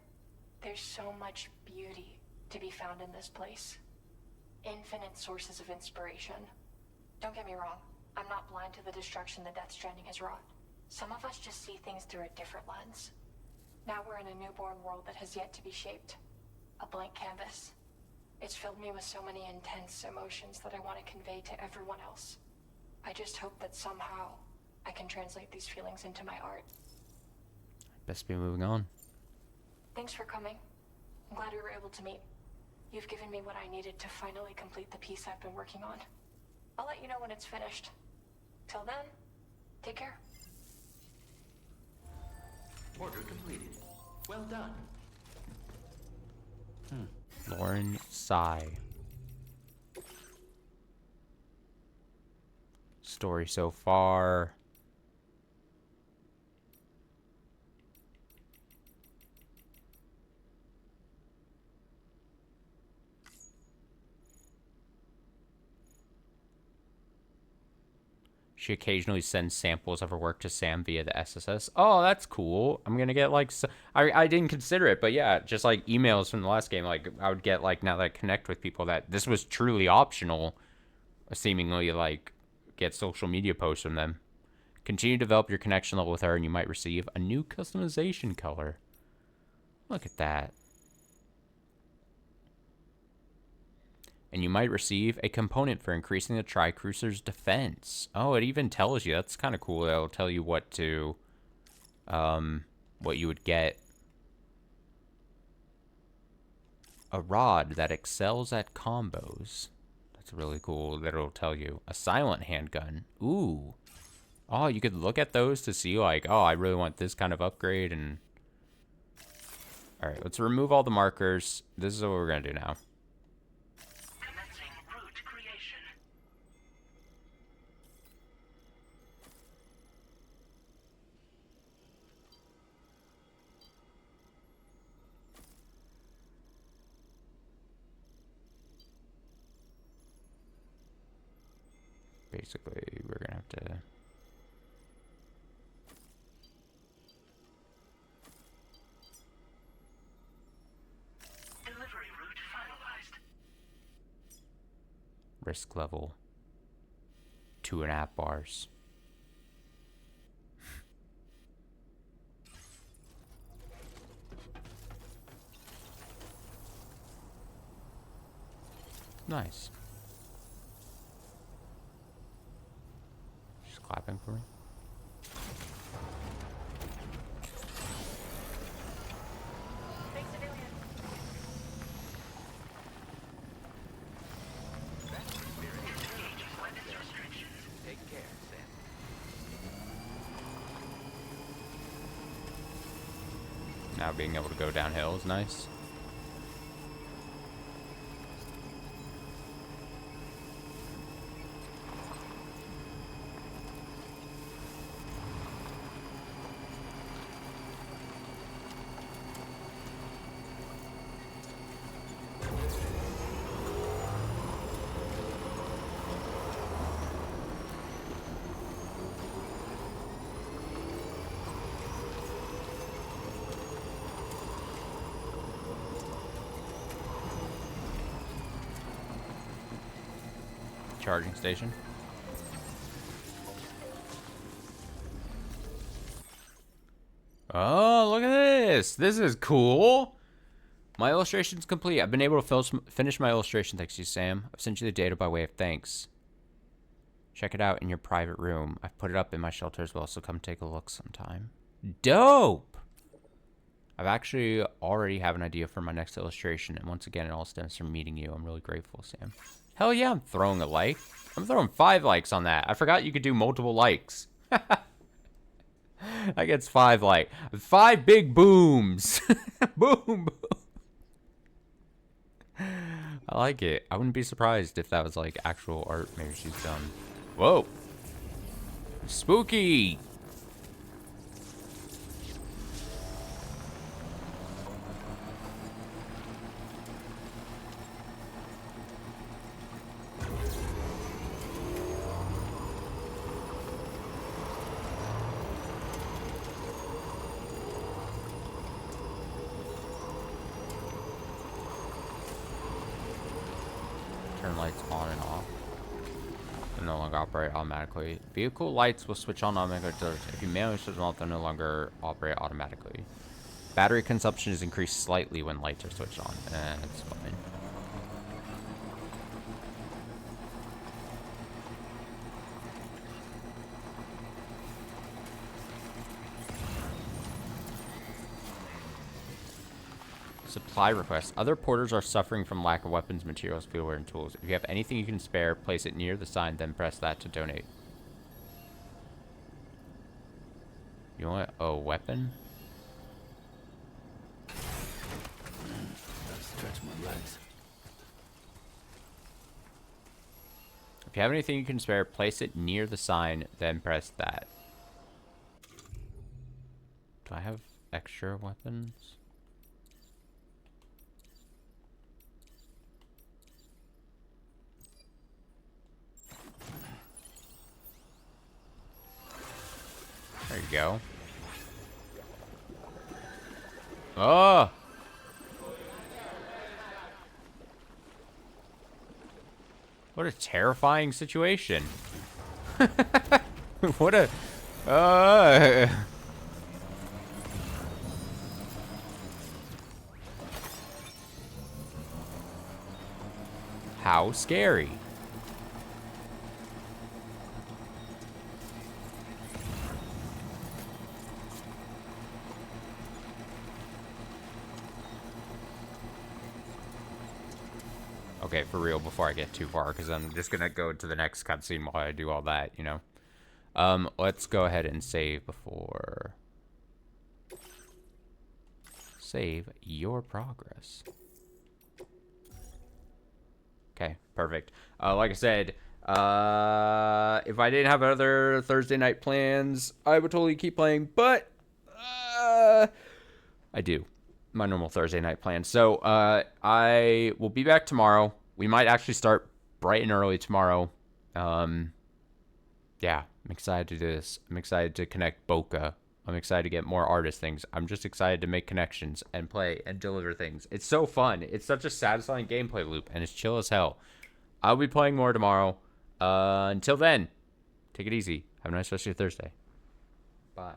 There's so much beauty to be found in this place. Infinite sources of inspiration. Don't get me wrong, I'm not blind to the destruction that Death Stranding has wrought. Some of us just see things through a different lens. Now we're in a newborn world that has yet to be shaped. A blank canvas. It's filled me with so many intense emotions that I want to convey to everyone else. I just hope that somehow I can translate these feelings into my art. Best be moving on. Thanks for coming. I'm glad we were able to meet. You've given me what I needed to finally complete the piece I've been working on. I'll let you know when it's finished. Till then, take care. Order completed. Well done. Lauren Tsai. Story so far. She occasionally sends samples of her work to Sam via the SSS. Oh, that's cool. I'm gonna get like, I didn't consider it, but yeah, just like emails from the last game. Like I would get like, now that I connect with people, that this was truly optional, seemingly like get social media posts from them. Continue to develop your connection level with her and you might receive a new customization color. Look at that. And you might receive a component for increasing the Tricruiser's defense. Oh, it even tells you. That's kind of cool. It'll tell you what to, what you would get. A rod that excels at combos. That's really cool that it'll tell you. A silent handgun. Ooh. Oh, you could look at those to see like, oh, I really want this kind of upgrade. And all right, let's remove all the markers. This is what we're going to do now. Basically, we're gonna have to. Delivery route finalized. Risk level 2.5 bars. Nice. Clapping for me. Thanks, civilian. Take care, Sam. Now being able to go downhill is nice. Charging station. Oh, look at this. This is cool. My illustration's complete. I've been able to finish my illustration thanks to you, Sam. I've sent you the data by way of thanks. Check it out in your private room. I've put it up in my shelter as well, so come take a look sometime. Dope! I've actually already have an idea for my next illustration, and once again, it all stems from meeting you. I'm really grateful, Sam. Hell yeah, I'm throwing a like. I'm throwing 5 likes on that. I forgot you could do multiple likes. That gets 5 likes. 5 big booms. Boom, boom. I like it. I wouldn't be surprised if that was like actual art maybe she's done. Whoa. Spooky. Turn lights on and off. They no longer operate automatically. Vehicle lights will switch on automatically. If you manually switch them off, they'll no longer operate automatically. Battery consumption is increased slightly when lights are switched on. That's fine. Supply requests. Other porters are suffering from lack of weapons, materials, fuelware, and tools. If you have anything you can spare, place it near the sign, then press that to donate. You want a weapon? Stretch my legs. If you have anything you can spare, place it near the sign, then press that. Do I have extra weapons? There you go. Oh! What a terrifying situation. What a... How scary. Okay, for real, before I get too far, because I'm just going to go to the next cutscene while I do all that, you know. Let's go ahead and save before... Save your progress. Okay, perfect. Like I said, if I didn't have other Thursday night plans, I would totally keep playing, but I do. My normal Thursday night plan. So I will be back tomorrow. We might actually start bright and early tomorrow. Yeah, I'm excited to do this. I'm excited to connect Boca. I'm excited to get more artist things. I'm just excited to make connections and play and deliver things. It's so fun. It's such a satisfying gameplay loop, and it's chill as hell. I'll be playing more tomorrow. Until then, take it easy. Have a nice rest of your Thursday. Bye.